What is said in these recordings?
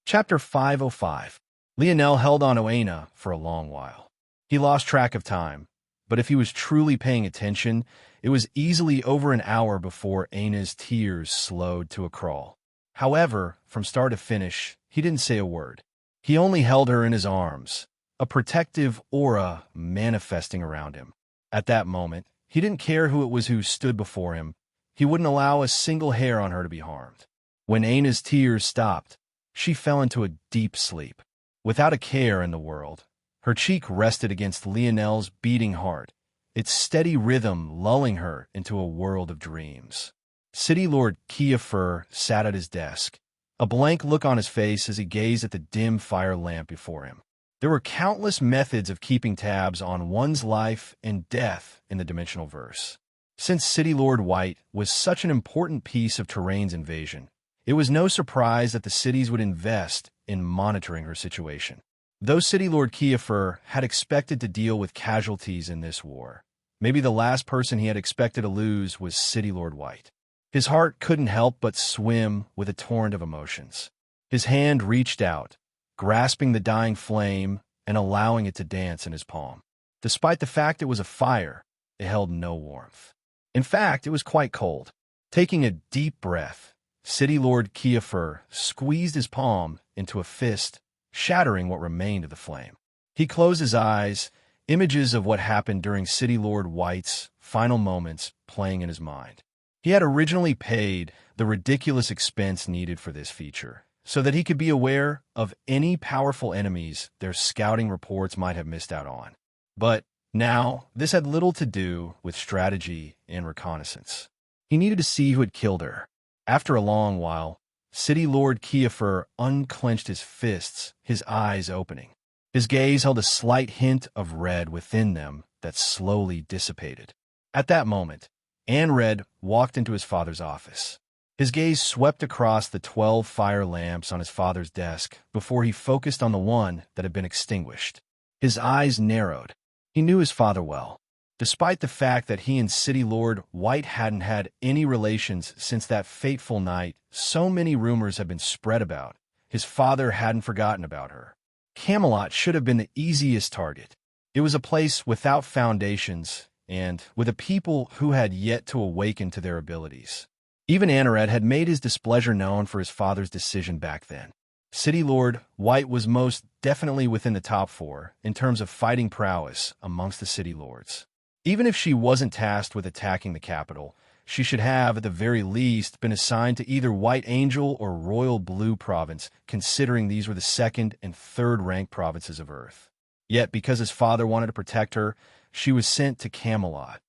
Chapter 505. Lionel held on to Aina for a long while. He lost track of time, but if he was truly paying attention, it was easily over an hour before Aina's tears slowed to a crawl. However, from start to finish, he didn't say a word. He only held her in his arms, a protective aura manifesting around him. At that moment, he didn't care who it was who stood before him. He wouldn't allow a single hair on her to be harmed. When Aina's tears stopped, she fell into a deep sleep. Without a care in the world, her cheek rested against Lionel's beating heart, its steady rhythm lulling her into a world of dreams. City Lord Kiefer sat at his desk, a blank look on his face as he gazed at the dim fire lamp before him. There were countless methods of keeping tabs on one's life and death in the dimensional verse. Since City Lord White was such an important piece of Terrain's invasion, it was no surprise that the cities would invest in monitoring her situation. Though City Lord Kiefer had expected to deal with casualties in this war, maybe the last person he had expected to lose was City Lord White. His heart couldn't help but swim with a torrent of emotions. His hand reached out, grasping the dying flame and allowing it to dance in his palm. Despite the fact it was a fire, it held no warmth. In fact, it was quite cold. Taking a deep breath, City Lord Kiefer squeezed his palm into a fist, shattering what remained of the flame. He closed his eyes, images of what happened during City Lord White's final moments playing in his mind. He had originally paid the ridiculous expense needed for this feature, so that he could be aware of any powerful enemies their scouting reports might have missed out on. But now, this had little to do with strategy and reconnaissance. He needed to see who had killed her. After a long while, City Lord Kiefer unclenched his fists, his eyes opening. His gaze held a slight hint of red within them that slowly dissipated. At that moment, Anred walked into his father's office. His gaze swept across the 12 fire lamps on his father's desk before he focused on the one that had been extinguished. His eyes narrowed. He knew his father well. Despite the fact that he and City Lord White hadn't had any relations since that fateful night so many rumors had been spread about, his father hadn't forgotten about her. Camelot should have been the easiest target. It was a place without foundations and with a people who had yet to awaken to their abilities. Even Anared had made his displeasure known for his father's decision back then. City Lord White was most definitely within the top 4 in terms of fighting prowess amongst the city lords. Even if she wasn't tasked with attacking the capital, she should have, at the very least, been assigned to either White Angel or Royal Blue Province, considering these were the 2nd and 3rd ranked provinces of Earth. Yet, because his father wanted to protect her, she was sent to Camelot.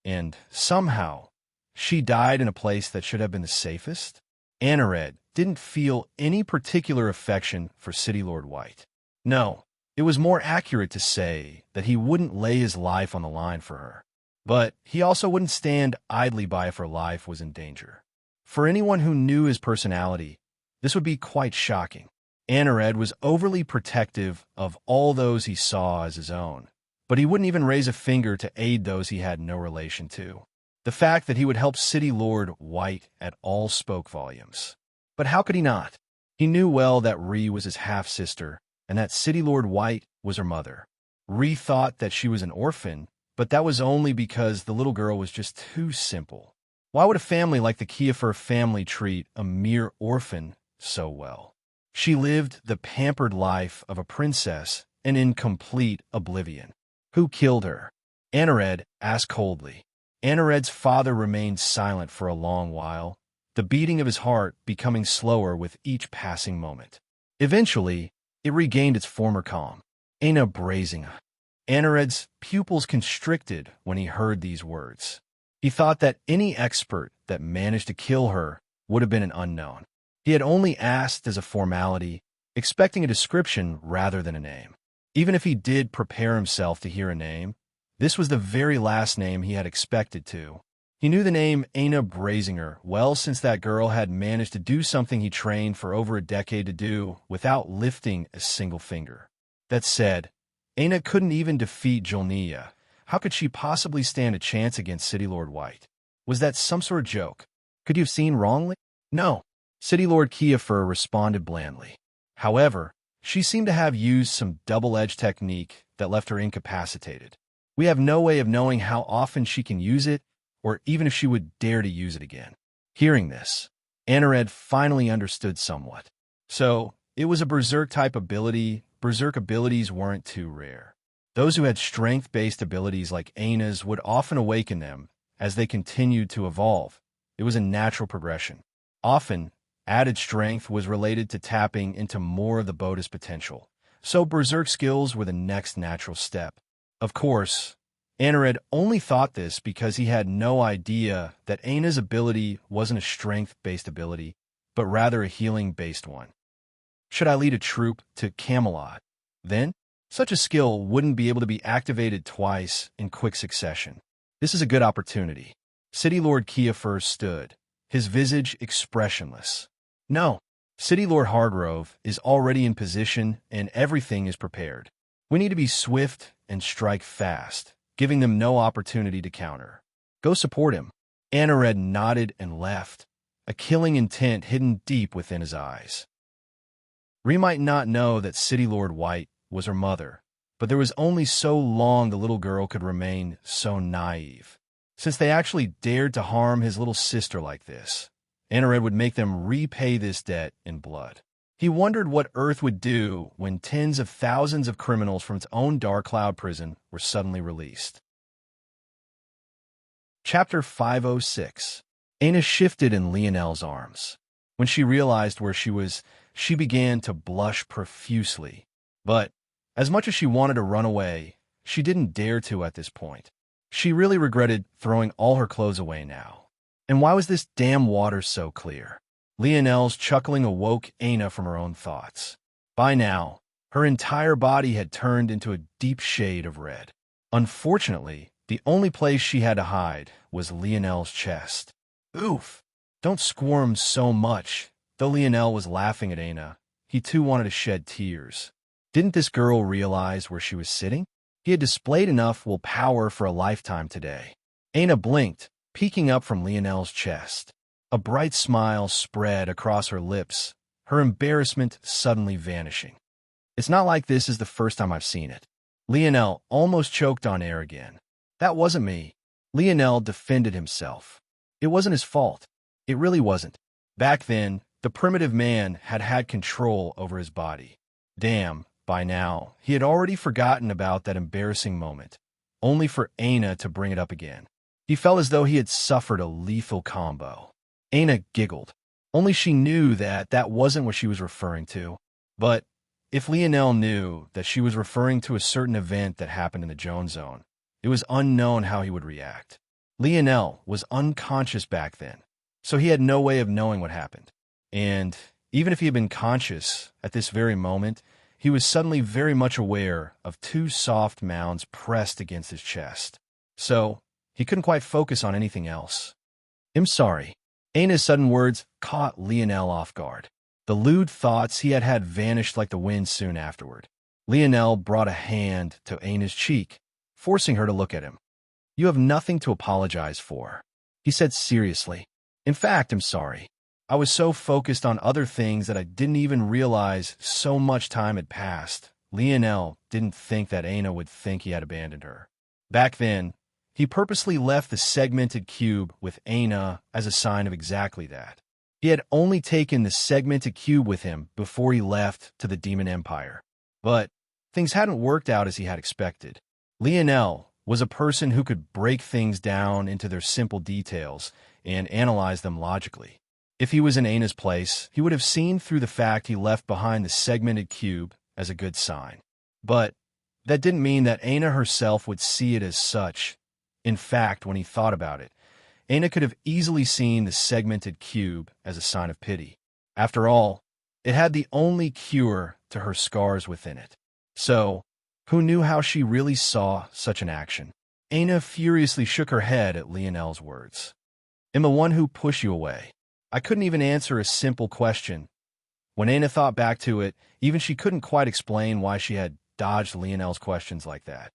And somehow, she died in a place that should have been the safest? Anared didn't feel any particular affection for City Lord White. No. It was more accurate to say that he wouldn't lay his life on the line for her. But he also wouldn't stand idly by if her life was in danger. For anyone who knew his personality, this would be quite shocking. Anared was overly protective of all those he saw as his own, but he wouldn't even raise a finger to aid those he had no relation to. The fact that he would help City Lord White at all spoke volumes. But how could he not? He knew well that Ree was his half-sister, and that City Lord White was her mother. Ree thought that she was an orphan, but that was only because the little girl was just too simple. Why would a family like the Kiefer family treat a mere orphan so well? She lived the pampered life of a princess and in complete oblivion. Who killed her? Anared asked coldly. Anared's father remained silent for a long while, the beating of his heart becoming slower with each passing moment. Eventually, it regained its former calm. Aina Brazinga. Anared's pupils constricted when he heard these words. He thought that any expert that managed to kill her would have been an unknown. He had only asked as a formality, expecting a description rather than a name. Even if he did prepare himself to hear a name, this was the very last name he had expected to. He knew the name Aina Brazinger well since that girl had managed to do something he trained for over a decade to do without lifting a single finger. That said, Aina couldn't even defeat Jolnia. How could she possibly stand a chance against City Lord White? Was that some sort of joke? Could you have seen wrongly? No. City Lord Kiefer responded blandly. However, she seemed to have used some double-edged technique that left her incapacitated. We have no way of knowing how often she can use it, or even if she would dare to use it again. Hearing this, Anared finally understood somewhat. So, it was a berserk-type ability. Berserk abilities weren't too rare. Those who had strength-based abilities like Aina's would often awaken them as they continued to evolve. It was a natural progression. Often, added strength was related to tapping into more of the Boda's potential, so berserk skills were the next natural step. Of course, Anared only thought this because he had no idea that Aina's ability wasn't a strength-based ability, but rather a healing-based one. Should I lead a troop to Camelot? Then, such a skill wouldn't be able to be activated twice in quick succession. This is a good opportunity. City Lord Kiefer stood, his visage expressionless. No, City Lord Hargrove is already in position and everything is prepared. We need to be swift and strike fast, giving them no opportunity to counter. Go support him. Anared nodded and left, a killing intent hidden deep within his eyes. Ree might not know that City Lord White was her mother, but there was only so long the little girl could remain so naive. Since they actually dared to harm his little sister like this, Anared would make them repay this debt in blood. He wondered what Earth would do when tens of thousands of criminals from its own Dark Cloud prison were suddenly released. Chapter 506. Aina shifted in Lionel's arms. When she realized where she was, she began to blush profusely. But, as much as she wanted to run away, she didn't dare to at this point. She really regretted throwing all her clothes away now. And why was this damn water so clear? Lionel's chuckling awoke Aina from her own thoughts. By now, her entire body had turned into a deep shade of red. Unfortunately, the only place she had to hide was Lionel's chest. Oof! Don't squirm so much. Though Lionel was laughing at Aina, he too wanted to shed tears. Didn't this girl realize where she was sitting? He had displayed enough willpower for a lifetime today. Aina blinked, peeking up from Lionel's chest. A bright smile spread across her lips, her embarrassment suddenly vanishing. It's not like this is the first time I've seen it. Lionel almost choked on air again. That wasn't me. Lionel defended himself. It wasn't his fault. It really wasn't. Back then, the primitive man had had control over his body. Damn, by now, he had already forgotten about that embarrassing moment, only for Aina to bring it up again. He felt as though he had suffered a lethal combo. Aina giggled. Only she knew that that wasn't what she was referring to. But if Lionel knew that she was referring to a certain event that happened in the Jones Zone, it was unknown how he would react. Lionel was unconscious back then, so he had no way of knowing what happened. And even if he had been conscious at this very moment, he was suddenly very much aware of two soft mounds pressed against his chest. So, he couldn't quite focus on anything else. I'm sorry. Aina's sudden words caught Lionel off guard. The lewd thoughts he had had vanished like the wind soon afterward. Lionel brought a hand to Aina's cheek, forcing her to look at him. You have nothing to apologize for, he said seriously. In fact, I'm sorry. I was so focused on other things that I didn't even realize so much time had passed. Lionel didn't think that Aina would think he had abandoned her. Back then, he purposely left the segmented cube with Aina as a sign of exactly that. He had only taken the segmented cube with him before he left to the Demon Empire. But things hadn't worked out as he had expected. Lionel was a person who could break things down into their simple details and analyze them logically. If he was in Aina's place, he would have seen through the fact he left behind the segmented cube as a good sign. But that didn't mean that Aina herself would see it as such. In fact, when he thought about it, Aina could have easily seen the segmented cube as a sign of pity. After all, it had the only cure to her scars within it. So, who knew how she really saw such an action? Aina furiously shook her head at Lionel's words. I'm the one who pushed you away. I couldn't even answer a simple question. When Aina thought back to it, even she couldn't quite explain why she had dodged Lionel's questions like that.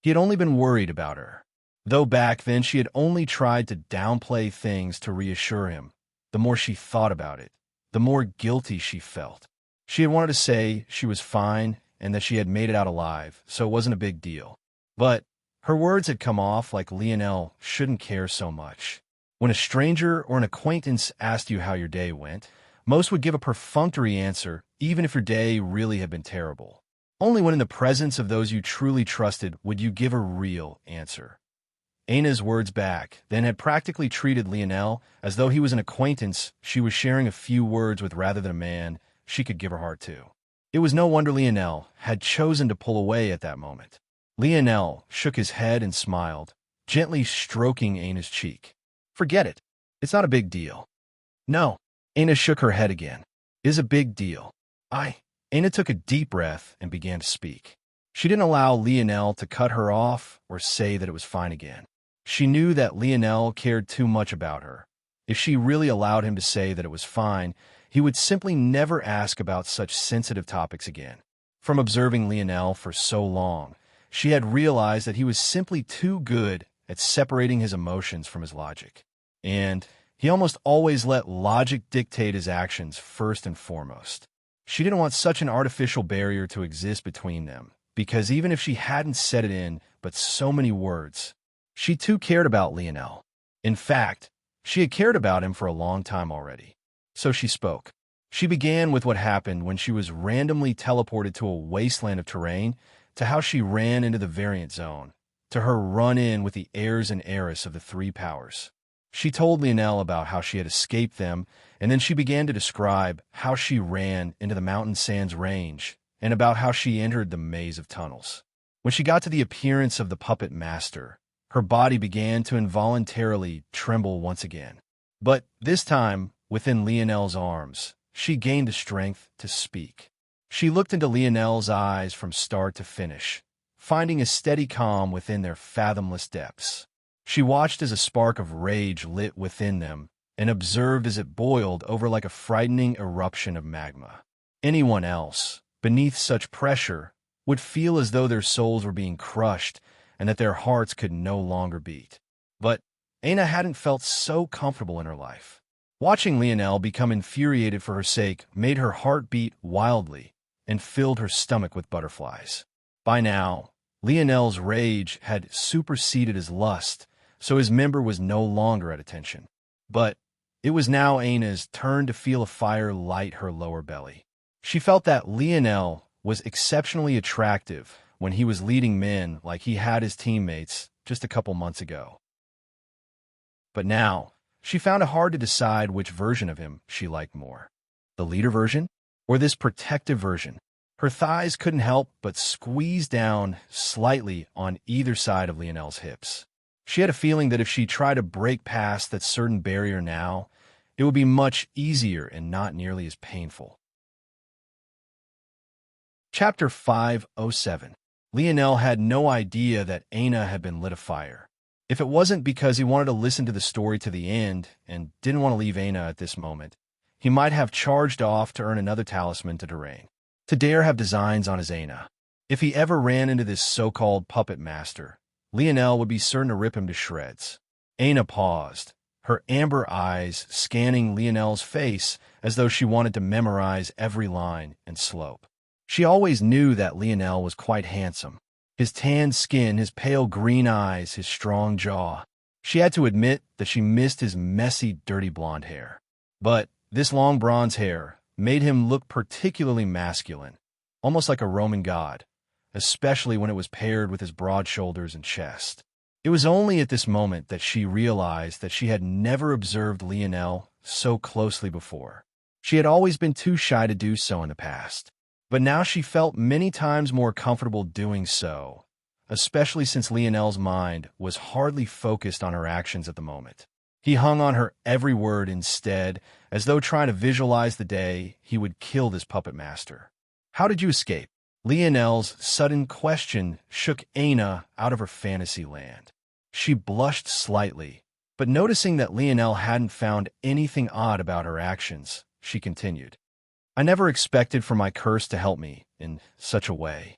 He had only been worried about her. Though back then she had only tried to downplay things to reassure him. the more she thought about it, the more guilty she felt. She had wanted to say she was fine and that she had made it out alive, so it wasn't a big deal. But her words had come off like Lionel shouldn't care so much. When a stranger or an acquaintance asked you how your day went, most would give a perfunctory answer, even if your day really had been terrible. Only when in the presence of those you truly trusted would you give a real answer. Aina's words back then had practically treated Lionel as though he was an acquaintance she was sharing a few words with rather than a man she could give her heart to. It was no wonder Lionel had chosen to pull away at that moment. Lionel shook his head and smiled, gently stroking Aina's cheek. Forget it. It's not a big deal. No. Aina shook her head again. It is a big deal. Aina took a deep breath and began to speak. She didn't allow Lionel to cut her off or say that it was fine again. She knew that Lionel cared too much about her. If she really allowed him to say that it was fine, he would simply never ask about such sensitive topics again. From observing Lionel for so long, she had realized that he was simply too good at separating his emotions from his logic. And he almost always let logic dictate his actions first and foremost. She didn't want such an artificial barrier to exist between them, because even if she hadn't said it in but so many words, she too cared about Lionel. In fact, she had cared about him for a long time already. So she spoke. She began with what happened when she was randomly teleported to a wasteland of terrain, to how she ran into the variant zone, to her run-in with the heirs and heiress of the three powers. She told Lionel about how she had escaped them, and then she began to describe how she ran into the Mountain Sands Range, and about how she entered the maze of tunnels. When she got to the appearance of the puppet master, her body began to involuntarily tremble once again. But this time, within Lionel's arms, she gained the strength to speak. She looked into Lionel's eyes from start to finish, finding a steady calm within their fathomless depths. She watched as a spark of rage lit within them and observed as it boiled over like a frightening eruption of magma. Anyone else, beneath such pressure, would feel as though their souls were being crushed and that their hearts could no longer beat. But Aina hadn't felt so comfortable in her life. Watching Lionel become infuriated for her sake made her heart beat wildly and filled her stomach with butterflies. By now, Lionel's rage had superseded his lust, so his member was no longer at attention. But it was now Aina's turn to feel a fire light her lower belly. She felt that Lionel was exceptionally attractive when he was leading men like he had his teammates just a couple months ago. But now, she found it hard to decide which version of him she liked more. The leader version or this protective version? Her thighs couldn't help but squeeze down slightly on either side of Lionel's hips. She had a feeling that if she tried to break past that certain barrier now, it would be much easier and not nearly as painful. Chapter 507. Lionel had no idea that Aina had been lit afire. If it wasn't because he wanted to listen to the story to the end and didn't want to leave Aina at this moment, he might have charged off to earn another talisman to Derain, to dare have designs on his Aina. If he ever ran into this so-called puppet master, Lionel would be certain to rip him to shreds. Aina paused, her amber eyes scanning Lionel's face as though she wanted to memorize every line and slope. She always knew that Lionel was quite handsome. His tanned skin, his pale green eyes, his strong jaw. She had to admit that she missed his messy, dirty blonde hair. But this long bronze hair made him look particularly masculine, almost like a Roman god, especially when it was paired with his broad shoulders and chest. It was only at this moment that she realized that she had never observed Lionel so closely before. She had always been too shy to do so in the past. But now she felt many times more comfortable doing so, especially since Lionel's mind was hardly focused on her actions at the moment. He hung on her every word instead, as though trying to visualize the day he would kill this puppet master. How did you escape? Lionel's sudden question shook Aina out of her fantasy land. She blushed slightly, but noticing that Lionel hadn't found anything odd about her actions, she continued. I never expected for my curse to help me in such a way.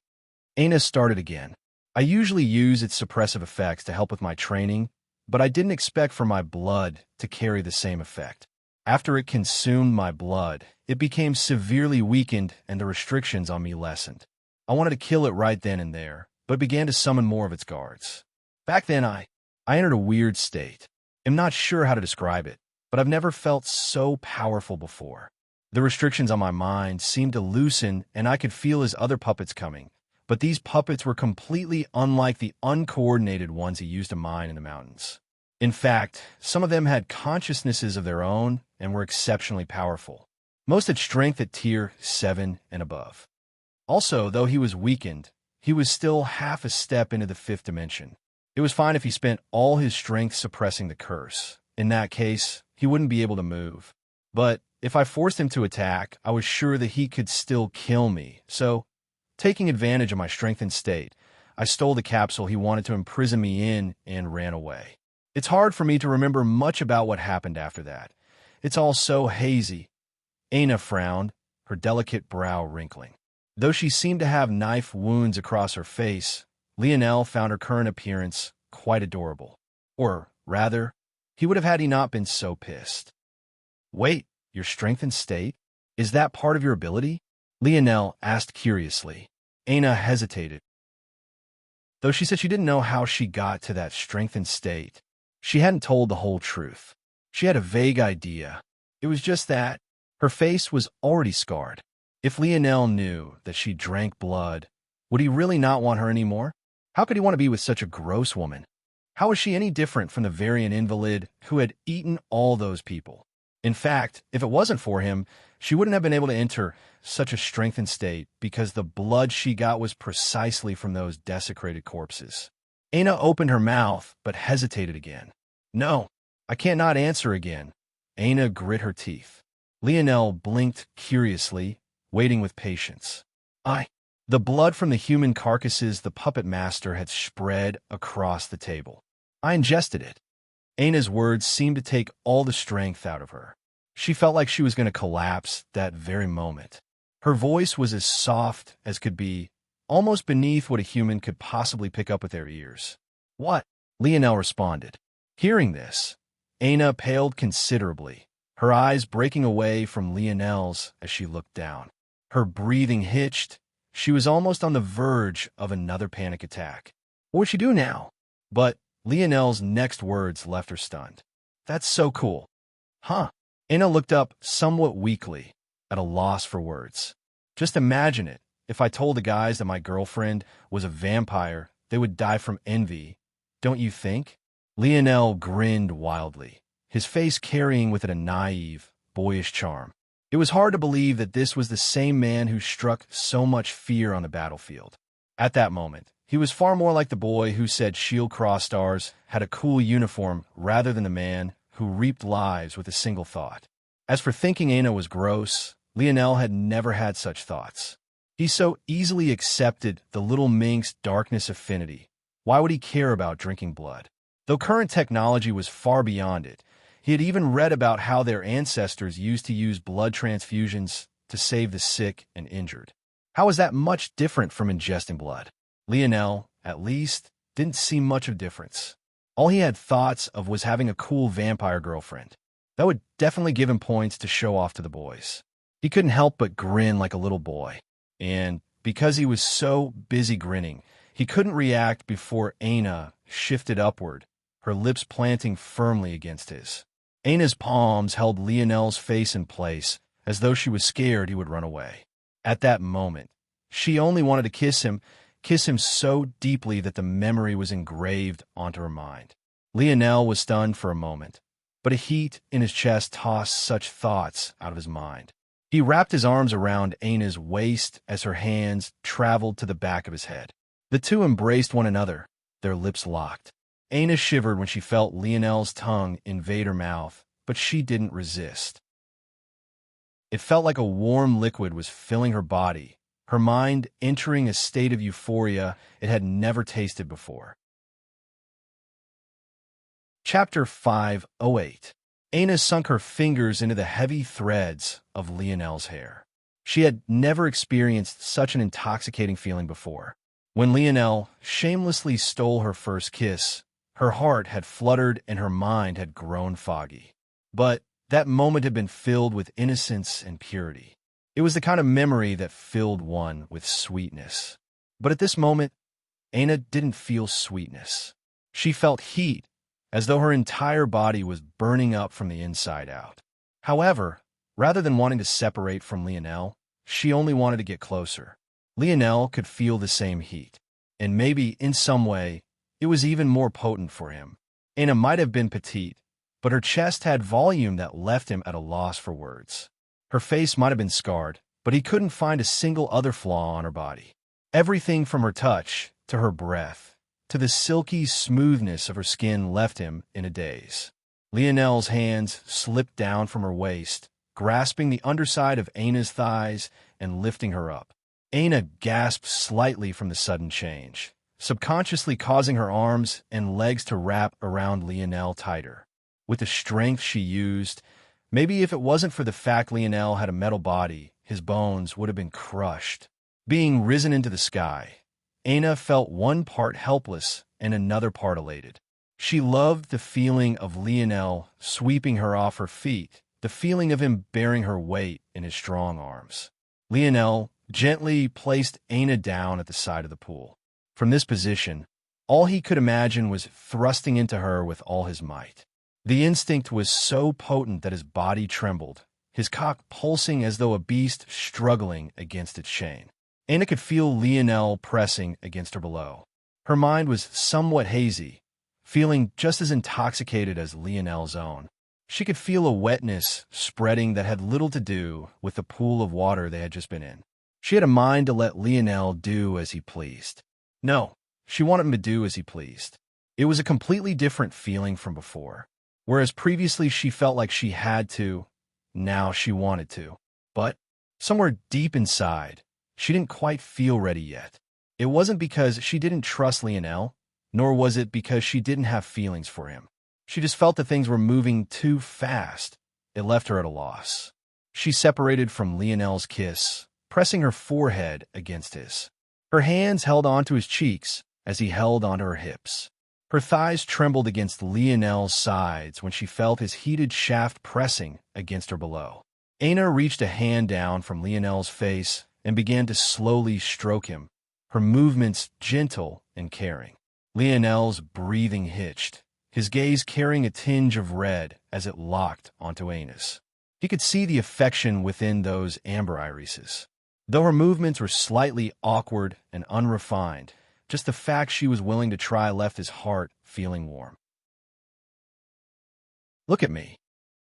Aina started again. I usually use its suppressive effects to help with my training, but I didn't expect for my blood to carry the same effect. After it consumed my blood, it became severely weakened and the restrictions on me lessened. I wanted to kill it right then and there, but began to summon more of its guards. Back then, I entered a weird state. I'm not sure how to describe it, but I've never felt so powerful before. The restrictions on my mind seemed to loosen, and I could feel his other puppets coming, but these puppets were completely unlike the uncoordinated ones he used to mine in the mountains. In fact, some of them had consciousnesses of their own and were exceptionally powerful. Most had strength at tier 7 and above. Also, though he was weakened, he was still half a step into the 5th dimension. It was fine if he spent all his strength suppressing the curse. In that case, he wouldn't be able to move. But if I forced him to attack, I was sure that he could still kill me. So, taking advantage of my strengthened state, I stole the capsule he wanted to imprison me in and ran away. It's hard for me to remember much about what happened after that. It's all so hazy. Aina frowned, her delicate brow wrinkling. Though she seemed to have knife wounds across her face, Lionel found her current appearance quite adorable. Or, rather, he would have had he not been so pissed. Wait, your strengthened state? Is that part of your ability? Lionel asked curiously. Aina hesitated. Though she said she didn't know how she got to that strengthened state, she hadn't told the whole truth. She had a vague idea. It was just that her face was already scarred. If Lionel knew that she drank blood, would he really not want her anymore? How could he want to be with such a gross woman? How was she any different from the Varian invalid who had eaten all those people? In fact, if it wasn't for him, she wouldn't have been able to enter such a strengthened state because the blood she got was precisely from those desecrated corpses. Aina opened her mouth, but hesitated again. No, I can't not answer again. Aina grit her teeth. Lionel blinked curiously, waiting with patience. The blood from the human carcasses the puppet master had spread across the table. I ingested it. Aina's words seemed to take all the strength out of her. She felt like she was going to collapse that very moment. Her voice was as soft as could be, almost beneath what a human could possibly pick up with their ears. What? Lionel responded. Hearing this, Aina paled considerably, her eyes breaking away from Lionel's as she looked down. Her breathing hitched. She was almost on the verge of another panic attack. What would she do now? But Lionel's next words left her stunned. That's so cool. Huh? Aina looked up somewhat weakly, at a loss for words. Just imagine it. If I told the guys that my girlfriend was a vampire, they would die from envy. Don't you think? Lionel grinned wildly, his face carrying with it a naive, boyish charm. It was hard to believe that this was the same man who struck so much fear on the battlefield. At that moment, he was far more like the boy who said shield cross stars had a cool uniform rather than the man who reaped lives with a single thought. As for thinking Aina was gross, Lionel had never had such thoughts. He so easily accepted the little mink's darkness affinity. Why would he care about drinking blood? Though current technology was far beyond it, he had even read about how their ancestors used to use blood transfusions to save the sick and injured. How was that much different from ingesting blood? Lionel, at least, didn't see much of difference. All he had thoughts of was having a cool vampire girlfriend. That would definitely give him points to show off to the boys. He couldn't help but grin like a little boy. And because he was so busy grinning, he couldn't react before Aina shifted upward, her lips planting firmly against his. Aina's palms held Lionel's face in place, as though she was scared he would run away. At that moment, she only wanted to kiss him so deeply that the memory was engraved onto her mind. Lionel was stunned for a moment, but a heat in his chest tossed such thoughts out of his mind. He wrapped his arms around Aina's waist as her hands traveled to the back of his head. The two embraced one another, their lips locked. Aina shivered when she felt Lionel's tongue invade her mouth, but she didn't resist. It felt like a warm liquid was filling her body, her mind entering a state of euphoria it had never tasted before. Chapter 508. Aina sunk her fingers into the heavy threads of Lionel's hair. She had never experienced such an intoxicating feeling before. When Lionel shamelessly stole her first kiss, her heart had fluttered and her mind had grown foggy. But That moment had been filled with innocence and purity. It was the kind of memory that filled one with sweetness. But at this moment, Aina didn't feel sweetness. She felt heat, as though her entire body was burning up from the inside out. However, rather than wanting to separate from Lionel, she only wanted to get closer. Lionel could feel the same heat, and maybe, in some way, it was even more potent for him. Aina might have been petite, but her chest had volume that left him at a loss for words. Her face might have been scarred, but he couldn't find a single other flaw on her body. Everything from her touch, to her breath, to the silky smoothness of her skin left him in a daze. Lionel's hands slipped down from her waist, grasping the underside of Aina's thighs and lifting her up. Aina gasped slightly from the sudden change, subconsciously causing her arms and legs to wrap around Lionel tighter. With the strength she used, maybe if it wasn't for the fact Lionel had a metal body, his bones would have been crushed. Being risen into the sky, Aina felt one part helpless and another part elated. She loved the feeling of Lionel sweeping her off her feet, the feeling of him bearing her weight in his strong arms. Lionel gently placed Aina down at the side of the pool. From this position, all he could imagine was thrusting into her with all his might. The instinct was so potent that his body trembled, his cock pulsing as though a beast struggling against its chain. Aina could feel Lionel pressing against her below. Her mind was somewhat hazy, feeling just as intoxicated as Lionel's own. She could feel a wetness spreading that had little to do with the pool of water they had just been in. She had a mind to let Lionel do as he pleased. No, she wanted him to do as he pleased. It was a completely different feeling from before. Whereas previously she felt like she had to, now she wanted to. But somewhere deep inside, she didn't quite feel ready yet. It wasn't because she didn't trust Lionel, nor was it because she didn't have feelings for him. She just felt that things were moving too fast. It left her at a loss. She separated from Lionel's kiss, pressing her forehead against his. Her hands held onto his cheeks as he held onto her hips. Her thighs trembled against Lionel's sides when she felt his heated shaft pressing against her below. Aina reached a hand down from Lionel's face and began to slowly stroke him, her movements gentle and caring. Lionel's breathing hitched, his gaze carrying a tinge of red as it locked onto Aina's. He could see the affection within those amber irises. Though her movements were slightly awkward and unrefined, just the fact she was willing to try left his heart feeling warm. "Look at me,"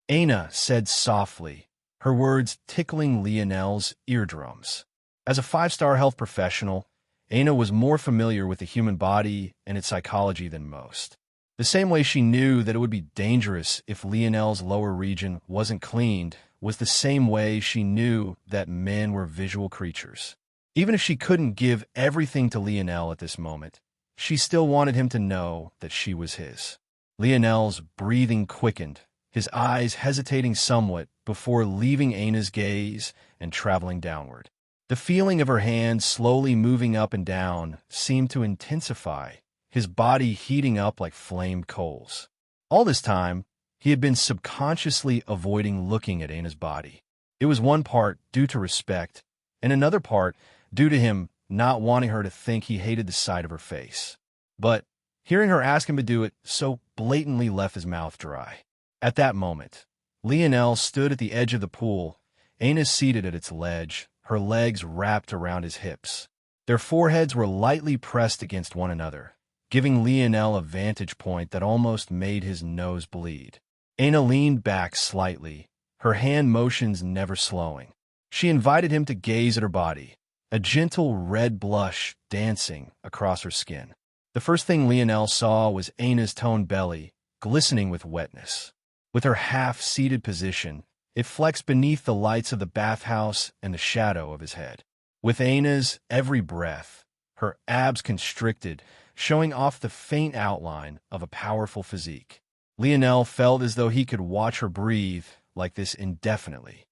Aina said softly, her words tickling Lionel's eardrums. As a five-star health professional, Aina was more familiar with the human body and its psychology than most. The same way she knew that it would be dangerous if Lionel's lower region wasn't cleaned was the same way she knew that men were visual creatures. Even if she couldn't give everything to Lionel at this moment, she still wanted him to know that she was his. Lionel's breathing quickened, his eyes hesitating somewhat before leaving Aina's gaze and traveling downward. The feeling of her hands slowly moving up and down seemed to intensify, his body heating up like flamed coals. All this time, he had been subconsciously avoiding looking at Aina's body. It was one part due to respect, and another part due to him not wanting her to think he hated the sight of her face. But hearing her ask him to do it so blatantly left his mouth dry. At that moment, Lionel stood at the edge of the pool, Aina seated at its ledge, her legs wrapped around his hips. Their foreheads were lightly pressed against one another, giving Lionel a vantage point that almost made his nose bleed. Aina leaned back slightly, her hand motions never slowing. She invited him to gaze at her body, a gentle red blush dancing across her skin. The first thing Lionel saw was Aina's toned belly, glistening with wetness. With her half-seated position, it flexed beneath the lights of the bathhouse and the shadow of his head. With Aina's every breath, her abs constricted, showing off the faint outline of a powerful physique. Lionel felt as though he could watch her breathe like this indefinitely.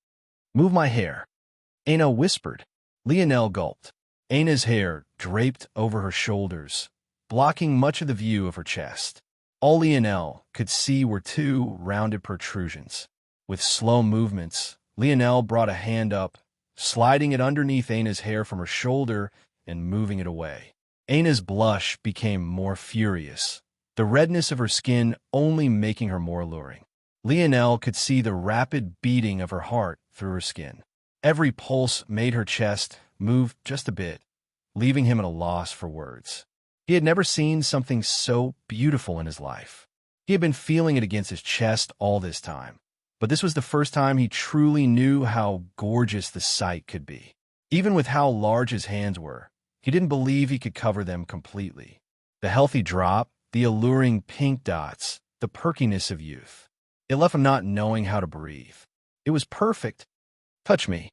"Move my hair," Aina whispered. Lionel gulped. Aina's hair draped over her shoulders, blocking much of the view of her chest. All Lionel could see were two rounded protrusions. With slow movements, Lionel brought a hand up, sliding it underneath Aina's hair from her shoulder and moving it away. Aina's blush became more furious, the redness of her skin only making her more alluring. Lionel could see the rapid beating of her heart through her skin. Every pulse made her chest move just a bit, leaving him at a loss for words. He had never seen something so beautiful in his life. He had been feeling it against his chest all this time, but this was the first time he truly knew how gorgeous the sight could be. Even with how large his hands were, he didn't believe he could cover them completely. The healthy drop, the alluring pink dots, the perkiness of youth. It left him not knowing how to breathe. It was perfect. Touch me.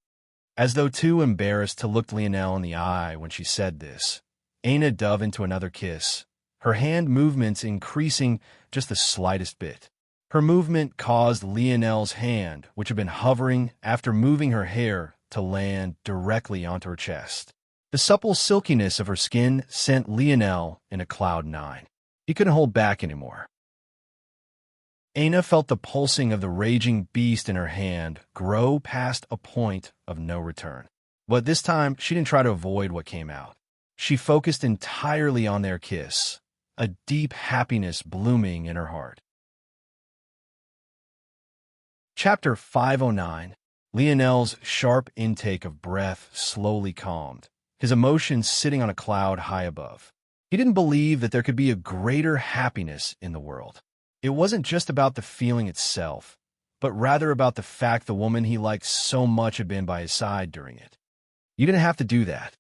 As though too embarrassed to look Lionel in the eye when she said this, Aina dove into another kiss, her hand movements increasing just the slightest bit. Her movement caused Lionel's hand, which had been hovering after moving her hair, to land directly onto her chest. The supple silkiness of her skin sent Lionel in a cloud nine. He couldn't hold back anymore. Aina felt the pulsing of the raging beast in her hand grow past a point of no return. But this time, she didn't try to avoid what came out. She focused entirely on their kiss, a deep happiness blooming in her heart. Chapter 509. Lionel's sharp intake of breath slowly calmed, his emotions sitting on a cloud high above. He didn't believe that there could be a greater happiness in the world. It wasn't just about the feeling itself, but rather about the fact the woman he liked so much had been by his side during it. You didn't have to do that.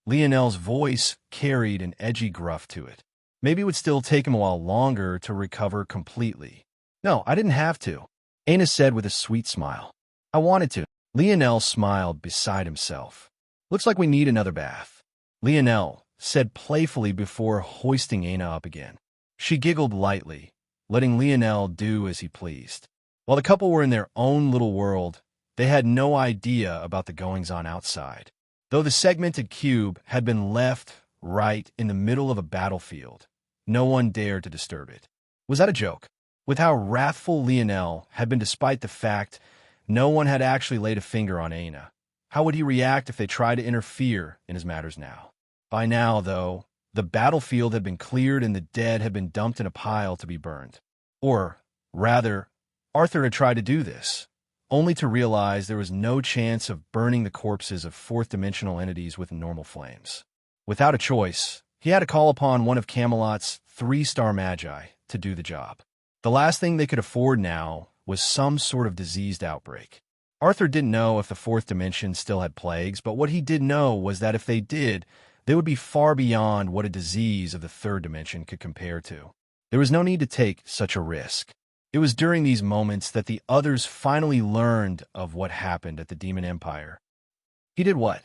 Lionel's voice carried an edgy gruff to it. Maybe it would still take him a while longer to recover completely. No, I didn't have to, Aina said with a sweet smile. I wanted to. Lionel smiled beside himself. Looks like we need another bath, Lionel said playfully before hoisting Aina up again. She giggled lightly, letting Lionel do as he pleased. While the couple were in their own little world, they had no idea about the goings-on outside. Though the segmented cube had been left right in the middle of a battlefield, no one dared to disturb it. Was that a joke? With how wrathful Lionel had been despite the fact no one had actually laid a finger on Aina, how would he react if they tried to interfere in his matters now? By now, though, the battlefield had been cleared and the dead had been dumped in a pile to be burned. Or, rather, Arthur had tried to do this, only to realize there was no chance of burning the corpses of fourth-dimensional entities with normal flames. Without a choice, he had to call upon one of Camelot's 3-star magi to do the job. The last thing they could afford now was some sort of diseased outbreak. Arthur didn't know if the fourth dimension still had plagues, but what he did know was that if they did, they would be far beyond what a disease of the third dimension could compare to. There was no need to take such a risk. It was during these moments that the others finally learned of what happened at the Demon Empire. He did what?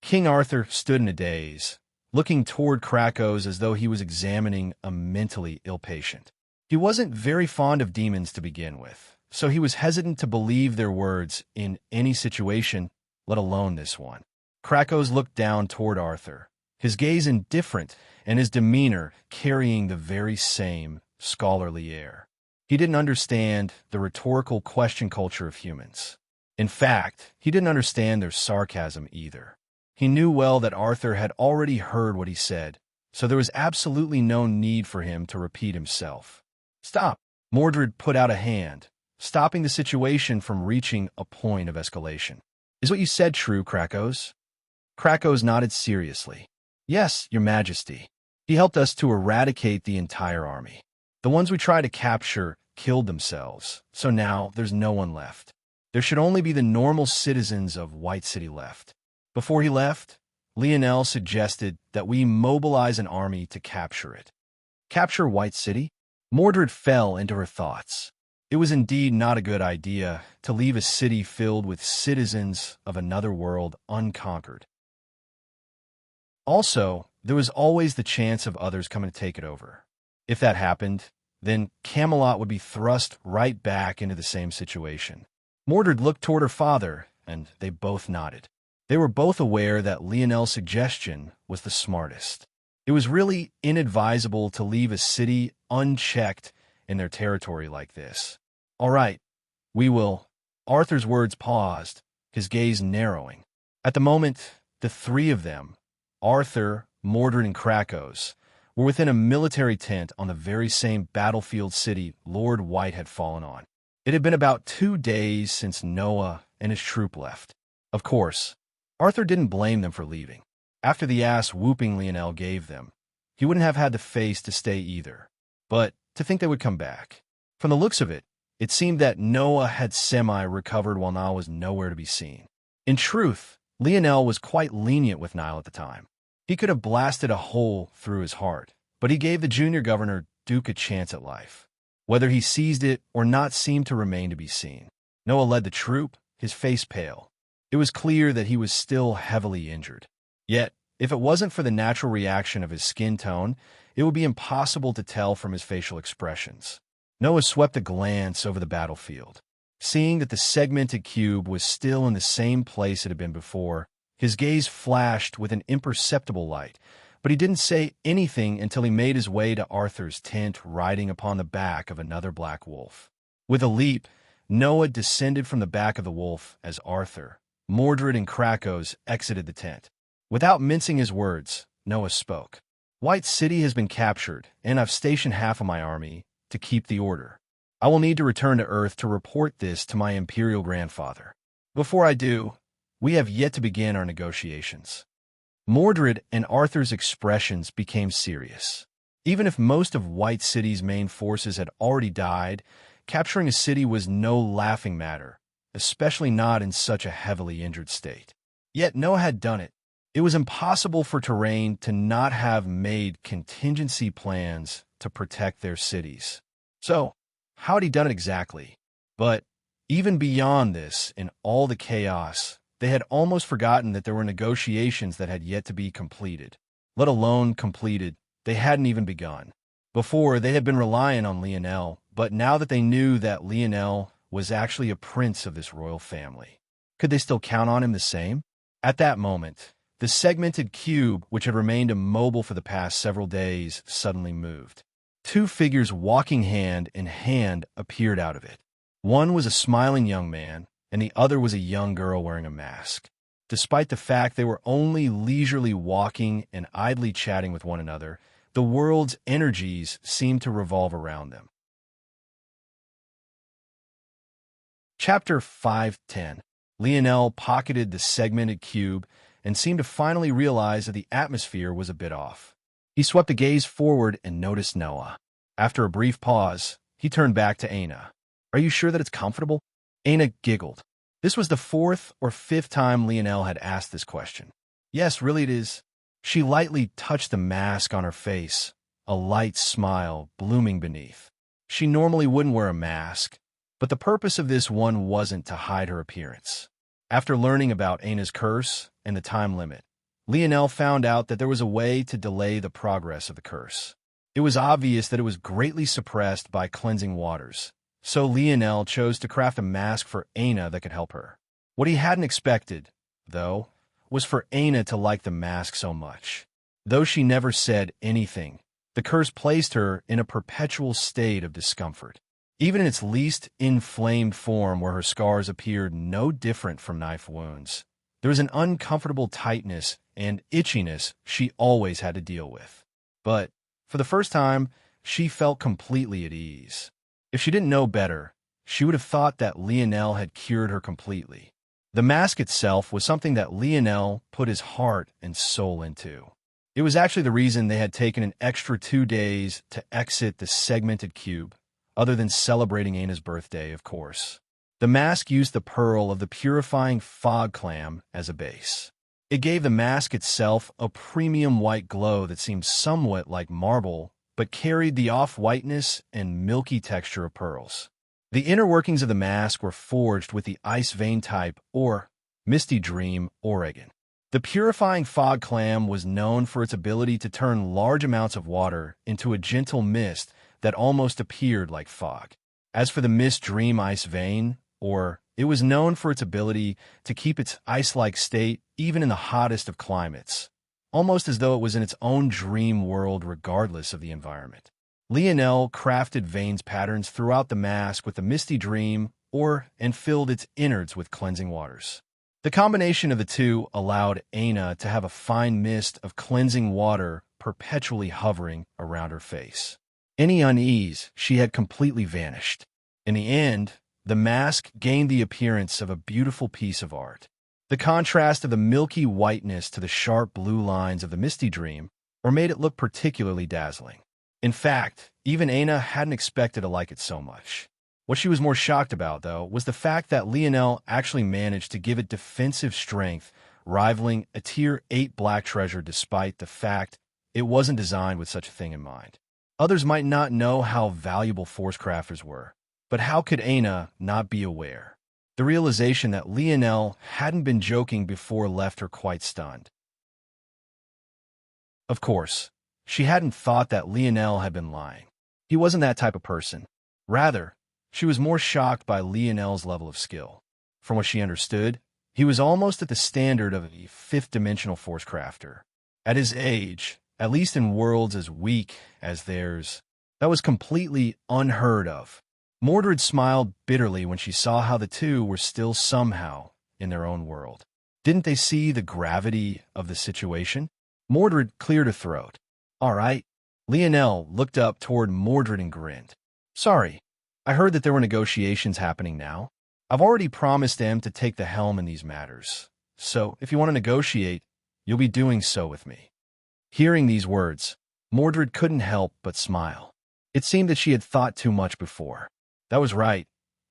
King Arthur stood in a daze, looking toward Krakos as though he was examining a mentally ill patient. He wasn't very fond of demons to begin with, so he was hesitant to believe their words in any situation, let alone this one. Krakos looked down toward Arthur, his gaze indifferent and his demeanor carrying the very same scholarly air. He didn't understand the rhetorical question culture of humans. In fact, he didn't understand their sarcasm either. He knew well that Arthur had already heard what he said, so there was absolutely no need for him to repeat himself. Stop! Mordred put out a hand, stopping the situation from reaching a point of escalation. Is what you said true, Krakos? Krakos nodded seriously. Yes, your majesty. He helped us to eradicate the entire army. The ones we tried to capture killed themselves, so now there's no one left. There should only be the normal citizens of White City left. Before he left, Lionel suggested that we mobilize an army to capture it. Capture White City? Mordred fell into her thoughts. It was indeed not a good idea to leave a city filled with citizens of another world unconquered. Also, there was always the chance of others coming to take it over. If that happened, then Camelot would be thrust right back into the same situation. Mordred looked toward her father, and they both nodded. They were both aware that Lionel's suggestion was the smartest. It was really inadvisable to leave a city unchecked in their territory like this. All right, we will Arthur's words paused, his gaze narrowing. At the moment, the three of them, Arthur, Mordred, and Krakos, were within a military tent on the very same battlefield city Lord White had fallen on. It had been about 2 days since Noah and his troop left. Of course, Arthur didn't blame them for leaving. After the ass-whooping Lionel gave them, he wouldn't have had the face to stay either. But to think they would come back. From the looks of it, it seemed that Noah had semi-recovered while Niall was nowhere to be seen. In truth, Lionel was quite lenient with Niall at the time. He could have blasted a hole through his heart, but he gave the junior governor Duke a chance at life. Whether he seized it or not seemed to remain to be seen. Noah led the troop, his face pale. It was clear that he was still heavily injured. Yet, if it wasn't for the natural reaction of his skin tone, it would be impossible to tell from his facial expressions. Noah swept a glance over the battlefield. Seeing that the segmented cube was still in the same place it had been before, his gaze flashed with an imperceptible light, but he didn't say anything until he made his way to Arthur's tent riding upon the back of another black wolf. With a leap, Noah descended from the back of the wolf as Arthur, Mordred, and Krakos exited the tent. Without mincing his words, Noah spoke. White City has been captured, and I've stationed half of my army to keep the order. I will need to return to Earth to report this to my imperial grandfather. Before I do, we have yet to begin our negotiations. Mordred and Arthur's expressions became serious. Even if most of White City's main forces had already died, capturing a city was no laughing matter, especially not in such a heavily injured state. Yet Noah had done it. It was impossible for Terrain to not have made contingency plans to protect their cities. So, how had he done it exactly? But even beyond this, in all the chaos, they had almost forgotten that there were negotiations that had yet to be completed. Let alone completed, they hadn't even begun. Before, they had been relying on Lionel, but now that they knew that Lionel was actually a prince of this royal family, could they still count on him the same? At that moment, the segmented cube, which had remained immobile for the past several days, suddenly moved. 2 figures walking hand in hand appeared out of it. One was a smiling young man, and the other was a young girl wearing a mask. Despite the fact they were only leisurely walking and idly chatting with one another, the world's energies seemed to revolve around them. Chapter 5:10. Lionel pocketed the segmented cube and seemed to finally realize that the atmosphere was a bit off. He swept a gaze forward and noticed Noah. After a brief pause, he turned back to Aina. Are you sure that it's comfortable? Aina giggled. This was the 4th or 5th time Lionel had asked this question. Yes, really it is. She lightly touched the mask on her face, a light smile blooming beneath. She normally wouldn't wear a mask, but the purpose of this one wasn't to hide her appearance. After learning about Aina's curse and the time limit, Lionel found out that there was a way to delay the progress of the curse. It was obvious that it was greatly suppressed by cleansing waters, so Lionel chose to craft a mask for Aina that could help her. What he hadn't expected, though, was for Aina to like the mask so much. Though she never said anything, the curse placed her in a perpetual state of discomfort. Even in its least inflamed form, where her scars appeared no different from knife wounds, there was an uncomfortable tightness and itchiness she always had to deal with. But, for the first time, she felt completely at ease. If she didn't know better, she would have thought that Lionel had cured her completely. The mask itself was something that Lionel put his heart and soul into. It was actually the reason they had taken an extra 2 days to exit the segmented cube, other than celebrating Aina's birthday, of course. The mask used the pearl of the purifying fog clam as a base. It gave the mask itself a premium white glow that seemed somewhat like marble, but carried the off-whiteness and milky texture of pearls. The inner workings of the mask were forged with the ice vein type, or Misty Dream Oregon. The purifying fog clam was known for its ability to turn large amounts of water into a gentle mist that almost appeared like fog. As for the Mist Dream Ice Vein, or it was known for its ability to keep its ice-like state even in the hottest of climates, almost as though it was in its own dream world regardless of the environment. Lionel crafted veins patterns throughout the mask with the Misty Dream and filled its innards with cleansing waters. The combination of the two allowed Aina to have a fine mist of cleansing water perpetually hovering around her face. Any unease, she had completely vanished. In the end, the mask gained the appearance of a beautiful piece of art. The contrast of the milky whiteness to the sharp blue lines of the misty dream made it look particularly dazzling. In fact, even Aina hadn't expected to like it so much. What she was more shocked about, though, was the fact that Lionel actually managed to give it defensive strength, rivaling a Tier 8 black treasure despite the fact it wasn't designed with such a thing in mind. Others might not know how valuable force crafters were, but how could Aina not be aware? The realization that Lionel hadn't been joking before left her quite stunned. Of course, she hadn't thought that Lionel had been lying. He wasn't that type of person. Rather, she was more shocked by Lionel's level of skill. From what she understood, he was almost at the standard of a fifth-dimensional force crafter. At his age, at least in worlds as weak as theirs, that was completely unheard of. Mordred smiled bitterly when she saw how the two were still somehow in their own world. Didn't they see the gravity of the situation? Mordred cleared her throat. All right. Lionel looked up toward Mordred and grinned. Sorry, I heard that there were negotiations happening now. I've already promised them to take the helm in these matters. So, if you want to negotiate, you'll be doing so with me. Hearing these words, Mordred couldn't help but smile. It seemed that she had thought too much before. That was right.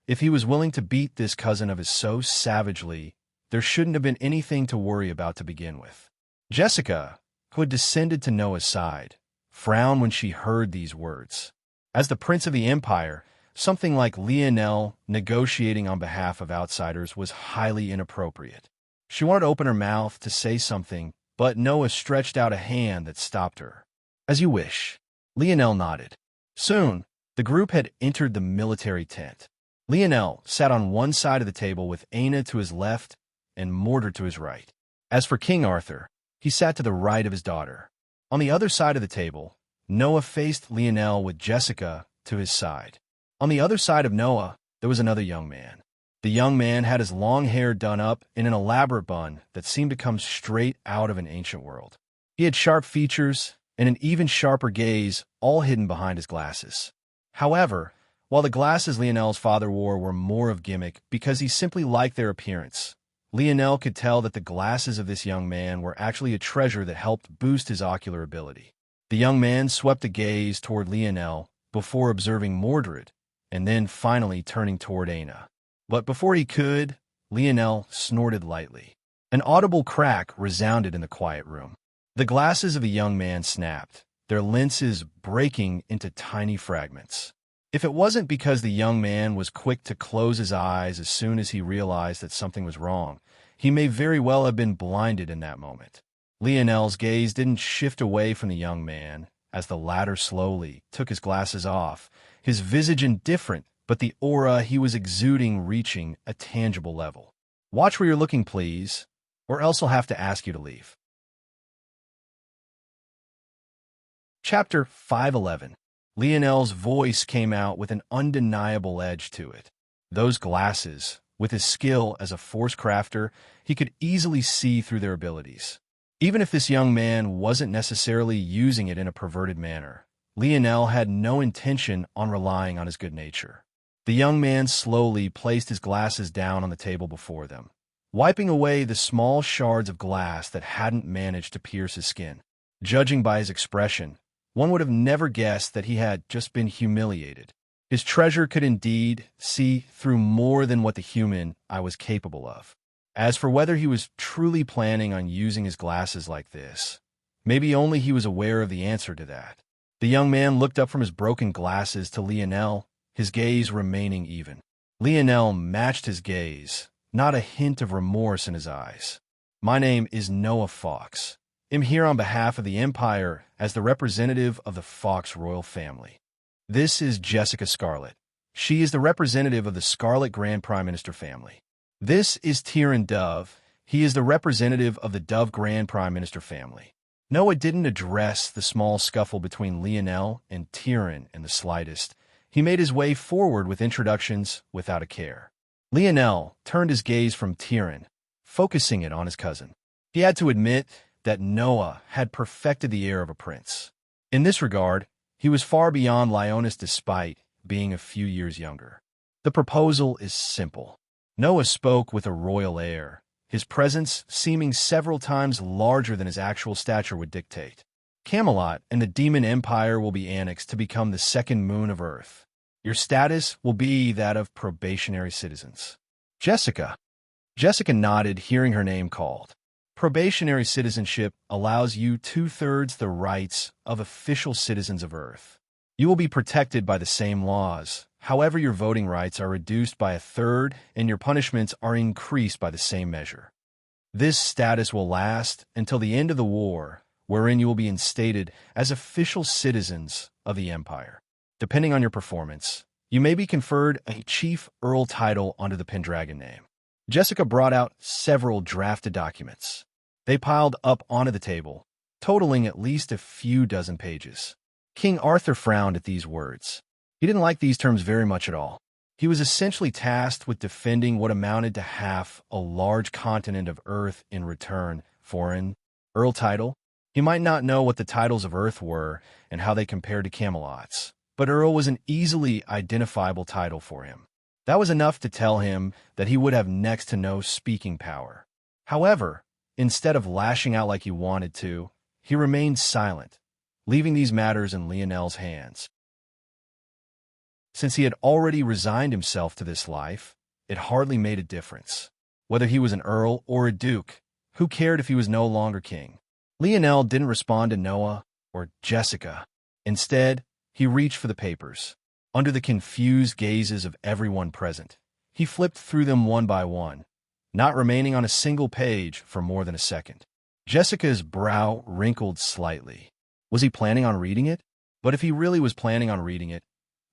If he was willing to beat this cousin of his so savagely, there shouldn't have been anything to worry about to begin with. Jessica, who had descended to Noah's side, frowned when she heard these words. As the Prince of the Empire, something like Lionel negotiating on behalf of outsiders was highly inappropriate. She wanted to open her mouth to say something, but Noah stretched out a hand that stopped her. As you wish. Lionel nodded. Soon, the group had entered the military tent. Lionel sat on one side of the table with Aina to his left and Mordred to his right. As for King Arthur, he sat to the right of his daughter. On the other side of the table, Noah faced Lionel with Jessica to his side. On the other side of Noah, there was another young man. The young man had his long hair done up in an elaborate bun that seemed to come straight out of an ancient world. He had sharp features and an even sharper gaze, all hidden behind his glasses. However, while the glasses Lionel's father wore were more of gimmick because he simply liked their appearance, Lionel could tell that the glasses of this young man were actually a treasure that helped boost his ocular ability. The young man swept a gaze toward Lionel before observing Mordred, and then finally turning toward Aina. But before he could, Lionel snorted lightly. An audible crack resounded in the quiet room. The glasses of the young man snapped, their lenses breaking into tiny fragments. If it wasn't because the young man was quick to close his eyes as soon as he realized that something was wrong, he may very well have been blinded in that moment. Lionel's gaze didn't shift away from the young man as the latter slowly took his glasses off, his visage indifferent, but the aura he was exuding reaching a tangible level. Watch where you're looking, please, or else I'll have to ask you to leave. Chapter 511. Lionel's voice came out with an undeniable edge to it. Those glasses, with his skill as a force crafter, he could easily see through their abilities. Even if this young man wasn't necessarily using it in a perverted manner, Lionel had no intention on relying on his good nature. The young man slowly placed his glasses down on the table before them, wiping away the small shards of glass that hadn't managed to pierce his skin. Judging by his expression, one would have never guessed that he had just been humiliated. His treasure could indeed see through more than what the human eye was capable of. As for whether he was truly planning on using his glasses like this, maybe only he was aware of the answer to that. The young man looked up from his broken glasses to Lionel, his gaze remaining even. Lionel matched his gaze, not a hint of remorse in his eyes. My name is Noah Fox. I'm here on behalf of the Empire as the representative of the Fox royal family. This is Jessica Scarlet. She is the representative of the Scarlet Grand Prime Minister family. This is Tyrion Dove. He is the representative of the Dove Grand Prime Minister family. Noah didn't address the small scuffle between Lionel and Tyrion in the slightest. He made his way forward with introductions without a care. Lionel turned his gaze from Tyrion, focusing it on his cousin. He had to admit that Noah had perfected the air of a prince. In this regard, he was far beyond Lioness despite being a few years younger. The proposal is simple. Noah spoke with a royal air, his presence seeming several times larger than his actual stature would dictate. Camelot and the Demon Empire will be annexed to become the second moon of Earth. Your status will be that of probationary citizens. Jessica. Jessica nodded, hearing her name called. Probationary citizenship allows you 2/3 the rights of official citizens of Earth. You will be protected by the same laws. However, your voting rights are reduced by 1/3 and your punishments are increased by the same measure. This status will last until the end of the war, wherein you will be instated as official citizens of the Empire. Depending on your performance, you may be conferred a Chief Earl title under the Pendragon name. Jessica brought out several drafted documents. They piled up onto the table, totaling at least a few dozen pages. King Arthur frowned at these words. He didn't like these terms very much at all. He was essentially tasked with defending what amounted to half a large continent of Earth in return for an Earl title. He might not know what the titles of Earth were and how they compared to Camelot's, but Earl was an easily identifiable title for him. That was enough to tell him that he would have next to no speaking power. However, instead of lashing out like he wanted to, he remained silent, leaving these matters in Lionel's hands. Since he had already resigned himself to this life, it hardly made a difference. Whether he was an earl or a duke, who cared if he was no longer king? Lionel didn't respond to Noah or Jessica. Instead, he reached for the papers. Under the confused gazes of everyone present, he flipped through them one by one, not remaining on a single page for more than a second. Jessica's brow wrinkled slightly. Was he planning on reading it? But if he really was planning on reading it,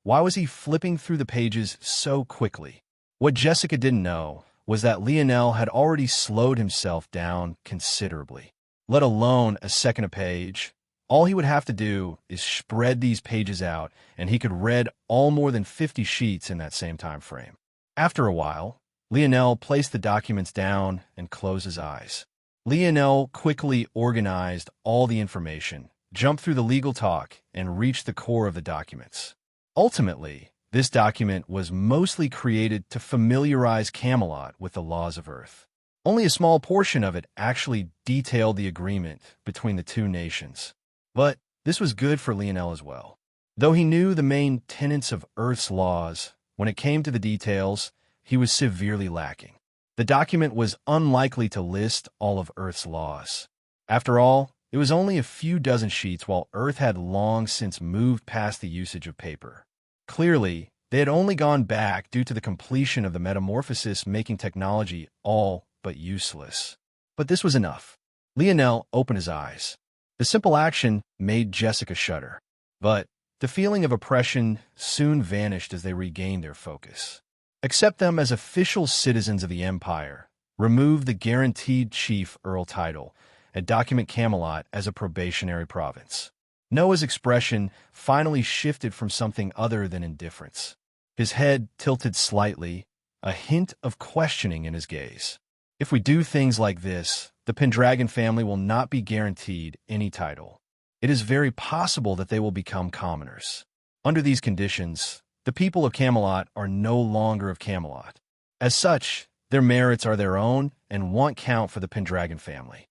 why was he flipping through the pages so quickly? What Jessica didn't know was that Lionel had already slowed himself down considerably. Let alone a second a page. All he would have to do is spread these pages out, and he could read all more than 50 sheets in that same time frame. After a while, Lionel placed the documents down and closed his eyes. Lionel quickly organized all the information, jumped through the legal talk, and reached the core of the documents. Ultimately, this document was mostly created to familiarize Camelot with the laws of Earth. Only a small portion of it actually detailed the agreement between the two nations. But this was good for Lionel as well. Though he knew the main tenets of Earth's laws, when it came to the details, he was severely lacking. The document was unlikely to list all of Earth's laws. After all, it was only a few dozen sheets, while Earth had long since moved past the usage of paper. Clearly, they had only gone back due to the completion of the metamorphosis, making technology all but useless. But this was enough. Lionel opened his eyes. The simple action made Jessica shudder. But the feeling of oppression soon vanished as they regained their focus. Accept them as official citizens of the Empire. Remove the guaranteed Chief Earl title, and document Camelot as a probationary province. Noah's expression finally shifted from something other than indifference. His head tilted slightly, a hint of questioning in his gaze. If we do things like this, the Pendragon family will not be guaranteed any title. It is very possible that they will become commoners. Under these conditions, the people of Camelot are no longer of Camelot. As such, their merits are their own and won't count for the Pendragon family.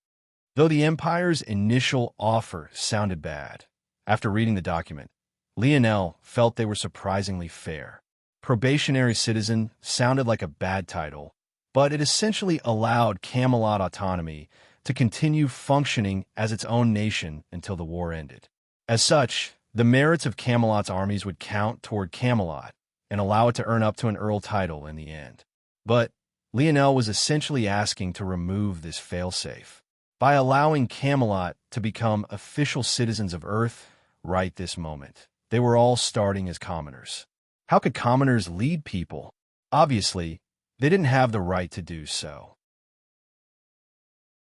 Though the Empire's initial offer sounded bad, after reading the document, Lionel felt they were surprisingly fair. Probationary citizen sounded like a bad title, but it essentially allowed Camelot autonomy to continue functioning as its own nation until the war ended. As such, the merits of Camelot's armies would count toward Camelot and allow it to earn up to an Earl title in the end. But Lionel was essentially asking to remove this failsafe. By allowing Camelot to become official citizens of Earth right this moment, they were all starting as commoners. How could commoners lead people? Obviously, they didn't have the right to do so.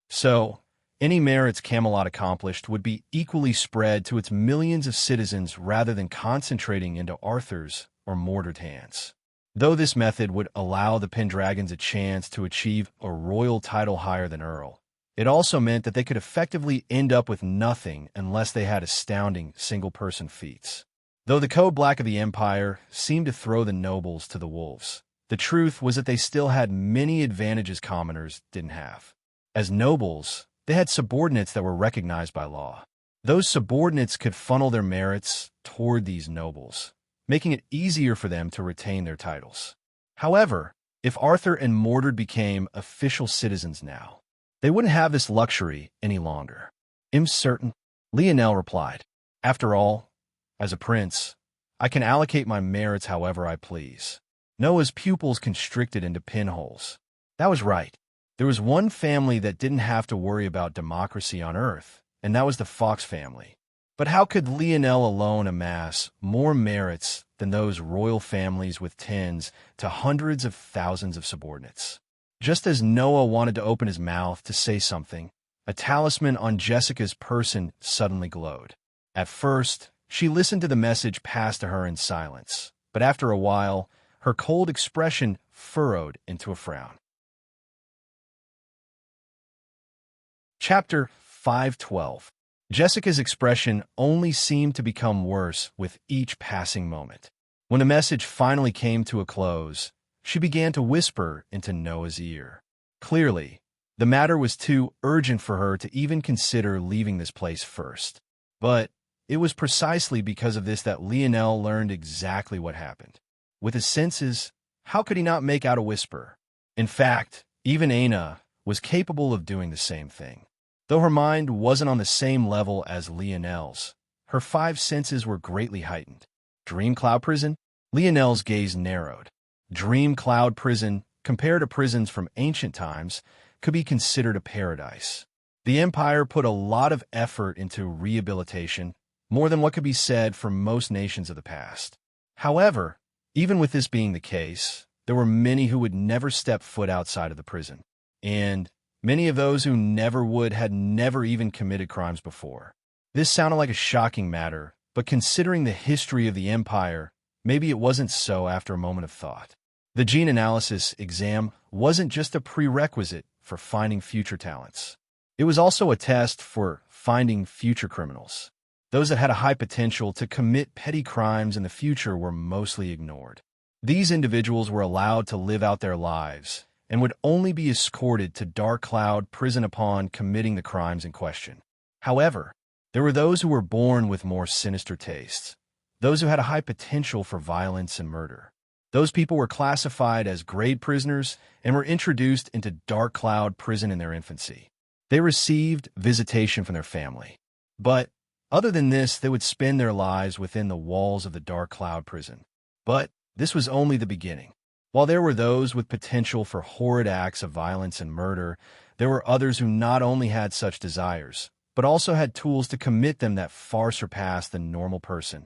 So, any merits Camelot accomplished would be equally spread to its millions of citizens rather than concentrating into Arthur's or Mordred's hands. Though this method would allow the Pendragons a chance to achieve a royal title higher than Earl, it also meant that they could effectively end up with nothing unless they had astounding single-person feats. Though the code black of the Empire seemed to throw the nobles to the wolves, the truth was that they still had many advantages commoners didn't have. As nobles, they had subordinates that were recognized by law. Those subordinates could funnel their merits toward these nobles, making it easier for them to retain their titles. However, if Arthur and Mordred became official citizens now, they wouldn't have this luxury any longer. "I'm certain," Lionel replied. "After all, as a prince, I can allocate my merits however I please." Noah's pupils constricted into pinholes. That was right. There was one family that didn't have to worry about democracy on Earth, and that was the Fox family. But how could Lionel alone amass more merits than those royal families with tens to hundreds of thousands of subordinates? Just as Noah wanted to open his mouth to say something, a talisman on Jessica's person suddenly glowed. At first, she listened to the message passed to her in silence, but after a while, her cold expression furrowed into a frown. Chapter 512. Jessica's expression only seemed to become worse with each passing moment. When the message finally came to a close, she began to whisper into Noah's ear. Clearly, the matter was too urgent for her to even consider leaving this place first. But it was precisely because of this that Lionel learned exactly what happened. With his senses, how could he not make out a whisper? In fact, even Aina was capable of doing the same thing. Though her mind wasn't on the same level as Lionel's, her five senses were greatly heightened. Dream Cloud Prison? Lionel's gaze narrowed. Dream Cloud Prison, compared to prisons from ancient times, could be considered a paradise. The Empire put a lot of effort into rehabilitation, more than what could be said for most nations of the past. However, even with this being the case, there were many who would never step foot outside of the prison. And many of those who never would had never even committed crimes before. This sounded like a shocking matter, but considering the history of the Empire, maybe it wasn't so after a moment of thought. The gene analysis exam wasn't just a prerequisite for finding future talents. It was also a test for finding future criminals. Those that had a high potential to commit petty crimes in the future were mostly ignored. These individuals were allowed to live out their lives and would only be escorted to Dark Cloud Prison upon committing the crimes in question. However, there were those who were born with more sinister tastes, those who had a high potential for violence and murder. Those people were classified as grade prisoners and were introduced into Dark Cloud Prison in their infancy. They received visitation from their family. But other than this, they would spend their lives within the walls of the Dark Cloud Prison. But this was only the beginning. While there were those with potential for horrid acts of violence and murder, there were others who not only had such desires, but also had tools to commit them that far surpassed the normal person.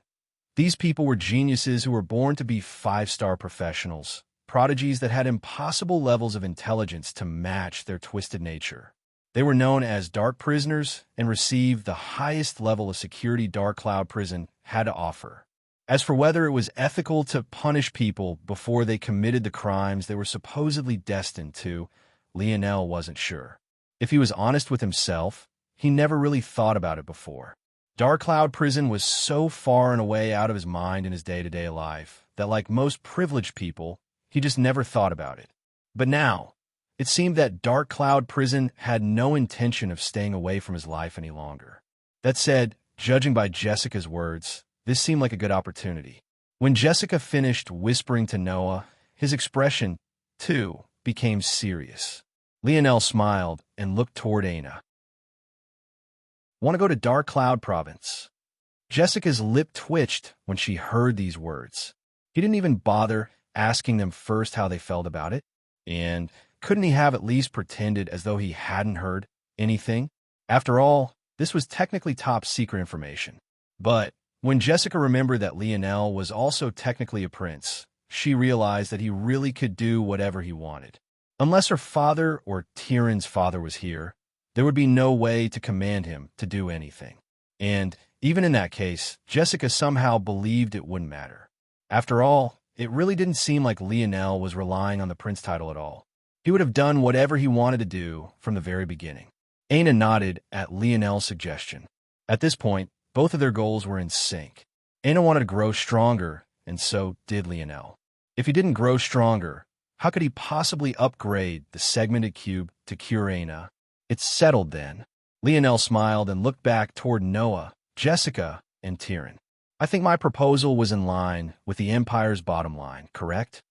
These people were geniuses who were born to be five-star professionals, prodigies that had impossible levels of intelligence to match their twisted nature. They were known as dark prisoners and received the highest level of security Dark Cloud Prison had to offer. As for whether it was ethical to punish people before they committed the crimes they were supposedly destined to, Lionel wasn't sure. If he was honest with himself, he never really thought about it before. Dark Cloud Prison was so far and away out of his mind in his day-to-day life that, like most privileged people, he just never thought about it. But now, it seemed that Dark Cloud Prison had no intention of staying away from his life any longer. That said, judging by Jessica's words, this seemed like a good opportunity. When Jessica finished whispering to Noah, his expression, too, became serious. Lionel smiled and looked toward Aina. "Want to go to Dark Cloud Province?" Jessica's lip twitched when she heard these words. He didn't even bother asking them first how they felt about it. And couldn't he have at least pretended as though he hadn't heard anything? After all, this was technically top-secret information. But when Jessica remembered that Lionel was also technically a prince, she realized that he really could do whatever he wanted. Unless her father or Tyrion's father was here, there would be no way to command him to do anything. And even in that case, Jessica somehow believed it wouldn't matter. After all, it really didn't seem like Lionel was relying on the prince title at all. He would have done whatever he wanted to do from the very beginning. Aina nodded at Lionel's suggestion. At this point, both of their goals were in sync. Aina wanted to grow stronger, and so did Lionel. If he didn't grow stronger, how could he possibly upgrade the segmented cube to cure Aina? It's settled then. Lionel smiled and looked back toward Noah, Jessica, and Tyrion. I think my proposal was in line with the Empire's bottom line, correct?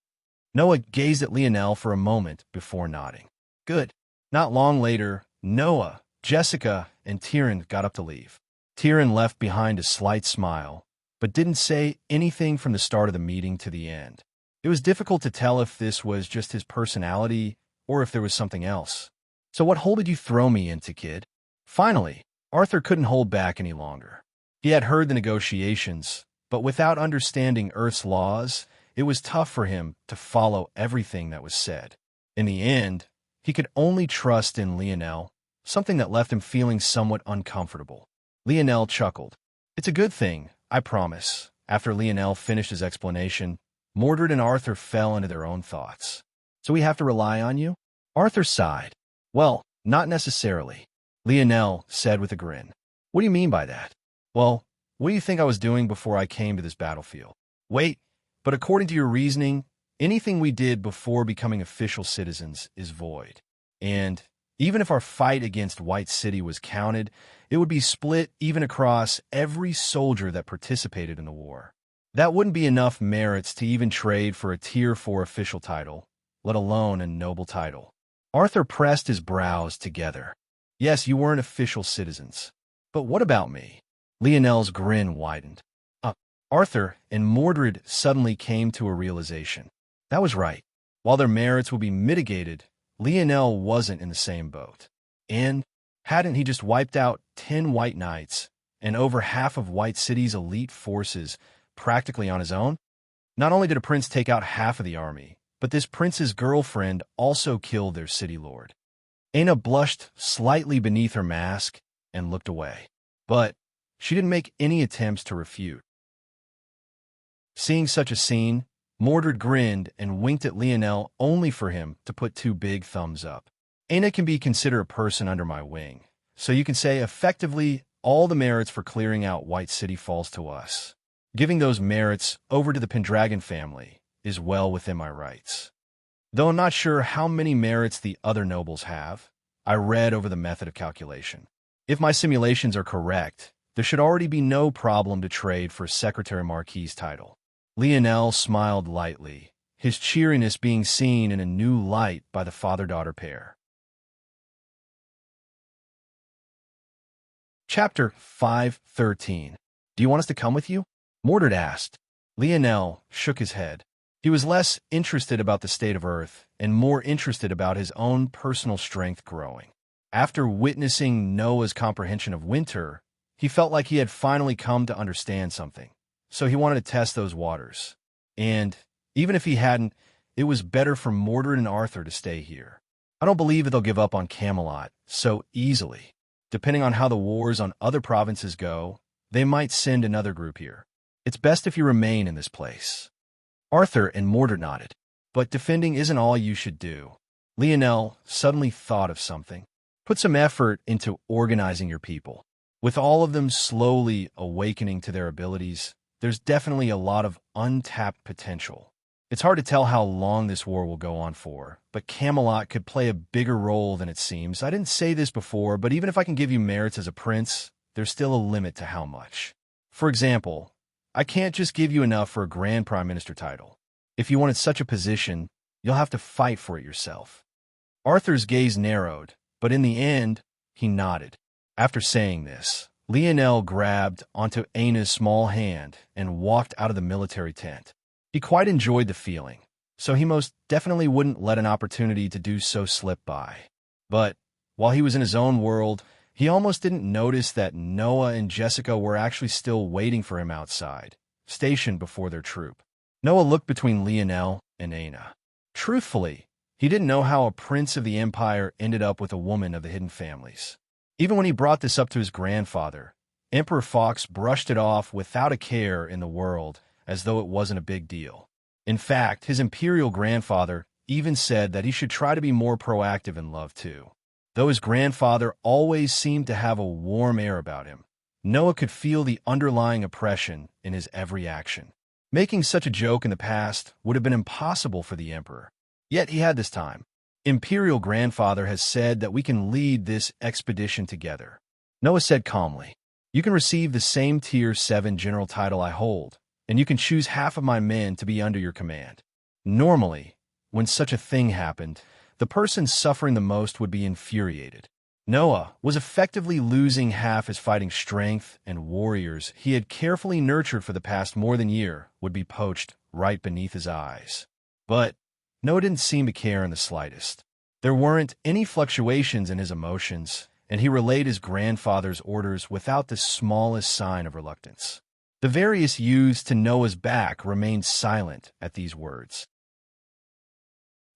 Noah gazed at Lionel for a moment before nodding. Good. Not long later, Noah, Jessica, and Tyrion got up to leave. Tyrion left behind a slight smile, but didn't say anything from the start of the meeting to the end. It was difficult to tell if this was just his personality or if there was something else. So what hole did you throw me into, kid? Finally, Arthur couldn't hold back any longer. He had heard the negotiations, but without understanding Earth's laws, it was tough for him to follow everything that was said. In the end, he could only trust in Lionel, something that left him feeling somewhat uncomfortable. Lionel chuckled. It's a good thing, I promise. After Lionel finished his explanation, Mordred and Arthur fell into their own thoughts. So we have to rely on you? Arthur sighed. Well, not necessarily, Lionel said with a grin. What do you mean by that? Well, what do you think I was doing before I came to this battlefield? Wait, but according to your reasoning, anything we did before becoming official citizens is void. And even if our fight against White City was counted, it would be split even across every soldier that participated in the war. That wouldn't be enough merits to even trade for a Tier 4 official title, let alone a noble title. Arthur pressed his brows together. Yes, you weren't official citizens. But what about me? Lionel's grin widened. Arthur and Mordred suddenly came to a realization. That was right. While their merits would be mitigated, Lionel wasn't in the same boat. And hadn't he just wiped out 10 White Knights and over half of White City's elite forces practically on his own? Not only did a prince take out half of the army, but this prince's girlfriend also killed their city lord. Aina blushed slightly beneath her mask and looked away. But she didn't make any attempts to refute. Seeing such a scene, Mordred grinned and winked at Lionel only for him to put 2 big thumbs up. Aina can be considered a person under my wing, so you can say effectively all the merits for clearing out White City falls to us. Giving those merits over to the Pendragon family is well within my rights. Though I'm not sure how many merits the other nobles have, I read over the method of calculation. If my simulations are correct, there should already be no problem to trade for Secretary Marquis's title. Lionel smiled lightly, his cheeriness being seen in a new light by the father-daughter pair. Chapter 5:13. Do you want us to come with you? Mordred asked. Lionel shook his head. He was less interested about the state of Earth and more interested about his own personal strength growing. After witnessing Noah's comprehension of winter, he felt like he had finally come to understand something, so he wanted to test those waters. And even if he hadn't, it was better for Mordred and Arthur to stay here. I don't believe that they'll give up on Camelot so easily. Depending on how the wars on other provinces go, they might send another group here. It's best if you remain in this place. Arthur and Mordred nodded. But defending isn't all you should do. Lionel suddenly thought of something. Put some effort into organizing your people. With all of them slowly awakening to their abilities, there's definitely a lot of untapped potential. It's hard to tell how long this war will go on for, but Camelot could play a bigger role than it seems. I didn't say this before, but even if I can give you merits as a prince, there's still a limit to how much. For example, I can't just give you enough for a Grand Prime Minister title. If you wanted such a position, you'll have to fight for it yourself. Arthur's gaze narrowed, but in the end, he nodded. After saying this, Lionel grabbed onto Aina's small hand and walked out of the military tent. He quite enjoyed the feeling, so he most definitely wouldn't let an opportunity to do so slip by. But while he was in his own world, he almost didn't notice that Noah and Jessica were actually still waiting for him outside, stationed before their troop. Noah looked between Lionel and Aina. Truthfully, he didn't know how a prince of the Empire ended up with a woman of the Hidden Families. Even when he brought this up to his grandfather, Emperor Fox brushed it off without a care in the world, as though it wasn't a big deal. In fact, his imperial grandfather even said that he should try to be more proactive in love too. Though his grandfather always seemed to have a warm air about him, Noah could feel the underlying oppression in his every action. Making such a joke in the past would have been impossible for the emperor. Yet he had this time. Imperial grandfather has said that we can lead this expedition together. Noah said calmly, "You can receive the same Tier 7 general title I hold, and you can choose half of my men to be under your command." Normally, when such a thing happened, the person suffering the most would be infuriated. Noah was effectively losing half his fighting strength, and warriors he had carefully nurtured for the past more than a year would be poached right beneath his eyes. But Noah didn't seem to care in the slightest. There weren't any fluctuations in his emotions, and he relayed his grandfather's orders without the smallest sign of reluctance. The various youths to Noah's back remained silent at these words.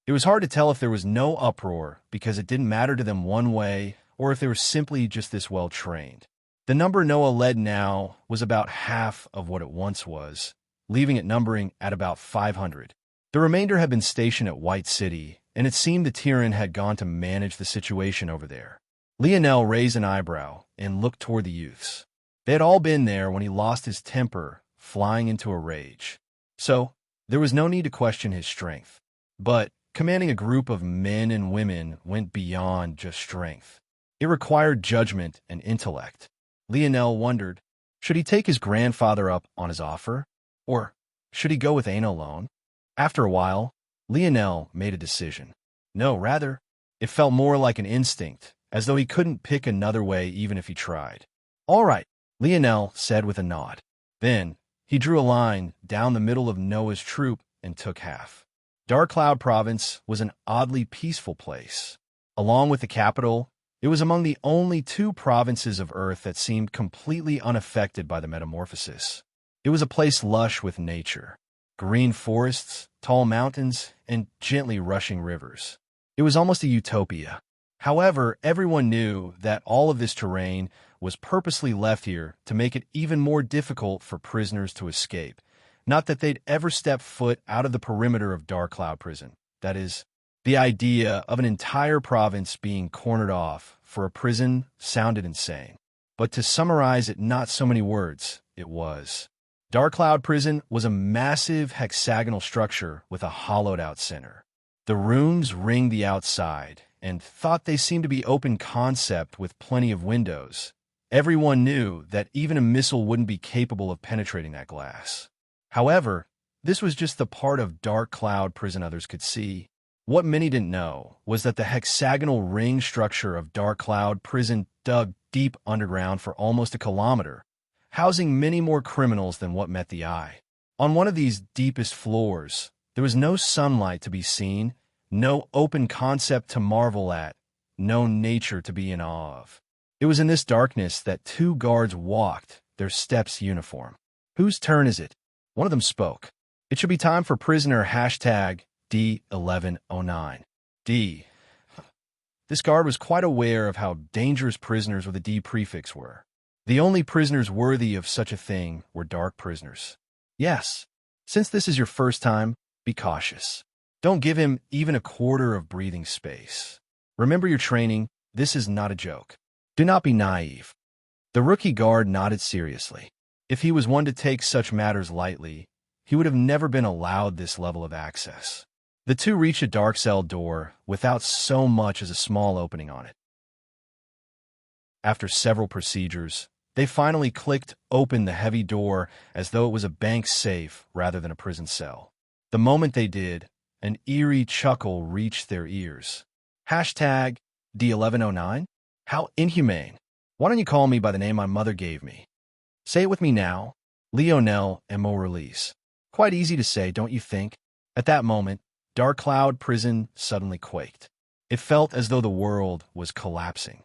It was hard to tell if there was no uproar because it didn't matter to them one way, or if they were simply just this well-trained. The number Noah led now was about half of what it once was, leaving it numbering at about 500. The remainder had been stationed at White City, and it seemed the Tyrann had gone to manage the situation over there. Lionel raised an eyebrow and looked toward the youths. They had all been there when he lost his temper, flying into a rage. So, there was no need to question his strength. But commanding a group of men and women went beyond just strength. It required judgment and intellect. Lionel wondered, should he take his grandfather up on his offer? Or should he go with Aina alone? After a while, Lionel made a decision. No, rather, it felt more like an instinct, as though he couldn't pick another way even if he tried. "All right," Lionel said with a nod. Then, he drew a line down the middle of Noah's troop and took half. Dark Cloud Province was an oddly peaceful place. Along with the capital, it was among the only two provinces of Earth that seemed completely unaffected by the metamorphosis. It was a place lush with nature. Green forests, tall mountains, and gently rushing rivers. It was almost a utopia. However, everyone knew that all of this terrain was purposely left here to make it even more difficult for prisoners to escape. Not that they'd ever step foot out of the perimeter of Dark Cloud Prison. That is, the idea of an entire province being cornered off for a prison sounded insane. But to summarize it in not so many words, it was. Dark Cloud Prison was a massive hexagonal structure with a hollowed-out center. The rooms ringed the outside, and thought they seemed to be open concept with plenty of windows. Everyone knew that even a missile wouldn't be capable of penetrating that glass. However, this was just the part of Dark Cloud Prison others could see. What many didn't know was that the hexagonal ring structure of Dark Cloud Prison dug deep underground for almost a kilometer, housing many more criminals than what met the eye. On one of these deepest floors, there was no sunlight to be seen, no open concept to marvel at, no nature to be in awe of. It was in this darkness that two guards walked, their steps uniform. "Whose turn is it?" One of them spoke. "It should be time for prisoner #D1109. D. This guard was quite aware of how dangerous prisoners with a D prefix were. The only prisoners worthy of such a thing were dark prisoners. Yes, since this is your first time, be cautious. Don't give him even a quarter of breathing space. Remember your training, this is not a joke. Do not be naive." The rookie guard nodded seriously. If he was one to take such matters lightly, he would have never been allowed this level of access. The two reached a dark cell door without so much as a small opening on it. After several procedures, they finally clicked open the heavy door as though it was a bank safe rather than a prison cell. The moment they did, an eerie chuckle reached their ears. #D1109? How inhumane. Why don't you call me by the name my mother gave me? Say it with me now. Lionel Immerse. Quite easy to say, don't you think? At that moment, Dark Cloud Prison suddenly quaked. It felt as though the world was collapsing.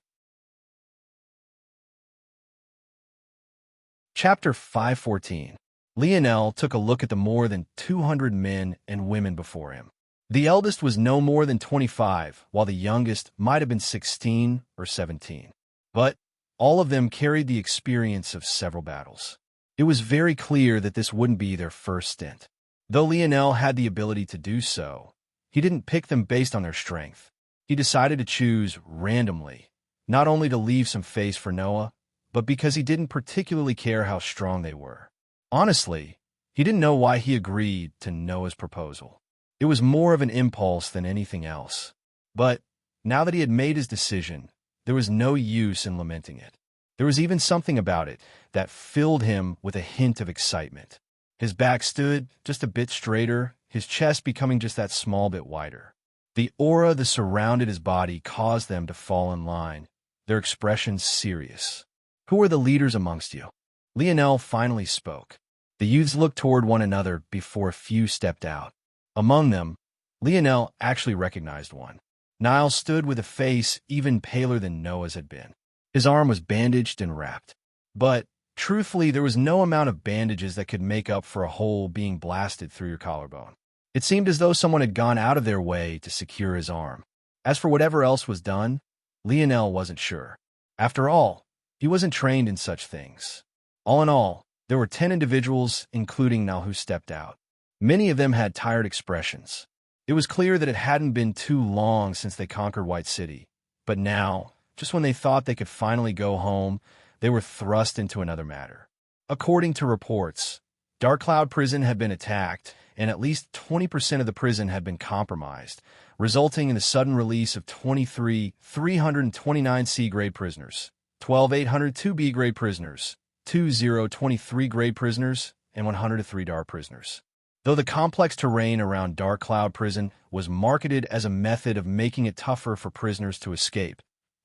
Chapter 514. Lionel took a look at the more than 200 men and women before him. The eldest was no more than 25, while the youngest might have been 16 or 17. But all of them carried the experience of several battles. It was very clear that this wouldn't be their first stint. Though Lionel had the ability to do so, he didn't pick them based on their strength. He decided to choose randomly, not only to leave some face for Noah, but because he didn't particularly care how strong they were. Honestly, he didn't know why he agreed to Noah's proposal. It was more of an impulse than anything else. But now that he had made his decision, there was no use in lamenting it. There was even something about it that filled him with a hint of excitement. His back stood just a bit straighter, his chest becoming just that small bit wider. The aura that surrounded his body caused them to fall in line, their expressions serious. "Who are the leaders amongst you?" Lionel finally spoke. The youths looked toward one another before a few stepped out. Among them, Lionel actually recognized one. Niall stood with a face even paler than Noah's had been. His arm was bandaged and wrapped. But, truthfully, there was no amount of bandages that could make up for a hole being blasted through your collarbone. It seemed as though someone had gone out of their way to secure his arm. As for whatever else was done, Lionel wasn't sure. After all, he wasn't trained in such things. All in all, there were 10 individuals, including Niall, who stepped out. Many of them had tired expressions. It was clear that it hadn't been too long since they conquered White City. But now, just when they thought they could finally go home, they were thrust into another matter. According to reports, Dark Cloud Prison had been attacked, and at least 20% of the prison had been compromised, resulting in the sudden release of 23 329 C-grade prisoners, 12 802 B-grade prisoners, 23 grade prisoners, and 103 dark prisoners. Though the complex terrain around Dark Cloud Prison was marketed as a method of making it tougher for prisoners to escape,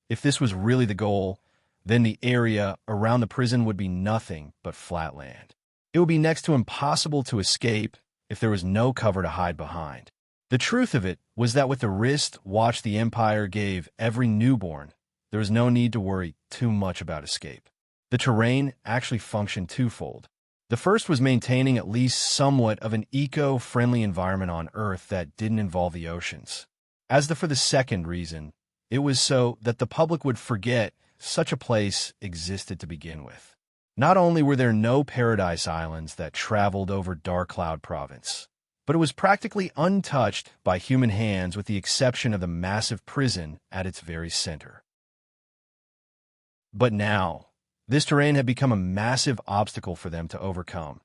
if this was really the goal, then the area around the prison would be nothing but flat land. It would be next to impossible to escape if there was no cover to hide behind. The truth of it was that with the wristwatch the Empire gave every newborn, there was no need to worry too much about escape. The terrain actually functioned twofold. The first was maintaining at least somewhat of an eco-friendly environment on Earth that didn't involve the oceans. For the second reason, it was so that the public would forget such a place existed to begin with. Not only were there no paradise islands that traveled over Dark Cloud Province, but it was practically untouched by human hands with the exception of the massive prison at its very center. But now, this terrain had become a massive obstacle for them to overcome.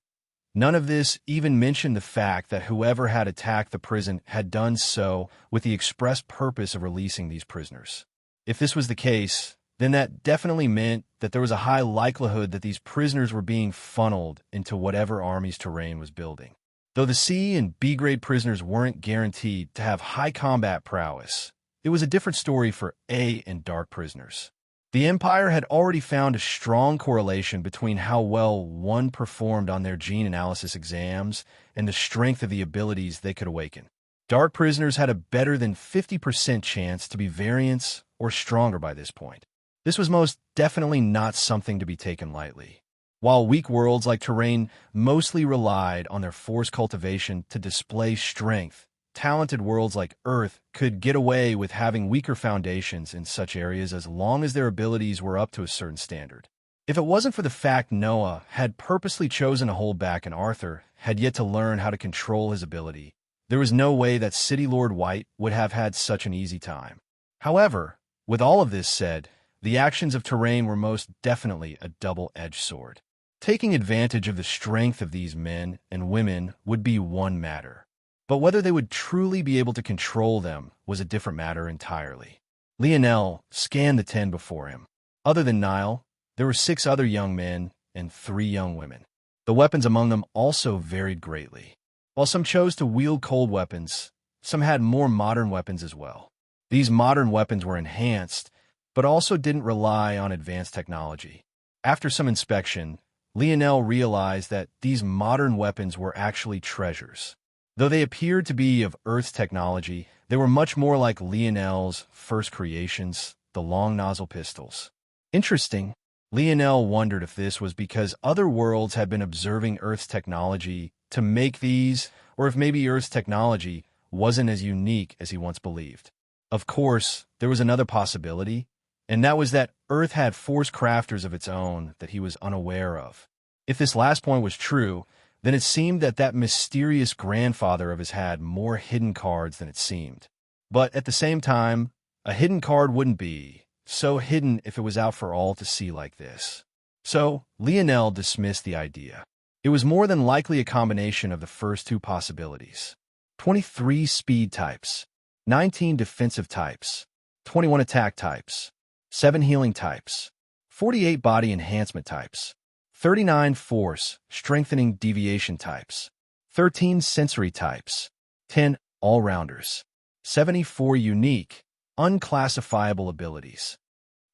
None of this even mentioned the fact that whoever had attacked the prison had done so with the express purpose of releasing these prisoners. If this was the case, then that definitely meant that there was a high likelihood that these prisoners were being funneled into whatever army's terrain was building. Though the C and B-grade prisoners weren't guaranteed to have high combat prowess, it was a different story for A and dark prisoners. The Empire had already found a strong correlation between how well one performed on their gene analysis exams and the strength of the abilities they could awaken. Dark prisoners had a better than 50% chance to be variants or stronger by this point. This was most definitely not something to be taken lightly. While weak worlds like Terrain mostly relied on their force cultivation to display strength, talented worlds like Earth could get away with having weaker foundations in such areas as long as their abilities were up to a certain standard. If it wasn't for the fact Noah had purposely chosen to hold back and Arthur had yet to learn how to control his ability, there was no way that City Lord White would have had such an easy time. However, with all of this said, the actions of Terrain were most definitely a double-edged sword. Taking advantage of the strength of these men and women would be one matter. But whether they would truly be able to control them was a different matter entirely. Lionel scanned the 10 before him. Other than Niall, there were 6 other young men and 3 young women. The weapons among them also varied greatly. While some chose to wield cold weapons, some had more modern weapons as well. These modern weapons were enhanced, but also didn't rely on advanced technology. After some inspection, Lionel realized that these modern weapons were actually treasures. Though they appeared to be of Earth's technology, they were much more like Lionel's first creations, the long nozzle pistols. Interesting, Lionel wondered if this was because other worlds had been observing Earth's technology to make these, or if maybe Earth's technology wasn't as unique as he once believed. Of course, there was another possibility, and that was that Earth had force crafters of its own that he was unaware of. If this last point was true, Then it seemed that that mysterious grandfather of his had more hidden cards than it seemed. But at the same time, a hidden card wouldn't be so hidden if it was out for all to see like this. So, Lionel dismissed the idea. It was more than likely a combination of the first two possibilities. 23 speed types, 19 defensive types, 21 attack types, 7 healing types, 48 body enhancement types, 39 force, strengthening deviation types, 13 sensory types, 10 all-rounders, 74 unique, unclassifiable abilities.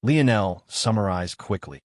Lionel summarized quickly.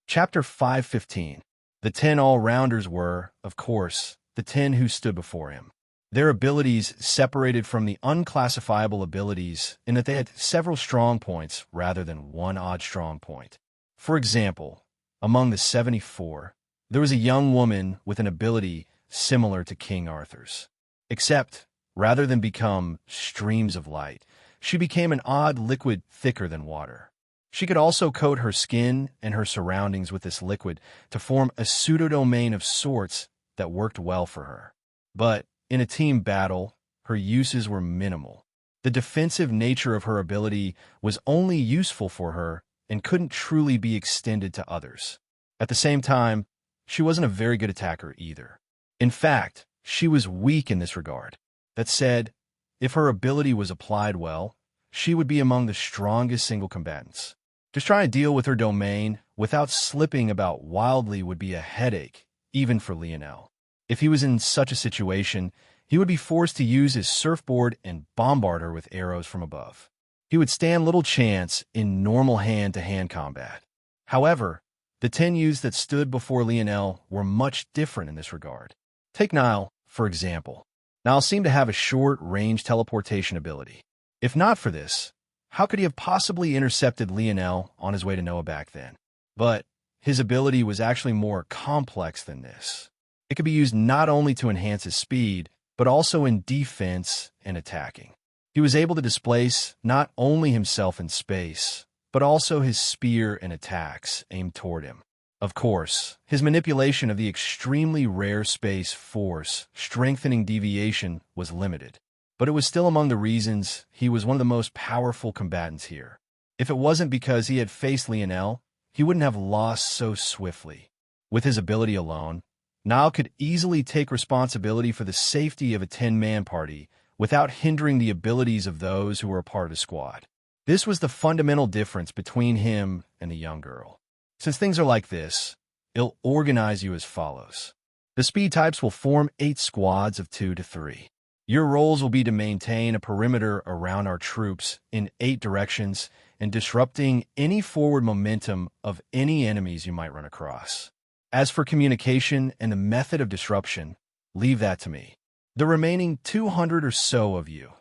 Chapter 5:15. The 10 all-rounders were, of course, the 10 who stood before him. Their abilities separated from the unclassifiable abilities in that they had several strong points rather than one odd strong point. For example, among the 74, there was a young woman with an ability similar to King Arthur's. Except, rather than become streams of light, she became an odd liquid thicker than water. She could also coat her skin and her surroundings with this liquid to form a pseudo-domain of sorts that worked well for her. But in a team battle, her uses were minimal. The defensive nature of her ability was only useful for her and couldn't truly be extended to others. At the same time, she wasn't a very good attacker either. In fact, she was weak in this regard. That said, if her ability was applied well, she would be among the strongest single combatants. Just trying to deal with her domain without slipping about wildly would be a headache, even for Lionel. If he was in such a situation, he would be forced to use his surfboard and bombard her with arrows from above. He would stand little chance in normal hand-to-hand combat. However, the 10 youths that stood before Lionel were much different in this regard. Take Niall, for example. Niall seemed to have a short-range teleportation ability. If not for this, how could he have possibly intercepted Lionel on his way to Noah back then? But his ability was actually more complex than this. It could be used not only to enhance his speed, but also in defense and attacking. He was able to displace not only himself in space, but also his spear and attacks aimed toward him. Of course, his manipulation of the extremely rare space force, strengthening deviation, was limited. But it was still among the reasons he was one of the most powerful combatants here. If it wasn't because he had faced Lionel, he wouldn't have lost so swiftly. With his ability alone, Niall could easily take responsibility for the safety of a 10-man party without hindering the abilities of those who were a part of his squad. This was the fundamental difference between him and the young girl. Since things are like this, it'll organize you as follows. The speed types will form 8 squads of 2 to 3. Your roles will be to maintain a perimeter around our troops in 8 directions and disrupting any forward momentum of any enemies you might run across. As for communication and the method of disruption, leave that to me. The remaining 200 or so of you,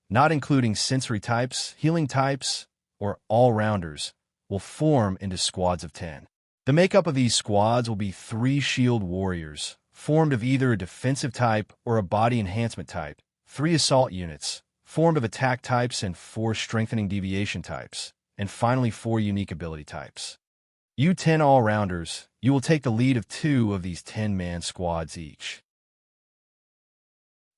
not including sensory types, healing types, or all-rounders, will form into squads of 10. The makeup of these squads will be 3 shield warriors, formed of either a defensive type or a body enhancement type, 3 assault units, formed of attack types and 4 strengthening deviation types, and finally 4 unique ability types. You 10 all-rounders, you will take the lead of 2 of these 10-man squads each.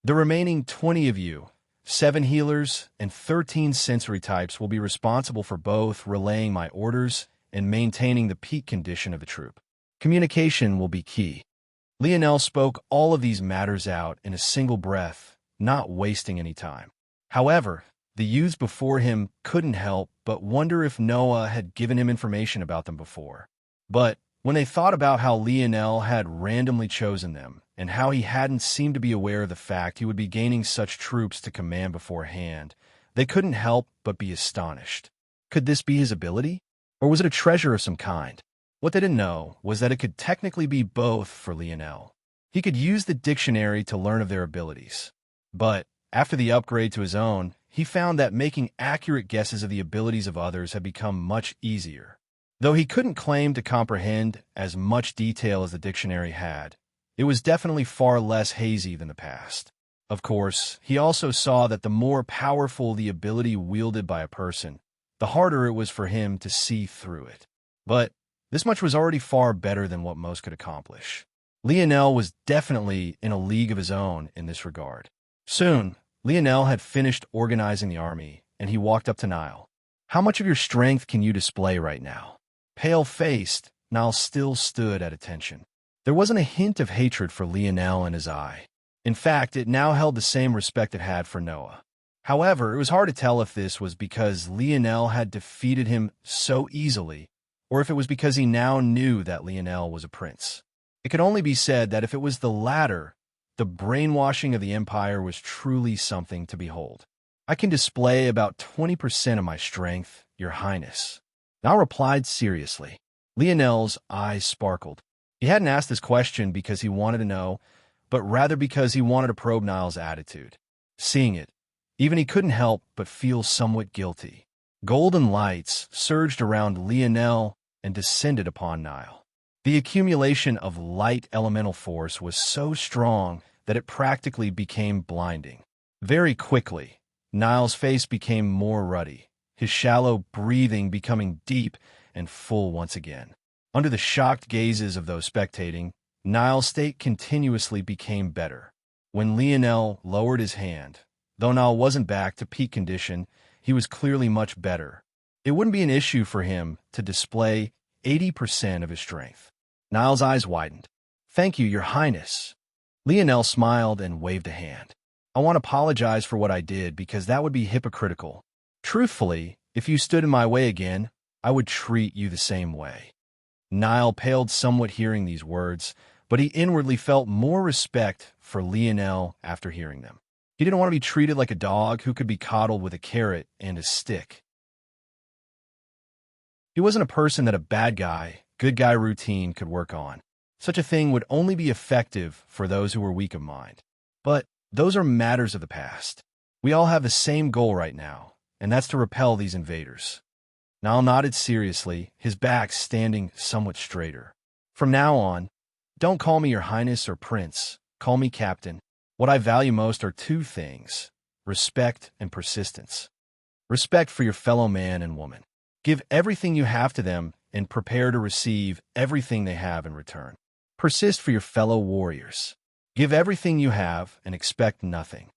The remaining 20 of you, 7 healers and 13 sensory types, will be responsible for both relaying my orders and maintaining the peak condition of the troop. Communication will be key. Lionel spoke all of these matters out in a single breath, not wasting any time. However, the youths before him couldn't help but wonder if Noah had given him information about them before. But when they thought about how Lionel had randomly chosen them, and how he hadn't seemed to be aware of the fact he would be gaining such troops to command beforehand, they couldn't help but be astonished. Could this be his ability? Or was it a treasure of some kind? What they didn't know was that it could technically be both for Lionel. He could use the dictionary to learn of their abilities. But after the upgrade to his own, he found that making accurate guesses of the abilities of others had become much easier. Though he couldn't claim to comprehend as much detail as the dictionary had, it was definitely far less hazy than the past. Of course, he also saw that the more powerful the ability wielded by a person, the harder it was for him to see through it. But This much was already far better than what most could accomplish. Lionel was definitely in a league of his own in this regard. Soon, Lionel had finished organizing the army, and he walked up to Niall. "How much of your strength can you display right now?" Pale-faced, Niall still stood at attention. There wasn't a hint of hatred for Lionel in his eye. In fact, it now held the same respect it had for Noah. However, it was hard to tell if this was because Lionel had defeated him so easily, or if it was because he now knew that Lionel was a prince. It could only be said that if it was the latter, the brainwashing of the Empire was truly something to behold. "I can display about 20% of my strength, Your Highness." Niall replied seriously. Lionel's eyes sparkled. He hadn't asked this question because he wanted to know, but rather because he wanted to probe Niall's attitude. Seeing it, even he couldn't help but feel somewhat guilty. Golden lights surged around Lionel and descended upon Niall. The accumulation of light elemental force was so strong that it practically became blinding. Very quickly, Niall's face became more ruddy, his shallow breathing becoming deep and full once again. Under the shocked gazes of those spectating, Niall's state continuously became better. When Lionel lowered his hand, though Niall wasn't back to peak condition, he was clearly much better. It wouldn't be an issue for him to display 80% of his strength. Niall's eyes widened. "Thank you, Your Highness." Lionel smiled and waved a hand. "I want to apologize for what I did because that would be hypocritical. Truthfully, if you stood in my way again, I would treat you the same way." Niall paled somewhat hearing these words, but he inwardly felt more respect for Lionel after hearing them. He didn't want to be treated like a dog who could be coddled with a carrot and a stick. He wasn't a person that a bad guy, good guy routine could work on. Such a thing would only be effective for those who were weak of mind. But those are matters of the past. We all have the same goal right now, and that's to repel these invaders. Niall nodded seriously, his back standing somewhat straighter. "From now on, don't call me Your Highness or Prince. Call me Captain. What I value most are two things: respect and persistence. Respect for your fellow man and woman. Give everything you have to them and prepare to receive everything they have in return. Persist for your fellow warriors. Give everything you have and expect nothing."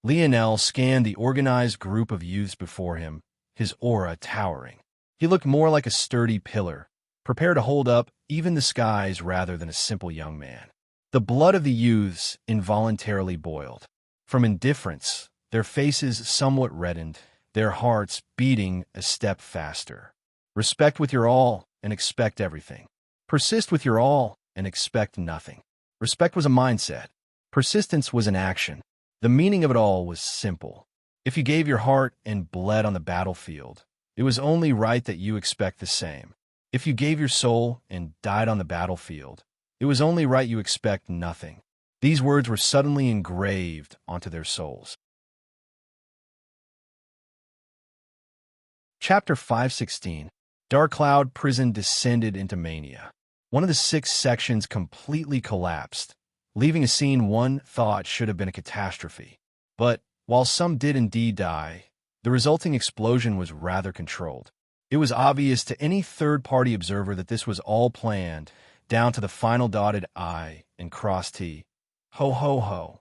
Lionel scanned the organized group of youths before him, his aura towering. He looked more like a sturdy pillar, prepared to hold up even the skies rather than a simple young man. The blood of the youths involuntarily boiled. From indifference, their faces somewhat reddened, their hearts beating a step faster. Respect with your all and expect everything. Persist with your all and expect nothing. Respect was a mindset. Persistence was an action. The meaning of it all was simple. If you gave your heart and bled on the battlefield, it was only right that you expect the same. If you gave your soul and died on the battlefield, it was only right you expect nothing. These words were suddenly engraved onto their souls. Chapter 516. Dark Cloud Prison descended into mania. One of the 6 sections completely collapsed, leaving a scene one thought should have been a catastrophe. But while some did indeed die, the resulting explosion was rather controlled. It was obvious to any third-party observer that this was all planned, down to the final dotted I and crossed T. Ho ho ho.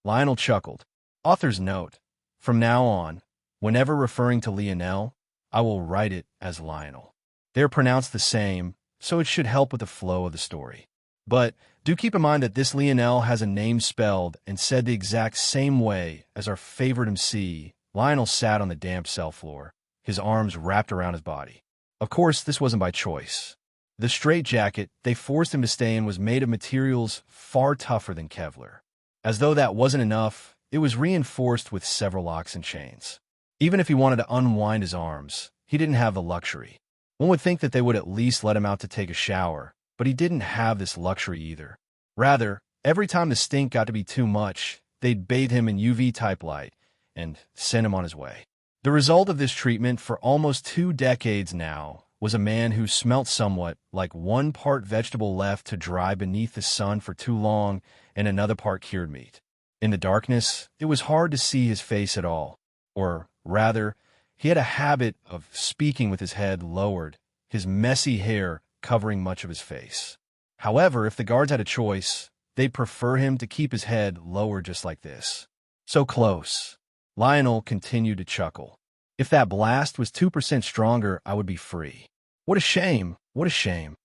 Lionel chuckled. Author's note: from now on, whenever referring to Lionel, I will write it as Lionel. They're pronounced the same, so it should help with the flow of the story. But do keep in mind that this Lionel has a name spelled and said the exact same way as our favorite MC. Lionel sat on the damp cell floor, his arms wrapped around his body. Of course, this wasn't by choice. The straitjacket they forced him to stay in was made of materials far tougher than Kevlar. As though that wasn't enough, it was reinforced with several locks and chains. Even if he wanted to unwind his arms, he didn't have the luxury. One would think that they would at least let him out to take a shower, but he didn't have this luxury either. Rather, every time the stink got to be too much, they'd bathe him in UV-type light and send him on his way. The result of this treatment for almost 2 decades now was a man who smelt somewhat like 1 part vegetable left to dry beneath the sun for too long and another part cured meat. In the darkness, it was hard to see his face at all. Or, rather, he had a habit of speaking with his head lowered, his messy hair covering much of his face. However, if the guards had a choice, they'd prefer him to keep his head lower just like this. So close. Lionel continued to chuckle. If that blast was 2% stronger, I would be free. What a shame, what a shame.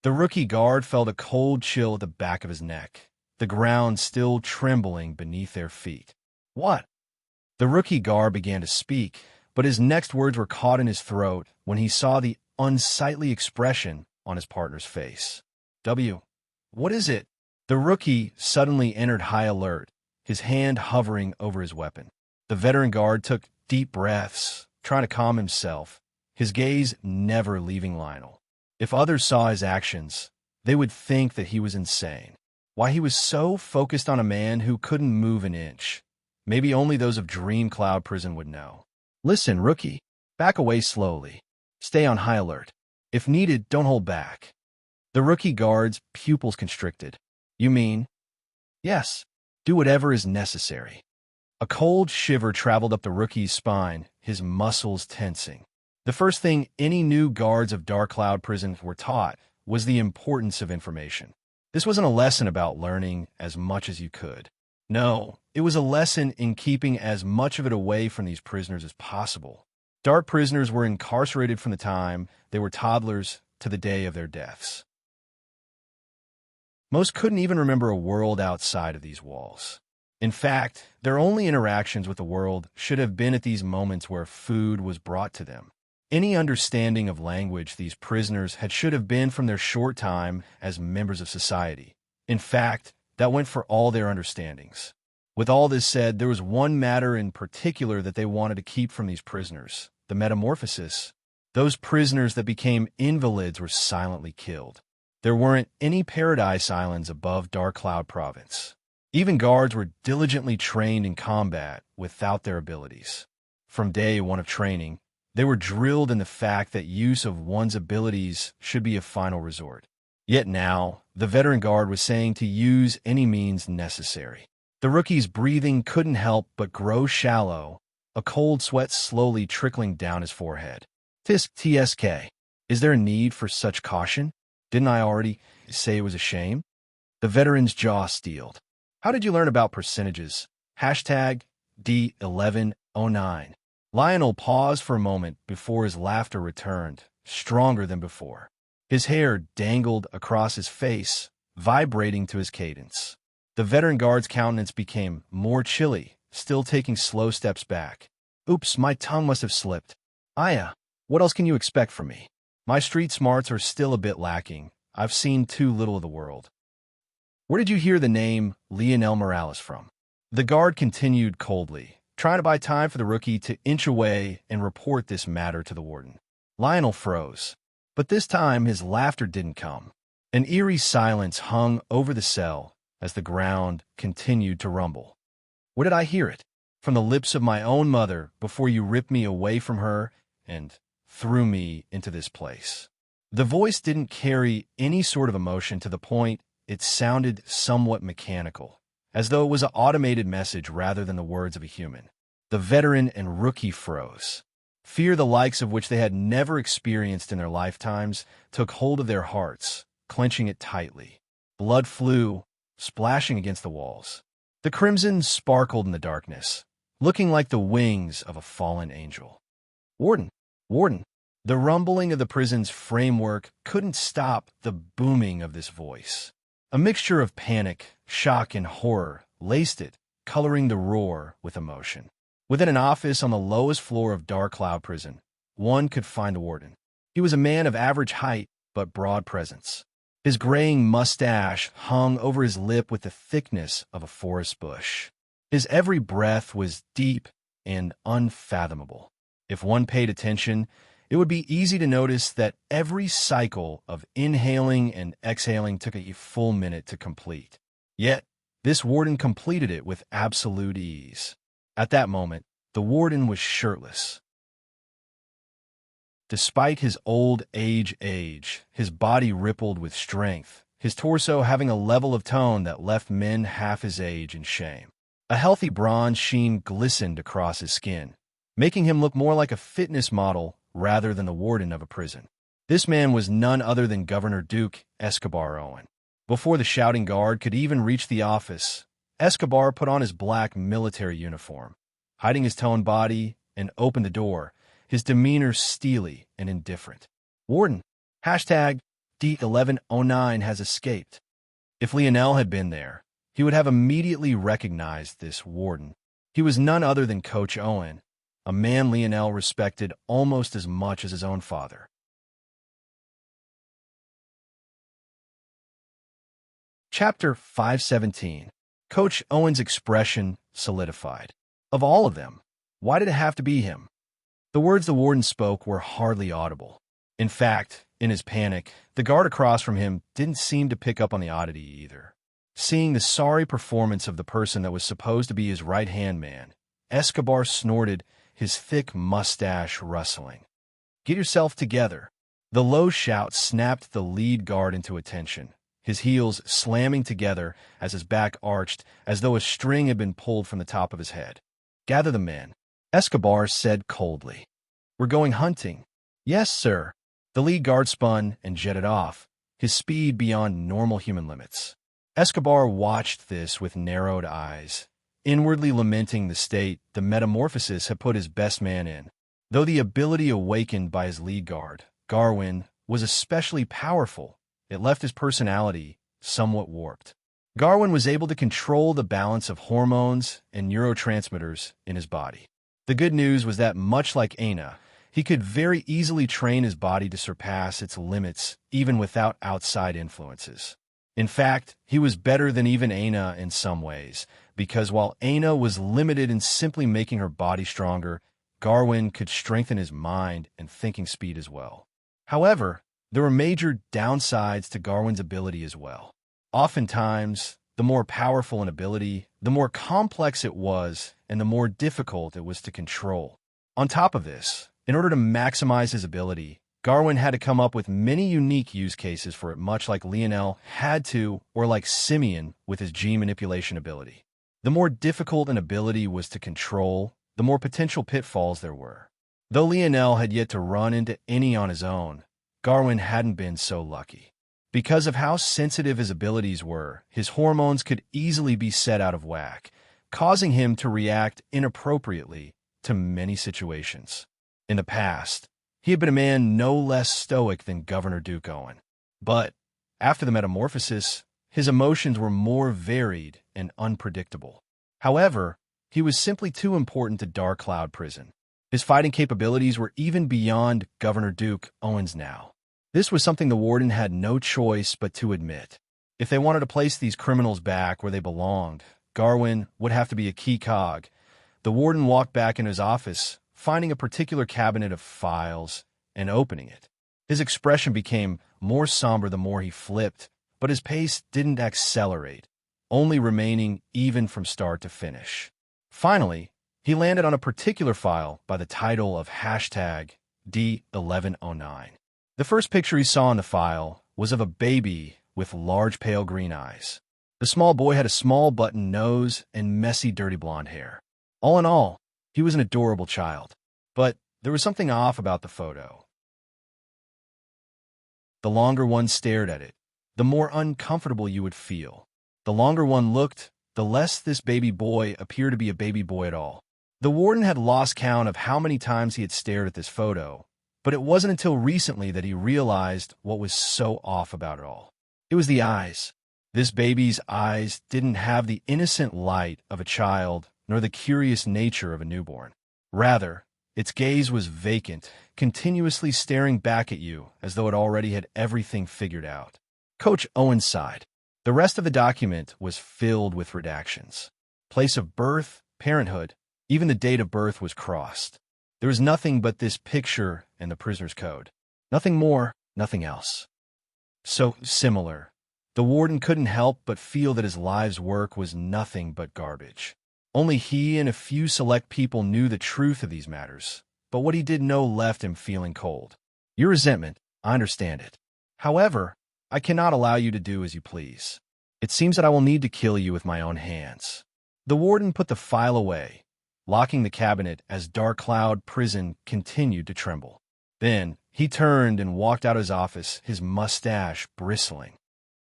The rookie guard felt a cold chill at the back of his neck, the ground still trembling beneath their feet. What? The rookie guard began to speak, but his next words were caught in his throat when he saw the unsightly expression on his partner's face. What is it? The rookie suddenly entered high alert, his hand hovering over his weapon. The veteran guard took deep breaths, trying to calm himself, his gaze never leaving Lionel. If others saw his actions, they would think that he was insane. Why he was so focused on a man who couldn't move an inch. Maybe only those of Dream Cloud Prison would know. Listen, rookie, back away slowly. Stay on high alert. If needed, don't hold back. The rookie guard's pupils constricted. You mean? Yes, do whatever is necessary. A cold shiver traveled up the rookie's spine, his muscles tensing. The first thing any new guards of Dark Cloud Prison were taught was the importance of information. This wasn't a lesson about learning as much as you could. No, it was a lesson in keeping as much of it away from these prisoners as possible. Dark prisoners were incarcerated from the time they were toddlers to the day of their deaths. Most couldn't even remember a world outside of these walls. In fact, their only interactions with the world should have been at these moments where food was brought to them. Any understanding of language these prisoners had should have been from their short time as members of society. In fact, that went for all their understandings. With all this said, there was one matter in particular that they wanted to keep from these prisoners: the metamorphosis. Those prisoners that became invalids were silently killed. There weren't any paradise islands above Dark Cloud Province. Even guards were diligently trained in combat without their abilities. From day one of training, they were drilled in the fact that use of one's abilities should be a final resort. Yet now, the veteran guard was saying to use any means necessary. The rookie's breathing couldn't help but grow shallow, a cold sweat slowly trickling down his forehead. TSK. Is there a need for such caution? Didn't I already say it was a shame? The veteran's jaw steeled. How did you learn about percentages? Hashtag D1109. Lionel paused for a moment before his laughter returned, stronger than before. His hair dangled across his face, vibrating to his cadence. The veteran guard's countenance became more chilly, still taking slow steps back. Oops, my tongue must have slipped. Aya, what else can you expect from me? My street smarts are still a bit lacking. I've seen too little of the world. Where did you hear the name Lionel Morales from? The guard continued coldly, trying to buy time for the rookie to inch away and report this matter to the warden. Lionel froze, but this time his laughter didn't come. An eerie silence hung over the cell as the ground continued to rumble. Where did I hear it? From the lips of my own mother before you ripped me away from her and threw me into this place. The voice didn't carry any sort of emotion to the point it sounded somewhat mechanical, as though it was an automated message rather than the words of a human. The veteran and rookie froze. Fear the likes of which they had never experienced in their lifetimes took hold of their hearts, clenching it tightly. Blood flew, splashing against the walls. The crimson sparkled in the darkness, looking like the wings of a fallen angel. Warden! Warden! The rumbling of the prison's framework couldn't stop the booming of this voice. A mixture of panic, shock, and horror laced it, coloring the roar with emotion. Within an office on the lowest floor of Dark Cloud Prison, one could find the warden. He was a man of average height but broad presence. His graying mustache hung over his lip with the thickness of a forest bush. His every breath was deep and unfathomable. If one paid attention, it would be easy to notice that every cycle of inhaling and exhaling took a full minute to complete. Yet, this warden completed it with absolute ease. At that moment, the warden was shirtless. Despite his old age, his body rippled with strength, his torso having a level of tone that left men half his age in shame. A healthy bronze sheen glistened across his skin, making him look more like a fitness model rather than the warden of a prison. This man was none other than Governor Duke Escobar Owen. Before the shouting guard could even reach the office, Escobar put on his black military uniform, hiding his toned body, and opened the door, his demeanor steely and indifferent. "Warden, hashtag D1109 has escaped." If Lionel had been there, he would have immediately recognized this warden. He was none other than Coach Owen, a man Lionel respected almost as much as his own father. Chapter 517. Coach Owen's expression solidified. Of all of them, why did it have to be him? The words the warden spoke were hardly audible. In fact, in his panic, the guard across from him didn't seem to pick up on the oddity either. Seeing the sorry performance of the person that was supposed to be his right-hand man, Escobar snorted, his thick mustache rustling. "Get yourself together." The low shout snapped the lead guard into attention, his heels slamming together as his back arched as though a string had been pulled from the top of his head. "Gather the men," Escobar said coldly. "We're going hunting." "Yes, sir." The lead guard spun and jetted off, his speed beyond normal human limits. Escobar watched this with narrowed eyes, inwardly lamenting the state the metamorphosis had put his best man in. Though the ability awakened by his lead guard, Garwin, was especially powerful, it left his personality somewhat warped. Garwin was able to control the balance of hormones and neurotransmitters in his body. The good news was that, much like Aina, he could very easily train his body to surpass its limits even without outside influences. In fact, he was better than even Aina in some ways, because while Aina was limited in simply making her body stronger, Garwin could strengthen his mind and thinking speed as well. However, there were major downsides to Garwin's ability as well. Oftentimes, the more powerful an ability, the more complex it was, and the more difficult it was to control. On top of this, in order to maximize his ability, Garwin had to come up with many unique use cases for it, much like Lionel had to, or like Simeon with his gene manipulation ability. The more difficult an ability was to control, the more potential pitfalls there were. Though Lionel had yet to run into any on his own, Garwin hadn't been so lucky. Because of how sensitive his abilities were, his hormones could easily be set out of whack, causing him to react inappropriately to many situations. In the past, he had been a man no less stoic than Governor Duke Owen. But after the metamorphosis, his emotions were more varied and unpredictable. However, he was simply too important to Dark Cloud Prison. His fighting capabilities were even beyond Governor Duke Owen's now. This was something the warden had no choice but to admit. If they wanted to place these criminals back where they belonged, Garwin would have to be a key cog. The warden walked back into his office, finding a particular cabinet of files and opening it. His expression became more somber the more he flipped, but his pace didn't accelerate, only remaining even from start to finish. Finally, he landed on a particular file by the title of hashtag D1109. The first picture he saw in the file was of a baby with large pale green eyes. The small boy had a small button nose and messy dirty blonde hair. All in all, he was an adorable child. But there was something off about the photo. The longer one stared at it, the more uncomfortable you would feel. The longer one looked, the less this baby boy appeared to be a baby boy at all. The warden had lost count of how many times he had stared at this photo, but it wasn't until recently that he realized what was so off about it all. It was the eyes. This baby's eyes didn't have the innocent light of a child, nor the curious nature of a newborn. Rather, its gaze was vacant, continuously staring back at you as though it already had everything figured out. Coach Owen sighed. The rest of the document was filled with redactions. Place of birth, parenthood, even the date of birth was crossed. There was nothing but this picture and the prisoner's code. Nothing more, nothing else. So similar. The warden couldn't help but feel that his life's work was nothing but garbage. Only he and a few select people knew the truth of these matters, but what he did know left him feeling cold. Your resentment, I understand it. However, I cannot allow you to do as you please. It seems that I will need to kill you with my own hands. The warden put the file away, locking the cabinet as Dark Cloud Prison continued to tremble. Then, he turned and walked out of his office, his mustache bristling.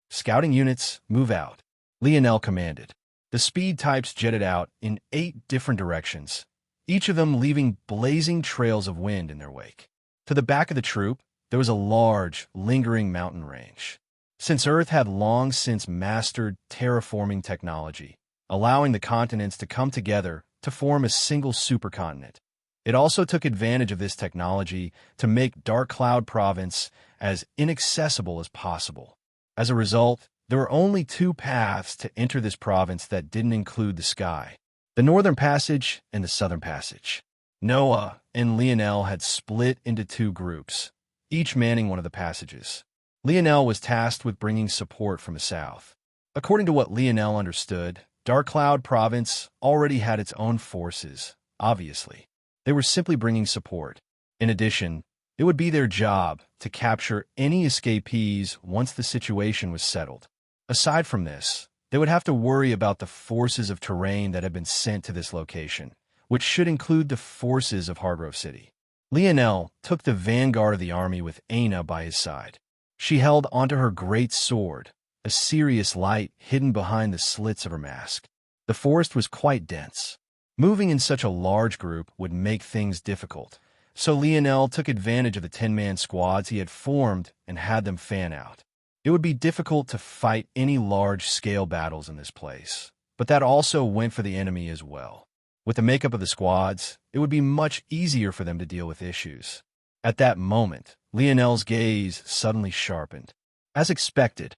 "Scouting units, move out," Lionel commanded. The speed types jetted out in 8 different directions, each of them leaving blazing trails of wind in their wake. To the back of the troop, there was a large, lingering mountain range. Since Earth had long since mastered terraforming technology, allowing the continents to come together to form a single supercontinent, it also took advantage of this technology to make Dark Cloud Province as inaccessible as possible. As a result, there were only 2 paths to enter this province that didn't include the sky: the Northern Passage and the Southern Passage. Noah and Lionel had split into 2 groups, each manning one of the passages. Lionel was tasked with bringing support from the south. According to what Lionel understood, Dark Cloud Province already had its own forces, obviously. They were simply bringing support. In addition, it would be their job to capture any escapees once the situation was settled. Aside from this, they would have to worry about the forces of terrain that had been sent to this location, which should include the forces of Hargrove City. Lionel took the vanguard of the army with Aina by his side. She held onto her great sword, a serious light hidden behind the slits of her mask. The forest was quite dense. Moving in such a large group would make things difficult, so Lionel took advantage of the 10-man squads he had formed and had them fan out. It would be difficult to fight any large-scale battles in this place, but that also went for the enemy as well. With the makeup of the squads, it would be much easier for them to deal with issues. At that moment, Lionel's gaze suddenly sharpened. As expected,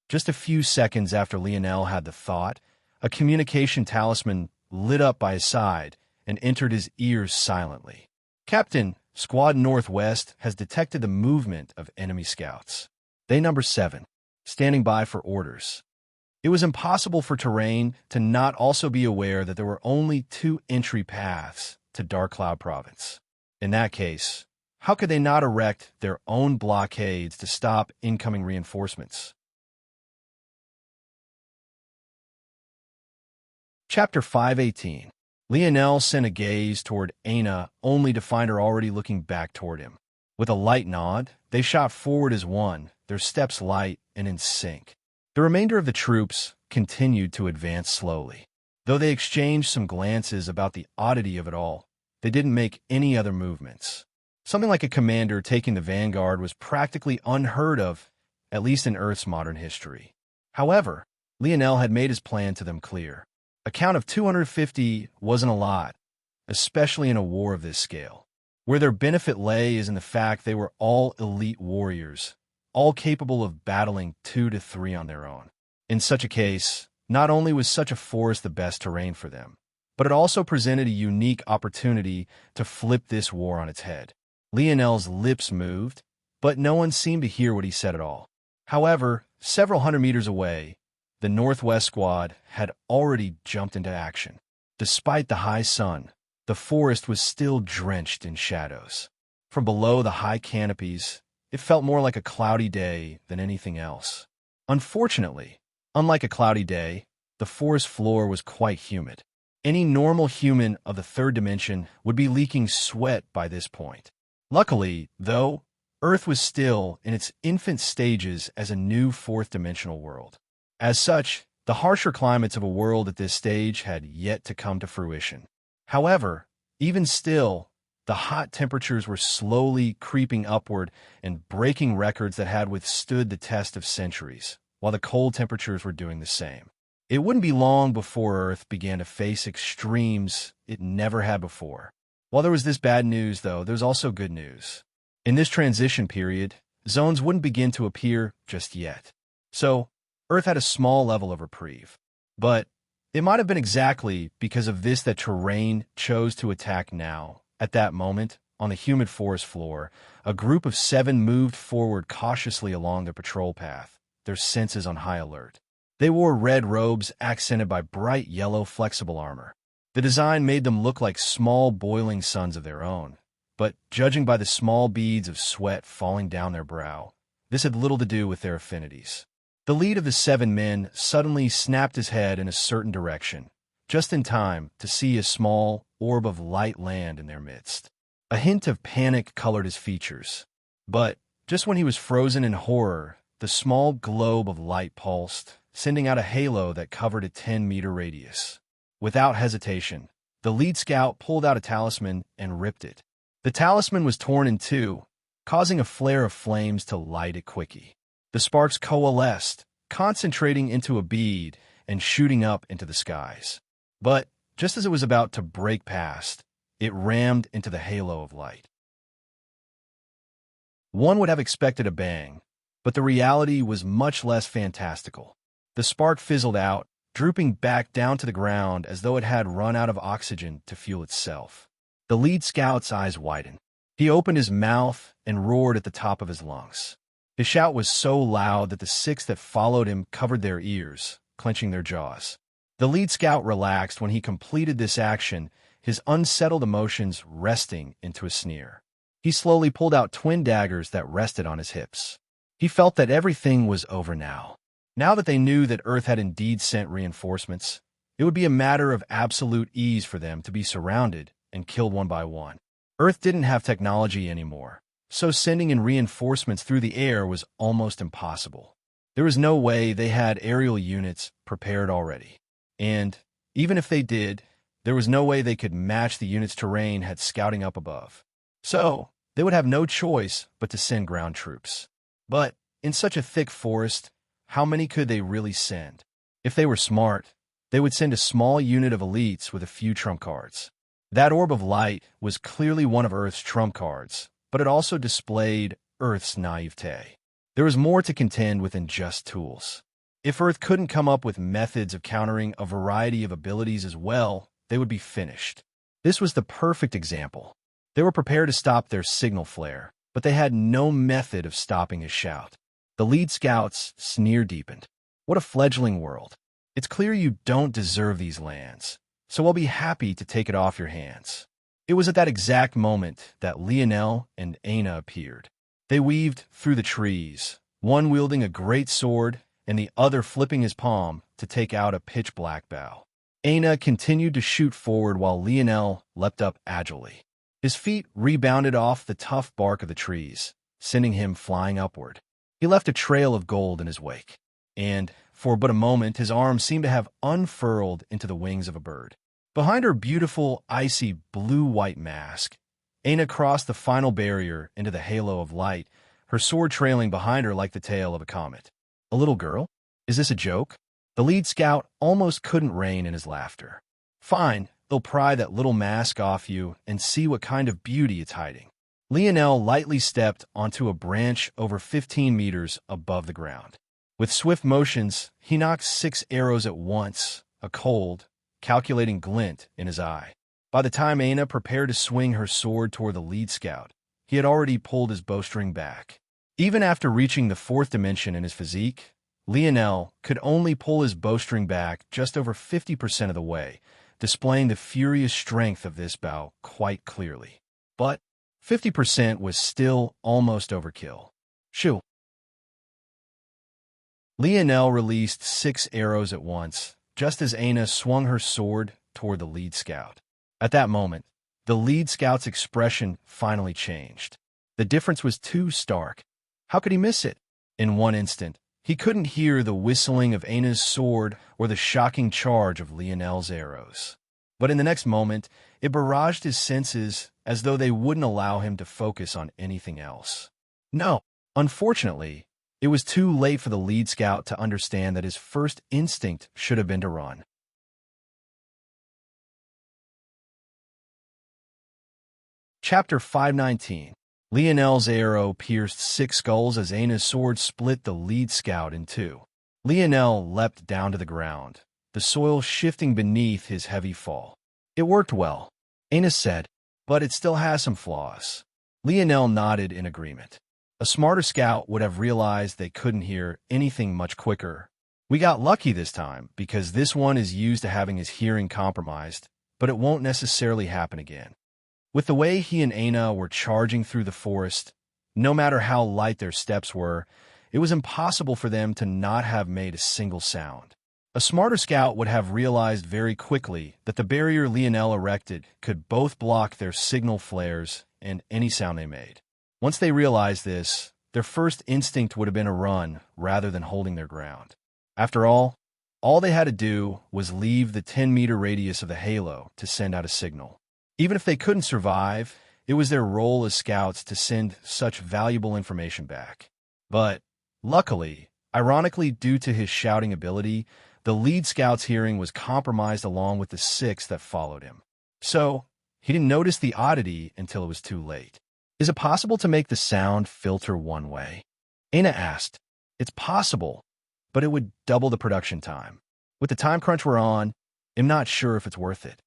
just a few seconds after Lionel had the thought, a communication talisman lit up by his side and entered his ears silently. "Captain, Squad Northwest has detected the movement of enemy scouts. They number 7, standing by for orders." It was impossible for terrain to not also be aware that there were only 2 entry paths to Dark Cloud Province. In that case, how could they not erect their own blockades to stop incoming reinforcements? Chapter 518. Lionel sent a gaze toward Aina only to find her already looking back toward him. With a light nod, they shot forward as one, their steps light and in sync. The remainder of the troops continued to advance slowly. Though they exchanged some glances about the oddity of it all, they didn't make any other movements. Something like a commander taking the vanguard was practically unheard of, at least in Earth's modern history. However, Lionel had made his plan to them clear. A count of 250 wasn't a lot, especially in a war of this scale. Where their benefit lay is in the fact they were all elite warriors, all capable of battling 2 to 3 on their own. In such a case, not only was such a forest the best terrain for them, but it also presented a unique opportunity to flip this war on its head. Lionel's lips moved, but no one seemed to hear what he said at all. However, several hundred meters away, the Northwest Squad had already jumped into action. Despite the high sun, the forest was still drenched in shadows. From below the high canopies, it felt more like a cloudy day than anything else. Unfortunately, unlike a cloudy day, the forest floor was quite humid. Any normal human of the 3rd dimension would be leaking sweat by this point. Luckily, though, Earth was still in its infant stages as a new 4th-dimensional world. As such, the harsher climates of a world at this stage had yet to come to fruition. However, even still, the hot temperatures were slowly creeping upward and breaking records that had withstood the test of centuries, while the cold temperatures were doing the same. It wouldn't be long before Earth began to face extremes it never had before. While there was this bad news, though, there was also good news. In this transition period, zones wouldn't begin to appear just yet. So, Earth had a small level of reprieve. But it might have been exactly because of this that terrain chose to attack now. At that moment, on the humid forest floor, a group of 7 moved forward cautiously along their patrol path, their senses on high alert. They wore red robes accented by bright yellow flexible armor. The design made them look like small boiling suns of their own, but judging by the small beads of sweat falling down their brow, this had little to do with their affinities. The lead of the 7 men suddenly snapped his head in a certain direction, just in time to see a small orb of light land in their midst. A hint of panic colored his features. But just when he was frozen in horror, the small globe of light pulsed, sending out a halo that covered a 10-meter radius. Without hesitation, the lead scout pulled out a talisman and ripped it. The talisman was torn in two, causing a flare of flames to light it quickly. The sparks coalesced, concentrating into a bead and shooting up into the skies. But just as it was about to break past, it rammed into the halo of light. One would have expected a bang, but the reality was much less fantastical. The spark fizzled out, drooping back down to the ground as though it had run out of oxygen to fuel itself. The lead scout's eyes widened. He opened his mouth and roared at the top of his lungs. His shout was so loud that the six that followed him covered their ears, clenching their jaws. The lead scout relaxed when he completed this action, his unsettled emotions resting into a sneer. He slowly pulled out twin daggers that rested on his hips. He felt that everything was over now. Now that they knew that Earth had indeed sent reinforcements, it would be a matter of absolute ease for them to be surrounded and killed one by one. Earth didn't have technology anymore, so sending in reinforcements through the air was almost impossible. There was no way they had aerial units prepared already. And even if they did, there was no way they could match the unit's terrain had scouting up above. So, they would have no choice but to send ground troops. But, in such a thick forest, how many could they really send? If they were smart, they would send a small unit of elites with a few trump cards. That orb of light was clearly one of Earth's trump cards, but it also displayed Earth's naivete. There was more to contend with than just tools. If Earth couldn't come up with methods of countering a variety of abilities as well, they would be finished. This was the perfect example. They were prepared to stop their signal flare, but they had no method of stopping his shout. The lead scout's sneer deepened. What a fledgling world. It's clear you don't deserve these lands, so I'll be happy to take it off your hands. It was at that exact moment that Lionel and Aina appeared. They weaved through the trees, one wielding a great sword and the other flipping his palm to take out a pitch-black bow. Aina continued to shoot forward while Lionel leapt up agilely. His feet rebounded off the tough bark of the trees, sending him flying upward. He left a trail of gold in his wake, and, for but a moment, his arms seemed to have unfurled into the wings of a bird. Behind her beautiful, icy blue-white mask, Aina crossed the final barrier into the halo of light, her sword trailing behind her like the tail of a comet. A little girl? Is this a joke? The lead scout almost couldn't rein in his laughter. Fine, they'll pry that little mask off you and see what kind of beauty it's hiding. Lionel lightly stepped onto a branch over 15 meters above the ground. With swift motions, he knocked 6 arrows at once, a cold, calculating glint in his eye. By the time Aina prepared to swing her sword toward the lead scout, he had already pulled his bowstring back. Even after reaching the 4th dimension in his physique, Lionel could only pull his bowstring back just over 50% of the way, displaying the furious strength of this bow quite clearly. But 50% was still almost overkill. Shoo! Lionel released 6 arrows at once, just as Aina swung her sword toward the lead scout. At that moment, the lead scout's expression finally changed. The difference was too stark. How could he miss it? In one instant, he couldn't hear the whistling of Aina's sword or the shocking charge of Lionel's arrows. But in the next moment, it barraged his senses as though they wouldn't allow him to focus on anything else. No, unfortunately, it was too late for the lead scout to understand that his first instinct should have been to run. Chapter 519. Lionel's arrow pierced 6 skulls as Aina's sword split the lead scout in two. Lionel leapt down to the ground, the soil shifting beneath his heavy fall. It worked well, Aina said, but it still has some flaws. Lionel nodded in agreement. A smarter scout would have realized they couldn't hear anything much quicker. We got lucky this time because this one is used to having his hearing compromised, but it won't necessarily happen again. With the way he and Aina were charging through the forest, no matter how light their steps were, it was impossible for them to not have made a single sound. A smarter scout would have realized very quickly that the barrier Lionel erected could both block their signal flares and any sound they made. Once they realized this, their first instinct would have been a run rather than holding their ground. After all they had to do was leave the 10-meter radius of the halo to send out a signal. Even if they couldn't survive, it was their role as scouts to send such valuable information back. But luckily, ironically due to his shouting ability, the lead scout's hearing was compromised along with the 6 that followed him. So, he didn't notice the oddity until it was too late. Is it possible to make the sound filter one way? Aina asked. It's possible, but it would double the production time. With the time crunch we're on, I'm not sure if it's worth it.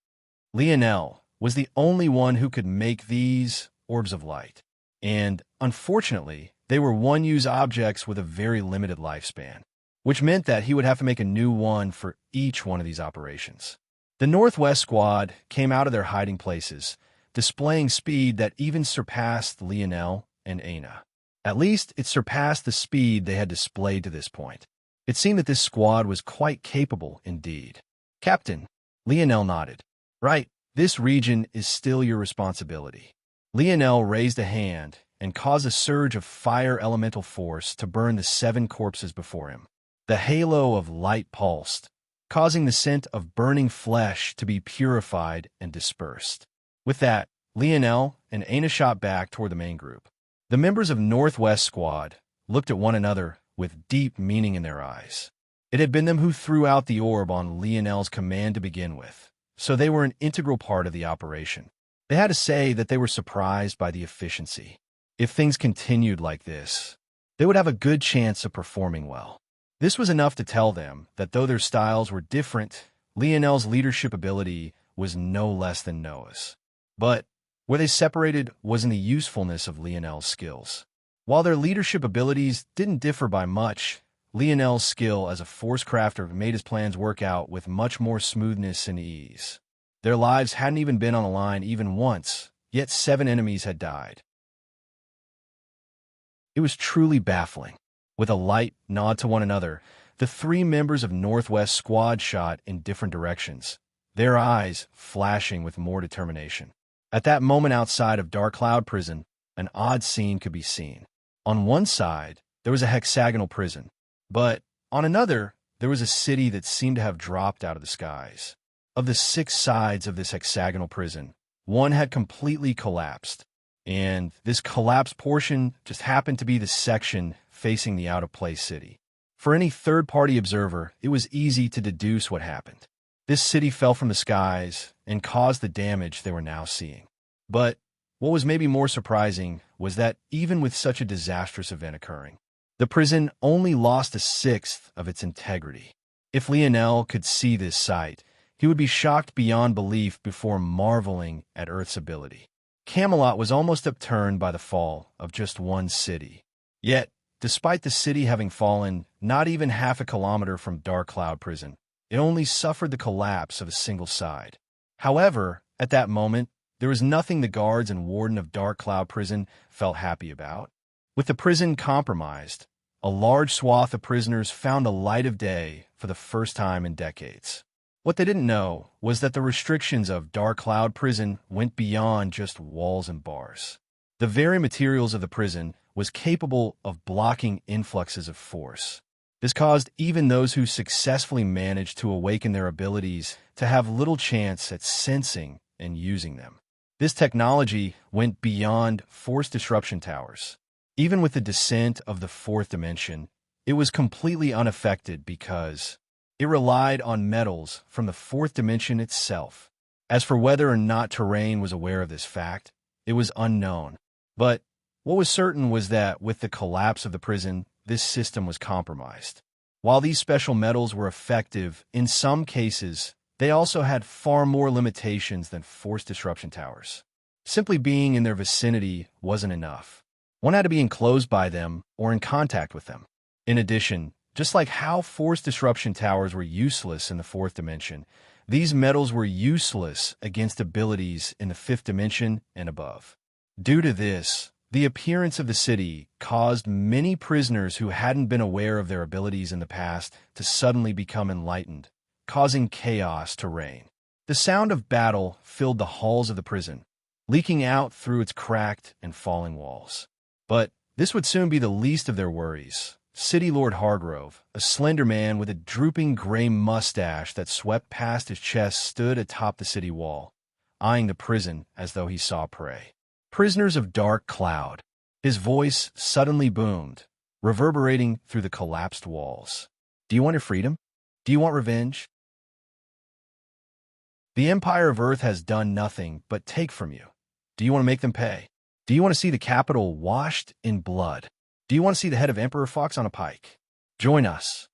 Lionel was the only one who could make these orbs of light. And, unfortunately, they were one-use objects with a very limited lifespan, which meant that he would have to make a new one for each one of these operations. The Northwest Squad came out of their hiding places, displaying speed that even surpassed Lionel and Aina. At least, it surpassed the speed they had displayed to this point. It seemed that this squad was quite capable indeed. Captain, Lionel nodded. Right, this region is still your responsibility. Lionel raised a hand and caused a surge of fire elemental force to burn the 7 corpses before him. The halo of light pulsed, causing the scent of burning flesh to be purified and dispersed. With that, Lionel and Aina shot back toward the main group. The members of Northwest Squad looked at one another with deep meaning in their eyes. It had been them who threw out the orb on Lionel's command to begin with, so they were an integral part of the operation. They had to say that they were surprised by the efficiency. If things continued like this, they would have a good chance of performing well. This was enough to tell them that though their styles were different, Lionel's leadership ability was no less than Noah's. But where they separated was in the usefulness of Lionel's skills. While their leadership abilities didn't differ by much, Lionel's skill as a force crafter made his plans work out with much more smoothness and ease. Their lives hadn't even been on the line even once, yet 7 enemies had died. It was truly baffling. With a light nod to one another, the 3 members of Northwest Squad shot in different directions, their eyes flashing with more determination. At that moment outside of Dark Cloud Prison, an odd scene could be seen. On one side, there was a hexagonal prison, but on another, there was a city that seemed to have dropped out of the skies. Of the 6 sides of this hexagonal prison, one had completely collapsed, and this collapsed portion just happened to be the section facing the out-of-place city. For any third-party observer, it was easy to deduce what happened. This city fell from the skies and caused the damage they were now seeing. But what was maybe more surprising was that even with such a disastrous event occurring, the prison only lost 1/6 of its integrity. If Lionel could see this sight, he would be shocked beyond belief before marveling at Earth's ability. Camelot was almost upturned by the fall of just one city. Yet, despite the city having fallen not even half a kilometer from Dark Cloud Prison, it only suffered the collapse of a single side. However, at that moment, there was nothing the guards and warden of Dark Cloud Prison felt happy about. With the prison compromised, a large swath of prisoners found a light of day for the first time in decades. What they didn't know was that the restrictions of Dark Cloud Prison went beyond just walls and bars. The very materials of the prison was capable of blocking influxes of force. This caused even those who successfully managed to awaken their abilities to have little chance at sensing and using them. This technology went beyond force disruption towers. Even with the descent of the 4th dimension, it was completely unaffected because it relied on metals from the 4th dimension itself. As for whether or not terrain was aware of this fact, it was unknown. But what was certain was that with the collapse of the prison, this system was compromised. While these special metals were effective in some cases, they also had far more limitations than force disruption towers. Simply being in their vicinity wasn't enough. One had to be enclosed by them or in contact with them. In addition, just like how force disruption towers were useless in the 4th dimension, these metals were useless against abilities in the 5th dimension and above. Due to this, the appearance of the city caused many prisoners who hadn't been aware of their abilities in the past to suddenly become enlightened, causing chaos to reign. The sound of battle filled the halls of the prison, leaking out through its cracked and falling walls. But this would soon be the least of their worries. City Lord Hargrove, a slender man with a drooping gray mustache that swept past his chest, stood atop the city wall, eyeing the prison as though he saw prey. "Prisoners of Dark Cloud," his voice suddenly boomed, reverberating through the collapsed walls. "Do you want your freedom? Do you want revenge? The Empire of Earth has done nothing but take from you. Do you want to make them pay? Do you want to see the capital washed in blood? Do you want to see the head of Emperor Fox on a pike? Join us."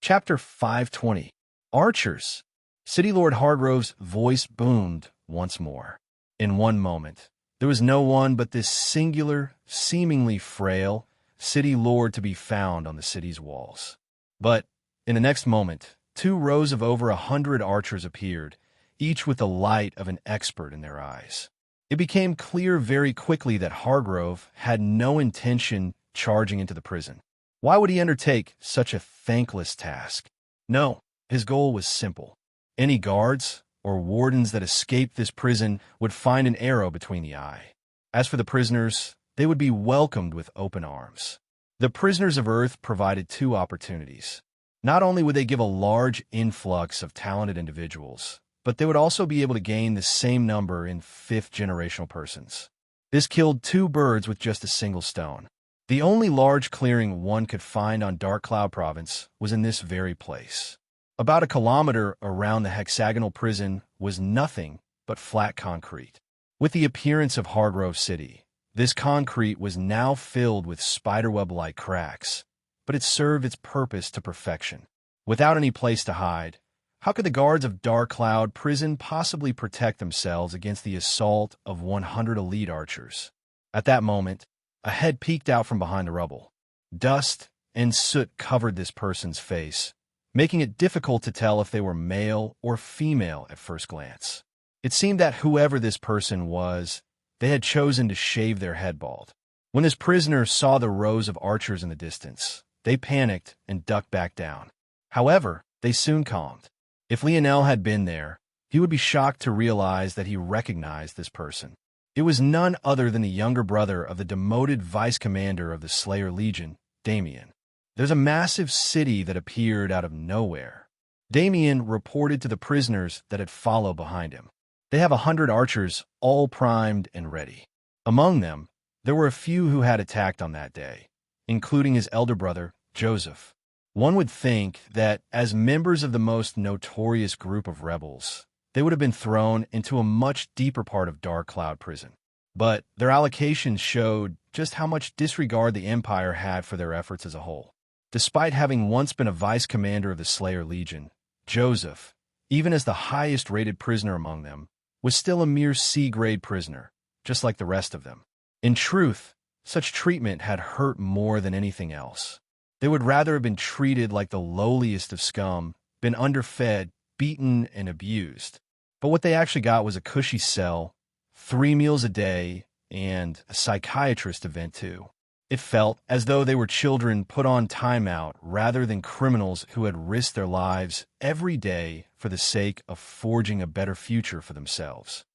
Chapter 520. Archers. City Lord Hargrove's voice boomed once more. In one moment, there was no one but this singular, seemingly frail city lord to be found on the city's walls. But in the next moment, 2 rows of over 100 archers appeared, each with the light of an expert in their eyes. It became clear very quickly that Hargrove had no intention charging into the prison. Why would he undertake such a thankless task? No, his goal was simple. Any guards or wardens that escaped this prison would find an arrow between the eye. As for the prisoners, they would be welcomed with open arms. The prisoners of Earth provided 2 opportunities. Not only would they give a large influx of talented individuals, but they would also be able to gain the same number in 5th-generational persons. This killed 2 birds with just a single stone. The only large clearing one could find on Dark Cloud Province was in this very place. About a kilometer around the hexagonal prison was nothing but flat concrete. With the appearance of Hargrove City, this concrete was now filled with spiderweb-like cracks, but it served its purpose to perfection. Without any place to hide, how could the guards of Dark Cloud Prison possibly protect themselves against the assault of 100 elite archers? At that moment, a head peeked out from behind the rubble. Dust and soot covered this person's face, making it difficult to tell if they were male or female at first glance. It seemed that whoever this person was, they had chosen to shave their head bald. When this prisoner saw the rows of archers in the distance, they panicked and ducked back down. However, they soon calmed. If Lionel had been there, he would be shocked to realize that he recognized this person. It was none other than the younger brother of the demoted vice commander of the Slayer Legion, Damien. There's a massive city that appeared out of nowhere. Damien reported to the prisoners that had followed behind him. They have 100 archers, all primed and ready. Among them, there were a few who had attacked on that day, including his elder brother, Joseph. One would think that, as members of the most notorious group of rebels, they would have been thrown into a much deeper part of Dark Cloud Prison. But their allocations showed just how much disregard the Empire had for their efforts as a whole. Despite having once been a vice commander of the Slayer Legion, Joseph, even as the highest-rated prisoner among them, was still a mere C-grade prisoner, just like the rest of them. In truth, such treatment had hurt more than anything else. They would rather have been treated like the lowliest of scum, been underfed, beaten, and abused. But what they actually got was a cushy cell, 3 meals a day, and a psychiatrist to vent to. It felt as though they were children put on timeout rather than criminals who had risked their lives every day for the sake of forging a better future for themselves.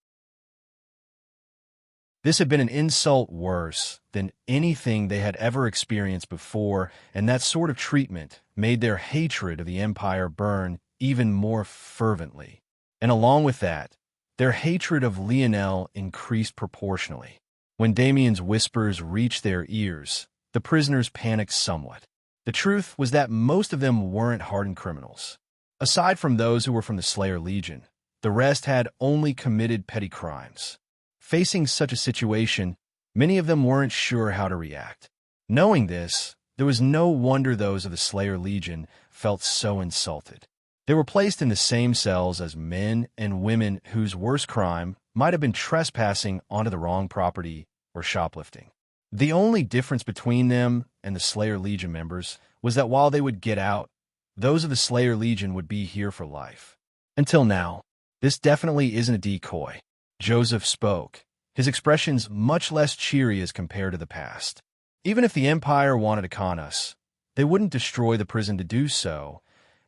This had been an insult worse than anything they had ever experienced before, and that sort of treatment made their hatred of the Empire burn even more fervently. And along with that, their hatred of Lionel increased proportionally. When Damien's whispers reached their ears, the prisoners panicked somewhat. The truth was that most of them weren't hardened criminals. Aside from those who were from the Slayer Legion, the rest had only committed petty crimes. Facing such a situation, many of them weren't sure how to react. Knowing this, there was no wonder those of the Slayer Legion felt so insulted. They were placed in the same cells as men and women whose worst crime might have been trespassing onto the wrong property or shoplifting. The only difference between them and the Slayer Legion members was that while they would get out, those of the Slayer Legion would be here for life. Until now, this definitely isn't a decoy. Joseph spoke, his expressions much less cheery as compared to the past. Even if the Empire wanted to con us, they wouldn't destroy the prison to do so,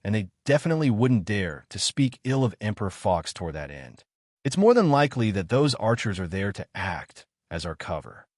and they definitely wouldn't dare to speak ill of Emperor Fox toward that end. It's more than likely that those archers are there to act as our cover.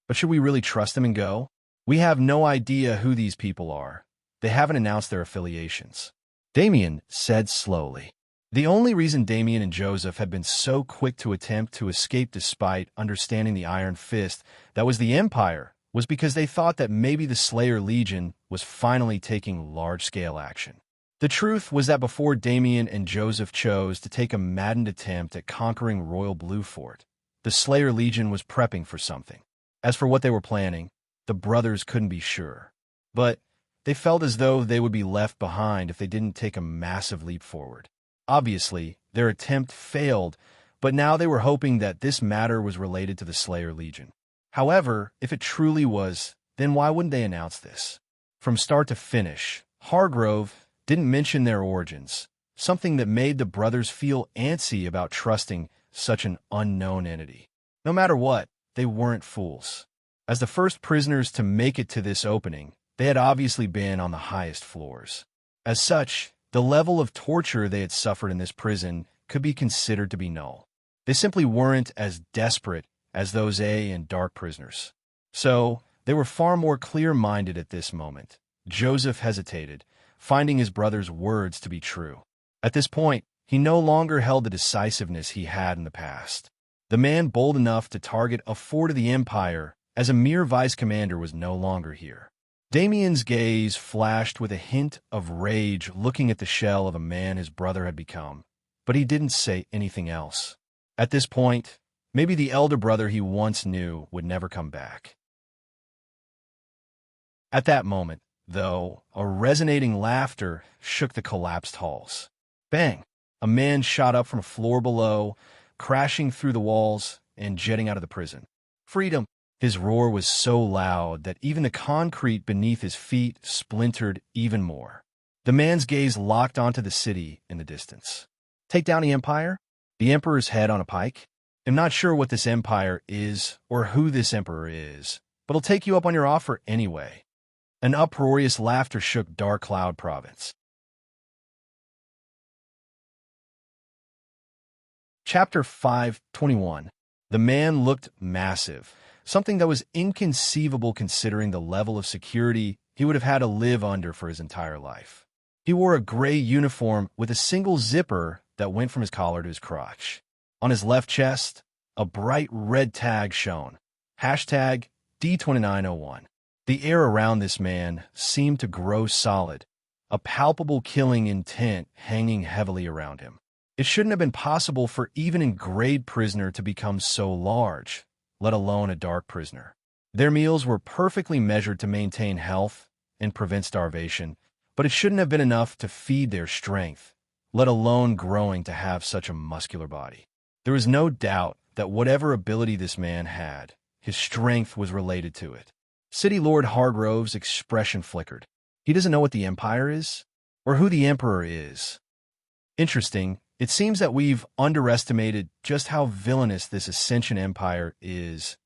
But should we really trust them and go? We have no idea who these people are. They haven't announced their affiliations. Damien said slowly. The only reason Damien and Joseph had been so quick to attempt to escape despite understanding the Iron Fist that was the Empire was because they thought that maybe the Slayer Legion was finally taking large-scale action. The truth was that before Damien and Joseph chose to take a maddened attempt at conquering Royal Blue Fort, the Slayer Legion was prepping for something. As for what they were planning, the brothers couldn't be sure. But they felt as though they would be left behind if they didn't take a massive leap forward. Obviously, their attempt failed, but now they were hoping that this matter was related to the Slayer Legion. However, if it truly was, then why wouldn't they announce this? From start to finish, Hargrove didn't mention their origins, something that made the brothers feel antsy about trusting such an unknown entity. No matter what, they weren't fools. As the first prisoners to make it to this opening, they had obviously been on the highest floors. As such, the level of torture they had suffered in this prison could be considered to be null. They simply weren't as desperate as those A and Dark prisoners. So, they were far more clear-minded at this moment. Joseph hesitated, finding his brother's words to be true. At this point, he no longer held the decisiveness he had in the past. The man bold enough to target a fort of the Empire as a mere vice commander was no longer here. Damien's gaze flashed with a hint of rage looking at the shell of a man his brother had become, but he didn't say anything else. At this point, maybe the elder brother he once knew would never come back. At that moment, though, a resonating laughter shook the collapsed halls. Bang! A man shot up from a floor below, crashing through the walls and jetting out of the prison. Freedom! His roar was so loud that even the concrete beneath his feet splintered even more. The man's gaze locked onto the city in the distance. Take down the Empire? The Emperor's head on a pike? I'm not sure what this Empire is or who this Emperor is, but I'll take you up on your offer anyway. An uproarious laughter shook Dark Cloud Province. Chapter 5:21. The man looked massive, something that was inconceivable considering the level of security he would have had to live under for his entire life. He wore a gray uniform with a single zipper that went from his collar to his crotch. On his left chest, a bright red tag shone. Hashtag D2901. The air around this man seemed to grow solid, a palpable killing intent hanging heavily around him. It shouldn't have been possible for even a grade prisoner to become so large, let alone a dark prisoner. Their meals were perfectly measured to maintain health and prevent starvation, but it shouldn't have been enough to feed their strength, let alone growing to have such a muscular body. There was no doubt that whatever ability this man had, his strength was related to it. City Lord Hargrove's expression flickered. He doesn't know what the Empire is, or who the Emperor is. Interesting, it seems that we've underestimated just how villainous this Ascension Empire is.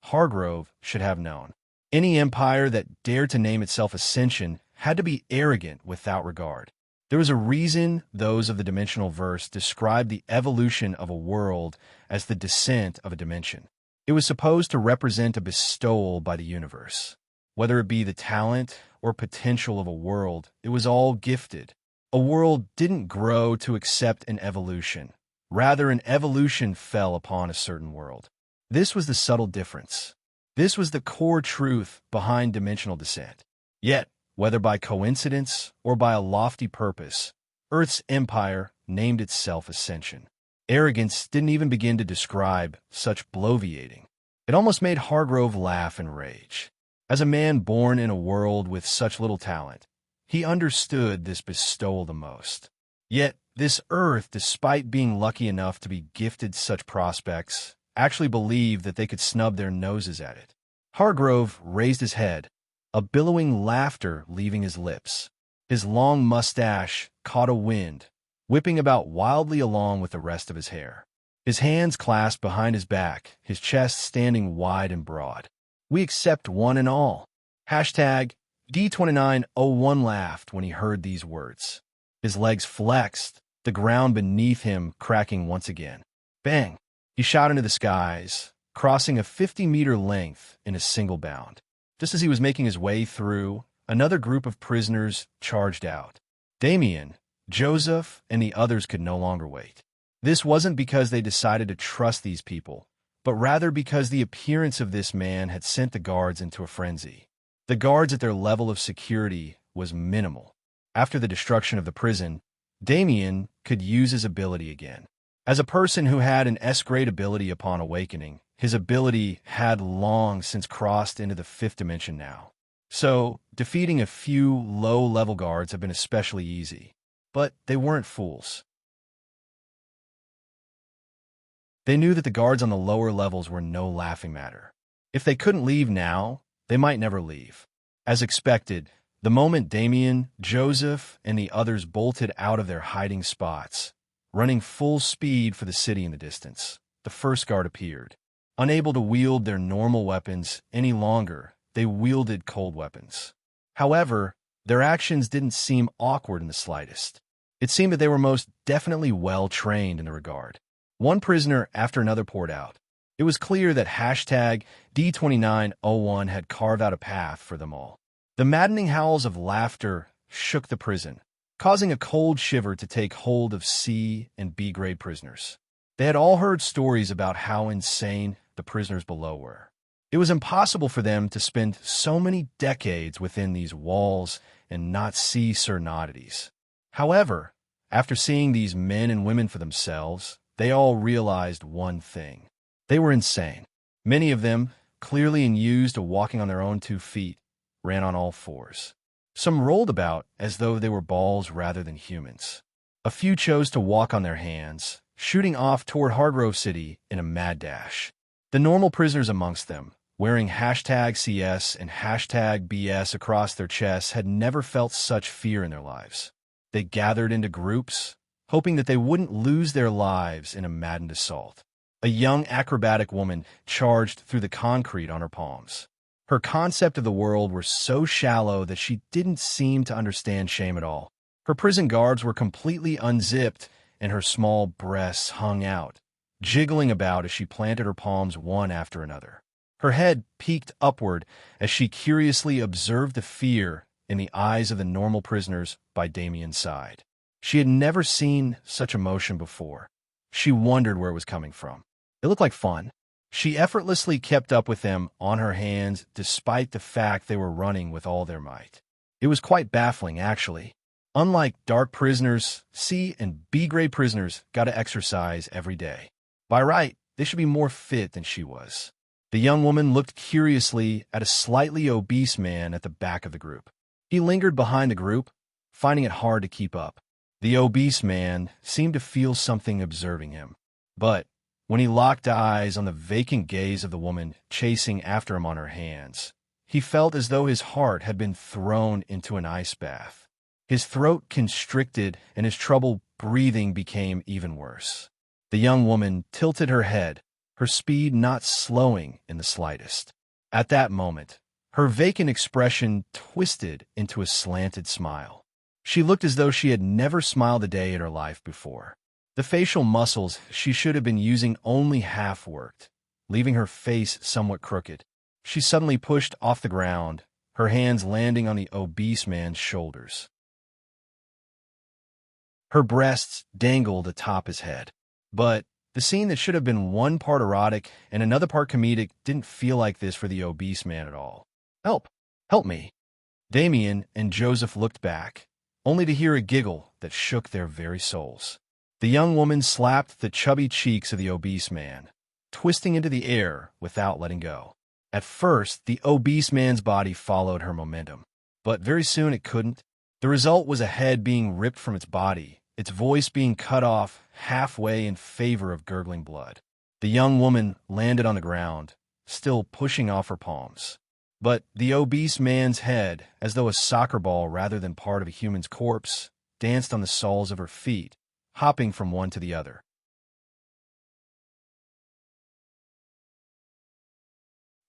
Hargrove should have known. Any empire that dared to name itself Ascension had to be arrogant without regard. There was a reason those of the dimensional verse described the evolution of a world as the descent of a dimension. It was supposed to represent a bestowal by the universe. Whether it be the talent or potential of a world, it was all gifted. A world didn't grow to accept an evolution. Rather, an evolution fell upon a certain world. This was the subtle difference. This was the core truth behind dimensional descent. Yet, whether by coincidence or by a lofty purpose, Earth's empire named itself Ascension. Arrogance didn't even begin to describe such bloviating. It almost made Hargrove laugh in rage. As a man born in a world with such little talent, he understood this bestowal the most. Yet, this Earth, despite being lucky enough to be gifted such prospects, actually believed that they could snub their noses at it. Hargrove raised his head, a billowing laughter leaving his lips. His long mustache caught a wind, whipping about wildly along with the rest of his hair. His hands clasped behind his back, his chest standing wide and broad. We accept one and all. Hashtag D2901 laughed when he heard these words. His legs flexed, the ground beneath him cracking once again. Bang! He shot into the skies, crossing a 50-meter length in a single bound. Just as he was making his way through, another group of prisoners charged out. Damien, Joseph, and the others could no longer wait. This wasn't because they decided to trust these people, but rather because the appearance of this man had sent the guards into a frenzy. The guards at their level of security was minimal. After the destruction of the prison, Damien could use his ability again. As a person who had an S-grade ability upon awakening, his ability had long since crossed into the fifth dimension now. So, defeating a few low-level guards had been especially easy. But they weren't fools. They knew that the guards on the lower levels were no laughing matter. If they couldn't leave now, they might never leave. As expected, the moment Damien, Joseph, and the others bolted out of their hiding spots, running full speed for the city in the distance, the first guard appeared. Unable to wield their normal weapons any longer, they wielded cold weapons. However, their actions didn't seem awkward in the slightest. It seemed that they were most definitely well-trained in the regard. One prisoner after another poured out. It was clear that #D2901 had carved out a path for them all. The maddening howls of laughter shook the prison, causing a cold shiver to take hold of C and B-grade prisoners. They had all heard stories about how insane the prisoners below were. It was impossible for them to spend so many decades within these walls and not see certain oddities. However, after seeing these men and women for themselves, they all realized one thing. They were insane. Many of them, clearly unused to walking on their own 2 feet, ran on all fours. Some rolled about as though they were balls rather than humans. A few chose to walk on their hands, shooting off toward Hargrove City in a mad dash. The normal prisoners amongst them, wearing #CS and #BS across their chests, had never felt such fear in their lives. They gathered into groups, hoping that they wouldn't lose their lives in a maddened assault. A young acrobatic woman charged through the concrete on her palms. Her concept of the world were so shallow that she didn't seem to understand shame at all. Her prison garbs were completely unzipped, and her small breasts hung out, jiggling about as she planted her palms one after another. Her head peeked upward as she curiously observed the fear in the eyes of the normal prisoners by Damien's side. She had never seen such emotion before. She wondered where it was coming from. It looked like fun. She effortlessly kept up with them on her hands despite the fact they were running with all their might. It was quite baffling, actually. Unlike dark prisoners, C and B-grade prisoners got to exercise every day. By right, they should be more fit than she was. The young woman looked curiously at a slightly obese man at the back of the group. He lingered behind the group, finding it hard to keep up. The obese man seemed to feel something observing him. But when he locked eyes on the vacant gaze of the woman chasing after him on her hands, he felt as though his heart had been thrown into an ice bath. His throat constricted and his trouble breathing became even worse. The young woman tilted her head, her speed not slowing in the slightest. At that moment, her vacant expression twisted into a slanted smile. She looked as though she had never smiled a day in her life before. The facial muscles she should have been using only half worked, leaving her face somewhat crooked. She suddenly pushed off the ground, her hands landing on the obese man's shoulders. Her breasts dangled atop his head. But the scene that should have been one part erotic and another part comedic didn't feel like this for the obese man at all. "Help! Help me!" Damien and Joseph looked back, only to hear a giggle that shook their very souls. The young woman slapped the chubby cheeks of the obese man, twisting into the air without letting go. At first, the obese man's body followed her momentum, but very soon it couldn't. The result was a head being ripped from its body, its voice being cut off halfway in favor of gurgling blood. The young woman landed on the ground, still pushing off her palms. But the obese man's head, as though a soccer ball rather than part of a human's corpse, danced on the soles of her feet, hopping from one to the other.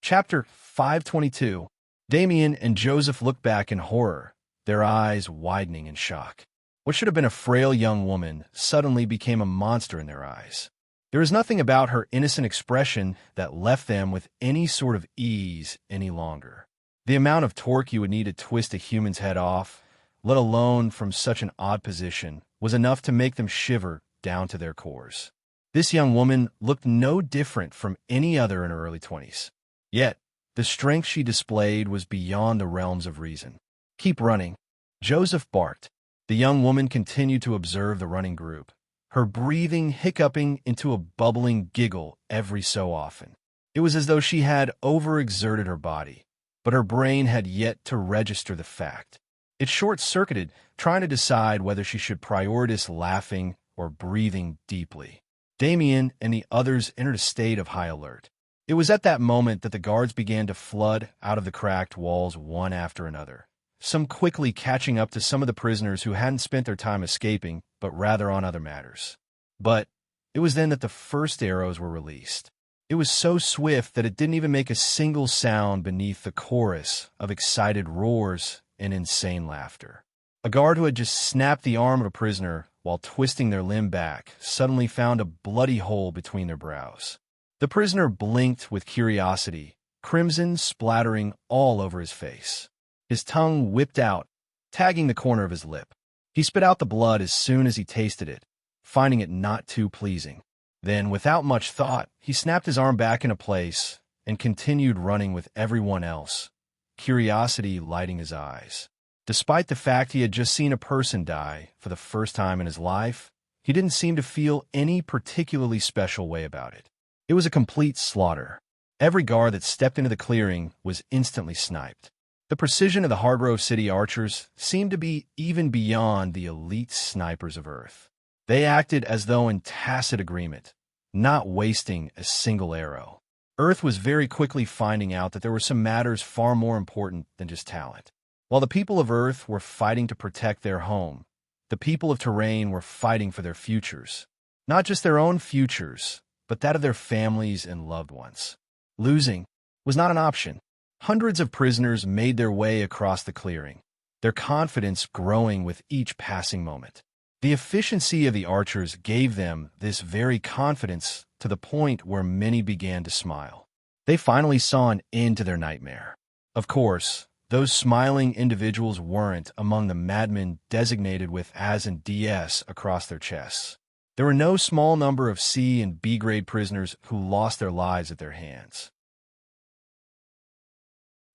Chapter 522. Damien and Joseph looked back in horror, their eyes widening in shock. What should have been a frail young woman suddenly became a monster in their eyes. There was nothing about her innocent expression that left them with any sort of ease any longer. The amount of torque you would need to twist a human's head off, let alone from such an odd position, was enough to make them shiver down to their cores. This young woman looked no different from any other in her early 20s. Yet, the strength she displayed was beyond the realms of reason. "Keep running," Joseph barked. The young woman continued to observe the running group, her breathing hiccuping into a bubbling giggle every so often. It was as though she had overexerted her body, but her brain had yet to register the fact. It short-circuited, trying to decide whether she should prioritize laughing or breathing deeply. Damien and the others entered a state of high alert. It was at that moment that the guards began to flood out of the cracked walls one after another, some quickly catching up to some of the prisoners who hadn't spent their time escaping, but rather on other matters. But it was then that the first arrows were released. It was so swift that it didn't even make a single sound beneath the chorus of excited roars and insane laughter. A guard who had just snapped the arm of a prisoner while twisting their limb back suddenly found a bloody hole between their brows. The prisoner blinked with curiosity, crimson splattering all over his face. His tongue whipped out, tagging the corner of his lip. He spit out the blood as soon as he tasted it, finding it not too pleasing. Then, without much thought, he snapped his arm back into place and continued running with everyone else, curiosity lighting his eyes. Despite the fact he had just seen a person die for the first time in his life, he didn't seem to feel any particularly special way about it. It was a complete slaughter. Every guard that stepped into the clearing was instantly sniped. The precision of the Hargrove City archers seemed to be even beyond the elite snipers of Earth. They acted as though in tacit agreement, not wasting a single arrow. Earth was very quickly finding out that there were some matters far more important than just talent. While the people of Earth were fighting to protect their home, the people of Terrain were fighting for their futures. Not just their own futures, but that of their families and loved ones. Losing was not an option. Hundreds of prisoners made their way across the clearing, their confidence growing with each passing moment. The efficiency of the archers gave them this very confidence to the point where many began to smile. They finally saw an end to their nightmare. Of course, those smiling individuals weren't among the madmen designated with As and DS across their chests. There were no small number of C and B grade prisoners who lost their lives at their hands.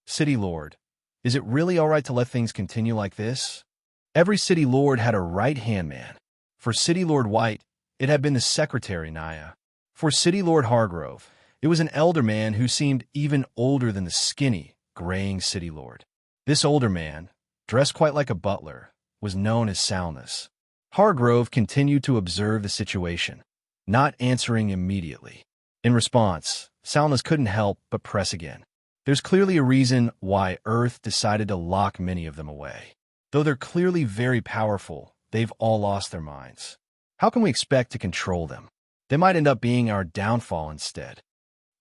City Lord, is it really all right to let things continue like this? Every City Lord had a right-hand man. For City Lord White, it had been the secretary, Naya. For City Lord Hargrove, it was an elder man who seemed even older than the skinny, graying City Lord. This older man, dressed quite like a butler, was known as Salnus. Hargrove continued to observe the situation, not answering immediately. In response, Salnus couldn't help but press again. There's clearly a reason why Earth decided to lock many of them away. Though they're clearly very powerful, they've all lost their minds. How can we expect to control them? They might end up being our downfall instead.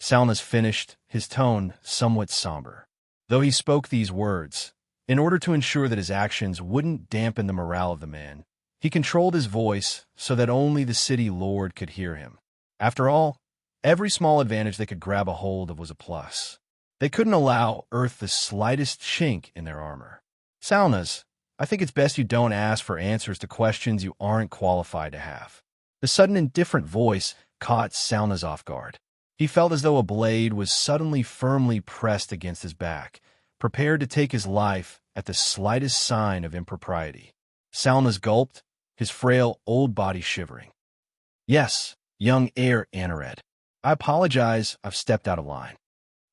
Salnus finished, his tone somewhat somber. Though he spoke these words, in order to ensure that his actions wouldn't dampen the morale of the man, he controlled his voice so that only the City Lord could hear him. After all, every small advantage they could grab a hold of was a plus. They couldn't allow Earth the slightest chink in their armor. Salnus, I think it's best you don't ask for answers to questions you aren't qualified to have. The sudden indifferent voice caught Salnus off guard. He felt as though a blade was suddenly firmly pressed against his back, prepared to take his life at the slightest sign of impropriety. Salnus gulped, his frail old body shivering. Yes, young heir Anared. I apologize, I've stepped out of line.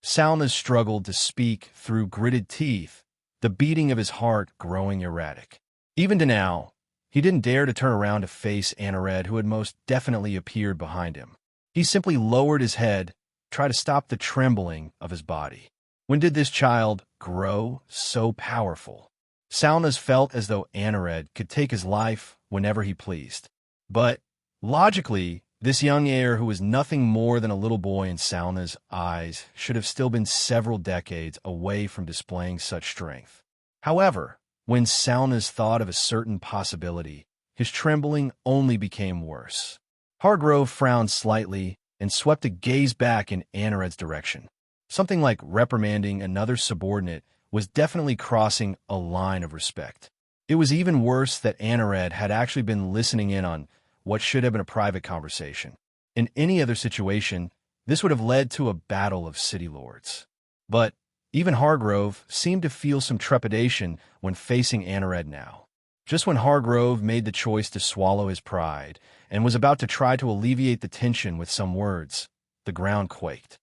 Salnus struggled to speak through gritted teeth, the beating of his heart growing erratic. Even to now, he didn't dare to turn around to face Anared, who had most definitely appeared behind him. He simply lowered his head, tried to stop the trembling of his body. When did this child grow so powerful? Salnus felt as though Anared could take his life whenever he pleased. But, logically, this young heir who was nothing more than a little boy in Salnus' eyes should have still been several decades away from displaying such strength. However, When Salnas thought of a certain possibility, his trembling only became worse. Hargrove frowned slightly and swept a gaze back in Anared's direction. Something like reprimanding another subordinate was definitely crossing a line of respect. It was even worse that Anared had actually been listening in on what should have been a private conversation. In any other situation, this would have led to a battle of city lords. But even Hargrove seemed to feel some trepidation when facing Anared now. Just when Hargrove made the choice to swallow his pride and was about to try to alleviate the tension with some words, the ground quaked.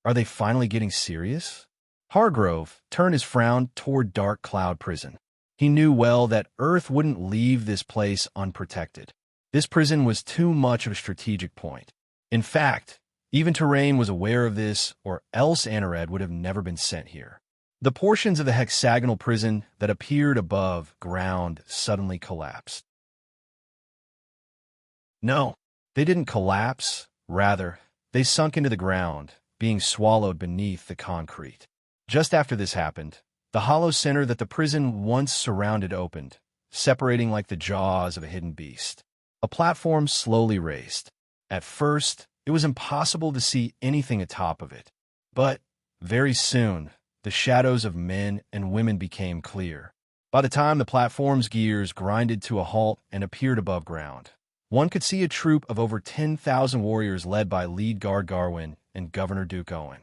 Are they finally getting serious? Hargrove turned his frown toward Dark Cloud Prison. He knew well that Earth wouldn't leave this place unprotected. This prison was too much of a strategic point. In fact, even Terrain was aware of this, or else Anared would have never been sent here. The portions of the hexagonal prison that appeared above ground suddenly collapsed. No, they didn't collapse. Rather, they sunk into the ground, being swallowed beneath the concrete. Just after this happened, the hollow center that the prison once surrounded opened, separating like the jaws of a hidden beast. A platform slowly raised. At first, it was impossible to see anything atop of it. But very soon, the shadows of men and women became clear. By the time the platform's gears grinded to a halt and appeared above ground, one could see a troop of over 10,000 warriors led by lead guard Garwin and Governor Duke Owen.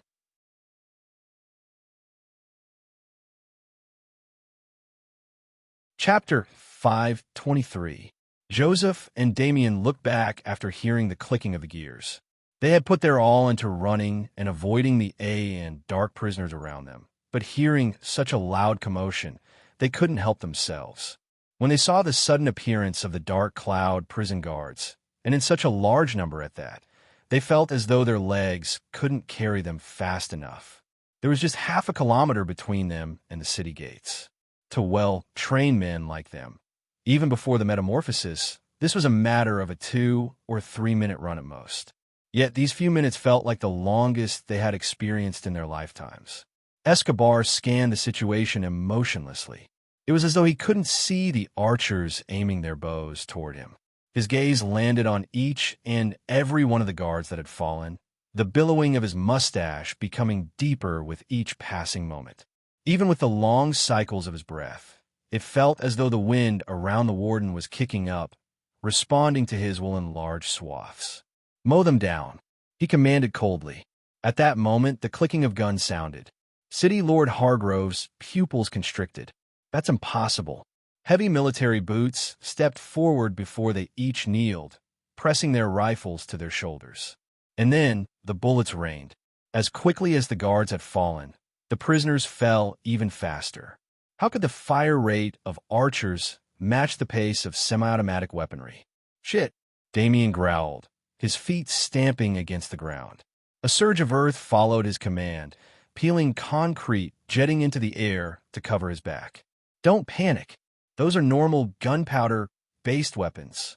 Chapter 523. Joseph and Damien looked back after hearing the clicking of the gears. They had put their all into running and avoiding the and dark prisoners around them, but hearing such a loud commotion, they couldn't help themselves. When they saw the sudden appearance of the Dark Cloud prison guards, and in such a large number at that, they felt as though their legs couldn't carry them fast enough. There was just half a kilometer between them and the city gates. To well-trained men like them, even before the metamorphosis, this was a matter of a 2 or 3 minute run at most. Yet these few minutes felt like the longest they had experienced in their lifetimes. Escobar scanned the situation emotionlessly. It was as though he couldn't see the archers aiming their bows toward him. His gaze landed on each and every one of the guards that had fallen, the billowing of his mustache becoming deeper with each passing moment. Even with the long cycles of his breath, it felt as though the wind around the warden was kicking up, responding to his will in large swaths. "Mow them down," he commanded coldly. At that moment, the clicking of guns sounded. City Lord Hargrove's pupils constricted. That's impossible. Heavy military boots stepped forward before they each kneeled, pressing their rifles to their shoulders. And then the bullets rained. As quickly as the guards had fallen, the prisoners fell even faster. How could the fire rate of archers match the pace of semi-automatic weaponry? "Shit," Damien growled, his feet stamping against the ground. A surge of earth followed his command, peeling concrete jetting into the air to cover his back. "Don't panic. Those are normal gunpowder-based weapons."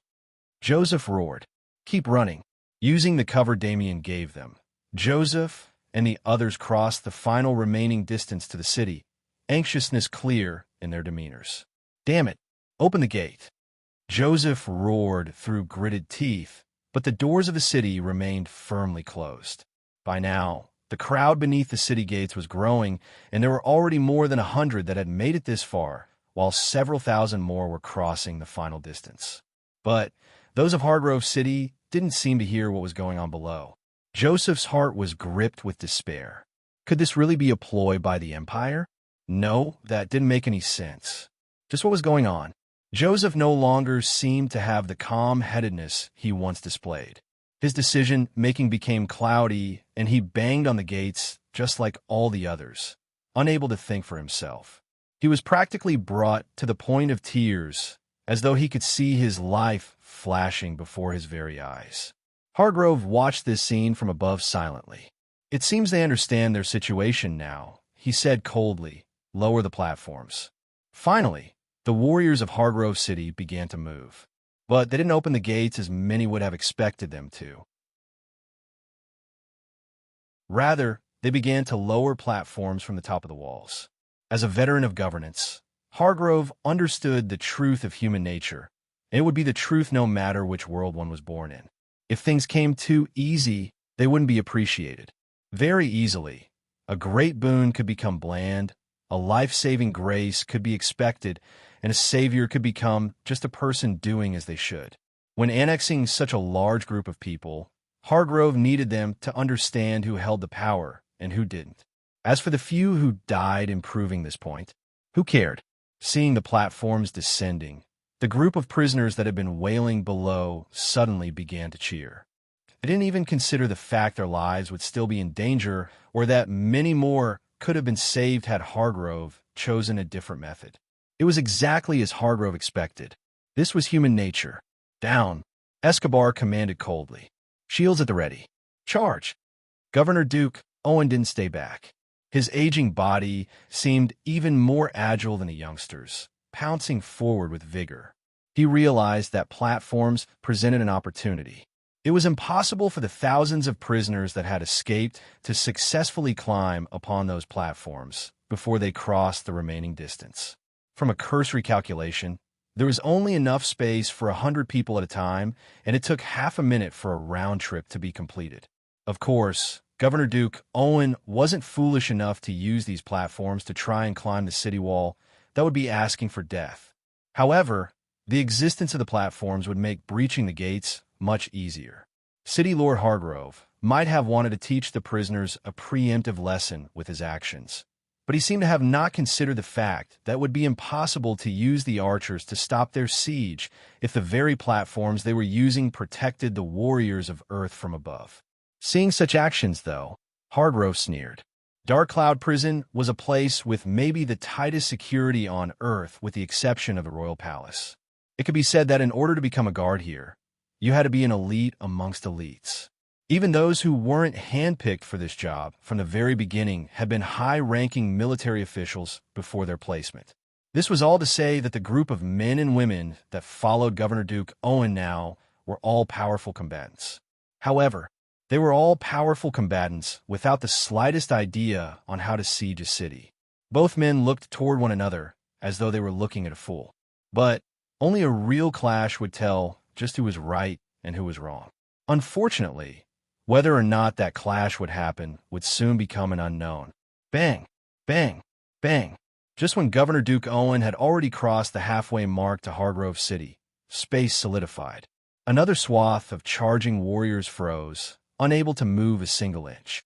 Joseph roared. "Keep running." Using the cover Damien gave them, Joseph and the others crossed the final remaining distance to the city, anxiousness clear in their demeanors. "Damn it, open the gate." Joseph roared through gritted teeth, but the doors of the city remained firmly closed. By now, the crowd beneath the city gates was growing, and there were already more than 100 that had made it this far, while several thousand more were crossing the final distance. But those of Hargrove City didn't seem to hear what was going on below. Joseph's heart was gripped with despair. Could this really be a ploy by the Empire? No, that didn't make any sense. Just what was going on? Joseph no longer seemed to have the calm-headedness he once displayed. His decision-making became cloudy, and he banged on the gates just like all the others, unable to think for himself. He was practically brought to the point of tears, as though he could see his life flashing before his very eyes. Hargrove watched this scene from above silently. "It seems they understand their situation now," he said coldly. "Lower the platforms." Finally, the warriors of Hargrove City began to move. But they didn't open the gates as many would have expected them to. Rather, they began to lower platforms from the top of the walls. As a veteran of governance, Hargrove understood the truth of human nature. It would be the truth no matter which world one was born in. If things came too easy, they wouldn't be appreciated. Very easily, a great boon could become bland, a life-saving grace could be expected, and a savior could become just a person doing as they should. When annexing such a large group of people, Hargrove needed them to understand who held the power and who didn't. As for the few who died in proving this point, who cared? Seeing the platforms descending, the group of prisoners that had been wailing below suddenly began to cheer. They didn't even consider the fact their lives would still be in danger or that many more could have been saved had Hargrove chosen a different method. It was exactly as Hargrove expected. This was human nature. Down, Escobar commanded coldly. Shields at the ready. Charge! Governor Duke Owen didn't stay back. His aging body seemed even more agile than a youngster's, pouncing forward with vigor. He realized that platforms presented an opportunity. It was impossible for the thousands of prisoners that had escaped to successfully climb upon those platforms before they crossed the remaining distance. From a cursory calculation, there was only enough space for 100 people at a time, and it took half a minute for a round trip to be completed. Of course, Governor Duke Owen wasn't foolish enough to use these platforms to try and climb the city wall. That would be asking for death. However, the existence of the platforms would make breaching the gates much easier. City Lord Hargrove might have wanted to teach the prisoners a preemptive lesson with his actions, but he seemed to have not considered the fact that it would be impossible to use the archers to stop their siege if the very platforms they were using protected the warriors of Earth from above. Seeing such actions, though, Hargrove sneered. Dark Cloud Prison was a place with maybe the tightest security on Earth with the exception of the Royal Palace. It could be said that in order to become a guard here, you had to be an elite amongst elites. Even those who weren't handpicked for this job from the very beginning had been high-ranking military officials before their placement. This was all to say that the group of men and women that followed Governor Duke Owen now were all powerful combatants. However, they were all powerful combatants without the slightest idea on how to siege a city. Both men looked toward one another as though they were looking at a fool. But only a real clash would tell just who was right and who was wrong. Unfortunately, whether or not that clash would happen would soon become an unknown. Bang! Bang! Bang! Just when Governor Duke Owen had already crossed the halfway mark to Hargrove City, space solidified. Another swath of charging warriors froze, unable to move a single inch.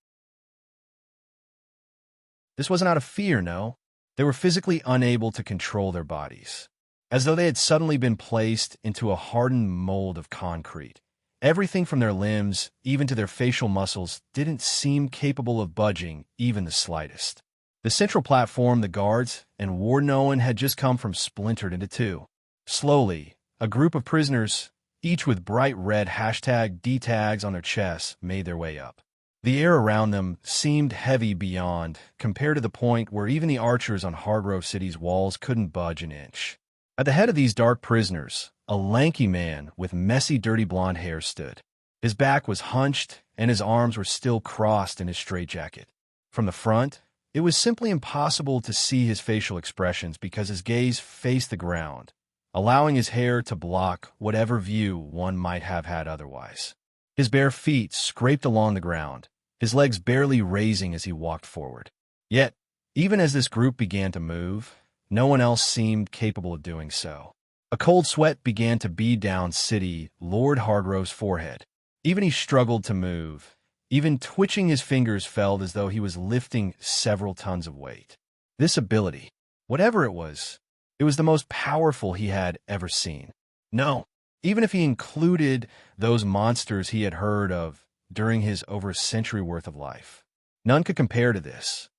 This wasn't out of fear, no. They were physically unable to control their bodies, as though they had suddenly been placed into a hardened mold of concrete. Everything from their limbs, even to their facial muscles, didn't seem capable of budging even the slightest. The central platform, the guards, and Warden Owen had just come from splintered into two. Slowly, a group of prisoners, each with bright red #D tags on their chests, made their way up. The air around them seemed heavy beyond, compared to the point where even the archers on Hargrove City's walls couldn't budge an inch. At the head of these dark prisoners, a lanky man with messy, dirty blonde hair stood. His back was hunched, and his arms were still crossed in his straitjacket. From the front, it was simply impossible to see his facial expressions because his gaze faced the ground, allowing his hair to block whatever view one might have had otherwise. His bare feet scraped along the ground, his legs barely raising as he walked forward. Yet, even as this group began to move, no one else seemed capable of doing so. A cold sweat began to bead down City Lord Hargrove's forehead. Even he struggled to move. Even twitching his fingers felt as though he was lifting several tons of weight. This ability, whatever it was the most powerful he had ever seen. No, even if he included those monsters he had heard of during his over a century worth of life, none could compare to this.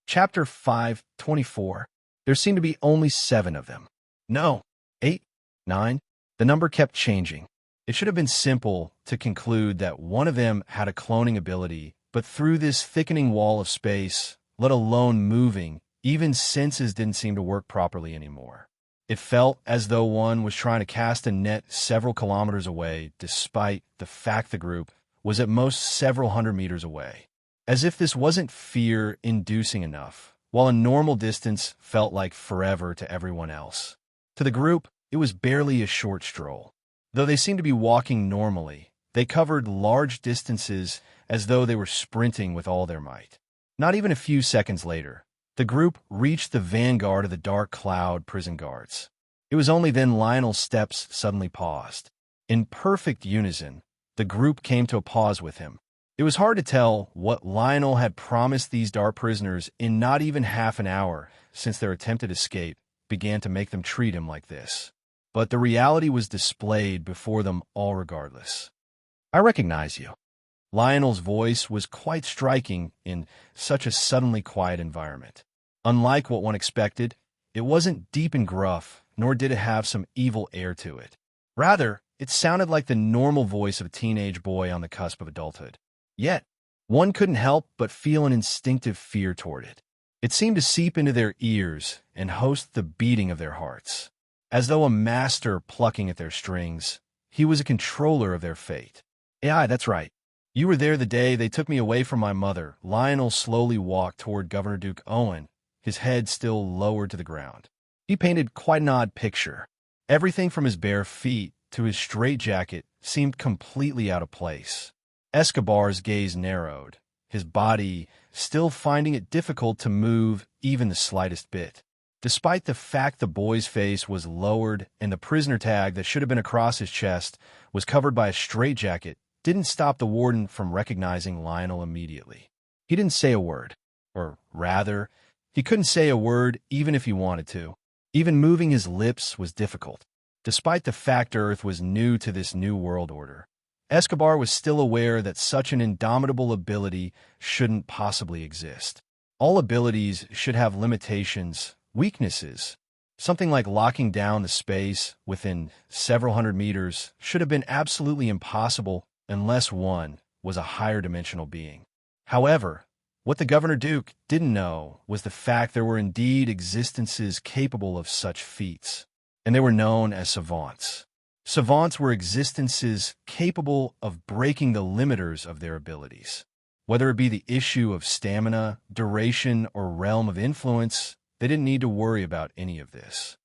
Chapter 5:24. There seemed to be only 7 of them. No, 8, 9. The number kept changing. It should have been simple to conclude that one of them had a cloning ability, but through this thickening wall of space, let alone moving, even senses didn't seem to work properly anymore. It felt as though one was trying to cast a net several kilometers away, despite the fact the group was at most several hundred meters away. as if this wasn't fear-inducing enough, while a normal distance felt like forever to everyone else. To the group, it was barely a short stroll. Though they seemed to be walking normally, they covered large distances as though they were sprinting with all their might. Not even a few seconds later, the group reached the vanguard of the dark cloud prison guards. It was only then Lionel's steps suddenly paused. In perfect unison, the group came to a pause with him. It was hard to tell what Lionel had promised these dark prisoners in not even half an hour since their attempted escape began to make them treat him like this. But the reality was displayed before them all regardless. "I recognize you." Lionel's voice was quite striking in such a suddenly quiet environment. Unlike what one expected, it wasn't deep and gruff, nor did it have some evil air to it. Rather, it sounded like the normal voice of a teenage boy on the cusp of adulthood. Yet, one couldn't help but feel an instinctive fear toward it. It seemed to seep into their ears and host the beating of their hearts. As though a master plucking at their strings, he was a controller of their fate. "Yeah, that's right. You were there the day they took me away from my mother." Lionel slowly walked toward Governor Duke Owen, his head still lowered to the ground. He painted quite an odd picture. Everything from his bare feet to his straitjacket seemed completely out of place. Escobar's gaze narrowed, his body still finding it difficult to move even the slightest bit. Despite the fact the boy's face was lowered and the prisoner tag that should have been across his chest was covered by a straitjacket, didn't stop the warden from recognizing Lionel immediately. He didn't say a word, or rather, he couldn't say a word even if he wanted to. Even moving his lips was difficult. Despite the fact Earth was new to this new world order, Escobar was still aware that such an indomitable ability shouldn't possibly exist. All abilities should have limitations, weaknesses. Something like locking down the space within several hundred meters should have been absolutely impossible unless one was a higher dimensional being. However, what the Governor Duke didn't know was the fact there were indeed existences capable of such feats, and they were known as savants. Savants were existences capable of breaking the limiters of their abilities. Whether it be the issue of stamina, duration, or realm of influence, they didn't need to worry about any of this.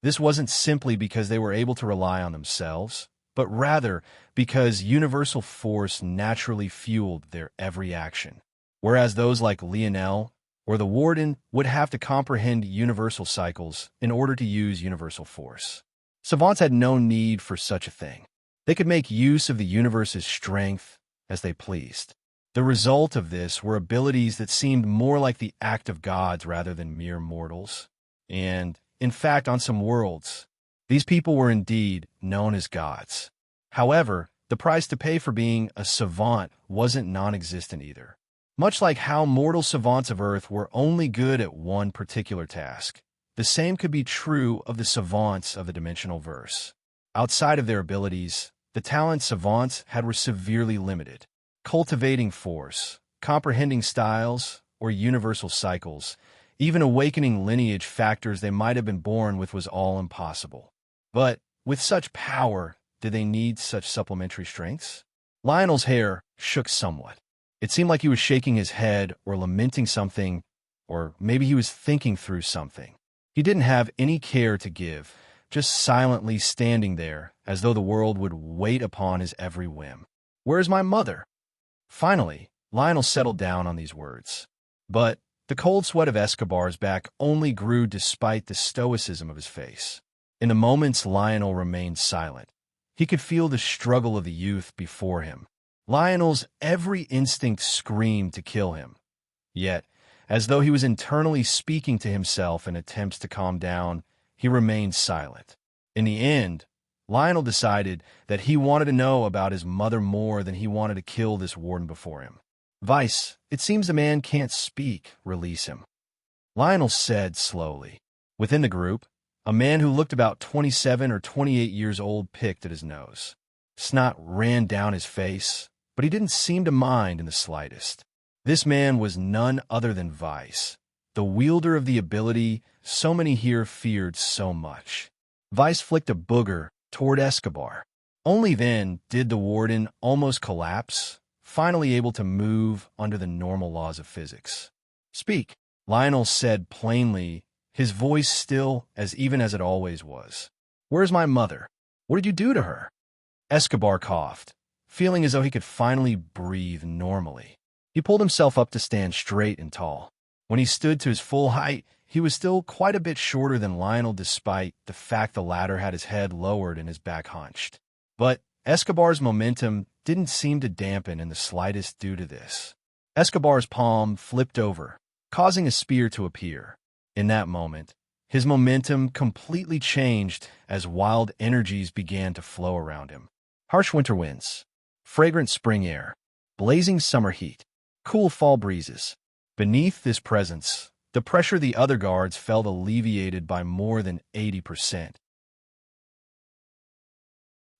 This wasn't simply because they were able to rely on themselves, but rather because universal force naturally fueled their every action. Whereas those like Lionel or the Warden would have to comprehend universal cycles in order to use universal force. Savants had no need for such a thing. They could make use of the universe's strength as they pleased. The result of this were abilities that seemed more like the act of gods rather than mere mortals. And, in fact, on some worlds, these people were indeed known as gods. However, the price to pay for being a savant wasn't non-existent either. Much like how mortal savants of Earth were only good at one particular task, the same could be true of the savants of the dimensional verse. Outside of their abilities, the talents savants had were severely limited. Cultivating force, comprehending styles, or universal cycles, even awakening lineage factors they might have been born with was all impossible. But with such power, did they need such supplementary strengths? Lionel's hair shook somewhat. It seemed like he was shaking his head or lamenting something, or maybe he was thinking through something. He didn't have any care to give, just silently standing there as though the world would wait upon his every whim. "Where's my mother?" Finally, Lionel settled down on these words. But the cold sweat of Escobar's back only grew despite the stoicism of his face. In the moments Lionel remained silent, he could feel the struggle of the youth before him. Lionel's every instinct screamed to kill him. Yet, as though he was internally speaking to himself in attempts to calm down, he remained silent. In the end, Lionel decided that he wanted to know about his mother more than he wanted to kill this warden before him. "Vice, it seems the man can't speak. Release him," Lionel said slowly. Within the group, a man who looked about 27 or 28 years old picked at his nose. Snot ran down his face, but he didn't seem to mind in the slightest. This man was none other than Vice, the wielder of the ability so many here feared so much. Vice flicked a booger toward Escobar. Only then did the warden almost collapse, finally able to move under the normal laws of physics. "Speak," Lionel said plainly, his voice still as even as it always was. "Where's my mother? What did you do to her?" Escobar coughed, feeling as though he could finally breathe normally. He pulled himself up to stand straight and tall. When he stood to his full height, he was still quite a bit shorter than Lionel despite the fact the latter had his head lowered and his back hunched. But Escobar's momentum didn't seem to dampen in the slightest due to this. Escobar's palm flipped over, causing a spear to appear. In that moment, his momentum completely changed as wild energies began to flow around him. Harsh winter winds, fragrant spring air, blazing summer heat, cool fall breezes. Beneath this presence, the pressure the other guards felt alleviated by more than 80%.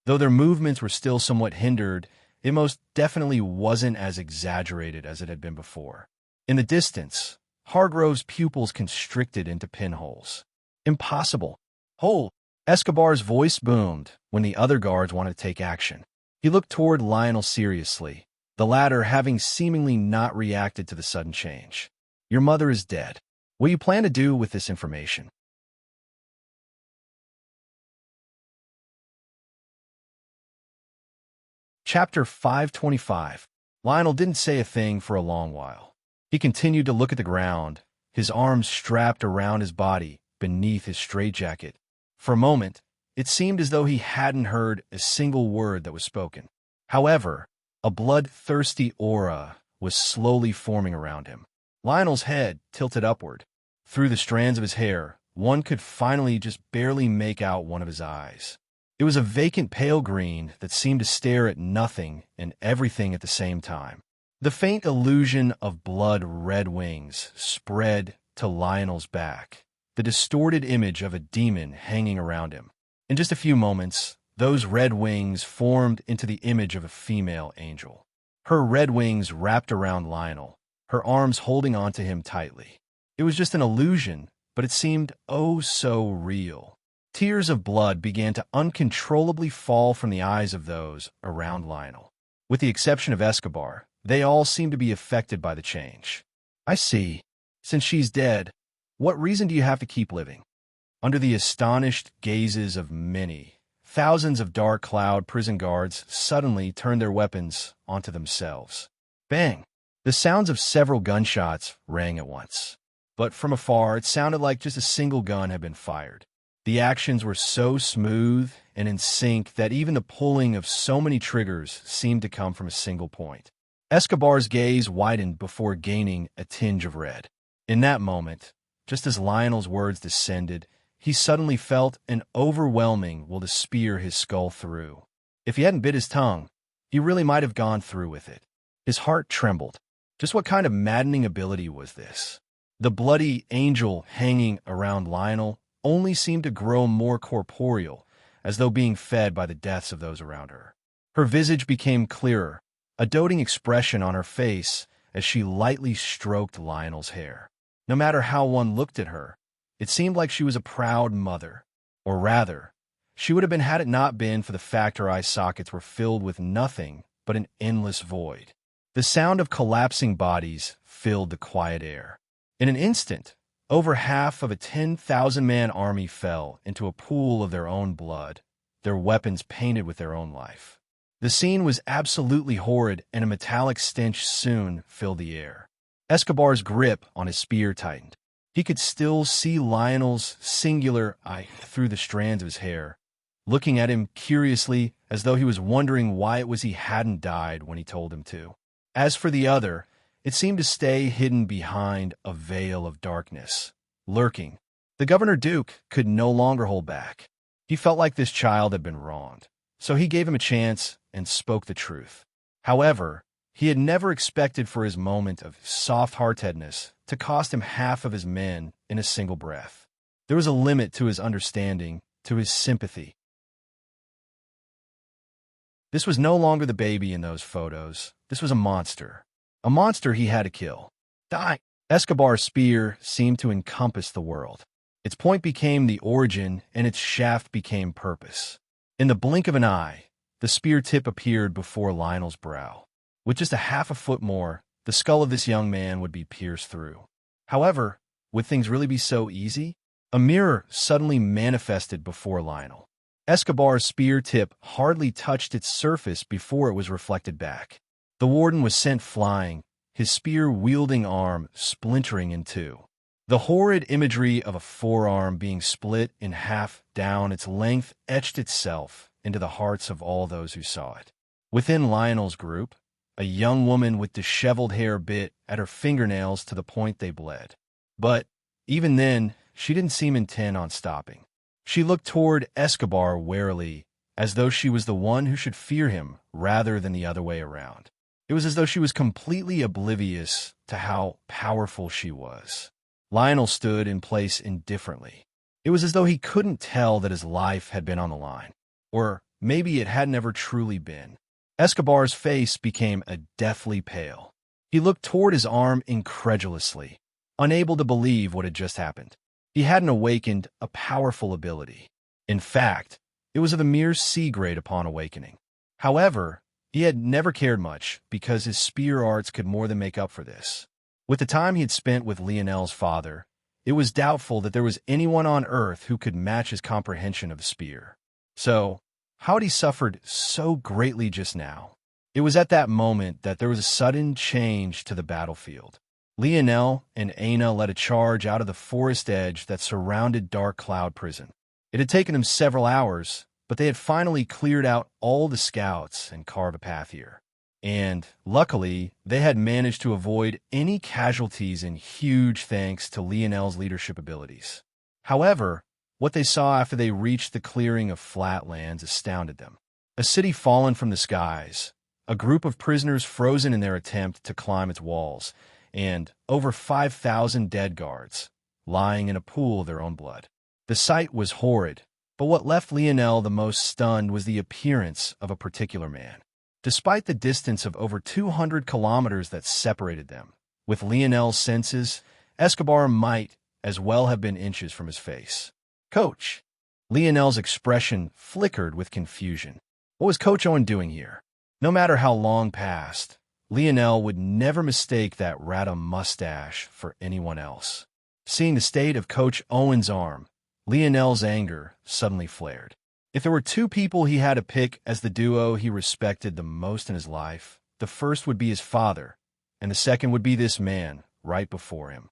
Though their movements were still somewhat hindered, it most definitely wasn't as exaggerated as it had been before. In the distance, Hargrove's pupils constricted into pinholes. "Impossible. Hold!" Escobar's voice boomed when the other guards wanted to take action. He looked toward Lionel seriously, the latter having seemingly not reacted to the sudden change. "Your mother is dead. What do you plan to do with this information?" Chapter 525. Lionel didn't say a thing for a long while. He continued to look at the ground, his arms strapped around his body beneath his straitjacket. For a moment, it seemed as though he hadn't heard a single word that was spoken. However, a bloodthirsty aura was slowly forming around him. Lionel's head tilted upward. Through the strands of his hair, one could finally just barely make out one of his eyes. It was a vacant pale green that seemed to stare at nothing and everything at the same time. The faint illusion of blood-red wings spread to Lionel's back, the distorted image of a demon hanging around him. In just a few moments, those red wings formed into the image of a female angel. Her red wings wrapped around Lionel, her arms holding onto him tightly. It was just an illusion, but it seemed oh so real. Tears of blood began to uncontrollably fall from the eyes of those around Lionel. With the exception of Escobar, they all seemed to be affected by the change. "I see. Since she's dead, what reason do you have to keep living?" Under the astonished gazes of many, thousands of dark cloud prison guards suddenly turned their weapons onto themselves. Bang! The sounds of several gunshots rang at once. But from afar, it sounded like just a single gun had been fired. The actions were so smooth and in sync that even the pulling of so many triggers seemed to come from a single point. Escobar's gaze widened before gaining a tinge of red. In that moment, just as Lionel's words descended, he suddenly felt an overwhelming will to spear his skull through. If he hadn't bit his tongue, he really might have gone through with it. His heart trembled. Just what kind of maddening ability was this? The bloody angel hanging around Lionel only seemed to grow more corporeal, as though being fed by the deaths of those around her. Her visage became clearer, a doting expression on her face as she lightly stroked Lionel's hair. No matter how one looked at her, it seemed like she was a proud mother. Or rather, she would have been had it not been for the fact her eye sockets were filled with nothing but an endless void. The sound of collapsing bodies filled the quiet air. In an instant, over half of a 10,000-man army fell into a pool of their own blood, their weapons painted with their own life. The scene was absolutely horrid, and a metallic stench soon filled the air. Escobar's grip on his spear tightened. He could still see Lionel's singular eye through the strands of his hair, looking at him curiously as though he was wondering why it was he hadn't died when he told him to. As for the other, it seemed to stay hidden behind a veil of darkness, lurking. The Governor Duke could no longer hold back. He felt like this child had been wronged, so he gave him a chance and spoke the truth. However, he had never expected for his moment of soft-heartedness to cost him half of his men in a single breath. There was a limit to his understanding, to his sympathy. This was no longer the baby in those photos. This was a monster. A monster he had to kill. Die! Escobar's spear seemed to encompass the world. Its point became the origin, and its shaft became purpose. In the blink of an eye, the spear tip appeared before Lionel's brow. With just a half a foot more, the skull of this young man would be pierced through. However, would things really be so easy? A mirror suddenly manifested before Lionel. Escobar's spear tip hardly touched its surface before it was reflected back. The warden was sent flying, his spear-wielding arm splintering in two. The horrid imagery of a forearm being split in half down its length etched itself into the hearts of all those who saw it. Within Lionel's group, a young woman with disheveled hair bit at her fingernails to the point they bled. But even then, she didn't seem intent on stopping. She looked toward Escobar warily, as though she was the one who should fear him rather than the other way around. It was as though she was completely oblivious to how powerful she was. Lionel stood in place indifferently. It was as though he couldn't tell that his life had been on the line. Or maybe it hadn't ever truly been. Escobar's face became a deathly pale. He looked toward his arm incredulously, unable to believe what had just happened. He hadn't awakened a powerful ability. In fact, it was of the mere C-grade upon awakening. However, he had never cared much because his spear arts could more than make up for this. With the time he had spent with Lionel's father, it was doubtful that there was anyone on Earth who could match his comprehension of the spear. So, how had he suffered so greatly just now? It was at that moment that there was a sudden change to the battlefield. Lionel and Aina led a charge out of the forest edge that surrounded Dark Cloud Prison. It had taken them several hours, but they had finally cleared out all the scouts and carved a path here. And, luckily, they had managed to avoid any casualties in huge thanks to Lionel's leadership abilities. However, what they saw after they reached the clearing of flatlands astounded them. A city fallen from the skies, a group of prisoners frozen in their attempt to climb its walls, and over 5,000 dead guards, lying in a pool of their own blood. The sight was horrid, but what left Lionel the most stunned was the appearance of a particular man. Despite the distance of over 200 kilometers that separated them, with Lionel's senses, Escobar might as well have been inches from his face. "Coach!" Lionel's expression flickered with confusion. What was Coach Owen doing here? No matter how long passed, Lionel would never mistake that rattan mustache for anyone else. Seeing the state of Coach Owen's arm, Lionel's anger suddenly flared. If there were two people he had to pick as the duo he respected the most in his life, the first would be his father, and the second would be this man right before him.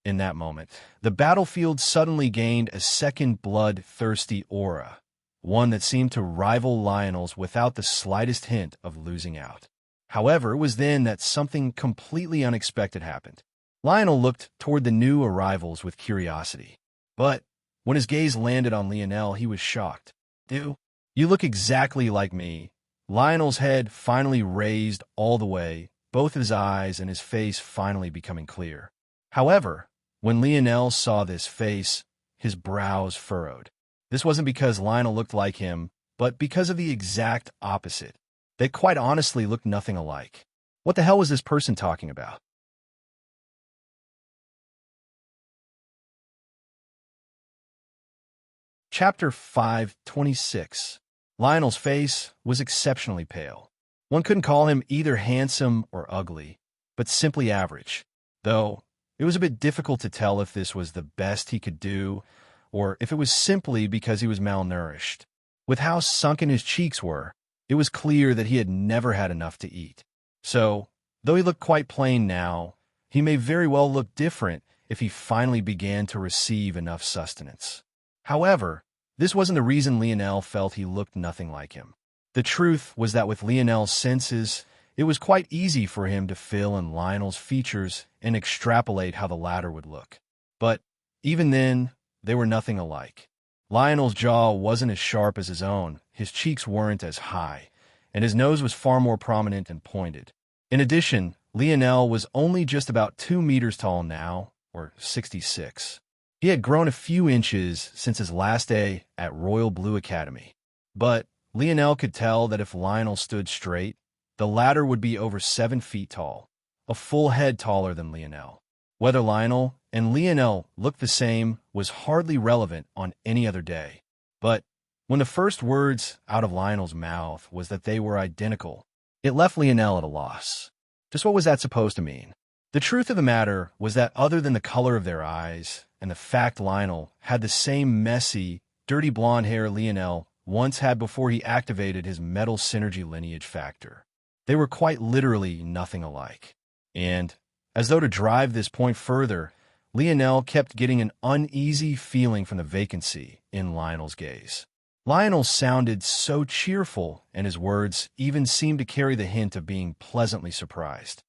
In that moment, the battlefield suddenly gained a second blood-thirsty aura, one that seemed to rival Lionel's without the slightest hint of losing out. However, it was then that something completely unexpected happened. Lionel looked toward the new arrivals with curiosity. But when his gaze landed on Lionel, he was shocked. "You look exactly like me." Lionel's head finally raised all the way, both his eyes and his face finally becoming clear. However, when Lionel saw this face, his brows furrowed. This wasn't because Lionel looked like him, but because of the exact opposite. They quite honestly looked nothing alike. What the hell was this person talking about? Chapter 5:26. Lionel's face was exceptionally pale. One couldn't call him either handsome or ugly, but simply average, though it was a bit difficult to tell if this was the best he could do, or if it was simply because he was malnourished. With how sunken his cheeks were, it was clear that he had never had enough to eat. So, though he looked quite plain now, he may very well look different if he finally began to receive enough sustenance. However, this wasn't the reason Lionel felt he looked nothing like him. The truth was that with Lionel's senses, it was quite easy for him to fill in Lionel's features and extrapolate how the latter would look. But even then, they were nothing alike. Lionel's jaw wasn't as sharp as his own, his cheeks weren't as high, and his nose was far more prominent and pointed. In addition, Lionel was only just about 2 meters tall now, or 66. He had grown a few inches since his last day at Royal Blue Academy. But Lionel could tell that if Lionel stood straight, the latter would be over 7 feet tall, a full head taller than Lionel. Whether Lionel and Lionel looked the same was hardly relevant on any other day. But When the first words out of Lionel's mouth was that they were identical, it left Lionel at a loss. Just what was that supposed to mean? The truth of the matter was that other than the color of their eyes and the fact Lionel had the same messy, dirty blonde hair Lionel once had before he activated his metal synergy lineage factor, they were quite literally nothing alike. And, as though to drive this point further, Lionel kept getting an uneasy feeling from the vacancy in Lionel's gaze. Lionel sounded so cheerful, and his words even seemed to carry the hint of being pleasantly surprised,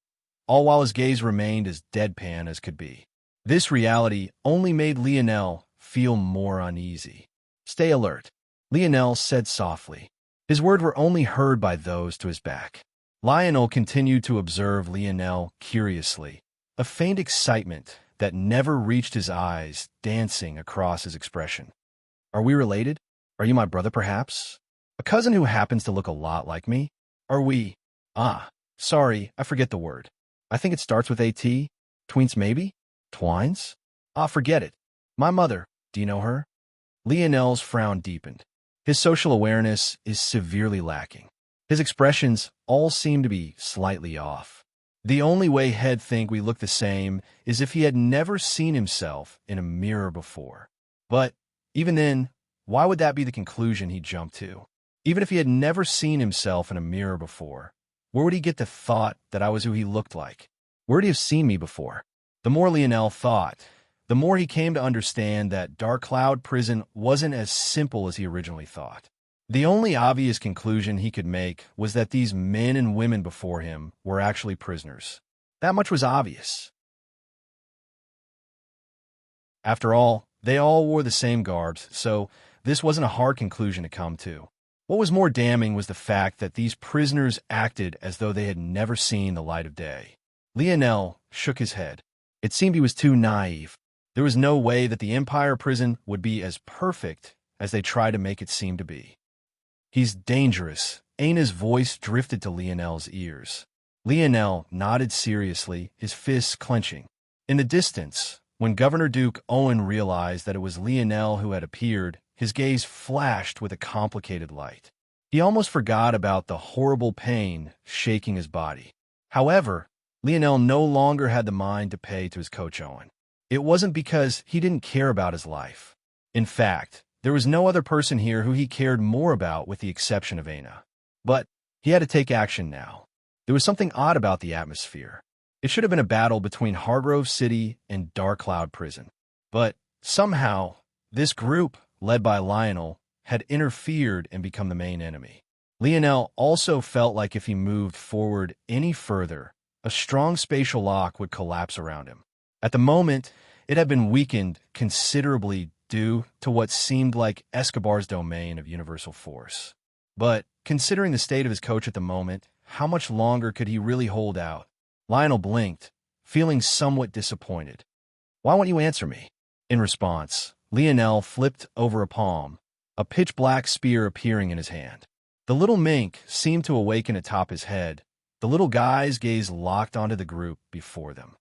all while his gaze remained as deadpan as could be. This reality only made Lionel feel more uneasy. "Stay alert," Lionel said softly. His words were only heard by those to his back. Lionel continued to observe Lionel curiously, a faint excitement that never reached his eyes dancing across his expression. "Are we related? Are you my brother, perhaps? A cousin who happens to look a lot like me? Are we—" Sorry, I forget the word. I think it starts with AT? Tweens maybe? Twines? Forget it. My mother, do you know her?" Lionel's frown deepened. His social awareness is severely lacking. His expressions all seem to be slightly off. The only way he'd think we look the same is if he had never seen himself in a mirror before. But, even then, why would that be the conclusion he jumped to? Even if he had never seen himself in a mirror before, where would he get the thought that I was who he looked like? Where would he have seen me before? The more Lionel thought, the more he came to understand that Dark Cloud Prison wasn't as simple as he originally thought. The only obvious conclusion he could make was that these men and women before him were actually prisoners. That much was obvious. After all, they all wore the same garbs, so this wasn't a hard conclusion to come to. What was more damning was the fact that these prisoners acted as though they had never seen the light of day. Lionel shook his head. It seemed he was too naive. There was no way that the Empire prison would be as perfect as they tried to make it seem to be. "He's dangerous." Ana's voice drifted to Lionel's ears. Lionel nodded seriously, his fists clenching. In the distance, when Governor Duke Owen realized that it was Lionel who had appeared, his gaze flashed with a complicated light. He almost forgot about the horrible pain shaking his body. However, Lionel no longer had the mind to pay to his coach Owen. It wasn't because he didn't care about his life. In fact, there was no other person here who he cared more about with the exception of Ana. But he had to take action now. There was something odd about the atmosphere. It should have been a battle between Hargrove City and Dark Cloud Prison. But somehow, this group, led by Lionel, had interfered and become the main enemy. Lionel also felt like if he moved forward any further, a strong spatial lock would collapse around him. At the moment, it had been weakened considerably due to what seemed like Escobar's domain of universal force. But, considering the state of his coach at the moment, how much longer could he really hold out? Lionel blinked, feeling somewhat disappointed. "Why won't you answer me?" In response, Lionel flipped over a palm, a pitch-black spear appearing in his hand. The little mink seemed to awaken atop his head. The little guy's gaze locked onto the group before them.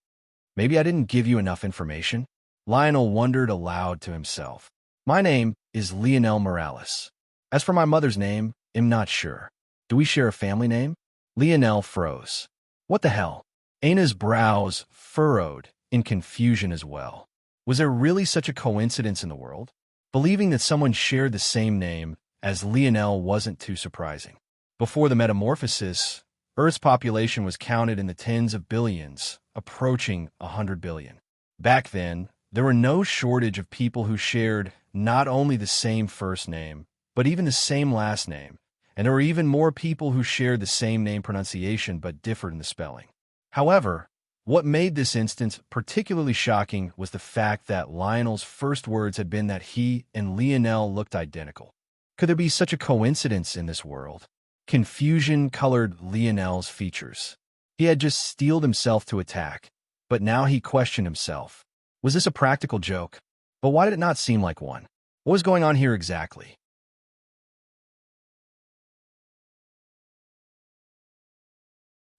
"Maybe I didn't give you enough information?" Lionel wondered aloud to himself. "My name is Lionel Morales. As for my mother's name, I'm not sure. Do we share a family name?" Lionel froze. What the hell? Ana's brows furrowed in confusion as well. Was there really such a coincidence in the world? Believing that someone shared the same name as Lionel wasn't too surprising. Before the metamorphosis, Earth's population was counted in the tens of billions, approaching 100 billion. Back then, there were no shortage of people who shared not only the same first name, but even the same last name, and there were even more people who shared the same name pronunciation but differed in the spelling. However, what made this instance particularly shocking was the fact that Lionel's first words had been that he and Lionel looked identical. Could there be such a coincidence in this world? Confusion colored Lionel's features. He had just steeled himself to attack, but now he questioned himself. Was this a practical joke? But why did it not seem like one? What was going on here exactly?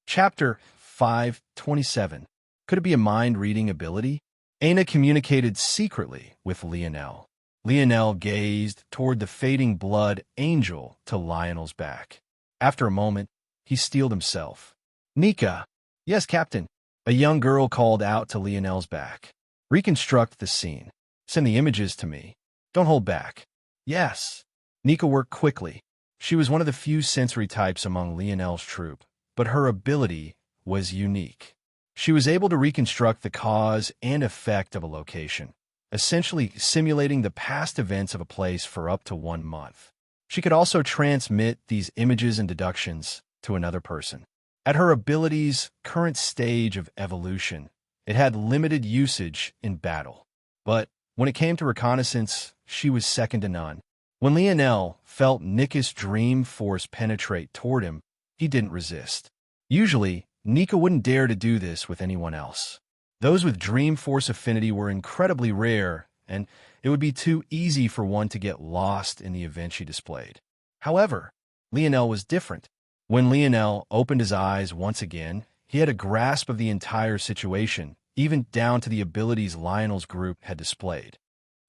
Chapter 5:27. Could it be a mind-reading ability? Ana communicated secretly with Lionel. Lionel gazed toward the fading blood angel to Lionel's back. After a moment, he steeled himself. "Nika." "Yes, Captain." A young girl called out to Lionel's back. "Reconstruct the scene. Send the images to me. Don't hold back." "Yes." Nika worked quickly. She was one of the few sensory types among Lionel's troop, but her ability was unique. She was able to reconstruct the cause and effect of a location, essentially simulating the past events of a place for up to 1 month. She could also transmit these images and deductions to another person. At her ability's current stage of evolution, it had limited usage in battle. But when it came to reconnaissance, she was second to none. When Lionel felt Nika's dream force penetrate toward him, he didn't resist. Usually, Nika wouldn't dare to do this with anyone else. Those with dream force affinity were incredibly rare, and it would be too easy for one to get lost in the event she displayed. However, Lionel was different. When Lionel opened his eyes once again, he had a grasp of the entire situation, even down to the abilities Lionel's group had displayed.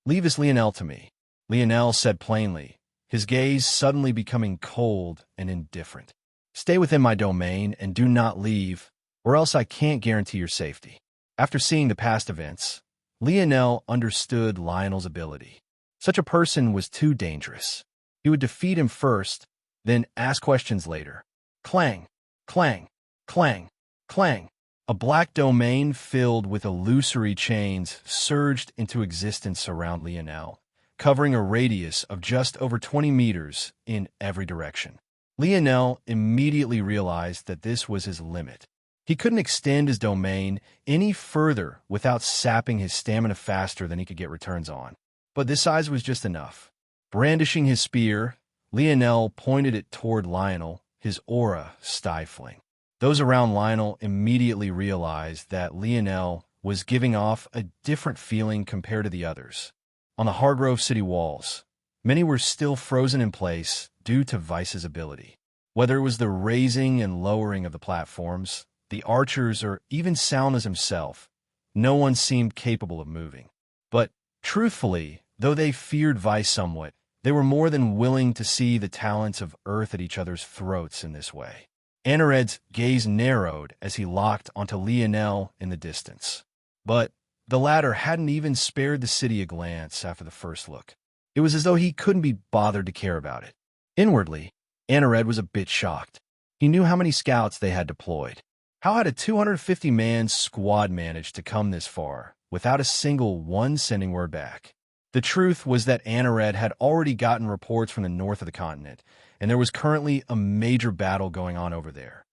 "Leave this Lionel to me," Lionel said plainly, his gaze suddenly becoming cold and indifferent. "Stay within my domain and do not leave, or else I can't guarantee your safety." After seeing the past events, Lionel understood Lionel's ability. Such a person was too dangerous. He would defeat him first, then ask questions later. Clang, clang, clang, clang. A black domain filled with illusory chains surged into existence around Lionel, covering a radius of just over 20 meters in every direction. Lionel immediately realized that this was his limit. He couldn't extend his domain any further without sapping his stamina faster than he could get returns on. But this size was just enough. Brandishing his spear, Lionel pointed it toward Lionel, his aura stifling. Those around Lionel immediately realized that Lionel was giving off a different feeling compared to the others. On the Hargrove City walls, many were still frozen in place due to Vice's ability. Whether it was the raising and lowering of the platforms, the archers, or even Salnas himself, no one seemed capable of moving. But, truthfully, though they feared Vice somewhat, they were more than willing to see the talents of Earth at each other's throats in this way. Anared's gaze narrowed as he locked onto Lionel in the distance. But the latter hadn't even spared the city a glance after the first look. It was as though he couldn't be bothered to care about it. Inwardly, Anared was a bit shocked. He knew how many scouts they had deployed. How had a 250-man squad managed to come this far without a single one sending word back? The truth was that Anared had already gotten reports from the north of the continent, and there was currently a major battle going on over there.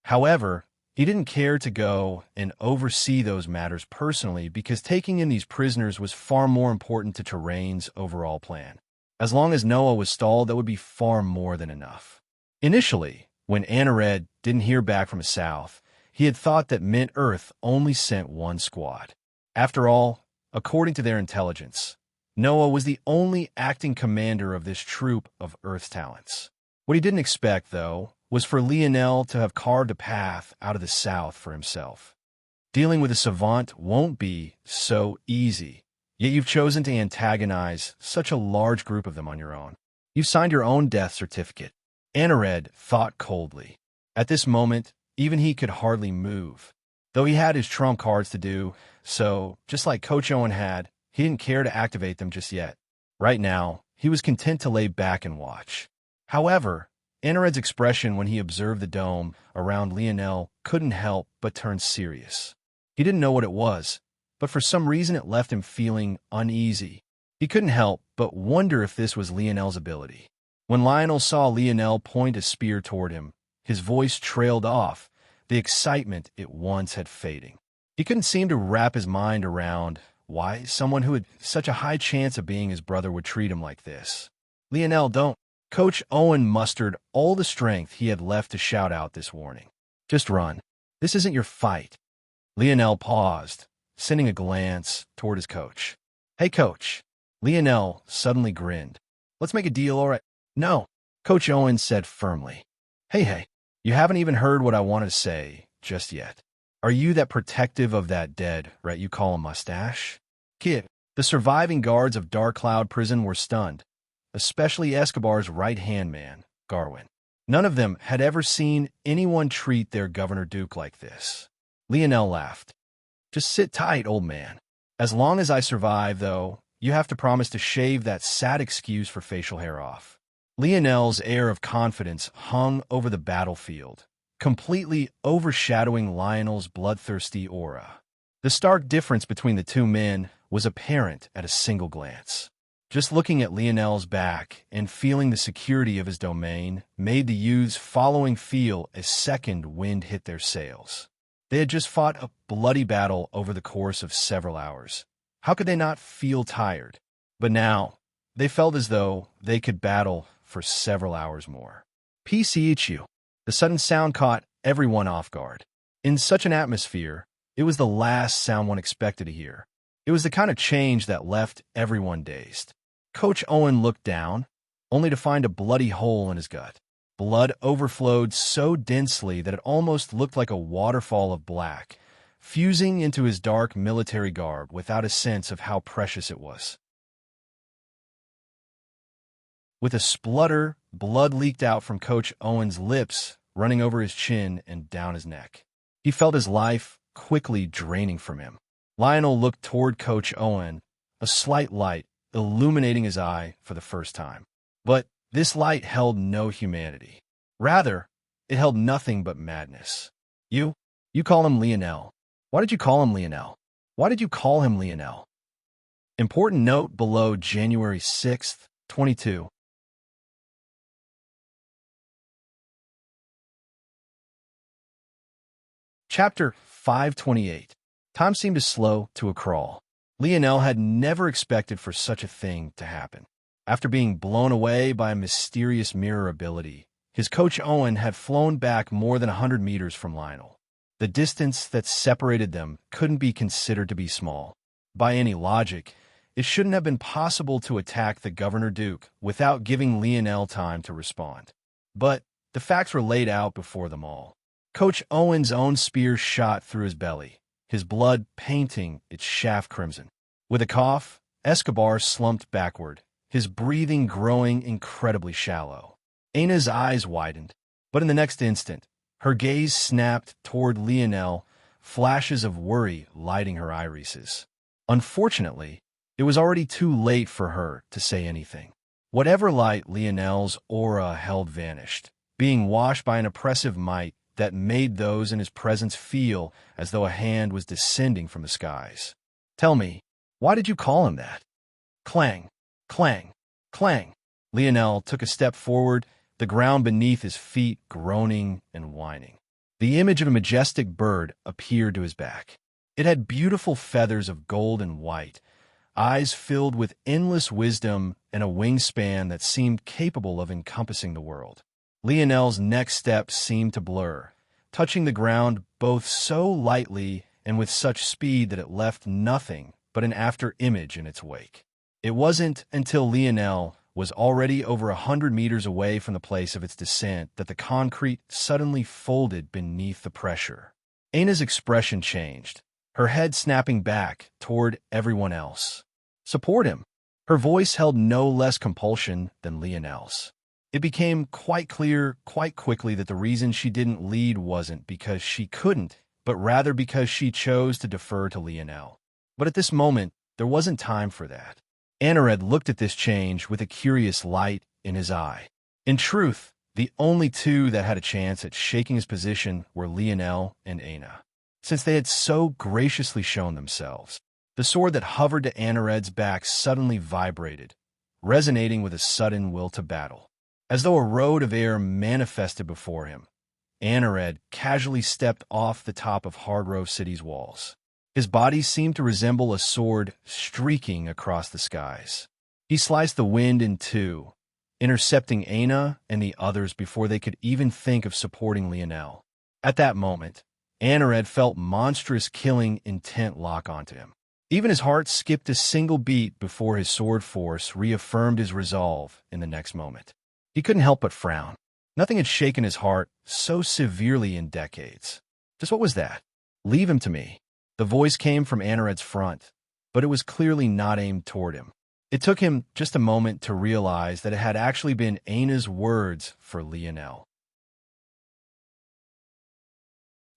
However, he didn't care to go and oversee those matters personally because taking in these prisoners was far more important to Terrain's overall plan. As long as Noah was stalled, that would be far more than enough. Initially, when Anared didn't hear back from the south, he had thought that Mint Earth only sent one squad. After all, according to their intelligence, Noah was the only acting commander of this troop of Earth's talents. What he didn't expect, though, was for Lionel to have carved a path out of the south for himself. Dealing with a savant won't be so easy, yet you've chosen to antagonize such a large group of them on your own. You've signed your own death certificate. Anared thought coldly. At this moment, even he could hardly move. Though he had his trump cards to do, so, just like Coach Owen had, he didn't care to activate them just yet. Right now, he was content to lay back and watch. However, Anared's expression when he observed the dome around Lionel couldn't help but turn serious. He didn't know what it was, but for some reason it left him feeling uneasy. He couldn't help but wonder if this was Lionel's ability. When Lionel saw Lionel point a spear toward him, his voice trailed off, the excitement it once had fading. He couldn't seem to wrap his mind around why someone who had such a high chance of being his brother would treat him like this. "Lionel, don't." Coach Owen mustered all the strength he had left to shout out this warning. "Just run. This isn't your fight." Lionel paused, sending a glance toward his coach. "Hey, coach." Lionel suddenly grinned. "Let's make a deal, all right?" "No," Coach Owen said firmly. Hey, you haven't even heard what I wanted to say just yet. Are you that protective of that dead, right, you call a mustache?" Kid. The surviving guards of Dark Cloud Prison were stunned, especially Escobar's right-hand man, Garwin. None of them had ever seen anyone treat their Governor Duke like this. Lionel laughed. Just sit tight, old man. As long as I survive, though, you have to promise to shave that sad excuse for facial hair off. Lionel's air of confidence hung over the battlefield, completely overshadowing Lionel's bloodthirsty aura. The stark difference between the two men was apparent at a single glance. Just looking at Lionel's back and feeling the security of his domain made the youths following feel a second wind hit their sails. They had just fought a bloody battle over the course of several hours. How could they not feel tired? But now, they felt as though they could battle for several hours more. PCHU. The sudden sound caught everyone off guard. In such an atmosphere, it was the last sound one expected to hear. It was the kind of change that left everyone dazed. Coach Owen looked down, only to find a bloody hole in his gut. Blood overflowed so densely that it almost looked like a waterfall of black, fusing into his dark military garb without a sense of how precious it was. With a splutter, blood leaked out from Coach Owen's lips, running over his chin and down his neck. He felt his life quickly draining from him. Lionel looked toward Coach Owen, a slight light illuminating his eye for the first time. But this light held no humanity. Rather, it held nothing but madness. You call him Lionel. Why did you call him Lionel? Why did you call him Lionel? Important note below January 6th, 22. Chapter 528. Time seemed to slow to a crawl. Lionel had never expected for such a thing to happen. After being blown away by a mysterious mirror ability, his coach Owen had flown back more than 100 meters from Lionel. The distance that separated them couldn't be considered to be small. By any logic, it shouldn't have been possible to attack the Governor Duke without giving Lionel time to respond. But the facts were laid out before them all. Coach Owen's own spear shot through his belly, his blood painting its shaft crimson. With a cough, Escobar slumped backward, his breathing growing incredibly shallow. Aina's eyes widened, but in the next instant, her gaze snapped toward Lionel, flashes of worry lighting her irises. Unfortunately, it was already too late for her to say anything. Whatever light Lionel's aura held vanished, being washed by an oppressive might that made those in his presence feel as though a hand was descending from the skies. Tell me, why did you call him that? Clang, clang, clang. Lionel took a step forward, the ground beneath his feet groaning and whining. The image of a majestic bird appeared to his back. It had beautiful feathers of gold and white, eyes filled with endless wisdom, and a wingspan that seemed capable of encompassing the world. Lionel's next step seemed to blur, touching the ground both so lightly and with such speed that it left nothing but an after-image in its wake. It wasn't until Lionel was already over 100 meters away from the place of its descent that the concrete suddenly folded beneath the pressure. Aina's expression changed, her head snapping back toward everyone else. Support him. Her voice held no less compulsion than Lionel's. It became quite clear quite quickly that the reason she didn't lead wasn't because she couldn't, but rather because she chose to defer to Lionel. But at this moment, there wasn't time for that. Anared looked at this change with a curious light in his eye. In truth, the only two that had a chance at shaking his position were Lionel and Aina, since they had so graciously shown themselves. The sword that hovered to Anared's back suddenly vibrated, resonating with a sudden will to battle. As though a road of air manifested before him, Anared casually stepped off the top of Hardrow City's walls. His body seemed to resemble a sword streaking across the skies. He sliced the wind in two, intercepting Aina and the others before they could even think of supporting Lionel. At that moment, Anared felt monstrous killing intent lock onto him. Even his heart skipped a single beat before his sword force reaffirmed his resolve in the next moment. He couldn't help but frown. Nothing had shaken his heart so severely in decades. Just what was that? Leave him to me. The voice came from Anared's front, but it was clearly not aimed toward him. It took him just a moment to realize that it had actually been Aina's words for Lionel.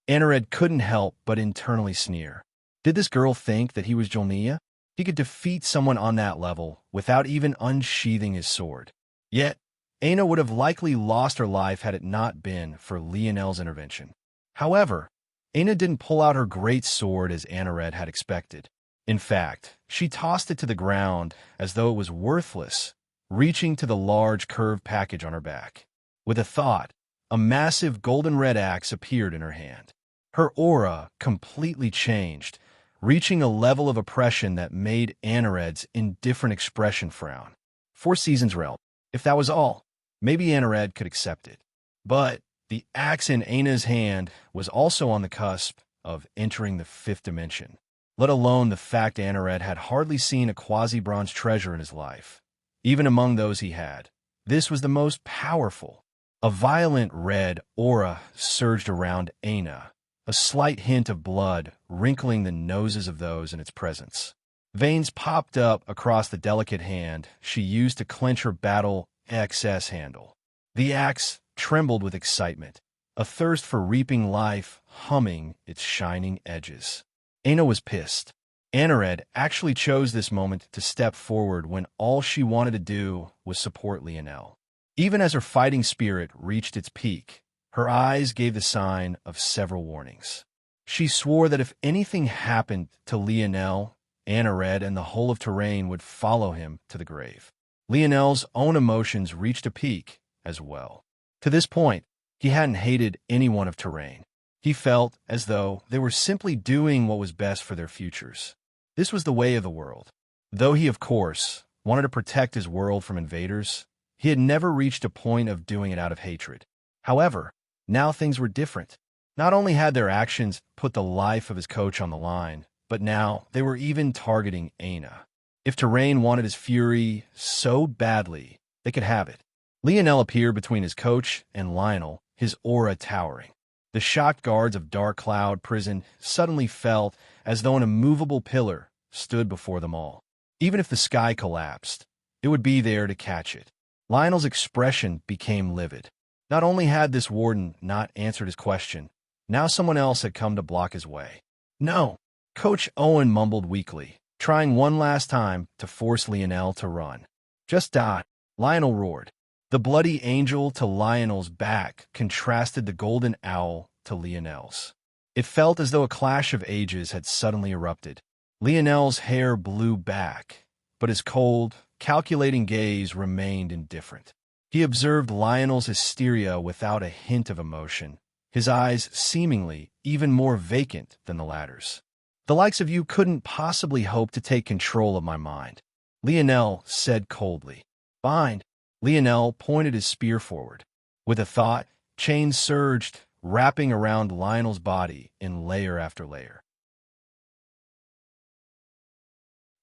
Anared couldn't help but internally sneer. Did this girl think that he was Jolnia? He could defeat someone on that level without even unsheathing his sword. Yet, Aina would have likely lost her life had it not been for Lionel's intervention. However, Aina didn't pull out her great sword as Anared had expected. In fact, she tossed it to the ground as though it was worthless, reaching to the large curved package on her back. With a thought, a massive golden red axe appeared in her hand. Her aura completely changed, reaching a level of oppression that made Anared's indifferent expression frown. 4 seasons realm. If that was all, maybe Anared could accept it. But the axe in Aina's hand was also on the cusp of entering the 5th dimension, let alone the fact Anared had hardly seen a quasi-bronze treasure in his life. Even among those he had, this was the most powerful. A violent red aura surged around Aina, a slight hint of blood wrinkling the noses of those in its presence. Veins popped up across the delicate hand she used to clench her battle XS handle. The axe trembled with excitement, a thirst for reaping life humming its shining edges. Aina was pissed. Anared actually chose this moment to step forward when all she wanted to do was support Lionel. Even as her fighting spirit reached its peak, her eyes gave the sign of several warnings. She swore that if anything happened to Lionel, Anared and the whole of Terrain would follow him to the grave. Lionel's own emotions reached a peak as well. To this point, he hadn't hated anyone of Terrain. He felt as though they were simply doing what was best for their futures. This was the way of the world. Though he, of course, wanted to protect his world from invaders, he had never reached a point of doing it out of hatred. However, now things were different. Not only had their actions put the life of his coach on the line, but now they were even targeting Aina. If Terrain wanted his fury so badly, they could have it. Lionel appeared between his coach and Lionel, his aura towering. The shocked guards of Dark Cloud Prison suddenly felt as though an immovable pillar stood before them all. Even if the sky collapsed, it would be there to catch it. Lionel's expression became livid. Not only had this warden not answered his question, now someone else had come to block his way. No, Coach Owen mumbled weakly, trying one last time to force Lionel to run. Just die, Lionel roared. The bloody angel to Lionel's back contrasted the golden owl to Lionel's. It felt as though a clash of ages had suddenly erupted. Lionel's hair blew back, but his cold, calculating gaze remained indifferent. He observed Lionel's hysteria without a hint of emotion, his eyes seemingly even more vacant than the latter's. The likes of you couldn't possibly hope to take control of my mind, Lionel said coldly. Fine. Lionel pointed his spear forward. With a thought, chains surged, wrapping around Lionel's body in layer after layer.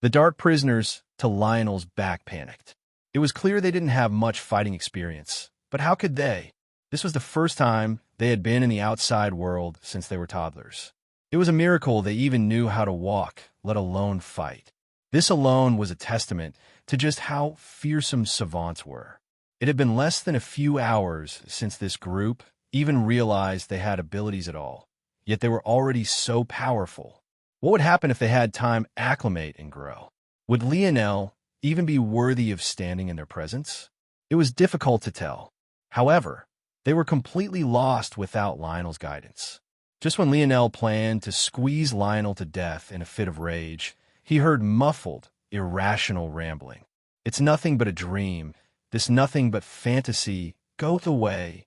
The dark prisoners to Lionel's back panicked. It was clear they didn't have much fighting experience, but how could they? This was the first time they had been in the outside world since they were toddlers. It was a miracle they even knew how to walk, let alone fight. This alone was a testament to just how fearsome savants were. It had been less than a few hours since this group even realized they had abilities at all, yet they were already so powerful. What would happen if they had time to acclimate and grow? Would Lionel even be worthy of standing in their presence? It was difficult to tell. However, they were completely lost without Lionel's guidance. Just when Lionel planned to squeeze Lionel to death in a fit of rage, he heard muffled, irrational rambling. It's nothing but a dream. This nothing but fantasy goeth away.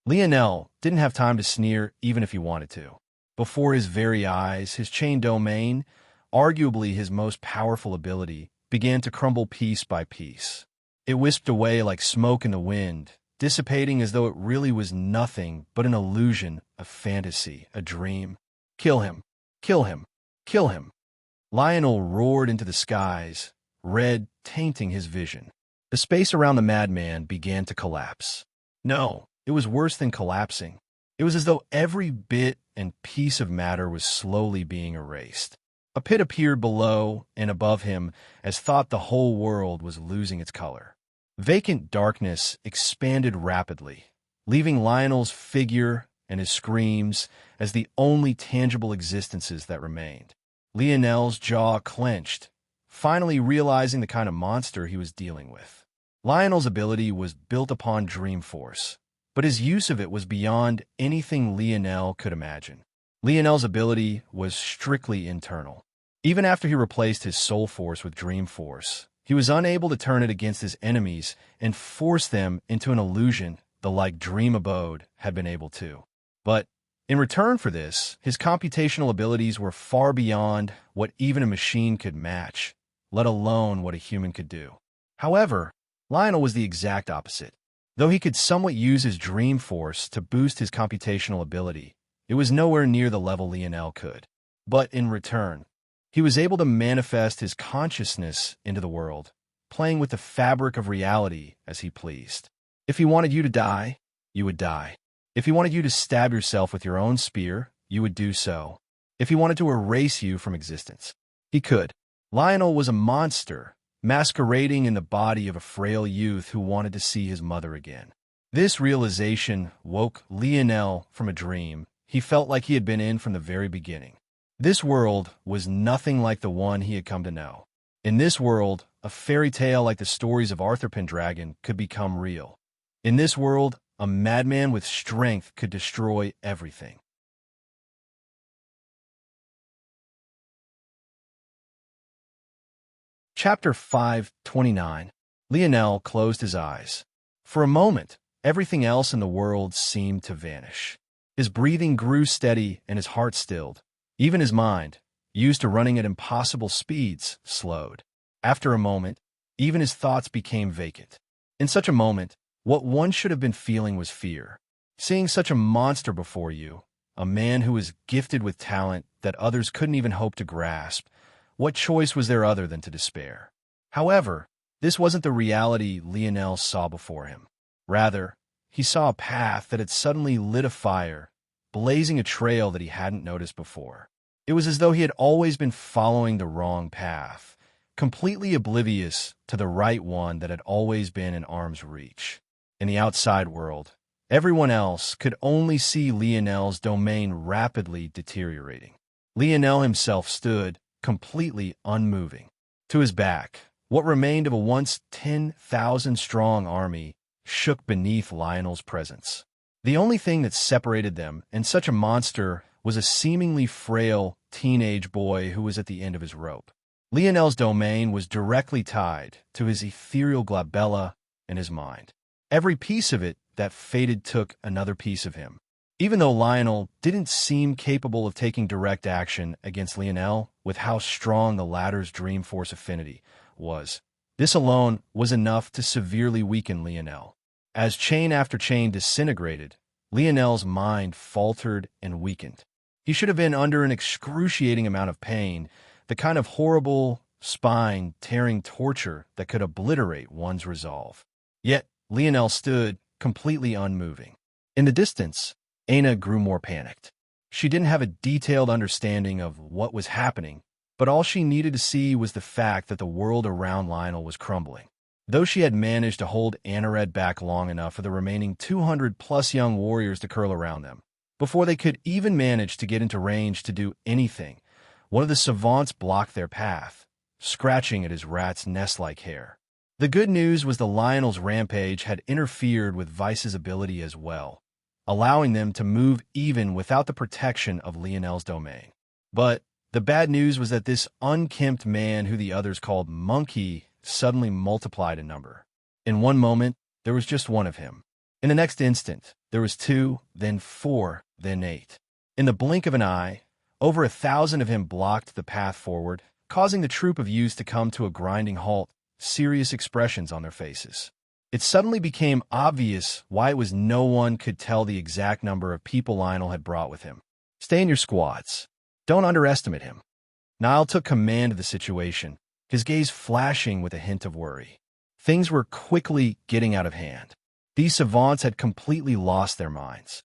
Lionel didn't have time to sneer even if he wanted to. Before his very eyes, his chain domain, arguably his most powerful ability, began to crumble piece by piece. It wisped away like smoke in the wind, dissipating as though it really was nothing but an illusion, a fantasy, a dream. Kill him! Kill him! Kill him! Lionel roared into the skies, red tainting his vision. The space around the madman began to collapse. No, it was worse than collapsing. It was as though every bit and piece of matter was slowly being erased. A pit appeared below and above him as thought the whole world was losing its color. Vacant darkness expanded rapidly, leaving Lionel's figure and his screams as the only tangible existences that remained. Lionel's jaw clenched, finally realizing the kind of monster he was dealing with. Lionel's ability was built upon Dream Force, but his use of it was beyond anything Lionel could imagine. Lionel's ability was strictly internal. Even after he replaced his Soul Force with Dream Force, he was unable to turn it against his enemies and force them into an illusion the like Dream Abode had been able to. But in return for this, his computational abilities were far beyond what even a machine could match, let alone what a human could do. However, Lionel was the exact opposite. Though he could somewhat use his Dream Force to boost his computational ability, it was nowhere near the level Lionel could. But in return, he was able to manifest his consciousness into the world, playing with the fabric of reality as he pleased. If he wanted you to die, you would die. If he wanted you to stab yourself with your own spear, you would do so. If he wanted to erase you from existence, he could. Lionel was a monster, masquerading in the body of a frail youth who wanted to see his mother again. This realization woke Lionel from a dream he felt like he had been in from the very beginning. This world was nothing like the one he had come to know. In this world, a fairy tale like the stories of Arthur Pendragon could become real. In this world, a madman with strength could destroy everything. Chapter 529. Lionel closed his eyes. For a moment, everything else in the world seemed to vanish. His breathing grew steady and his heart stilled. Even his mind, used to running at impossible speeds, slowed. After a moment, even his thoughts became vacant. In such a moment, what one should have been feeling was fear. Seeing such a monster before you, a man who was gifted with talent that others couldn't even hope to grasp, what choice was there other than to despair? However, this wasn't the reality Lionel saw before him. Rather, he saw a path that had suddenly lit a fire, blazing a trail that he hadn't noticed before. It was as though he had always been following the wrong path, completely oblivious to the right one that had always been in arm's reach. In the outside world, everyone else could only see Lionel's domain rapidly deteriorating. Lionel himself stood, completely unmoving. To his back, what remained of a once 10,000-strong army shook beneath Lionel's presence. The only thing that separated them and such a monster was a seemingly frail teenage boy who was at the end of his rope. Lionel's domain was directly tied to his ethereal glabella and his mind. Every piece of it that faded took another piece of him. Even though Lionel didn't seem capable of taking direct action against Lionel with how strong the latter's Dream Force affinity was, this alone was enough to severely weaken Lionel. As chain after chain disintegrated, Lionel's mind faltered and weakened. He should have been under an excruciating amount of pain, the kind of horrible, spine-tearing torture that could obliterate one's resolve. Yet, Lionel stood, completely unmoving. In the distance, Aina grew more panicked. She didn't have a detailed understanding of what was happening, but all she needed to see was the fact that the world around Lionel was crumbling. Though she had managed to hold Anared back long enough for the remaining 200-plus young warriors to curl around them, before they could even manage to get into range to do anything, one of the savants blocked their path, scratching at his rat's nest-like hair. The good news was the Lionel's rampage had interfered with Vice's ability as well, allowing them to move even without the protection of Lionel's domain. But the bad news was that this unkempt man who the others called Monkey suddenly multiplied in number. In one moment, there was just one of him. In the next instant, there was 2, then 4, then 8. In the blink of an eye, over 1,000 of him blocked the path forward, causing the troop of youths to come to a grinding halt, serious expressions on their faces. It suddenly became obvious why it was no one could tell the exact number of people Lionel had brought with him. Stay in your squads. Don't underestimate him. Niall took command of the situation, his gaze flashing with a hint of worry. Things were quickly getting out of hand. These savants had completely lost their minds.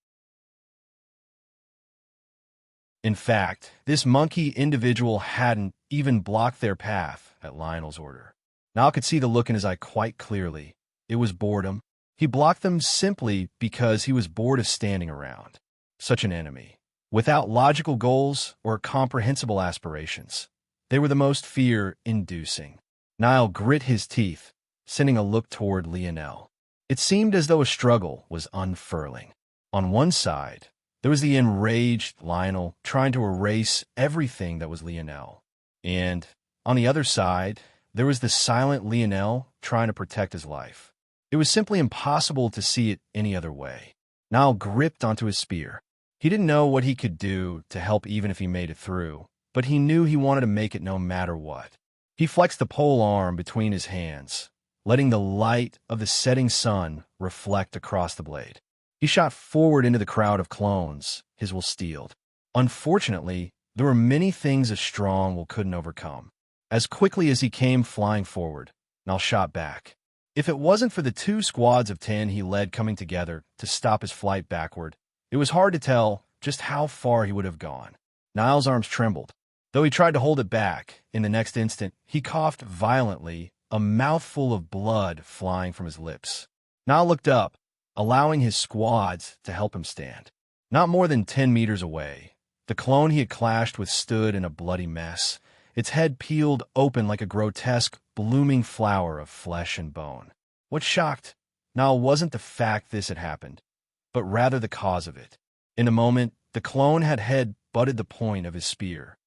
In fact, this monkey individual hadn't even blocked their path at Lionel's order. Niall could see the look in his eye quite clearly. It was boredom. He blocked them simply because he was bored of standing around. Such an enemy. Without logical goals or comprehensible aspirations, they were the most fear-inducing. Niall grit his teeth, sending a look toward Lionel. It seemed as though a struggle was unfurling. On one side, there was the enraged Lionel trying to erase everything that was Lionel. And on the other side, there was the silent Lionel trying to protect his life. It was simply impossible to see it any other way. Niall gripped onto his spear. He didn't know what he could do to help even if he made it through, but he knew he wanted to make it no matter what. He flexed the pole arm between his hands, letting the light of the setting sun reflect across the blade. He shot forward into the crowd of clones, his will steeled. Unfortunately, there were many things a strong will couldn't overcome. As quickly as he came flying forward, Niall shot back. If it wasn't for the 2 squads of 10 he led coming together to stop his flight backward, it was hard to tell just how far he would have gone. Niall's arms trembled. Though he tried to hold it back, in the next instant, he coughed violently, a mouthful of blood flying from his lips. Niall looked up, allowing his squads to help him stand. Not more than 10 meters away, the clone he had clashed with stood in a bloody mess, its head peeled open like a grotesque, blooming flower of flesh and bone. What shocked Niall wasn't the fact this had happened, but rather the cause of it. In a moment, the clone had head-butted the point of his spear.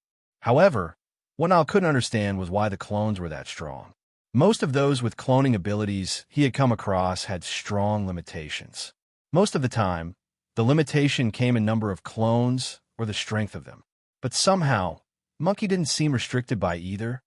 However, what Niall couldn't understand was why the clones were that strong. Most of those with cloning abilities he had come across had strong limitations. Most of the time, the limitation came in number of clones or the strength of them. But somehow, Monkey didn't seem restricted by either.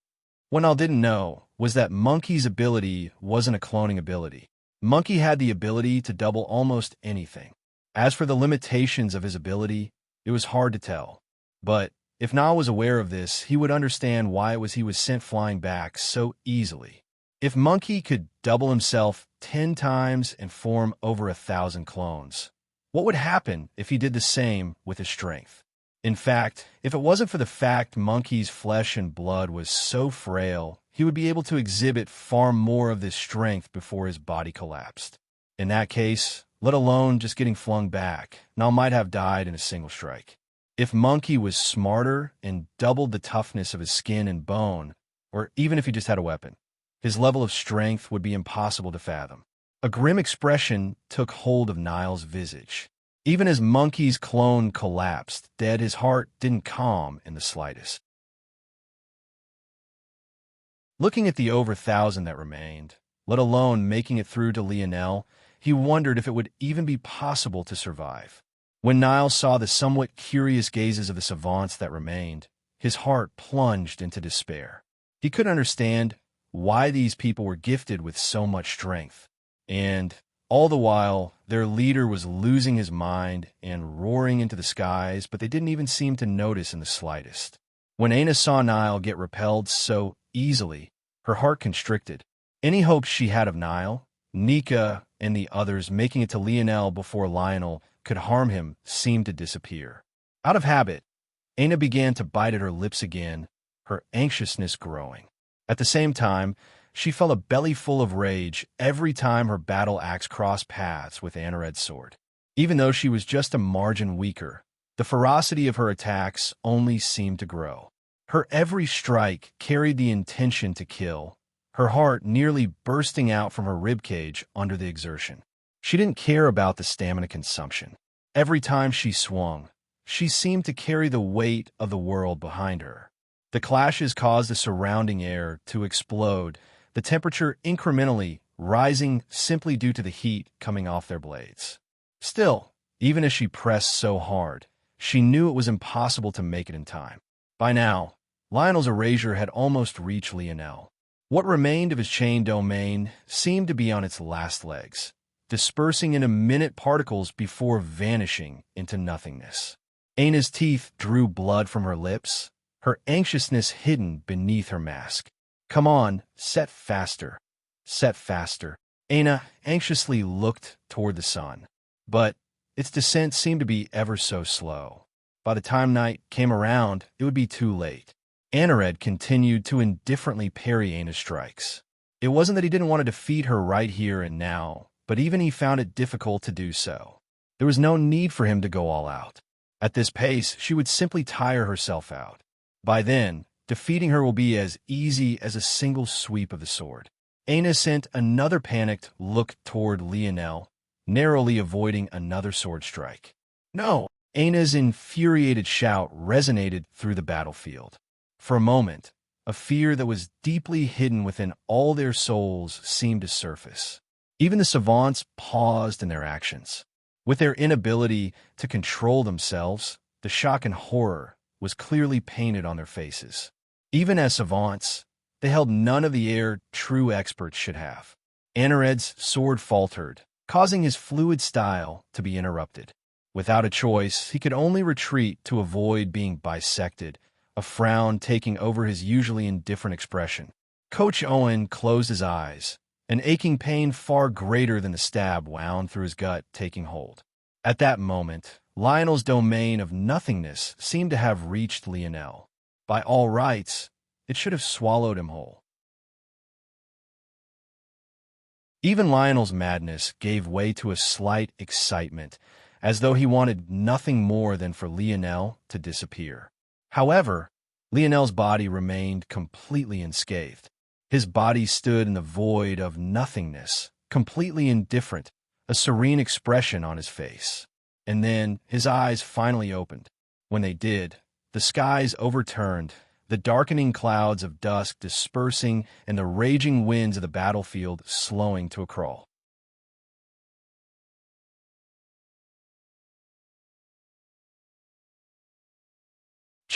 What Niall didn't know was that Monkey's ability wasn't a cloning ability. Monkey had the ability to double almost anything. As for the limitations of his ability, it was hard to tell. But if Niall was aware of this, he would understand why it was he was sent flying back so easily. If Monkey could double himself 10 times and form over 1,000 clones, what would happen if he did the same with his strength? In fact, if it wasn't for the fact Monkey's flesh and blood was so frail, he would be able to exhibit far more of this strength before his body collapsed. In that case, let alone just getting flung back, Niall might have died in a single strike. If Monkey was smarter and doubled the toughness of his skin and bone, or even if he just had a weapon, his level of strength would be impossible to fathom. A grim expression took hold of Niall's visage. Even as Monkey's clone collapsed, dead, his heart didn't calm in the slightest. Looking at the over 1,000 that remained, let alone making it through to Lionel, he wondered if it would even be possible to survive. When Niall saw the somewhat curious gazes of the savants that remained, his heart plunged into despair. He couldn't understand why these people were gifted with so much strength, and all the while, their leader was losing his mind and roaring into the skies, but they didn't even seem to notice in the slightest. When Aina saw Niall get repelled so easily, her heart constricted. Any hopes she had of Niall, Nika, and the others making it to Lionel before Lionel could harm him seemed to disappear. Out of habit, Aina began to bite at her lips again, her anxiousness growing. At the same time, she felt a belly full of rage every time her battle axe crossed paths with Anared's sword. Even though she was just a margin weaker, the ferocity of her attacks only seemed to grow. Her every strike carried the intention to kill, her heart nearly bursting out from her ribcage under the exertion. She didn't care about the stamina consumption. Every time she swung, she seemed to carry the weight of the world behind her. The clashes caused the surrounding air to explode, the temperature incrementally rising simply due to the heat coming off their blades. Still, even as she pressed so hard, she knew it was impossible to make it in time. By now, Lionel's erasure had almost reached Lionel. What remained of his chain domain seemed to be on its last legs, dispersing into minute particles before vanishing into nothingness. Aina's teeth drew blood from her lips, her anxiousness hidden beneath her mask. "Come on, set faster. Set faster." Aina anxiously looked toward the sun, but its descent seemed to be ever so slow. By the time night came around, it would be too late. Anared continued to indifferently parry Aina's strikes. It wasn't that he didn't want to defeat her right here and now, but even he found it difficult to do so. There was no need for him to go all out. At this pace, she would simply tire herself out. By then, defeating her will be as easy as a single sweep of the sword. Aina sent another panicked look toward Lionel, narrowly avoiding another sword strike. No! Aina's infuriated shout resonated through the battlefield. For a moment, a fear that was deeply hidden within all their souls seemed to surface. Even the savants paused in their actions. With their inability to control themselves, the shock and horror was clearly painted on their faces. Even as savants, they held none of the air true experts should have. Anared's sword faltered, causing his fluid style to be interrupted. Without a choice, he could only retreat to avoid being bisected, a frown taking over his usually indifferent expression. Coach Owen closed his eyes, an aching pain far greater than the stab wound through his gut taking hold. At that moment, Lionel's domain of nothingness seemed to have reached Lionel. By all rights, it should have swallowed him whole. Even Lionel's madness gave way to a slight excitement, as though he wanted nothing more than for Lionel to disappear. However, Lionel's body remained completely unscathed. His body stood in the void of nothingness, completely indifferent, a serene expression on his face. And then his eyes finally opened. When they did, the skies overturned, the darkening clouds of dusk dispersing and the raging winds of the battlefield slowing to a crawl.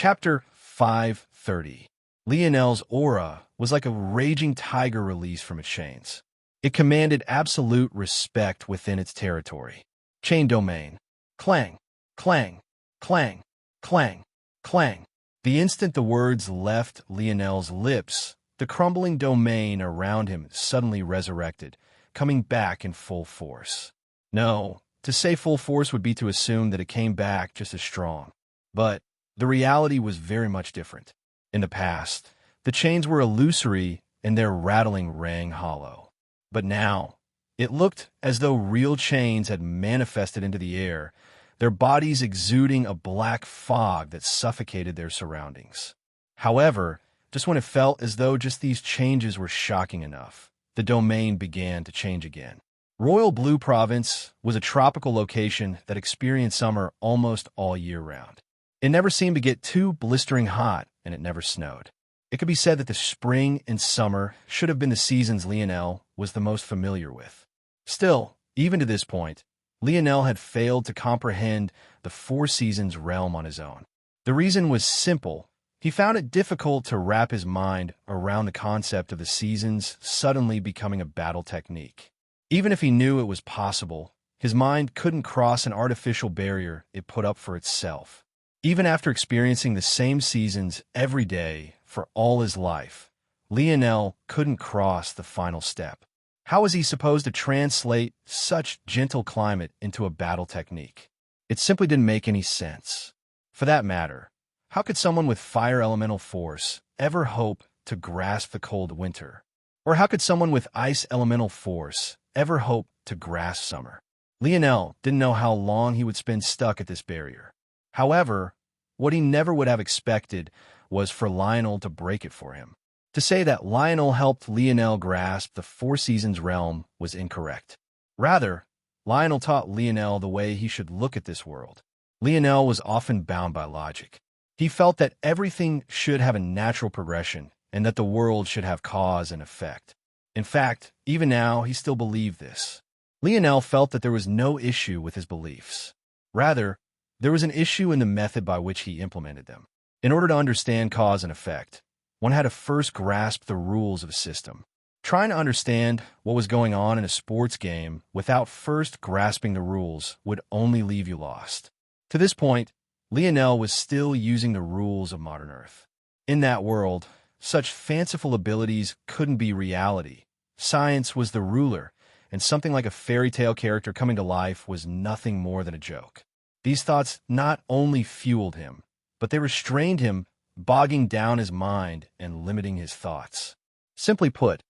Chapter 530. Lionel's aura was like a raging tiger released from its chains. It commanded absolute respect within its territory. Chain domain. Clang, clang, clang, clang, clang. The instant the words left Lionel's lips, the crumbling domain around him suddenly resurrected, coming back in full force. No, to say full force would be to assume that it came back just as strong. But the reality was very much different. In the past, the chains were illusory and their rattling rang hollow. But now, it looked as though real chains had manifested into the air, their bodies exuding a black fog that suffocated their surroundings. However, just when it felt as though just these changes were shocking enough, the domain began to change again. Royal Blue Province was a tropical location that experienced summer almost all year round. It never seemed to get too blistering hot, and it never snowed. It could be said that the spring and summer should have been the seasons Lionel was the most familiar with. Still, even to this point, Lionel had failed to comprehend the four seasons realm on his own. The reason was simple. He found it difficult to wrap his mind around the concept of the seasons suddenly becoming a battle technique. Even if he knew it was possible, his mind couldn't cross an artificial barrier it put up for itself. Even after experiencing the same seasons every day for all his life, Lionel couldn't cross the final step. How was he supposed to translate such gentle climate into a battle technique? It simply didn't make any sense. For that matter, how could someone with fire elemental force ever hope to grasp the cold winter? Or how could someone with ice elemental force ever hope to grasp summer? Lionel didn't know how long he would spend stuck at this barrier. However, what he never would have expected was for Lionel to break it for him. To say that Lionel helped Lionel grasp the Four Seasons realm was incorrect. Rather, Lionel taught Lionel the way he should look at this world. Lionel was often bound by logic. He felt that everything should have a natural progression and that the world should have cause and effect. In fact, even now, he still believed this. Lionel felt that there was no issue with his beliefs. Rather, there was an issue in the method by which he implemented them. In order to understand cause and effect, one had to first grasp the rules of a system. Trying to understand what was going on in a sports game without first grasping the rules would only leave you lost. To this point, Lionel was still using the rules of modern Earth. In that world, such fanciful abilities couldn't be reality. Science was the ruler, and something like a fairy tale character coming to life was nothing more than a joke. These thoughts not only fueled him, but they restrained him, bogging down his mind and limiting his thoughts. Simply put,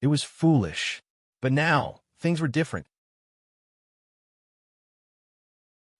it was foolish. But now, things were different.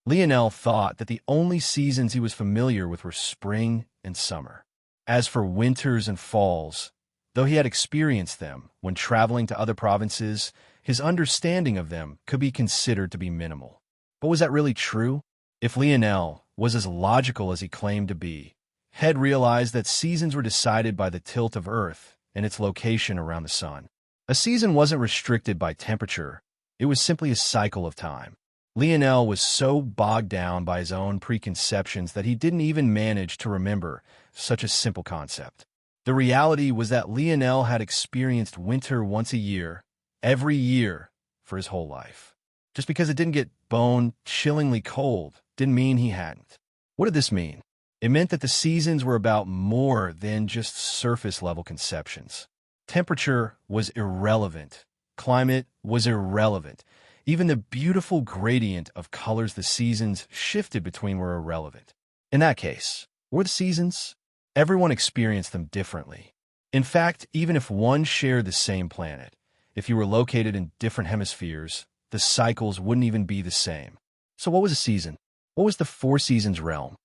Lionel thought that the only seasons he was familiar with were spring and summer. As for winters and falls, though he had experienced them when traveling to other provinces, his understanding of them could be considered to be minimal. But was that really true? If Lionel was as logical as he claimed to be, Head realized that seasons were decided by the tilt of Earth and its location around the sun. A season wasn't restricted by temperature, it was simply a cycle of time. Lionel was so bogged down by his own preconceptions that he didn't even manage to remember such a simple concept. The reality was that Lionel had experienced winter once a year, every year, for his whole life. Just because it didn't get bone-chillingly cold didn't mean he hadn't. What did this mean? It meant that the seasons were about more than just surface-level conceptions. Temperature was irrelevant. Climate was irrelevant. Even the beautiful gradient of colors the seasons shifted between were irrelevant. In that case, were the seasons? Everyone experienced them differently. In fact, even if one shared the same planet, if you were located in different hemispheres, the cycles wouldn't even be the same. So what was a season? What was the Four Seasons realm?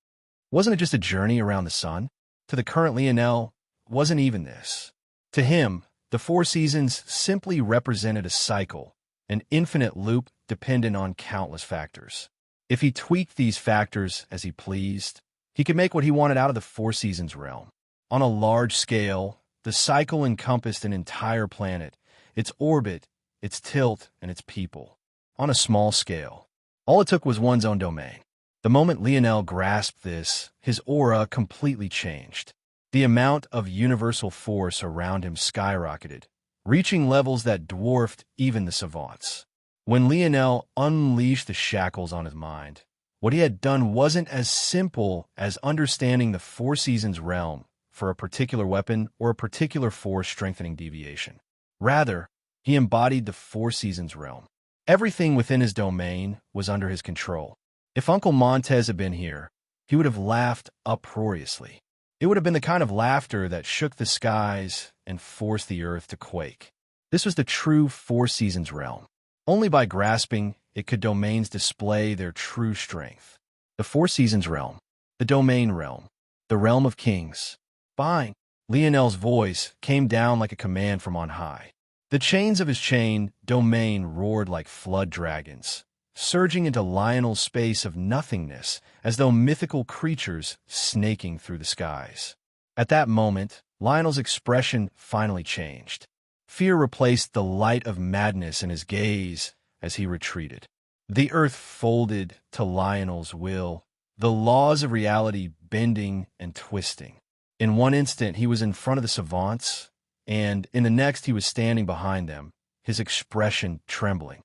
Wasn't it just a journey around the sun? To the current Lionel, wasn't even this. To him, the Four Seasons simply represented a cycle, an infinite loop dependent on countless factors. If he tweaked these factors as he pleased, he could make what he wanted out of the Four Seasons realm. On a large scale, the cycle encompassed an entire planet, its orbit, its tilt, and its people. On a small scale, all it took was one's own domain. The moment Lionel grasped this, his aura completely changed. The amount of universal force around him skyrocketed, reaching levels that dwarfed even the savants. When Lionel unleashed the shackles on his mind, what he had done wasn't as simple as understanding the Four Seasons realm for a particular weapon or a particular force-strengthening deviation. Rather, he embodied the Four Seasons realm. Everything within his domain was under his control. If Uncle Montez had been here, he would have laughed uproariously. It would have been the kind of laughter that shook the skies and forced the earth to quake. This was the true Four Seasons realm. Only by grasping it could domains display their true strength. The Four Seasons realm, the domain realm, the realm of kings. Fine. Lionel's voice came down like a command from on high. The chains of his chain domain roared like flood dragons, surging into Lionel's space of nothingness as though mythical creatures snaking through the skies. At that moment, Lionel's expression finally changed. Fear replaced the light of madness in his gaze as he retreated. The earth folded to Lionel's will, the laws of reality bending and twisting. In one instant, he was in front of the savants, and in the next he was standing behind them, his expression trembling.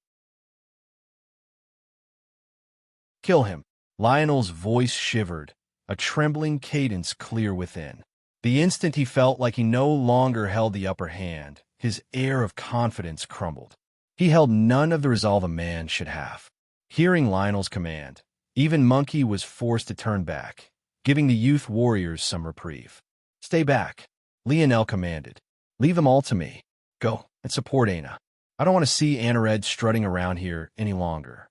Kill him. Lionel's voice shivered, a trembling cadence clear within. The instant he felt like he no longer held the upper hand, his air of confidence crumbled. He held none of the resolve a man should have. Hearing Lionel's command, even Monkey was forced to turn back, giving the youth warriors some reprieve. Stay back, Lionel commanded. Leave them all to me. Go and support Aina. I don't want to see Anared strutting around here any longer.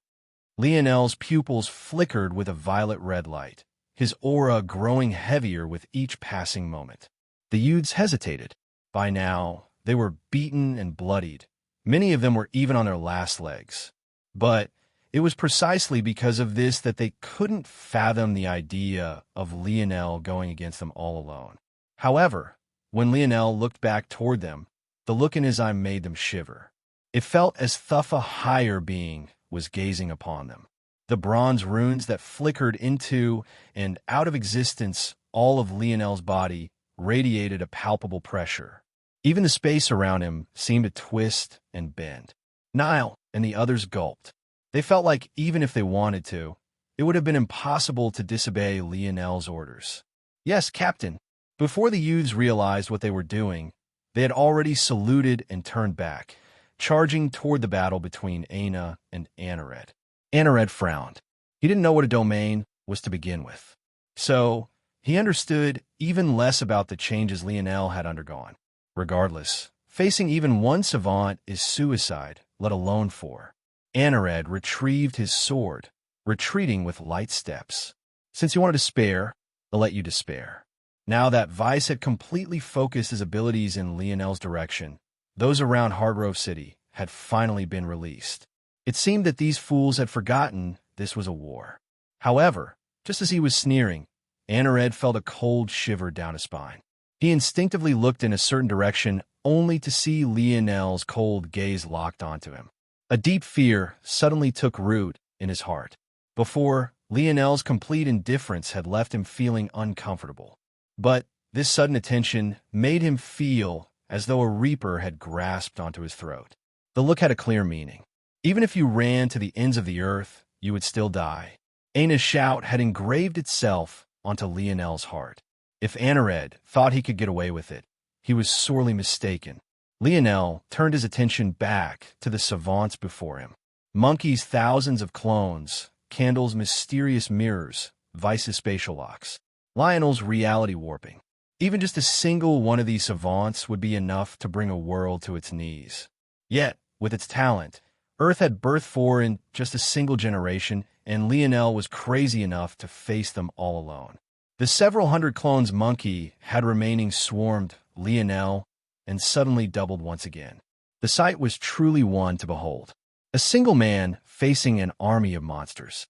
Lionel's pupils flickered with a violet-red light, his aura growing heavier with each passing moment. The youths hesitated. By now, they were beaten and bloodied. Many of them were even on their last legs. But it was precisely because of this that they couldn't fathom the idea of Lionel going against them all alone. However, when Lionel looked back toward them, the look in his eye made them shiver. It felt as though a higher being was gazing upon them. The bronze runes that flickered into and out of existence all of Lionel's body radiated a palpable pressure. Even the space around him seemed to twist and bend. Nile and the others gulped. They felt like even if they wanted to, it would have been impossible to disobey Lionel's orders. Yes, Captain. Before the youths realized what they were doing, they had already saluted and turned back, charging toward the battle between Aina and Anared. Anared frowned. He didn't know what a domain was to begin with. So, he understood even less about the changes Lionel had undergone. Regardless, facing even one savant is suicide, let alone four. Anared retrieved his sword, retreating with light steps. Since he wanted to spare, they'll let you despair. Now that Vice had completely focused his abilities in Lionel's direction, those around Hardgrove City had finally been released. It seemed that these fools had forgotten this was a war. However, just as he was sneering, Anared felt a cold shiver down his spine. He instinctively looked in a certain direction, only to see Lionel's cold gaze locked onto him. A deep fear suddenly took root in his heart. Before, Lionel's complete indifference had left him feeling uncomfortable. But this sudden attention made him feel as though a reaper had grasped onto his throat. The look had a clear meaning. Even if you ran to the ends of the earth, you would still die. Aina's shout had engraved itself onto Lionel's heart. If Anared thought he could get away with it, he was sorely mistaken. Lionel turned his attention back to the savants before him. Monkey's thousands of clones, Candle's mysterious mirrors, Vice's spatial locks, Lionel's reality warping. Even just a single one of these savants would be enough to bring a world to its knees. Yet, with its talent, Earth had birthed four in just a single generation, and Lionel was crazy enough to face them all alone. The several hundred clones Monkey had remaining swarmed Lionel and suddenly doubled once again. The sight was truly one to behold. A single man facing an army of monsters.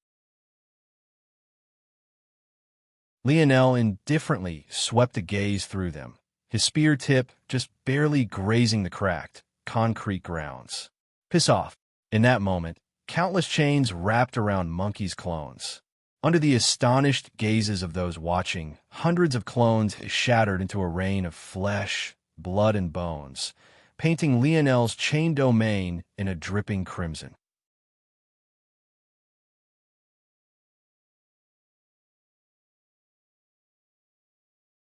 Lionel indifferently swept a gaze through them, his spear tip just barely grazing the cracked, concrete grounds. Piss off. In that moment, countless chains wrapped around Monkey's clones. Under the astonished gazes of those watching, hundreds of clones shattered into a rain of flesh, blood, and bones, painting Lionel's chain domain in a dripping crimson.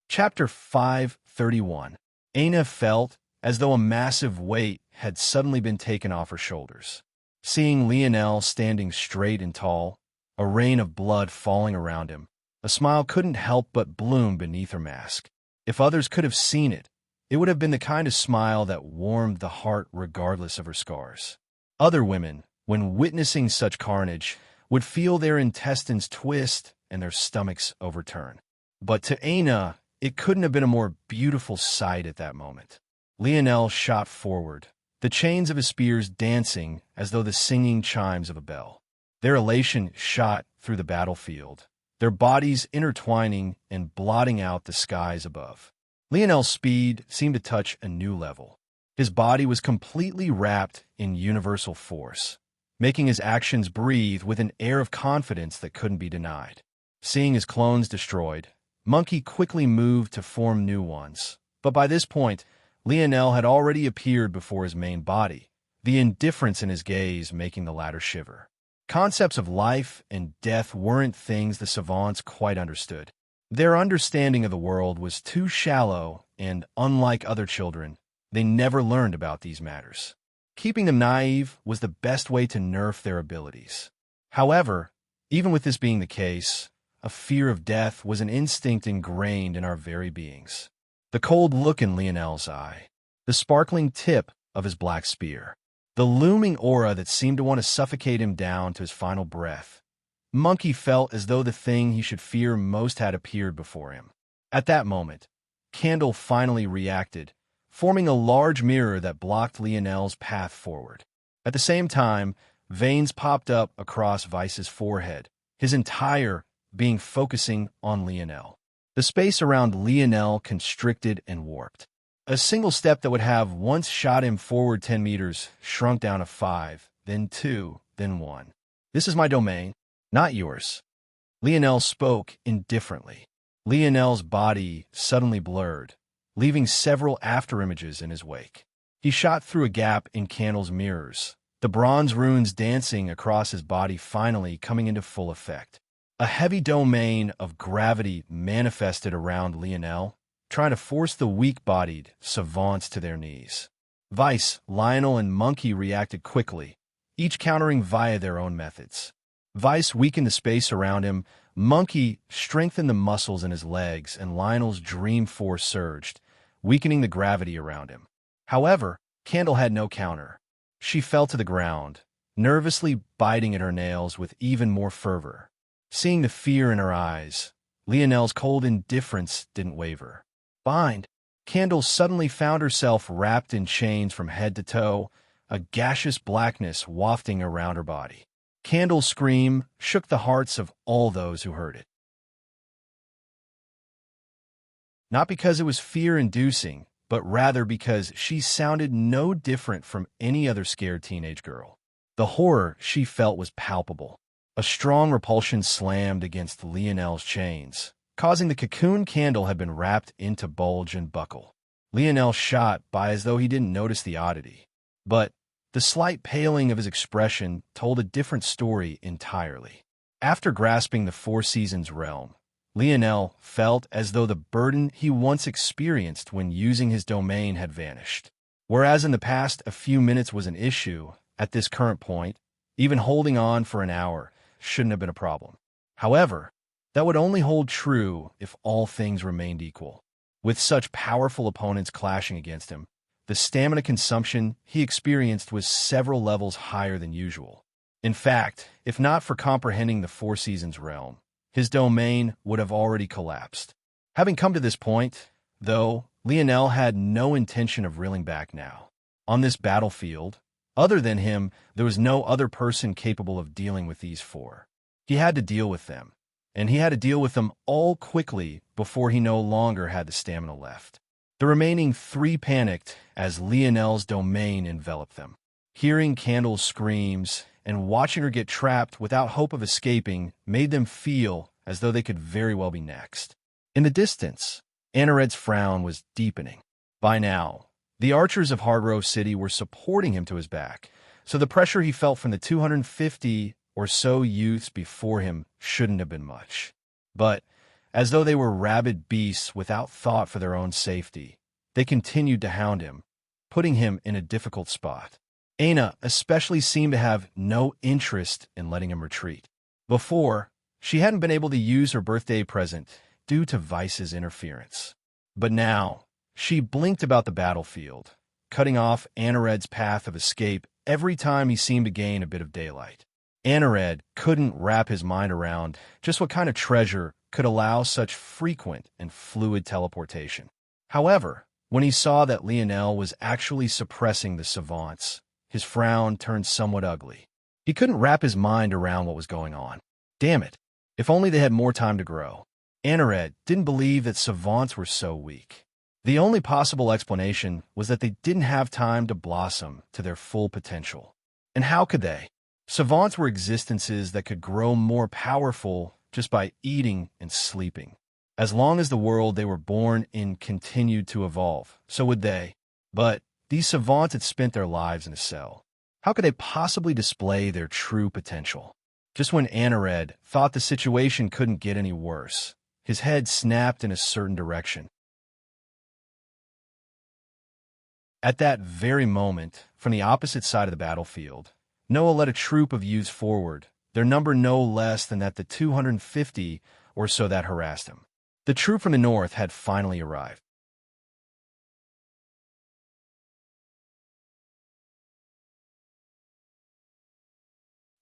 Chapter 531. Aina felt as though a massive weight had suddenly been taken off her shoulders. Seeing Lionel standing straight and tall, a rain of blood falling around him, a smile couldn't help but bloom beneath her mask. If others could have seen it, it would have been the kind of smile that warmed the heart regardless of her scars. Other women, when witnessing such carnage, would feel their intestines twist and their stomachs overturn. But to Aina, it couldn't have been a more beautiful sight at that moment. Lionel shot forward, the chains of his spears dancing as though the singing chimes of a bell. Their elation shot through the battlefield, their bodies intertwining and blotting out the skies above. Lionel's speed seemed to touch a new level. His body was completely wrapped in universal force, making his actions breathe with an air of confidence that couldn't be denied. Seeing his clones destroyed, Monkey quickly moved to form new ones. But by this point, Lionel had already appeared before his main body, the indifference in his gaze making the latter shiver. Concepts of life and death weren't things the savants quite understood. Their understanding of the world was too shallow, and unlike other children, they never learned about these matters. Keeping them naive was the best way to nerf their abilities. However, even with this being the case, a fear of death was an instinct ingrained in our very beings. The cold look in Lionel's eye, the sparkling tip of his black spear, the looming aura that seemed to want to suffocate him down to his final breath. Monkey felt as though the thing he should fear most had appeared before him. At that moment, Candle finally reacted, forming a large mirror that blocked Lionel's path forward. At the same time, veins popped up across Vice's forehead, his entire being focusing on Lionel. The space around Lionel constricted and warped. A single step that would have once shot him forward 10 meters shrunk down to 5, then 2, then 1. This is my domain, not yours. Lionel spoke indifferently. Lionel's body suddenly blurred, leaving several afterimages in his wake. He shot through a gap in Candle's mirrors, the bronze runes dancing across his body finally coming into full effect. A heavy domain of gravity manifested around Lionel, trying to force the weak-bodied savants to their knees. Vice, Lionel, and Monkey reacted quickly, each countering via their own methods. Vice weakened the space around him, Monkey strengthened the muscles in his legs, and Lionel's dream force surged, weakening the gravity around him. However, Candle had no counter. She fell to the ground, nervously biting at her nails with even more fervor. Seeing the fear in her eyes, Lionel's cold indifference didn't waver. Bind! Candle suddenly found herself wrapped in chains from head to toe, a gaseous blackness wafting around her body. Candle's scream shook the hearts of all those who heard it. Not because it was fear-inducing, but rather because she sounded no different from any other scared teenage girl. The horror she felt was palpable. A strong repulsion slammed against Lionel's chains, causing the cocoon Candle had been wrapped into bulge and buckle. Lionel shot by as though he didn't notice the oddity. But the slight paling of his expression told a different story entirely. After grasping the Four Seasons realm, Lionel felt as though the burden he once experienced when using his domain had vanished. Whereas in the past a few minutes was an issue, at this current point, even holding on for an hour shouldn't have been a problem. However, that would only hold true if all things remained equal. With such powerful opponents clashing against him, the stamina consumption he experienced was several levels higher than usual. In fact, if not for comprehending the Four Seasons realm, his domain would have already collapsed. Having come to this point, though, Lionel had no intention of reeling back now. On this battlefield, other than him, there was no other person capable of dealing with these four. He had to deal with them, and he had to deal with them all quickly before he no longer had the stamina left. The remaining three panicked as Lionel's domain enveloped them. Hearing Candle's screams and watching her get trapped without hope of escaping made them feel as though they could very well be next. In the distance, Anared's frown was deepening. By now, the archers of Hardgrove City were supporting him to his back, so the pressure he felt from the 250 or so youths before him shouldn't have been much. But as though they were rabid beasts without thought for their own safety, they continued to hound him, putting him in a difficult spot. Aina especially seemed to have no interest in letting him retreat. Before, she hadn't been able to use her birthday present due to Vice's interference. But now, she blinked about the battlefield, cutting off Anared's path of escape every time he seemed to gain a bit of daylight. Anared couldn't wrap his mind around just what kind of treasure could allow such frequent and fluid teleportation. However, when he saw that Lionel was actually suppressing the savants, his frown turned somewhat ugly. He couldn't wrap his mind around what was going on. Damn it, if only they had more time to grow. Anared didn't believe that savants were so weak. The only possible explanation was that they didn't have time to blossom to their full potential. And how could they? Savants were existences that could grow more powerful just by eating and sleeping. As long as the world they were born in continued to evolve, so would they. But these savants had spent their lives in a cell. How could they possibly display their true potential? Just when Anared thought the situation couldn't get any worse, his head snapped in a certain direction. At that very moment, from the opposite side of the battlefield, Noah led a troop of youths forward, their number no less than that the 250 or so that harassed him. The troop from the north had finally arrived.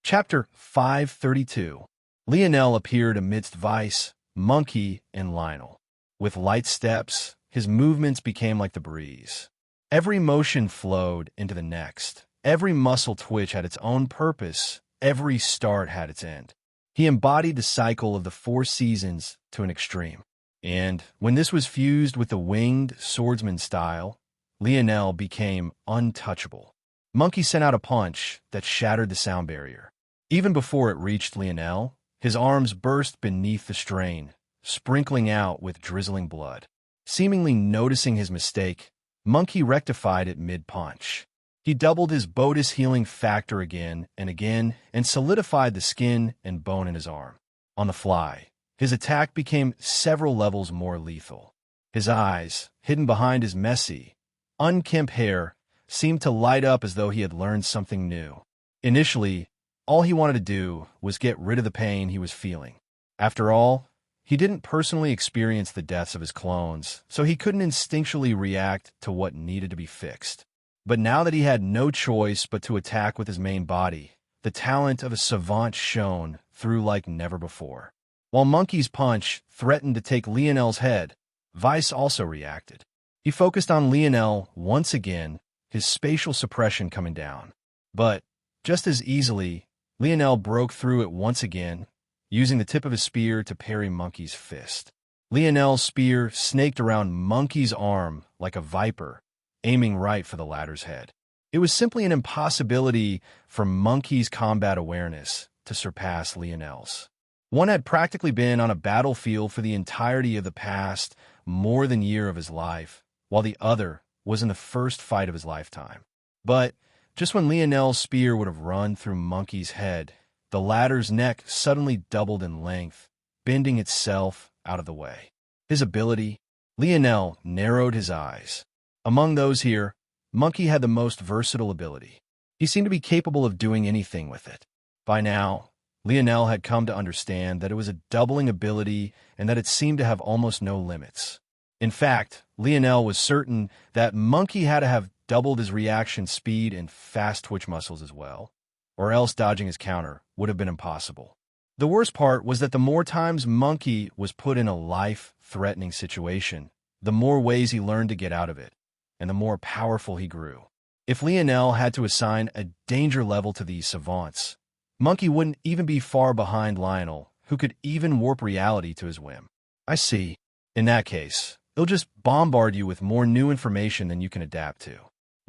Chapter 532. Lionel appeared amidst Vice, Monkey, and Lionel. With light steps, his movements became like the breeze. Every motion flowed into the next. Every muscle twitch had its own purpose. Every start had its end. He embodied the cycle of the Four Seasons to an extreme. And when this was fused with the winged swordsman style, Lionel became untouchable. Monkey sent out a punch that shattered the sound barrier. Even before it reached Lionel, his arms burst beneath the strain, sprinkling out with drizzling blood. Seemingly noticing his mistake, Monkey rectified it mid-punch. He doubled his Bodis healing factor again and solidified the skin and bone in his arm. On the fly, his attack became several levels more lethal. His eyes, hidden behind his messy, unkempt hair, seemed to light up as though he had learned something new. Initially, All he wanted to do was get rid of the pain he was feeling. After all, he didn't personally experience the deaths of his clones, so he couldn't instinctually react to what needed to be fixed. But now that he had no choice but to attack with his main body, the talent of a savant shone through like never before. While Monkey's punch threatened to take Lionel's head, Vice also reacted. He focused on Lionel once again, his spatial suppression coming down. But, just as easily, Lionel broke through it once again, using the tip of his spear to parry Monkey's fist. Lionel's spear snaked around Monkey's arm like a viper, aiming right for the latter's head. It was simply an impossibility for Monkey's combat awareness to surpass Lionel's. One had practically been on a battlefield for the entirety of the past more than year of his life, while the other was in the first fight of his lifetime. But just when Lionel's spear would have run through Monkey's head, the latter's neck suddenly doubled in length, bending itself out of the way. His ability? Lionel narrowed his eyes. Among those here, Monkey had the most versatile ability. He seemed to be capable of doing anything with it. By now, Lionel had come to understand that it was a doubling ability and that it seemed to have almost no limits. In fact, Lionel was certain that Monkey had to have doubled his reaction speed and fast twitch muscles as well, or else dodging his counter would have been impossible. The worst part was that the more times Monkey was put in a life-threatening situation, the more ways he learned to get out of it, and the more powerful he grew. If Lionel had to assign a danger level to these savants, Monkey wouldn't even be far behind Lionel, who could even warp reality to his whim. I see. In that case, they'll just bombard you with more new information than you can adapt to.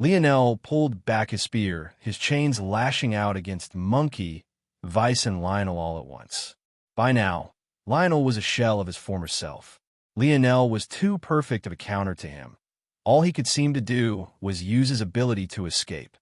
Lionel pulled back his spear, his chains lashing out against Monkey, Vice, and Lionel all at once. By now, Lionel was a shell of his former self. Lionel was too perfect of a counter to him. All he could seem to do was use his ability to escape.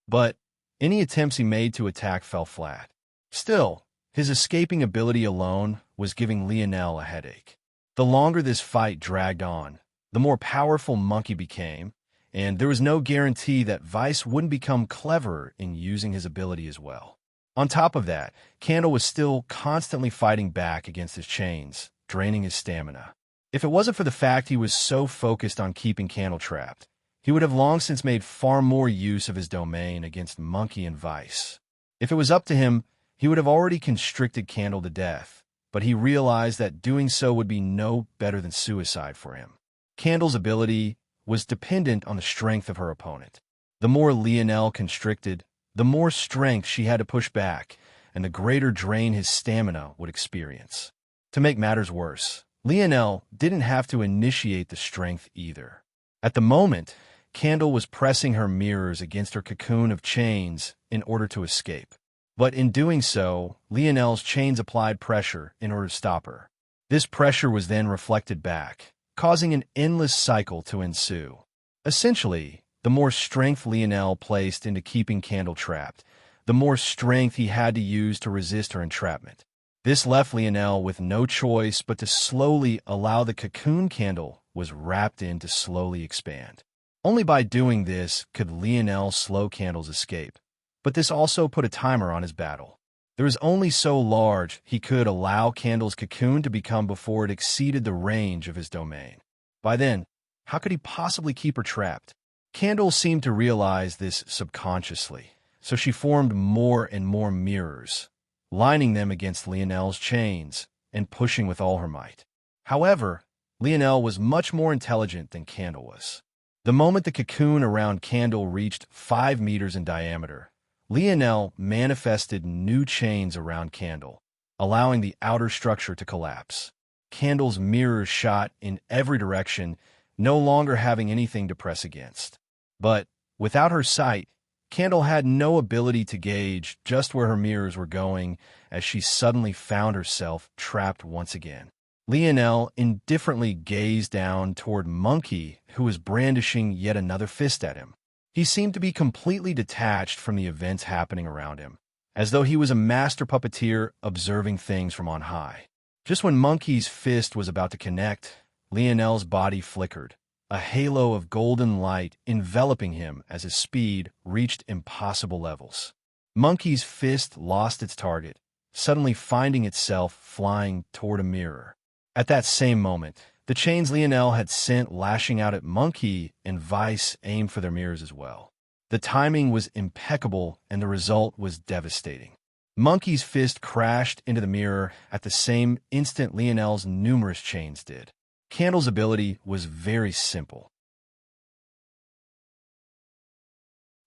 But any attempts he made to attack fell flat. Still, his escaping ability alone was giving Lionel a headache. The longer this fight dragged on, the more powerful Monkey became, and there was no guarantee that Vice wouldn't become cleverer in using his ability as well. On top of that, Candle was still constantly fighting back against his chains, draining his stamina. If it wasn't for the fact he was so focused on keeping Candle trapped, he would have long since made far more use of his domain against Monkey and Vice. If it was up to him, he would have already constricted Candle to death, but he realized that doing so would be no better than suicide for him. Candle's ability was dependent on the strength of her opponent. The more Lionel constricted, the more strength she had to push back, and the greater drain his stamina would experience. To make matters worse, Lionel didn't have to initiate the strength either. At the moment, Candle was pressing her mirrors against her cocoon of chains in order to escape. But in doing so, Lionel's chains applied pressure in order to stop her. This pressure was then reflected back, causing an endless cycle to ensue. Essentially, the more strength Lionel placed into keeping Candle trapped, the more strength he had to use to resist her entrapment. This left Lionel with no choice but to slowly allow the cocoon Candle was wrapped in to slowly expand. Only by doing this could Lionel slow Candle's escape, but this also put a timer on his battle. There was only so large he could allow Candle's cocoon to become before it exceeded the range of his domain. By then, how could he possibly keep her trapped? Candle seemed to realize this subconsciously, so she formed more and more mirrors, lining them against Lionel's chains and pushing with all her might. However, Lionel was much more intelligent than Candle was. The moment the cocoon around Candle reached 5 meters in diameter, Lionel manifested new chains around Candle, allowing the outer structure to collapse. Candle's mirrors shot in every direction, no longer having anything to press against. But, without her sight, Candle had no ability to gauge just where her mirrors were going as she suddenly found herself trapped once again. Lionel indifferently gazed down toward Monkey, who was brandishing yet another fist at him. He seemed to be completely detached from the events happening around him, as though he was a master puppeteer observing things from on high. Just when Monkey's fist was about to connect, Lionel's body flickered, a halo of golden light enveloping him as his speed reached impossible levels. Monkey's fist lost its target, suddenly finding itself flying toward a mirror. At that same moment, the chains Lionel had sent lashing out at Monkey and Vice aimed for their mirrors as well. The timing was impeccable, and the result was devastating. Monkey's fist crashed into the mirror at the same instant Lionel's numerous chains did. Candle's ability was very simple.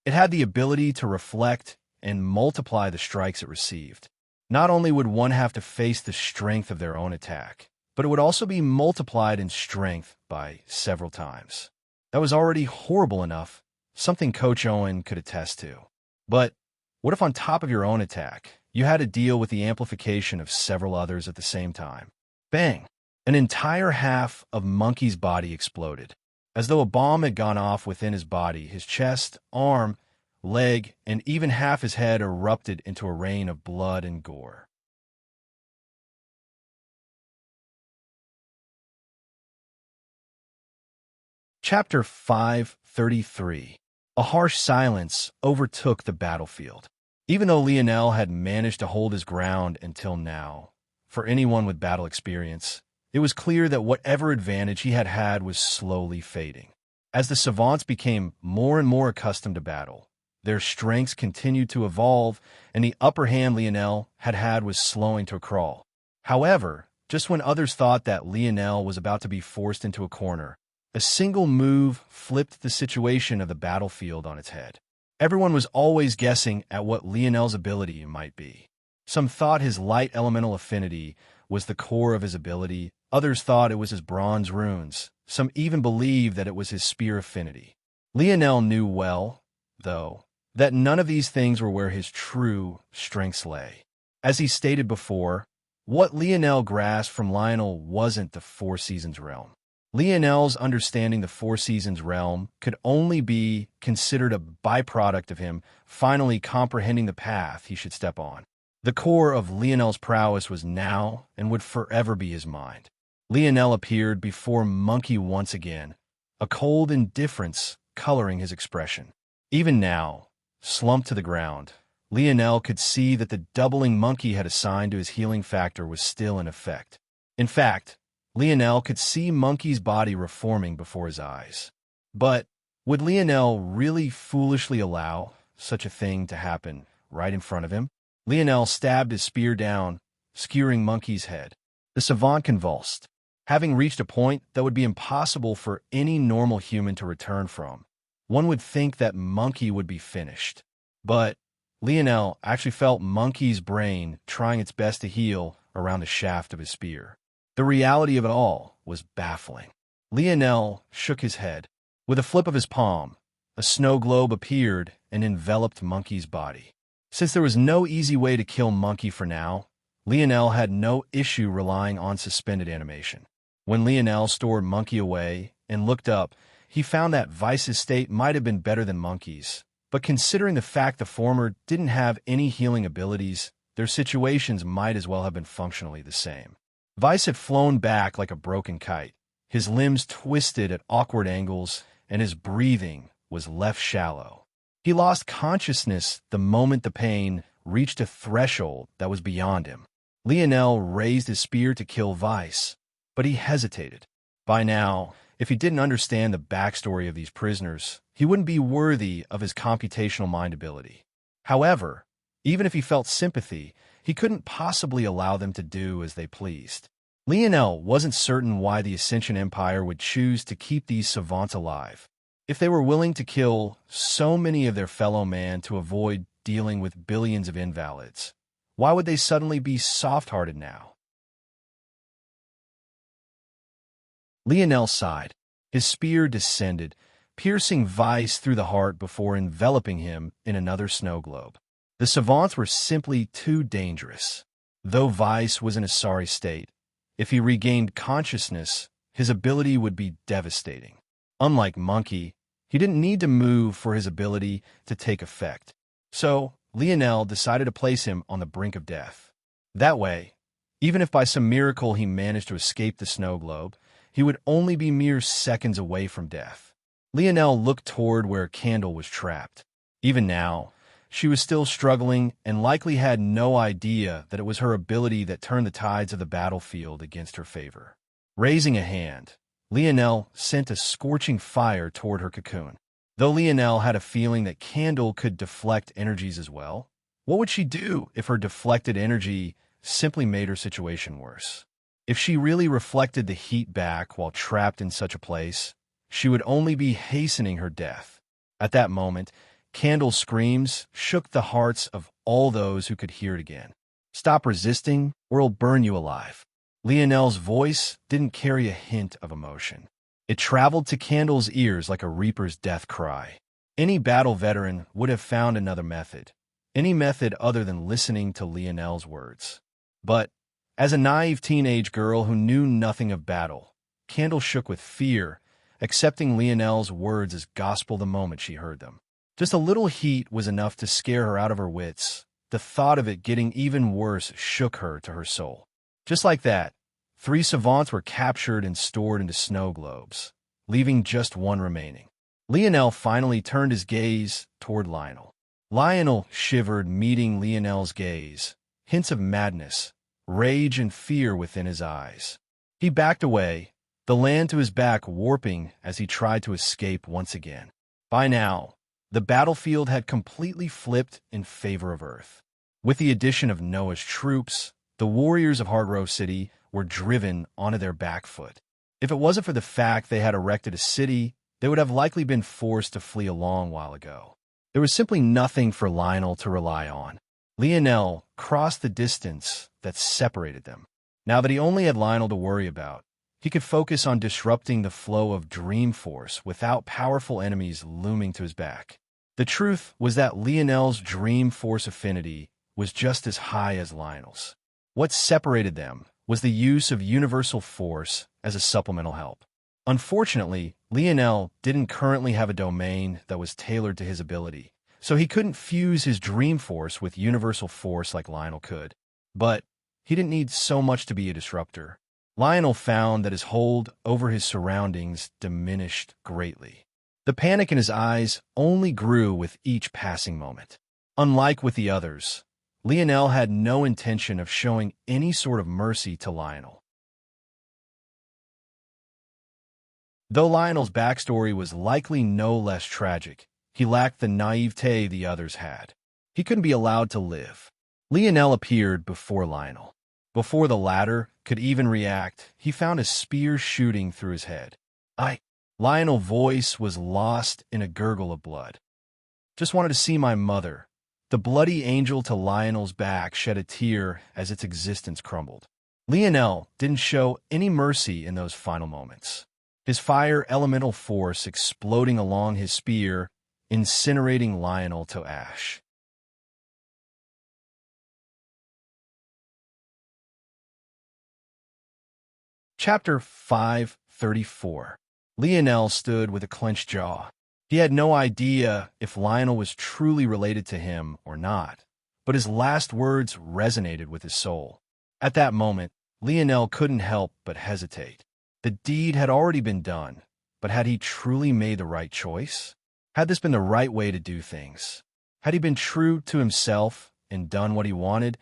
It had the ability to reflect and multiply the strikes it received. Not only would one have to face the strength of their own attack, but it would also be multiplied in strength by several times. That was already horrible enough, something Coach Owen could attest to. But what if on top of your own attack, you had to deal with the amplification of several others at the same time? Bang! An entire half of Monkey's body exploded. As though a bomb had gone off within his body, his chest, arm, leg, and even half his head erupted into a rain of blood and gore. Chapter 533. A harsh silence overtook the battlefield. Even though Lionel had managed to hold his ground until now, for anyone with battle experience, it was clear that whatever advantage he had had was slowly fading. As the savants became more and more accustomed to battle, their strengths continued to evolve, and the upper hand Lionel had had was slowing to a crawl. However, just when others thought that Lionel was about to be forced into a corner, a single move flipped the situation of the battlefield on its head. Everyone was always guessing at what Lionel's ability might be. Some thought his light elemental affinity was the core of his ability, others thought it was his bronze runes, some even believed that it was his spear affinity. Lionel knew well, though, that none of these things were where his true strengths lay. As he stated before, what Lionel grasped from Lionel wasn't the Four Seasons realm. Lionel's understanding the Four Seasons realm could only be considered a byproduct of him finally comprehending the path he should step on. The core of Lionel's prowess was now and would forever be his mind. Lionel appeared before Monkey once again, a cold indifference coloring his expression. Even now, slumped to the ground, Lionel could see that the doubling Monkey had assigned to his healing factor was still in effect. In fact, Lionel could see Monkey's body reforming before his eyes. But would Lionel really foolishly allow such a thing to happen right in front of him? Lionel stabbed his spear down, skewering Monkey's head. The savant convulsed, having reached a point that would be impossible for any normal human to return from. One would think that Monkey would be finished. But Lionel actually felt Monkey's brain trying its best to heal around the shaft of his spear. The reality of it all was baffling. Lionel shook his head. With a flip of his palm, a snow globe appeared and enveloped Monkey's body. Since there was no easy way to kill Monkey for now, Lionel had no issue relying on suspended animation. When Lionel stored Monkey away and looked up, he found that Vice's state might have been better than Monkey's, but considering the fact the former didn't have any healing abilities, their situations might as well have been functionally the same. Vice had flown back like a broken kite. His limbs twisted at awkward angles, and his breathing was left shallow. He lost consciousness the moment the pain reached a threshold that was beyond him. Lionel raised his spear to kill Vice, but he hesitated. By now, if he didn't understand the backstory of these prisoners, he wouldn't be worthy of his computational mind ability. However, even if he felt sympathy, he couldn't possibly allow them to do as they pleased. Lionel wasn't certain why the Ascension Empire would choose to keep these savants alive. If they were willing to kill so many of their fellow man to avoid dealing with billions of invalids, why would they suddenly be soft-hearted now? Lionel sighed. His spear descended, piercing Vice through the heart before enveloping him in another snow globe. The savants were simply too dangerous. Though Vice was in a sorry state, if he regained consciousness, his ability would be devastating. Unlike Monkey, he didn't need to move for his ability to take effect. So, Lionel decided to place him on the brink of death. That way, even if by some miracle he managed to escape the snow globe, he would only be mere seconds away from death. Lionel looked toward where Candle was trapped. Even now, she was still struggling and likely had no idea that it was her ability that turned the tides of the battlefield against her favor. Raising a hand, Lionel sent a scorching fire toward her cocoon. Though Lionel had a feeling that Candle could deflect energies as well, what would she do if her deflected energy simply made her situation worse? If she really reflected the heat back while trapped in such a place, she would only be hastening her death. At that moment, Candle's screams shook the hearts of all those who could hear it again. "Stop resisting, or it'll burn you alive." Lionel's voice didn't carry a hint of emotion. It traveled to Candle's ears like a reaper's death cry. Any battle veteran would have found another method, any method other than listening to Lionel's words. But, as a naive teenage girl who knew nothing of battle, Candle shook with fear, accepting Lionel's words as gospel the moment she heard them. Just a little heat was enough to scare her out of her wits. The thought of it getting even worse shook her to her soul. Just like that, 3 savants were captured and stored into snow globes, leaving just one remaining. Lionel finally turned his gaze toward Lionel. Lionel shivered, meeting Lionel's gaze, hints of madness, rage and fear within his eyes. He backed away, the land to his back warping as he tried to escape once again. By now, the battlefield had completely flipped in favor of Earth. With the addition of Noah's troops, the warriors of Hargrove City were driven onto their back foot. If it wasn't for the fact they had erected a city, they would have likely been forced to flee a long while ago. There was simply nothing for Lionel to rely on. Lionel crossed the distance that separated them. Now that he only had Lionel to worry about, he could focus on disrupting the flow of Dream Force without powerful enemies looming to his back. The truth was that Lionel's Dream Force affinity was just as high as Lionel's. What separated them was the use of Universal Force as a supplemental help. Unfortunately, Lionel didn't currently have a domain that was tailored to his ability, so he couldn't fuse his Dream Force with Universal Force like Lionel could. But he didn't need so much to be a disruptor. Lionel found that his hold over his surroundings diminished greatly. The panic in his eyes only grew with each passing moment. Unlike with the others, Lionel had no intention of showing any sort of mercy to Lionel. Though Lionel's backstory was likely no less tragic, he lacked the naivete the others had. He couldn't be allowed to live. Lionel appeared before Lionel. Before the latter could even react, he found a spear shooting through his head. Lionel's voice was lost in a gurgle of blood. "Just wanted to see my mother." The bloody angel to Lionel's back shed a tear as its existence crumbled. Lionel didn't show any mercy in those final moments. His fire elemental force exploding along his spear, incinerating Lionel to ash. Chapter 534. Lionel stood with a clenched jaw. He had no idea if Lionel was truly related to him or not, but his last words resonated with his soul. At that moment, Lionel couldn't help but hesitate. The deed had already been done, but had he truly made the right choice? Had this been the right way to do things? Had he been true to himself and done what he wanted,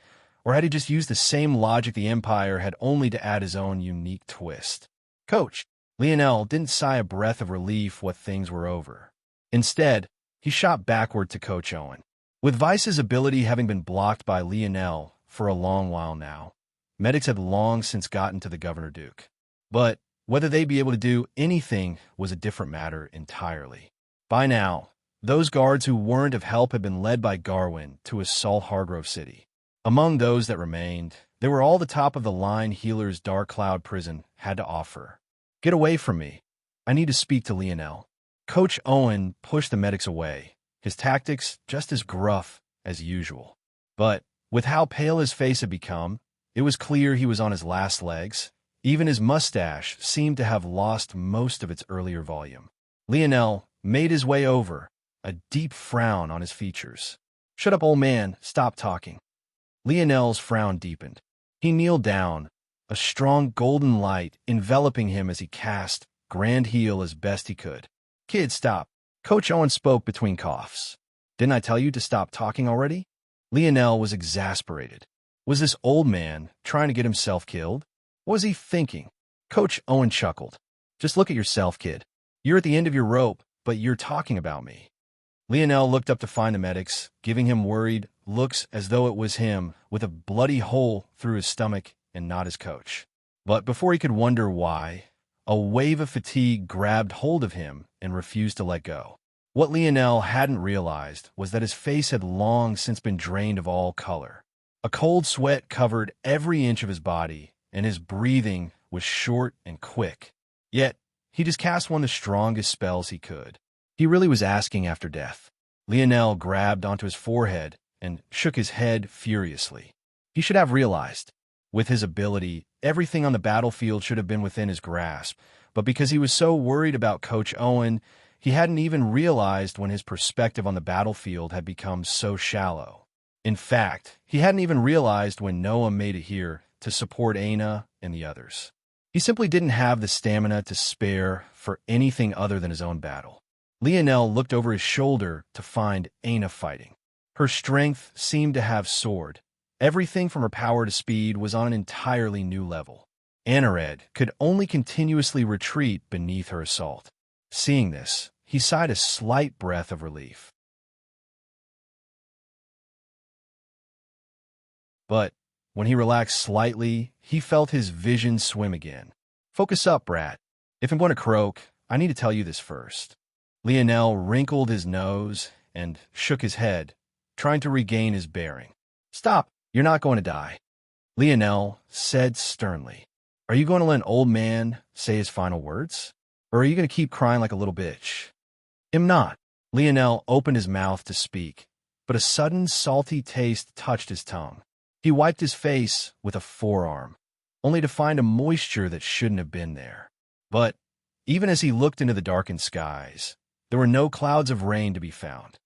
or had he just used the same logic the Empire had only to add his own unique twist? "Coach!" Lionel didn't sigh a breath of relief when things were over. Instead, he shot backward to Coach Owen. With Vice's ability having been blocked by Lionel for a long while now, medics had long since gotten to the Governor Duke. But whether they'd be able to do anything was a different matter entirely. By now, those guards who weren't of help had been led by Garwin to assault Hargrove City. Among those that remained, they were all the top-of-the-line healers Dark Cloud Prison had to offer. "Get away from me. I need to speak to Lionel." Coach Owen pushed the medics away, his tactics just as gruff as usual. But with how pale his face had become, it was clear he was on his last legs. Even his mustache seemed to have lost most of its earlier volume. Lionel made his way over, a deep frown on his features. "Shut up, old man. Stop talking." Lionel's frown deepened. He kneeled down, a strong golden light enveloping him as he cast grand heel as best he could. "Kid, stop." Coach Owen spoke between coughs. "Didn't I tell you to stop talking already?" Lionel was exasperated. Was this old man trying to get himself killed? What was he thinking? Coach Owen chuckled. "Just look at yourself, kid. You're at the end of your rope, but you're talking about me." Lionel looked up to find the medics, giving him worried looks as though it was him, with a bloody hole through his stomach and not his coach. But before he could wonder why, a wave of fatigue grabbed hold of him and refused to let go. What Lionel hadn't realized was that his face had long since been drained of all color. A cold sweat covered every inch of his body, and his breathing was short and quick. Yet, he just cast one of the strongest spells he could. He really was asking after death. Lionel grabbed onto his forehead and shook his head furiously. He should have realized. With his ability, everything on the battlefield should have been within his grasp, but because he was so worried about Coach Owen, he hadn't even realized when his perspective on the battlefield had become so shallow. In fact, he hadn't even realized when Noah made it here to support Aina and the others. He simply didn't have the stamina to spare for anything other than his own battle. Lionel looked over his shoulder to find Aina fighting. Her strength seemed to have soared. Everything from her power to speed was on an entirely new level. Enrich could only continuously retreat beneath her assault. Seeing this, he sighed a slight breath of relief. But when he relaxed slightly, he felt his vision swim again. "Focus up, brat. If I'm going to croak, I need to tell you this first." Lionel wrinkled his nose and shook his head, trying to regain his bearing. "Stop. You're not going to die," Lionel said sternly. "Are you going to let an old man say his final words? Or are you going to keep crying like a little bitch?" "I'm not." Lionel opened his mouth to speak, but a sudden salty taste touched his tongue. He wiped his face with a forearm, only to find a moisture that shouldn't have been there. But even as he looked into the darkened skies, there were no clouds of rain to be found.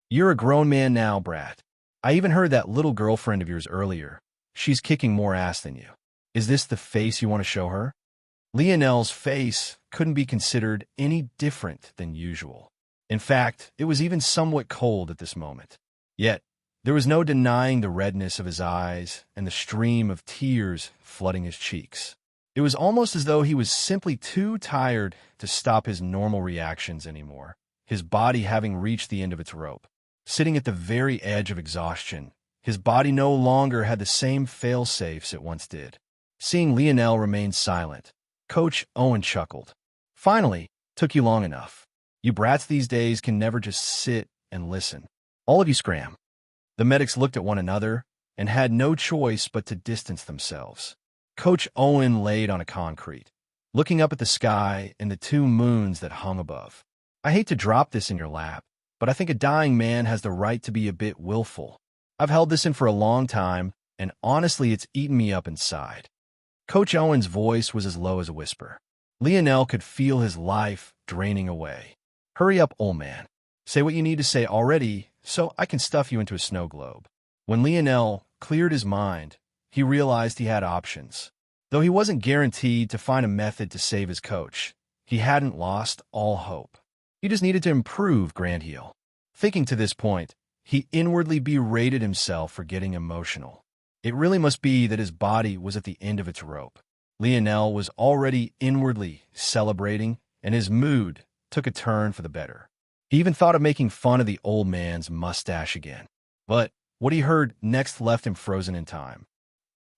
"You're a grown man now, brat. I even heard that little girlfriend of yours earlier. She's kicking more ass than you. Is this the face you want to show her?" Lionel's face couldn't be considered any different than usual. In fact, it was even somewhat cold at this moment. Yet, there was no denying the redness of his eyes and the stream of tears flooding his cheeks. It was almost as though he was simply too tired to stop his normal reactions anymore, his body having reached the end of its rope. Sitting at the very edge of exhaustion, his body no longer had the same fail-safes it once did. Seeing Lionel remain silent, Coach Owen chuckled. "Finally, took you long enough. You brats these days can never just sit and listen. All of you scram." The medics looked at one another and had no choice but to distance themselves. Coach Owen laid on a concrete, looking up at the sky and the two moons that hung above. "I hate to drop this in your lap, but I think a dying man has the right to be a bit willful. I've held this in for a long time, and honestly, it's eaten me up inside." Coach Owen's voice was as low as a whisper. Lionel could feel his life draining away. "Hurry up, old man. Say what you need to say already, so I can stuff you into a snow globe." When Lionel cleared his mind, he realized he had options. Though he wasn't guaranteed to find a method to save his coach, he hadn't lost all hope. He just needed to improve Grand Heel. Thinking to this point, he inwardly berated himself for getting emotional. It really must be that his body was at the end of its rope. Lionel was already inwardly celebrating, and his mood took a turn for the better. He even thought of making fun of the old man's mustache again. But what he heard next left him frozen in time.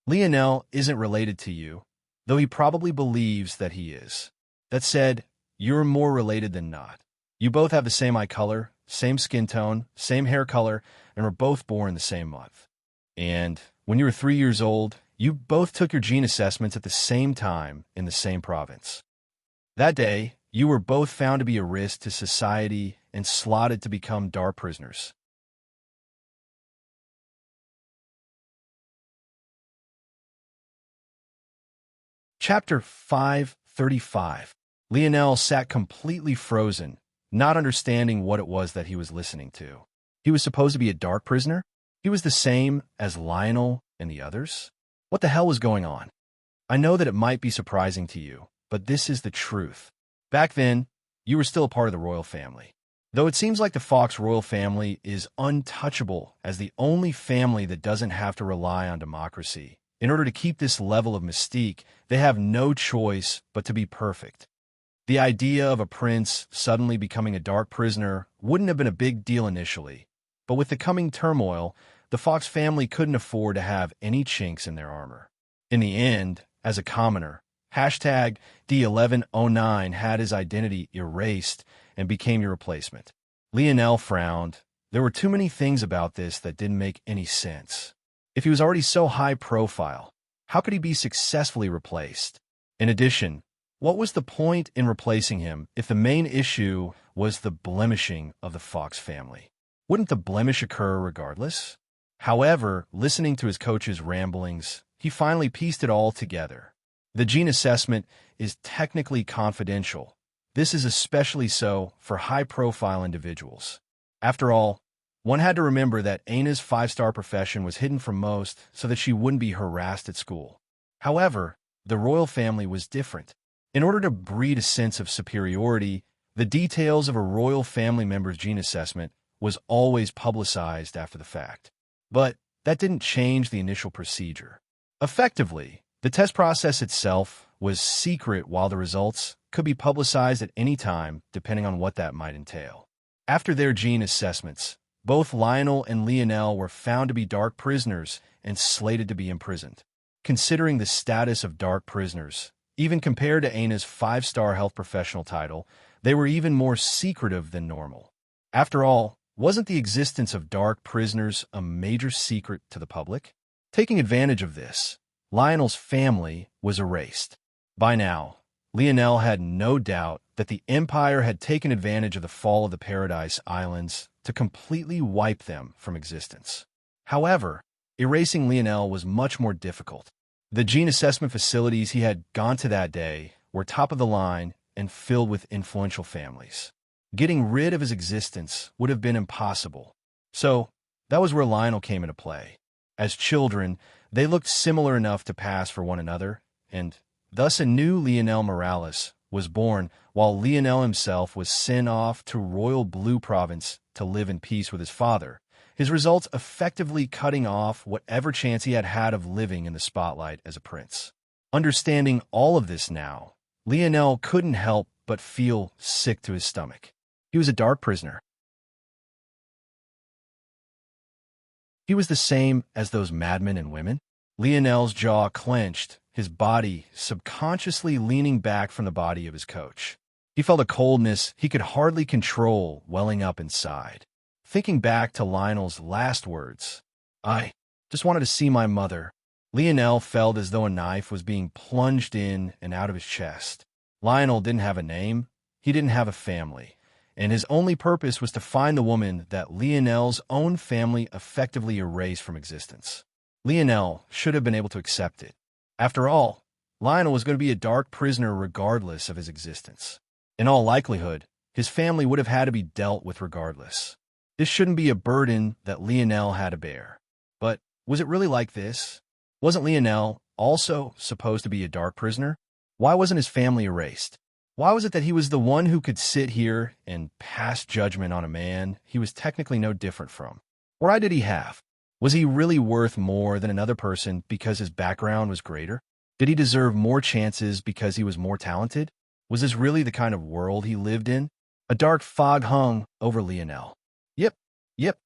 "Lionel isn't related to you, though he probably believes that he is. That said, you're more related than not. You both have the same eye color, same skin tone, same hair color, and were both born the same month. And when you were 3 years old, you both took your gene assessments at the same time in the same province. That day, you were both found to be a risk to society and slotted to become DAR prisoners." Chapter 535. Lionel sat completely frozen, not understanding what it was that he was listening to. He was supposed to be a dark prisoner? He was the same as Lionel and the others? What the hell was going on? I know that it might be surprising to you, but this is the truth. Back then, you were still a part of the royal family. Though it seems like the Fox royal family is untouchable as the only family that doesn't have to rely on democracy, in order to keep this level of mystique, they have no choice but to be perfect. The idea of a prince suddenly becoming a dark prisoner wouldn't have been a big deal initially, but with the coming turmoil, the Fox family couldn't afford to have any chinks in their armor. In the end, as a commoner, hashtag D1109 had his identity erased and became your replacement. Lionel frowned. There were too many things about this that didn't make any sense. If he was already so high profile, how could he be successfully replaced? In addition, what was the point in replacing him if the main issue was the blemishing of the Fox family? Wouldn't the blemish occur regardless? However, listening to his coach's ramblings, he finally pieced it all together. The gene assessment is technically confidential. This is especially so for high-profile individuals. After all, one had to remember that Anna's 5-star profession was hidden from most so that she wouldn't be harassed at school. However, the royal family was different. In order to breed a sense of superiority, the details of a royal family member's gene assessment was always publicized after the fact. But that didn't change the initial procedure. Effectively, the test process itself was secret while the results could be publicized at any time depending on what that might entail. After their gene assessments, both Lionel and Lionel were found to be dark prisoners and slated to be imprisoned. Considering the status of dark prisoners, even compared to Anna's 5-star health professional title, they were even more secretive than normal. After all, wasn't the existence of dark prisoners a major secret to the public? Taking advantage of this, Lionel's family was erased. By now, Lionel had no doubt that the Empire had taken advantage of the fall of the Paradise Islands to completely wipe them from existence. However, erasing Lionel was much more difficult. The gene assessment facilities he had gone to that day were top of the line and filled with influential families. Getting rid of his existence would have been impossible. So, that was where Lionel came into play. As children, they looked similar enough to pass for one another, and thus a new Lionel Morales was born while Lionel himself was sent off to Royal Blue Province to live in peace with his father, his results effectively cutting off whatever chance he had had of living in the spotlight as a prince. Understanding all of this now, Lionel couldn't help but feel sick to his stomach. He was a dark prisoner. He was the same as those madmen and women. Lionel's jaw clenched, his body subconsciously leaning back from the body of his coach. He felt a coldness he could hardly control welling up inside. Thinking back to Lionel's last words, "I just wanted to see my mother," Lionel felt as though a knife was being plunged in and out of his chest. Lionel didn't have a name, he didn't have a family, and his only purpose was to find the woman that Lionel's own family effectively erased from existence. Lionel should have been able to accept it. After all, Lionel was going to be a dark prisoner regardless of his existence. In all likelihood, his family would have had to be dealt with regardless. This shouldn't be a burden that Lionel had to bear. But was it really like this? Wasn't Lionel also supposed to be a dark prisoner? Why wasn't his family erased? Why was it that he was the one who could sit here and pass judgment on a man he was technically no different from? What right did he have? Was he really worth more than another person because his background was greater? Did he deserve more chances because he was more talented? Was this really the kind of world he lived in? A dark fog hung over Lionel. Yep.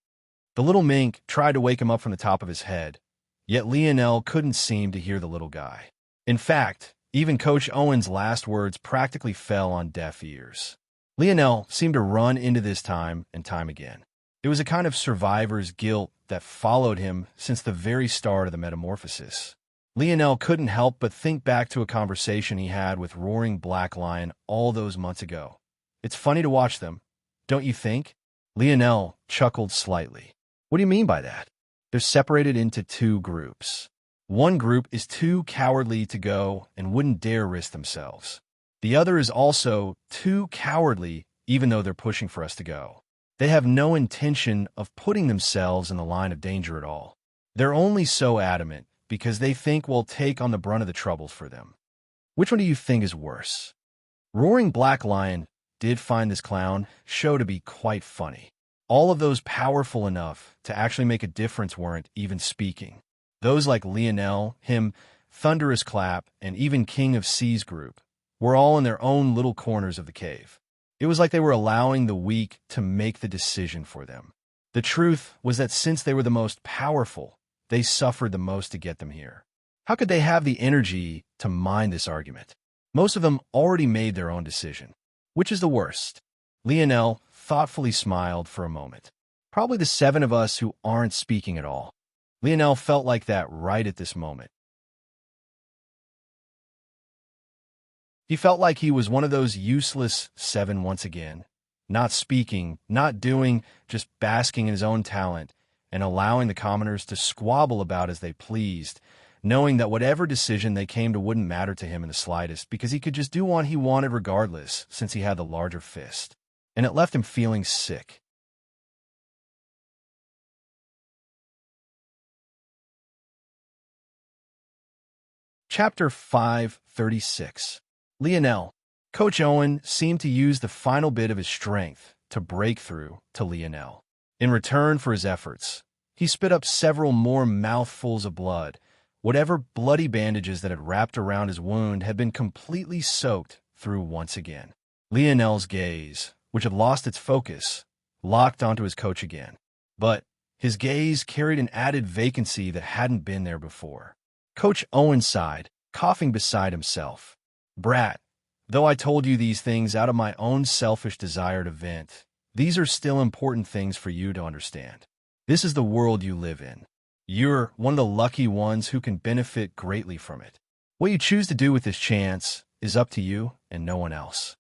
The little mink tried to wake him up from the top of his head, yet Lionel couldn't seem to hear the little guy. In fact, even Coach Owen's last words practically fell on deaf ears. Lionel seemed to run into this time and time again. It was a kind of survivor's guilt that followed him since the very start of the metamorphosis. Lionel couldn't help but think back to a conversation he had with Roaring Black Lion all those months ago. It's funny to watch them, don't you think? Lionel chuckled slightly. What do you mean by that? They're separated into two groups. One group is too cowardly to go and wouldn't dare risk themselves. The other is also too cowardly even though they're pushing for us to go. They have no intention of putting themselves in the line of danger at all. They're only so adamant because they think we'll take on the brunt of the troubles for them. Which one do you think is worse? Roaring Black Lion did find this clown show to be quite funny. All of those powerful enough to actually make a difference weren't even speaking. Those like Lionel, him, Thunderous Clap, and even King of Seas Group were all in their own little corners of the cave. It was like they were allowing the weak to make the decision for them. The truth was that since they were the most powerful, they suffered the most to get them here. How could they have the energy to mind this argument? Most of them already made their own decision. Which is the worst? Lionel thoughtfully smiled for a moment. Probably the 7 of us who aren't speaking at all. Lionel felt like that right at this moment. He felt like he was one of those useless 7 once again, not speaking, not doing, just basking in his own talent and allowing the commoners to squabble about as they pleased, knowing that whatever decision they came to wouldn't matter to him in the slightest because he could just do what he wanted regardless since he had the larger fist. And it left him feeling sick. Chapter 536. Lionel. Coach Owen seemed to use the final bit of his strength to break through to Lionel. In return for his efforts, he spit up several more mouthfuls of blood. Whatever bloody bandages that had wrapped around his wound had been completely soaked through once again. Lionel's gaze, which had lost its focus, locked onto his coach again. But his gaze carried an added vacancy that hadn't been there before. Coach Owen sighed, coughing beside himself. Brat, though I told you these things out of my own selfish desire to vent, these are still important things for you to understand. This is the world you live in. You're one of the lucky ones who can benefit greatly from it. What you choose to do with this chance is up to you and no one else.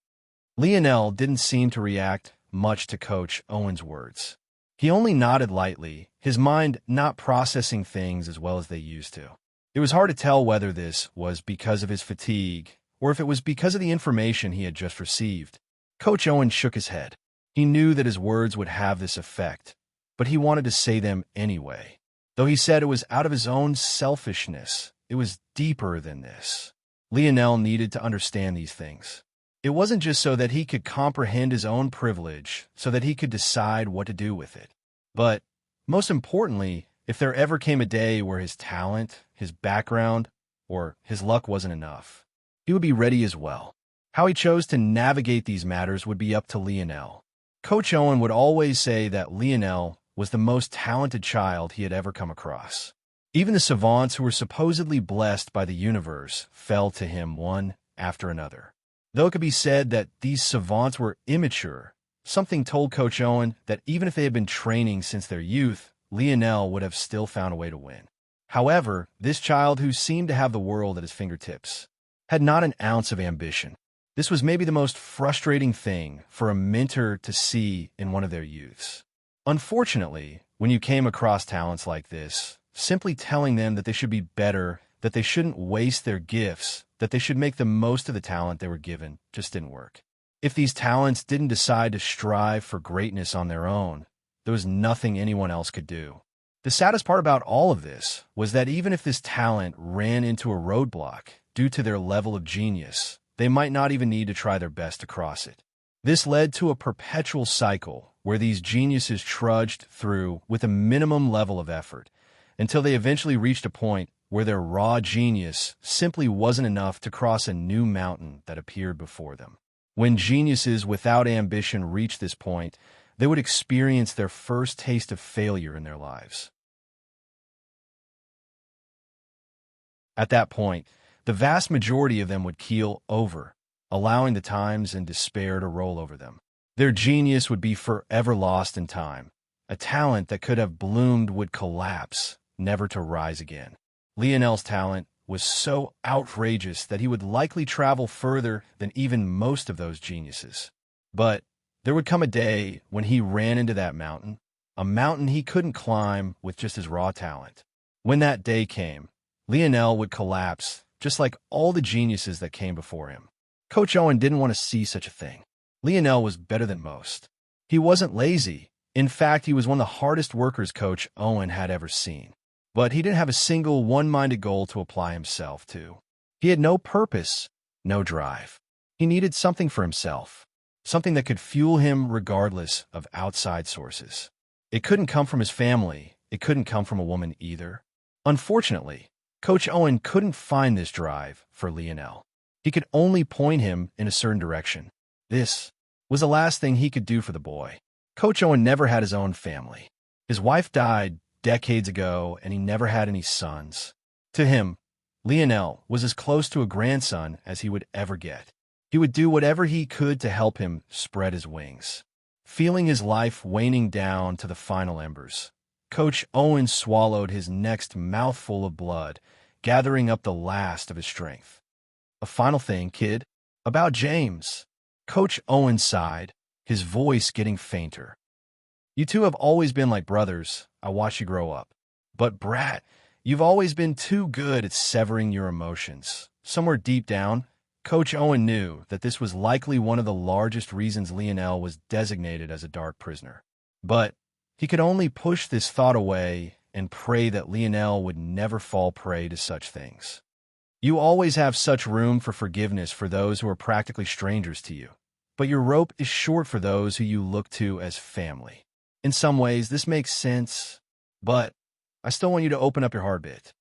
Lionel didn't seem to react much to Coach Owen's words. He only nodded lightly, his mind not processing things as well as they used to. It was hard to tell whether this was because of his fatigue or if it was because of the information he had just received. Coach Owen shook his head. He knew that his words would have this effect, but he wanted to say them anyway. Though he said it was out of his own selfishness, it was deeper than this. Lionel needed to understand these things. It wasn't just so that he could comprehend his own privilege, so that he could decide what to do with it. But, most importantly, if there ever came a day where his talent, his background, or his luck wasn't enough, he would be ready as well. How he chose to navigate these matters would be up to Lionel. Coach Owen would always say that Lionel was the most talented child he had ever come across. Even the savants who were supposedly blessed by the universe fell to him one after another. Though it could be said that these savants were immature, something told Coach Owen that even if they had been training since their youth, Lionel would have still found a way to win. However, this child who seemed to have the world at his fingertips had not an ounce of ambition. This was maybe the most frustrating thing for a mentor to see in one of their youths. Unfortunately, when you came across talents like this, simply telling them that they should be better, that they shouldn't waste their gifts, that they should make the most of the talent they were given, just didn't work. If these talents didn't decide to strive for greatness on their own, there was nothing anyone else could do. The saddest part about all of this was that even if this talent ran into a roadblock due to their level of genius, they might not even need to try their best to cross it. This led to a perpetual cycle where these geniuses trudged through with a minimum level of effort until they eventually reached a point where their raw genius simply wasn't enough to cross a new mountain that appeared before them. When geniuses without ambition reached this point, they would experience their first taste of failure in their lives. At that point, the vast majority of them would keel over, allowing the times and despair to roll over them. Their genius would be forever lost in time. A talent that could have bloomed would collapse, never to rise again. Lionel's talent was so outrageous that he would likely travel further than even most of those geniuses. But there would come a day when he ran into that mountain, a mountain he couldn't climb with just his raw talent. When that day came, Lionel would collapse, just like all the geniuses that came before him. Coach Owen didn't want to see such a thing. Lionel was better than most. He wasn't lazy. In fact, he was one of the hardest workers Coach Owen had ever seen. but he didn't have a single one-minded goal to apply himself to. He had no purpose, no drive. He needed something for himself, something that could fuel him regardless of outside sources. It couldn't come from his family. It couldn't come from a woman either. Unfortunately, Coach Owen couldn't find this drive for Lionel. He could only point him in a certain direction. This was the last thing he could do for the boy. Coach Owen never had his own family. His wife died decades ago, and he never had any sons. To him, Lionel was as close to a grandson as he would ever get. He would do whatever he could to help him spread his wings. Feeling his life waning down to the final embers, Coach Owen swallowed his next mouthful of blood, gathering up the last of his strength. A final thing, kid, about James. Coach Owen sighed, his voice getting fainter. You two have always been like brothers. I watched you grow up. But Brat, you've always been too good at severing your emotions. Somewhere deep down, Coach Owen knew that this was likely one of the largest reasons Lionel was designated as a dark prisoner. But he could only push this thought away and pray that Lionel would never fall prey to such things. You always have such room for forgiveness for those who are practically strangers to you, but your rope is short for those who you look to as family. In some ways, this makes sense, but I still want you to open up your heart a bit.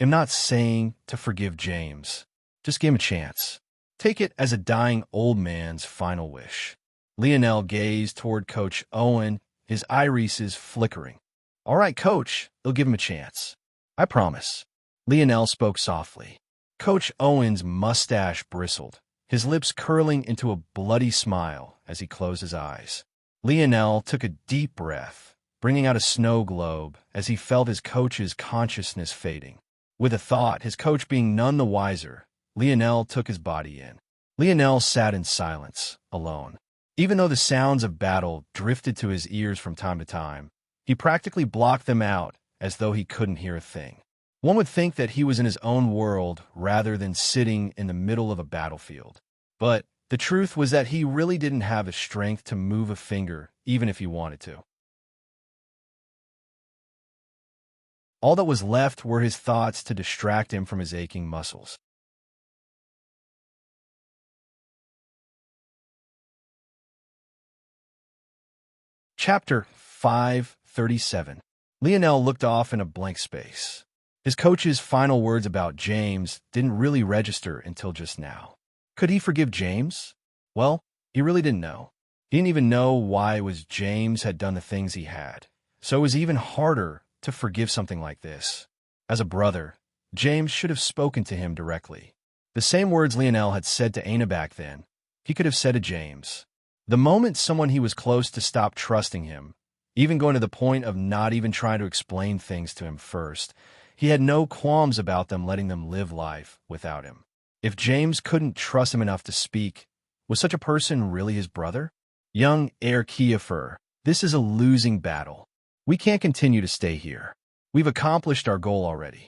I'm not saying to forgive James. Just give him a chance. Take it as a dying old man's final wish. Lionel gazed toward Coach Owen, his irises flickering. All right, Coach, they'll give him a chance. I promise. Lionel spoke softly. Coach Owen's mustache bristled, his lips curling into a bloody smile as he closed his eyes. Lionel took a deep breath, bringing out a snow globe as he felt his coach's consciousness fading. With a thought, his coach being none the wiser, Lionel took his body in. Lionel sat in silence, alone. Even though the sounds of battle drifted to his ears from time to time, he practically blocked them out as though he couldn't hear a thing. One would think that he was in his own world rather than sitting in the middle of a battlefield. But the truth was that he really didn't have the strength to move a finger, even if he wanted to. All that was left were his thoughts to distract him from his aching muscles. Chapter 537. Lionel looked off in a blank space. His coach's final words about James didn't really register until just now. Could he forgive James? Well, he really didn't know. He didn't even know why it was James had done the things he had. So it was even harder to forgive something like this. As a brother, James should have spoken to him directly. The same words Lionel had said to Aina back then, he could have said to James. The moment someone he was close to stopped trusting him, even going to the point of not even trying to explain things to him first, he had no qualms about them letting them live life without him. If James couldn't trust him enough to speak, was such a person really his brother? Young Heir Kiefer, this is a losing battle. We can't continue to stay here. We've accomplished our goal already.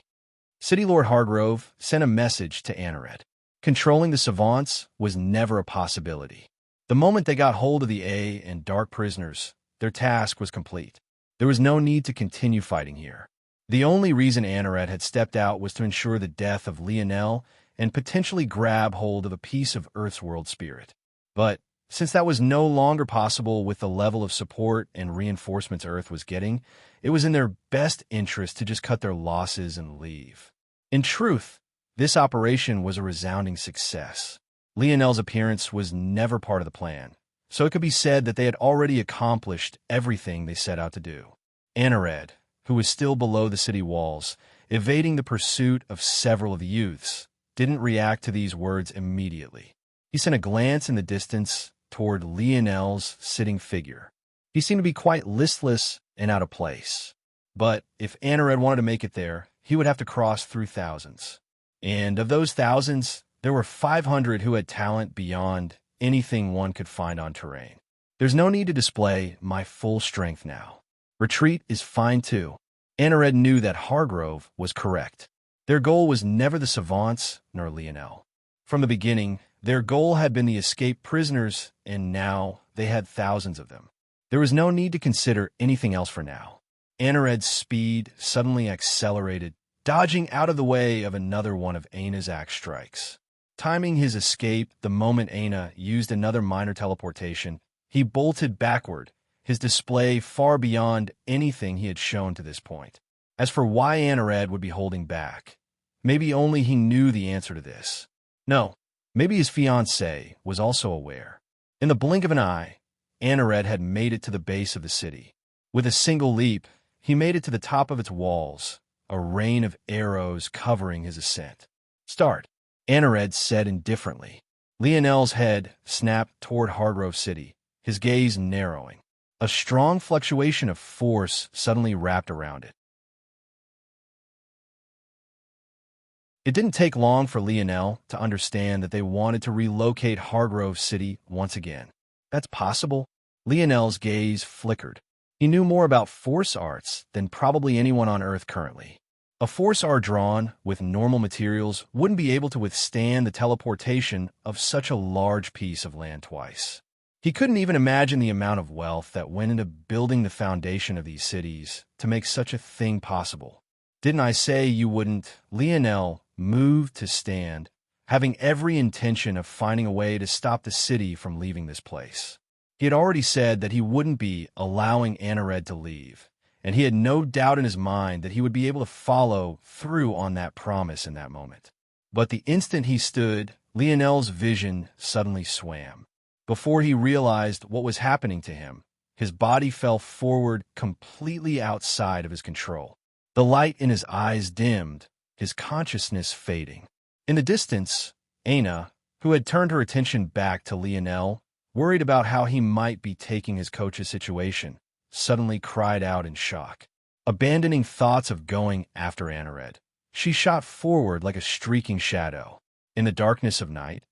City Lord Hargrove sent a message to Anaret. Controlling the Savants was never a possibility. The moment they got hold of the A and Dark prisoners, their task was complete. There was no need to continue fighting here. The only reason Anaret had stepped out was to ensure the death of Lionel and potentially grab hold of a piece of Earth's world spirit. But since that was no longer possible with the level of support and reinforcements Earth was getting, it was in their best interest to just cut their losses and leave. In truth, this operation was a resounding success. Lionel's appearance was never part of the plan, so it could be said that they had already accomplished everything they set out to do. Anared, who was still below the city walls, evading the pursuit of several of the youths, didn't react to these words immediately. He sent a glance in the distance toward Lionel's sitting figure. He seemed to be quite listless and out of place. But if Anared wanted to make it there, he would have to cross through thousands. And of those thousands, there were 500 who had talent beyond anything one could find on terrain. There's no need to display my full strength now. Retreat is fine too. Anared knew that Hargrove was correct. Their goal was never the Savants nor Lionel. From the beginning, their goal had been the escaped prisoners, and now they had thousands of them. There was no need to consider anything else for now. Anared's speed suddenly accelerated, dodging out of the way of another one of Aina's axe strikes. Timing his escape the moment Aina used another minor teleportation, he bolted backward, his display far beyond anything he had shown to this point. As for why Anared would be holding back, maybe only he knew the answer to this. No, maybe his fiancée was also aware. In the blink of an eye, Anared had made it to the base of the city. With a single leap, he made it to the top of its walls, a rain of arrows covering his ascent. Start, Anared said indifferently. Lionel's head snapped toward Hargrove City, his gaze narrowing. A strong fluctuation of force suddenly wrapped around it. It didn't take long for Lionel to understand that they wanted to relocate Hargrove City once again. That's possible? Lionel's gaze flickered. He knew more about force arts than probably anyone on Earth currently. A force art drawn with normal materials wouldn't be able to withstand the teleportation of such a large piece of land twice. He couldn't even imagine the amount of wealth that went into building the foundation of these cities to make such a thing possible. Didn't I say you wouldn't? Lionel moved to stand, having every intention of finding a way to stop the city from leaving this place. He had already said that he wouldn't be allowing Anared to leave, and he had no doubt in his mind that he would be able to follow through on that promise in that moment. But the instant he stood, Lionel's vision suddenly swam. Before he realized what was happening to him, his body fell forward completely outside of his control. The light in his eyes dimmed, his consciousness fading. In the distance, Aina, who had turned her attention back to Lionel, worried about how he might be taking his coach's situation, suddenly cried out in shock. Abandoning thoughts of going after Anared, she shot forward like a streaking shadow. In the darkness of night,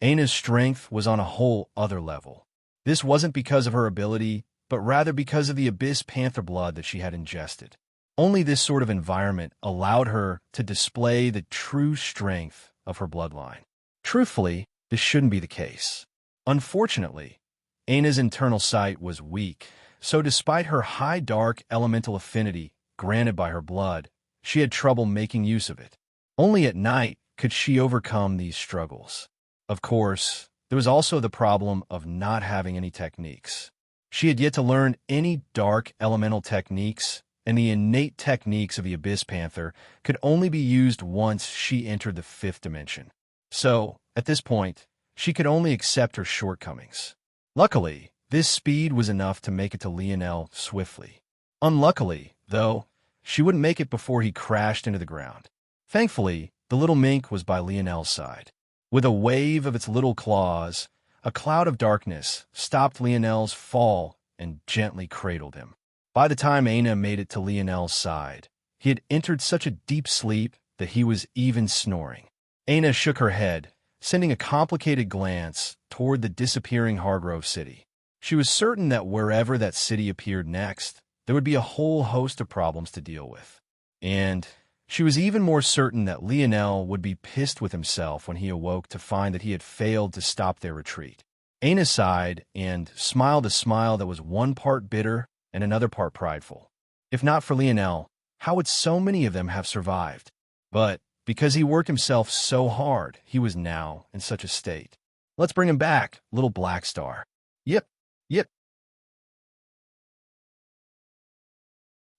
Aina's strength was on a whole other level. This wasn't because of her ability, but rather because of the abyss panther blood that she had ingested. Only this sort of environment allowed her to display the true strength of her bloodline. Truthfully, this shouldn't be the case. Unfortunately, Aina's internal sight was weak, so despite her high dark elemental affinity granted by her blood, she had trouble making use of it. Only at night could she overcome these struggles. Of course, there was also the problem of not having any techniques. She had yet to learn any dark elemental techniques, and the innate techniques of the Abyss Panther could only be used once she entered the fifth dimension. So, at this point, she could only accept her shortcomings. Luckily, this speed was enough to make it to Lionel swiftly. Unluckily, though, she wouldn't make it before he crashed into the ground. Thankfully, the little mink was by Lionel's side. With a wave of its little claws, a cloud of darkness stopped Lionel's fall and gently cradled him. By the time Aina made it to Lionel's side, he had entered such a deep sleep that he was even snoring. Aina shook her head, sending a complicated glance toward the disappearing Hargrove City. She was certain that wherever that city appeared next, there would be a whole host of problems to deal with. And she was even more certain that Lionel would be pissed with himself when he awoke to find that he had failed to stop their retreat. Aina sighed and smiled a smile that was one part bitter and another part prideful. If not for Lionel, how would so many of them have survived? But because he worked himself so hard, he was now in such a state. Let's bring him back, little Black Star. Yip, yip.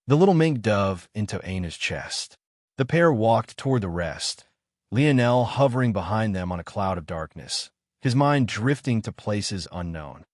The little mink dove into Aina's chest. The pair walked toward the rest, Lionel hovering behind them on a cloud of darkness, his mind drifting to places unknown.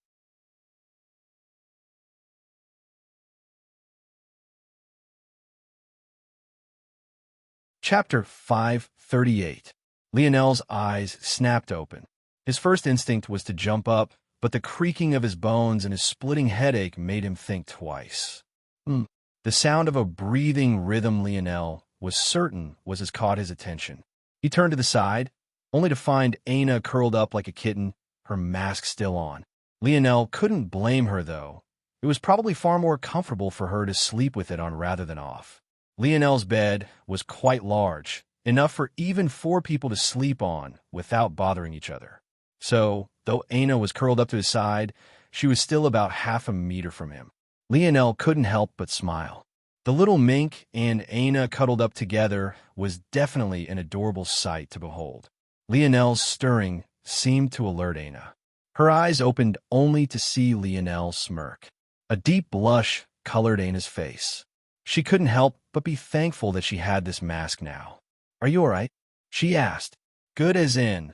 Chapter 538. Lionel's eyes snapped open. His first instinct was to jump up, but the creaking of his bones and his splitting headache made him think twice. The sound of a breathing rhythm Lionel was certain was caught his attention. He turned to the side, only to find Aina curled up like a kitten, her mask still on. Lionel couldn't blame her, though. It was probably far more comfortable for her to sleep with it on rather than off. Lionel's bed was quite large, enough for even 4 people to sleep on without bothering each other. So, though Aina was curled up to his side, she was still about half a meter from him. Lionel couldn't help but smile. The little mink and Aina cuddled up together was definitely an adorable sight to behold. Lionel's stirring seemed to alert Aina. Her eyes opened only to see Lionel smirk. A deep blush colored Aina's face. She couldn't help but be thankful that she had this mask now. "Are you all right?" she asked. "Good as in."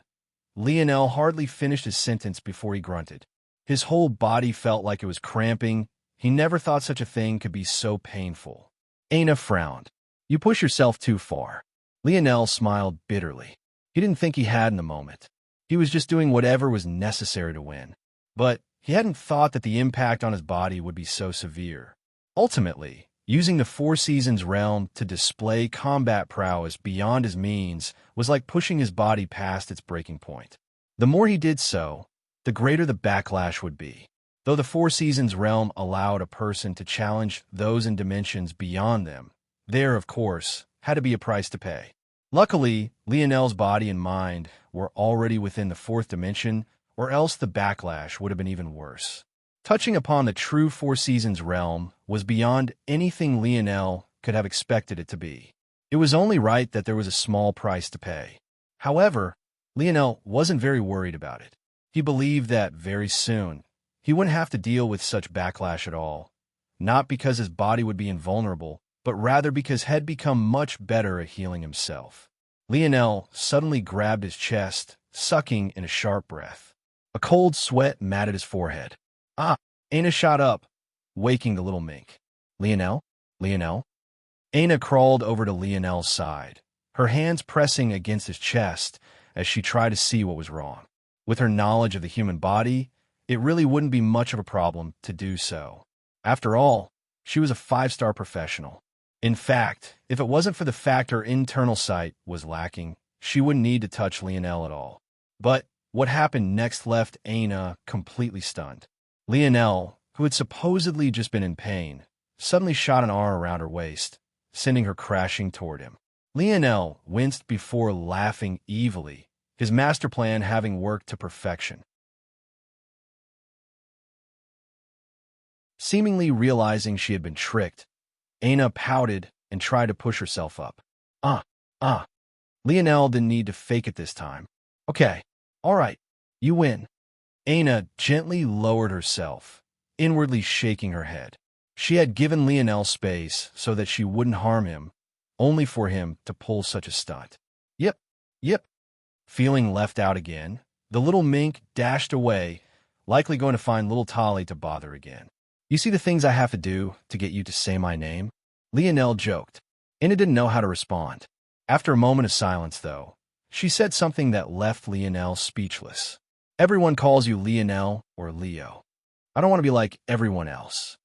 Lionel hardly finished his sentence before he grunted. His whole body felt like it was cramping. He never thought such a thing could be so painful. Aina frowned. "You push yourself too far." Lionel smiled bitterly. He didn't think he had in the moment. He was just doing whatever was necessary to win. But he hadn't thought that the impact on his body would be so severe. Ultimately, using the Four Seasons realm to display combat prowess beyond his means was like pushing his body past its breaking point. The more he did so, the greater the backlash would be. Though the Four Seasons realm allowed a person to challenge those in dimensions beyond them, there, of course, had to be a price to pay. Luckily, Lionel's body and mind were already within the fourth dimension, or else the backlash would have been even worse. Touching upon the true Four Seasons realm was beyond anything Lionel could have expected it to be. It was only right that there was a small price to pay. However, Lionel wasn't very worried about it. He believed that very soon, he wouldn't have to deal with such backlash at all, not because his body would be invulnerable, but rather because he had become much better at healing himself. Lionel suddenly grabbed his chest, sucking in a sharp breath. A cold sweat matted his forehead. "Ah!" Aina shot up, waking the little mink. "Lionel? Lionel?" Aina crawled over to Lionel's side, her hands pressing against his chest as she tried to see what was wrong. With her knowledge of the human body, it really wouldn't be much of a problem to do so. After all, she was a 5-star professional. In fact, if it wasn't for the fact her internal sight was lacking, she wouldn't need to touch Lionel at all. But what happened next left Aina completely stunned. Lionel, who had supposedly just been in pain, suddenly shot an arm around her waist, sending her crashing toward him. Lionel winced before laughing evilly, his master plan having worked to perfection. Seemingly realizing she had been tricked, Aina pouted and tried to push herself up. Ah. Lionel didn't need to fake it this time. "Okay, all right, you win." Aina gently lowered herself, inwardly shaking her head. She had given Lionel space so that she wouldn't harm him, only for him to pull such a stunt. Yep. Feeling left out again, the little mink dashed away, likely going to find little Tolly to bother again. "You see the things I have to do to get you to say my name?" Lionel joked. Aina didn't know how to respond. After a moment of silence, though, she said something that left Lionel speechless. "Everyone calls you Lionel or Leo. I don't want to be like everyone else."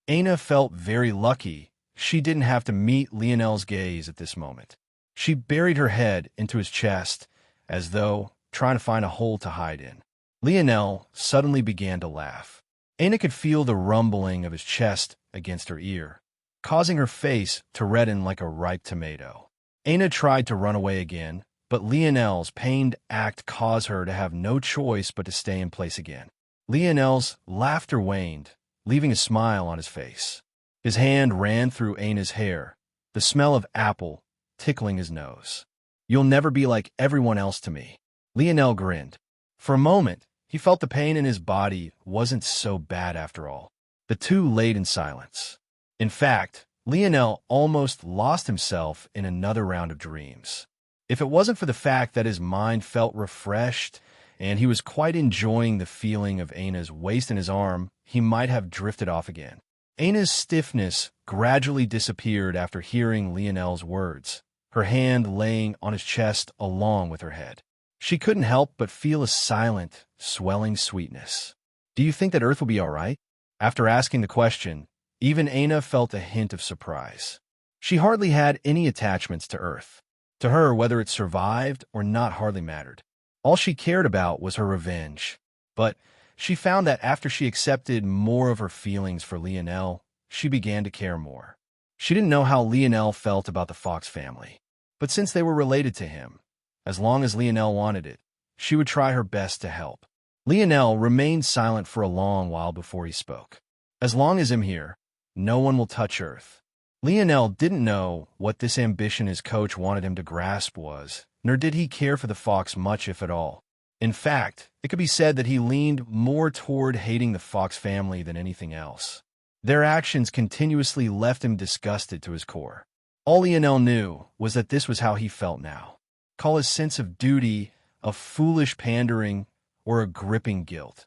Aina felt very lucky she didn't have to meet Lionel's gaze at this moment. She buried her head into his chest, as though trying to find a hole to hide in. Lionel suddenly began to laugh. Aina could feel the rumbling of his chest against her ear, causing her face to redden like a ripe tomato. Aina tried to run away again, but Lionel's pained act caused her to have no choice but to stay in place again. Lionel's laughter waned, leaving a smile on his face. His hand ran through Aina's hair, the smell of apple tickling his nose. "You'll never be like everyone else to me." Lionel grinned. For a moment, he felt the pain in his body wasn't so bad after all. The two laid in silence. In fact, Lionel almost lost himself in another round of dreams. If it wasn't for the fact that his mind felt refreshed and he was quite enjoying the feeling of Aina's waist in his arm, he might have drifted off again. Aina's stiffness gradually disappeared after hearing Lionel's words, her hand laying on his chest along with her head. She couldn't help but feel a silent, swelling sweetness. "Do you think that Earth will be all right?" After asking the question, even Aina felt a hint of surprise. She hardly had any attachments to Earth. To her, whether it survived or not hardly mattered. All she cared about was her revenge. But she found that after she accepted more of her feelings for Lionel, she began to care more. She didn't know how Lionel felt about the Fox family. But since they were related to him, as long as Lionel wanted it, she would try her best to help. Lionel remained silent for a long while before he spoke. "As long as I'm here, no one will touch Earth. Lionel didn't know what this ambition his coach wanted him to grasp was, nor did he care for the fox much, if at all. In fact, it could be said that he leaned more toward hating the fox family than anything else. Their actions continuously left him disgusted to his core. All Lionel knew was that this was how he felt now. Call his sense of duty a foolish pandering or a gripping guilt.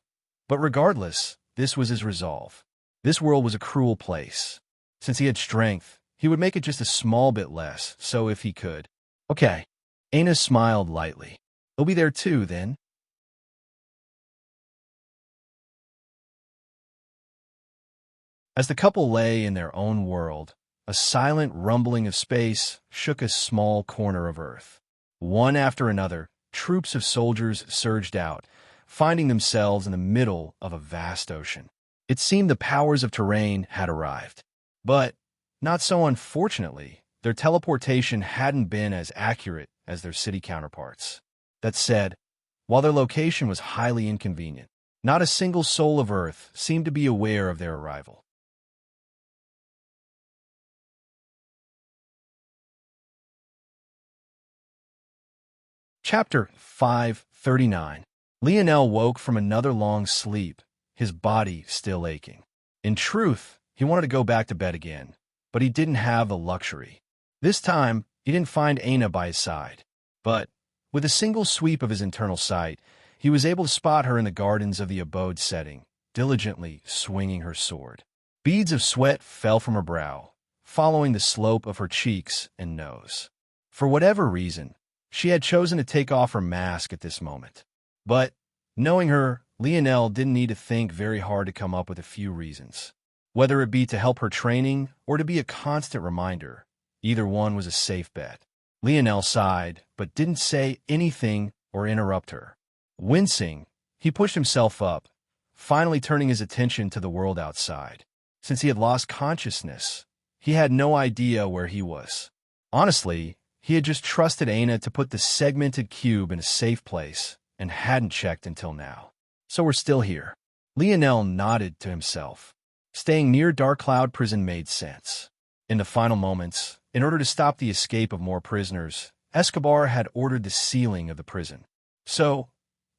But regardless, this was his resolve. This world was a cruel place. Since he had strength, he would make it just a small bit less, so if he could. Okay. Aina smiled lightly. He'll be there too, then. As the couple lay in their own world, a silent rumbling of space shook a small corner of Earth. One after another, troops of soldiers surged out, finding themselves in the middle of a vast ocean. It seemed the powers of terrain had arrived. But, not so unfortunately, their teleportation hadn't been as accurate as their city counterparts. That said, while their location was highly inconvenient, not a single soul of Earth seemed to be aware of their arrival. Chapter 539. Lionel woke from another long sleep, his body still aching. In truth, he wanted to go back to bed again, but he didn't have the luxury. This time, he didn't find Aina by his side. But, with a single sweep of his internal sight, he was able to spot her in the gardens of the abode setting, diligently swinging her sword. Beads of sweat fell from her brow, following the slope of her cheeks and nose. For whatever reason, she had chosen to take off her mask at this moment. But, knowing her, Lionel didn't need to think very hard to come up with a few reasons. Whether it be to help her training or to be a constant reminder, either one was a safe bet. Lionel sighed, but didn't say anything or interrupt her. Wincing, he pushed himself up, finally turning his attention to the world outside. Since he had lost consciousness, he had no idea where he was. Honestly, he had just trusted Aina to put the segmented cube in a safe place and hadn't checked until now. So we're still here. Lionel nodded to himself. Staying near Dark Cloud Prison made sense. In the final moments, in order to stop the escape of more prisoners, Escobar had ordered the sealing of the prison. So,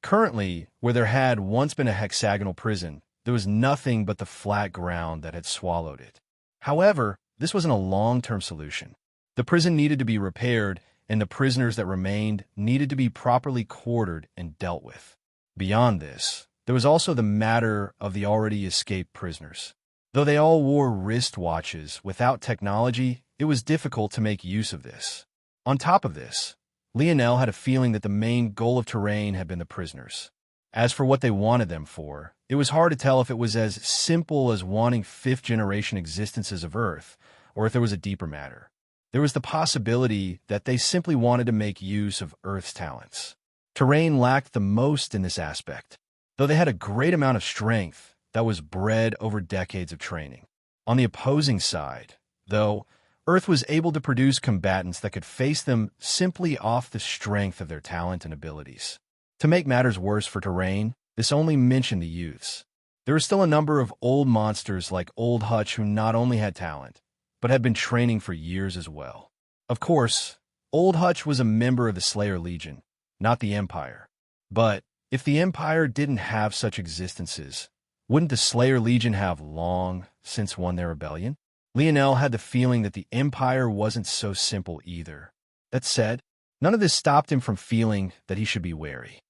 currently, where there had once been a hexagonal prison, there was nothing but the flat ground that had swallowed it. However, this wasn't a long-term solution. The prison needed to be repaired, and the prisoners that remained needed to be properly quartered and dealt with. Beyond this, there was also the matter of the already escaped prisoners. Though they all wore wristwatches, without technology, it was difficult to make use of this. On top of this, Lionel had a feeling that the main goal of terrain had been the prisoners. As for what they wanted them for, it was hard to tell if it was as simple as wanting fifth-generation existences of Earth, or if there was a deeper matter. There was the possibility that they simply wanted to make use of Earth's talents. Terrain lacked the most in this aspect, though they had a great amount of strength that was bred over decades of training. On the opposing side, though, Earth was able to produce combatants that could face them simply off the strength of their talent and abilities. To make matters worse for Terrain, this only mentioned the youths. There were still a number of old monsters like Old Hutch who not only had talent, but had been training for years as well. Of course, Old Hutch was a member of the Slayer Legion, not the Empire. But if the Empire didn't have such existences, wouldn't the Slayer Legion have long since won their rebellion? Lionel had the feeling that the Empire wasn't so simple either. That said, none of this stopped him from feeling that he should be wary.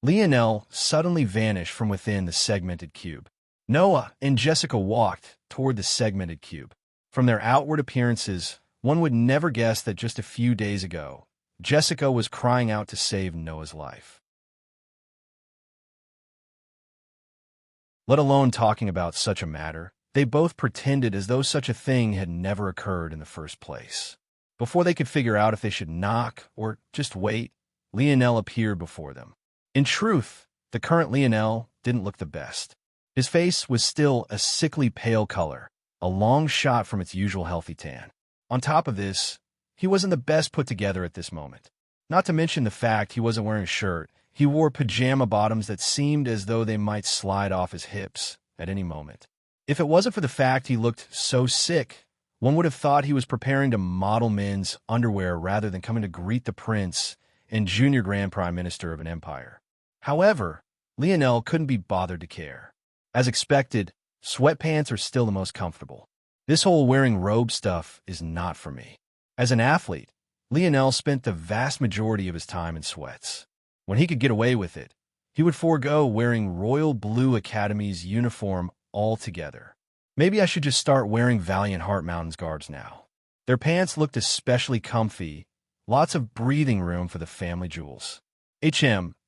Lionel suddenly vanished from within the segmented cube. Noah and Jessica walked toward the segmented cube. From their outward appearances, one would never guess that just a few days ago, Jessica was crying out to save Noah's life. Let alone talking about such a matter, they both pretended as though such a thing had never occurred in the first place. Before they could figure out if they should knock or just wait, Lionel appeared before them. In truth, the current Lionel didn't look the best. His face was still a sickly pale color, a long shot from its usual healthy tan. On top of this, he wasn't the best put together at this moment. Not to mention the fact he wasn't wearing a shirt, he wore pajama bottoms that seemed as though they might slide off his hips at any moment. If it wasn't for the fact he looked so sick, One would have thought he was preparing to model men's underwear rather than coming to greet the prince and junior grand prime minister of an empire. However, Lionel couldn't be bothered to care. As expected, sweatpants are still the most comfortable. This whole wearing robe stuff is not for me. As an athlete, Lionel spent the vast majority of his time in sweats. When he could get away with it, he would forego wearing Royal Blue Academy's uniform altogether. Maybe I should just start wearing Valiant Heart Mountain's guards now. Their pants looked especially comfy, lots of breathing room for the family jewels.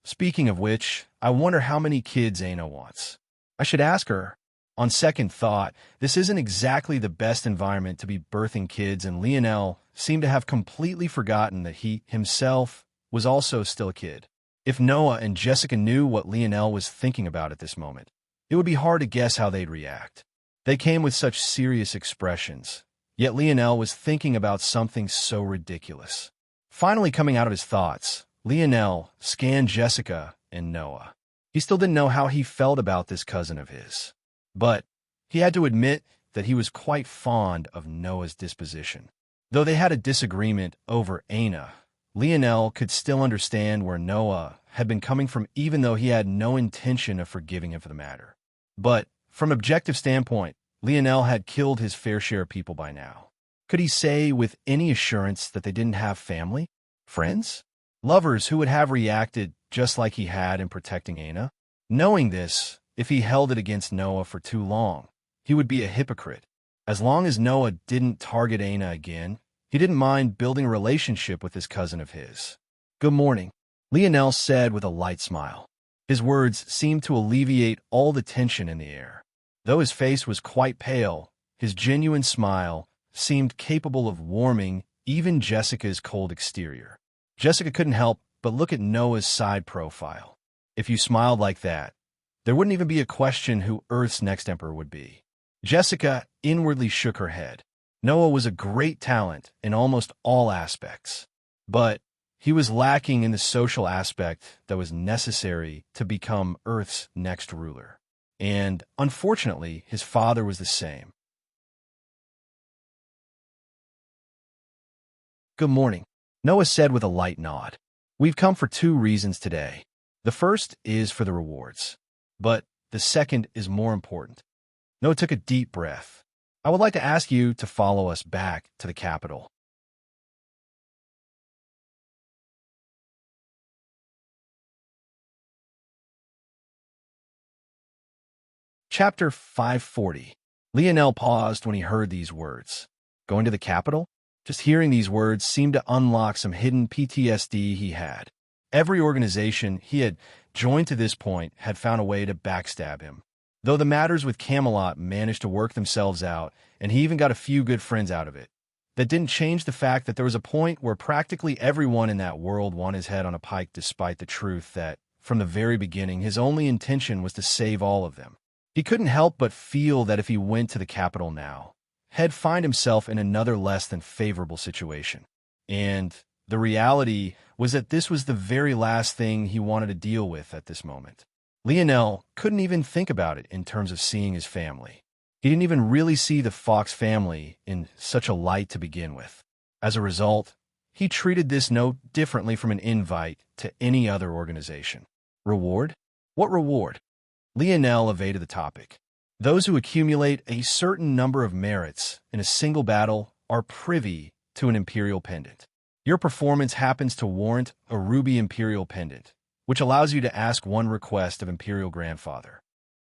Speaking of which, I wonder how many kids Aina wants. I should ask her. On second thought, this isn't exactly the best environment to be birthing kids, and Lionel seemed to have completely forgotten that he himself was also still a kid. If Noah and Jessica knew what Lionel was thinking about at this moment, it would be hard to guess how they'd react. They came with such serious expressions, yet Lionel was thinking about something so ridiculous. Finally coming out of his thoughts, Lionel scanned Jessica and Noah. He still didn't know how he felt about this cousin of his, but he had to admit that he was quite fond of Noah's disposition. Though they had a disagreement over Aina, Lionel could still understand where Noah had been coming from, even though he had no intention of forgiving him for the matter. But from an objective standpoint, Lionel had killed his fair share of people by now. Could he say with any assurance that they didn't have family, friends, lovers who would have reacted just like he had in protecting Aina? Knowing this, if he held it against Noah for too long, he would be a hypocrite. As long as Noah didn't target Aina again, he didn't mind building a relationship with this cousin of his. "Good morning," Lionel said with a light smile. His words seemed to alleviate all the tension in the air. Though his face was quite pale, his genuine smile seemed capable of warming even Jessica's cold exterior. Jessica couldn't help but look at Noah's side profile. If you smiled like that, there wouldn't even be a question who Earth's next emperor would be. Jessica inwardly shook her head. Noah was a great talent in almost all aspects, but he was lacking in the social aspect that was necessary to become Earth's next ruler. And, unfortunately, his father was the same. "Good morning," Noah said with a light nod. "We've come for two reasons today. The first is for the rewards, but the second is more important." Noah took a deep breath. "I would like to ask you to follow us back to the capital." Chapter 540. Lionel paused when he heard these words. Going to the capital? Just hearing these words seemed to unlock some hidden PTSD he had. Every organization he had joined to this point had found a way to backstab him. Though the matters with Camelot managed to work themselves out, and he even got a few good friends out of it, that didn't change the fact that there was a point where practically everyone in that world won his head on a pike, despite the truth that, from the very beginning, his only intention was to save all of them. He couldn't help but feel that if he went to the capital now, he'd find himself in another less than favorable situation. And the reality was that this was the very last thing he wanted to deal with at this moment. Lionel couldn't even think about it in terms of seeing his family. He didn't even really see the Fox family in such a light to begin with. As a result, he treated this note differently from an invite to any other organization. Reward? What reward? Lionel evaded the topic. Those who accumulate a certain number of merits in a single battle are privy to an imperial pendant. Your performance happens to warrant a ruby imperial pendant, which allows you to ask one request of Imperial Grandfather.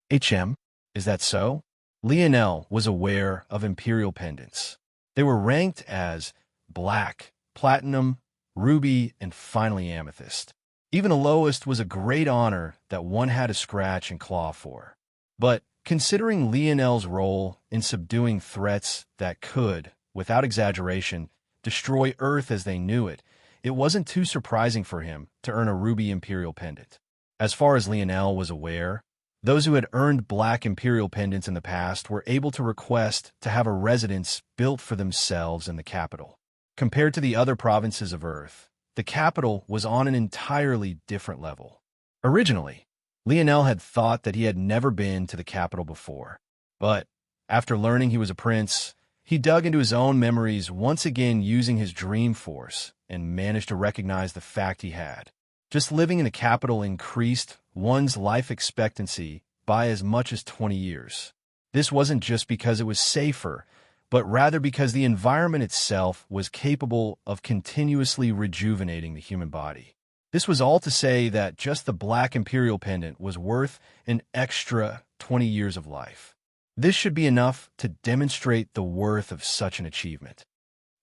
Is that so? Lionel was aware of Imperial pendants. They were ranked as black, platinum, ruby, and finally amethyst. Even the lowest was a great honor that one had to scratch and claw for. But considering Lionel's role in subduing threats that could, without exaggeration, destroy Earth as they knew it, it wasn't too surprising for him to earn a ruby imperial pendant. As far as Lionel was aware, those who had earned black imperial pendants in the past were able to request to have a residence built for themselves in the capital. Compared to the other provinces of Earth, the capital was on an entirely different level. Originally, Lionel had thought that he had never been to the capital before, but after learning he was a prince, He dug into his own memories, once again using his dream force, and managed to recognize the fact he had. Just living in the capital increased one's life expectancy by as much as 20 years. This wasn't just because it was safer, but rather because the environment itself was capable of continuously rejuvenating the human body. This was all to say that just the Black Imperial pendant was worth an extra 20 years of life. This should be enough to demonstrate the worth of such an achievement.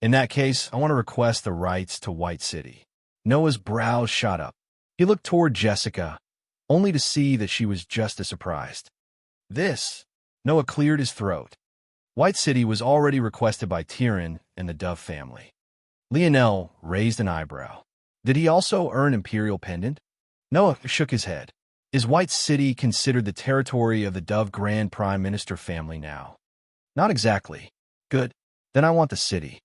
In that case, I want to request the rights to White City. Noah's brows shot up. He looked toward Jessica, only to see that she was just as surprised. This, Noah cleared his throat. White City was already requested by Tyrion and the Dove family. Lionel raised an eyebrow. Did he also earn Imperial pendant? Noah shook his head. Is White City considered the territory of the Dove Grand Prime Minister family now? Not exactly. Good. Then I want the city.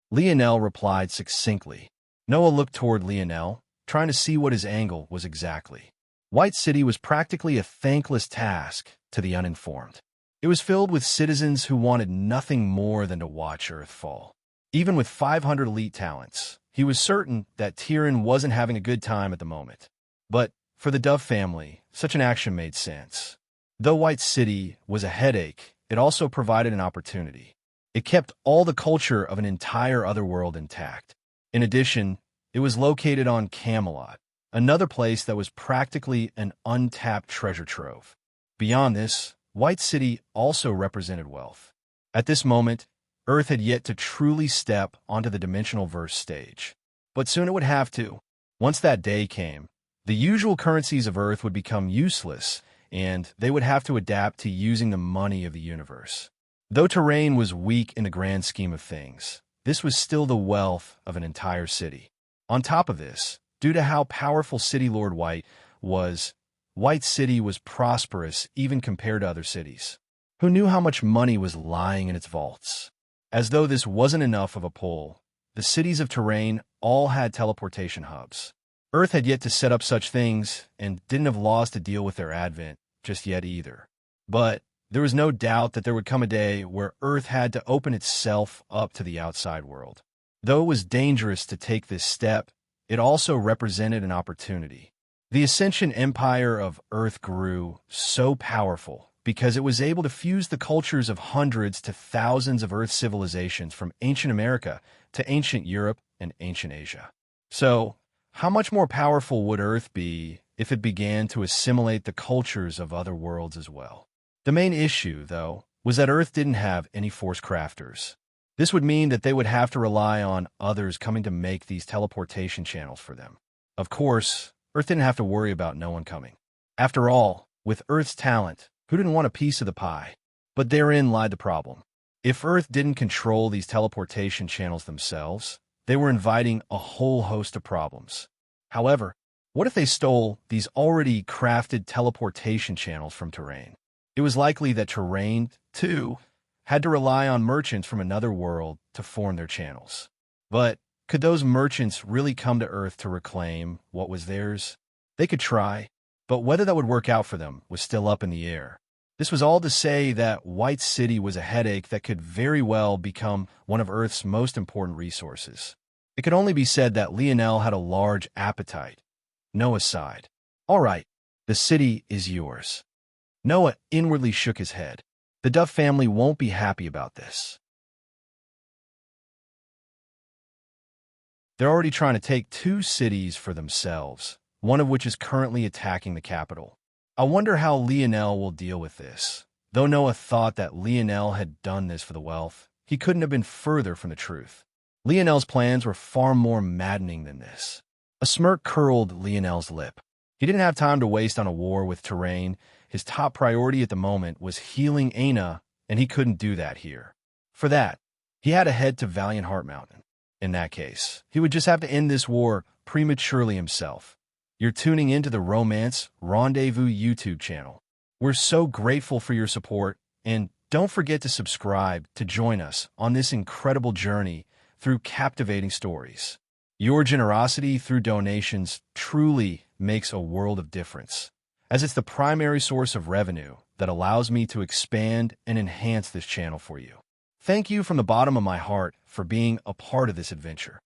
Lionel replied succinctly. Noah looked toward Lionel, trying to see what his angle was exactly. White City was practically a thankless task to the uninformed. It was filled with citizens who wanted nothing more than to watch Earth fall. Even with 500 elite talents, he was certain that Tyrion wasn't having a good time at the moment. But for the Dove family, such an action made sense. Though White City was a headache, it also provided an opportunity. It kept all the culture of an entire otherworld intact. In addition, it was located on Camelot, another place that was practically an untapped treasure trove. Beyond this, White City also represented wealth. At this moment, Earth had yet to truly step onto the dimensional verse stage. But soon it would have to. Once that day came, the usual currencies of Earth would become useless, and they would have to adapt to using the money of the universe. Though terrain was weak in the grand scheme of things, this was still the wealth of an entire city. On top of this, due to how powerful City Lord White was, White City was prosperous even compared to other cities. Who knew how much money was lying in its vaults? As though this wasn't enough of a pull, the cities of terrain all had teleportation hubs. Earth had yet to set up such things and didn't have laws to deal with their advent just yet either. But there was no doubt that there would come a day where Earth had to open itself up to the outside world. Though it was dangerous to take this step, it also represented an opportunity. The Ascension Empire of Earth grew so powerful because it was able to fuse the cultures of hundreds to thousands of Earth civilizations from ancient America to ancient Europe and ancient Asia. So, how much more powerful would Earth be if it began to assimilate the cultures of other worlds as well? The main issue, though, was that Earth didn't have any force crafters. This would mean that they would have to rely on others coming to make these teleportation channels for them. Of course, Earth didn't have to worry about no one coming. After all, with Earth's talent, who didn't want a piece of the pie? But therein lied the problem. If Earth didn't control these teleportation channels themselves, they were inviting a whole host of problems. However, what if they stole these already crafted teleportation channels from terrain? It was likely that terrain, too, had to rely on merchants from another world to form their channels. But could those merchants really come to Earth to reclaim what was theirs? They could try, but whether that would work out for them was still up in the air. This was all to say that White City was a headache that could very well become one of Earth's most important resources. It could only be said that Lionel had a large appetite. Noah sighed. All right, the city is yours. Noah inwardly shook his head. The Dove family won't be happy about this. They're already trying to take 2 cities for themselves, one of which is currently attacking the capital. I wonder how Lionel will deal with this. Though Noah thought that Lionel had done this for the wealth, he couldn't have been further from the truth. Lionel's plans were far more maddening than this. A smirk curled Lionel's lip. He didn't have time to waste on a war with terrain. His top priority at the moment was healing Aina, and he couldn't do that here. For that, he had to head to Valiant Heart Mountain. In that case, he would just have to end this war prematurely himself. You're tuning into the Romance Rendezvous YouTube channel. We're so grateful for your support, and don't forget to subscribe to join us on this incredible journey through captivating stories. Your generosity through donations truly makes a world of difference, as it's the primary source of revenue that allows me to expand and enhance this channel for you. Thank you from the bottom of my heart for being a part of this adventure.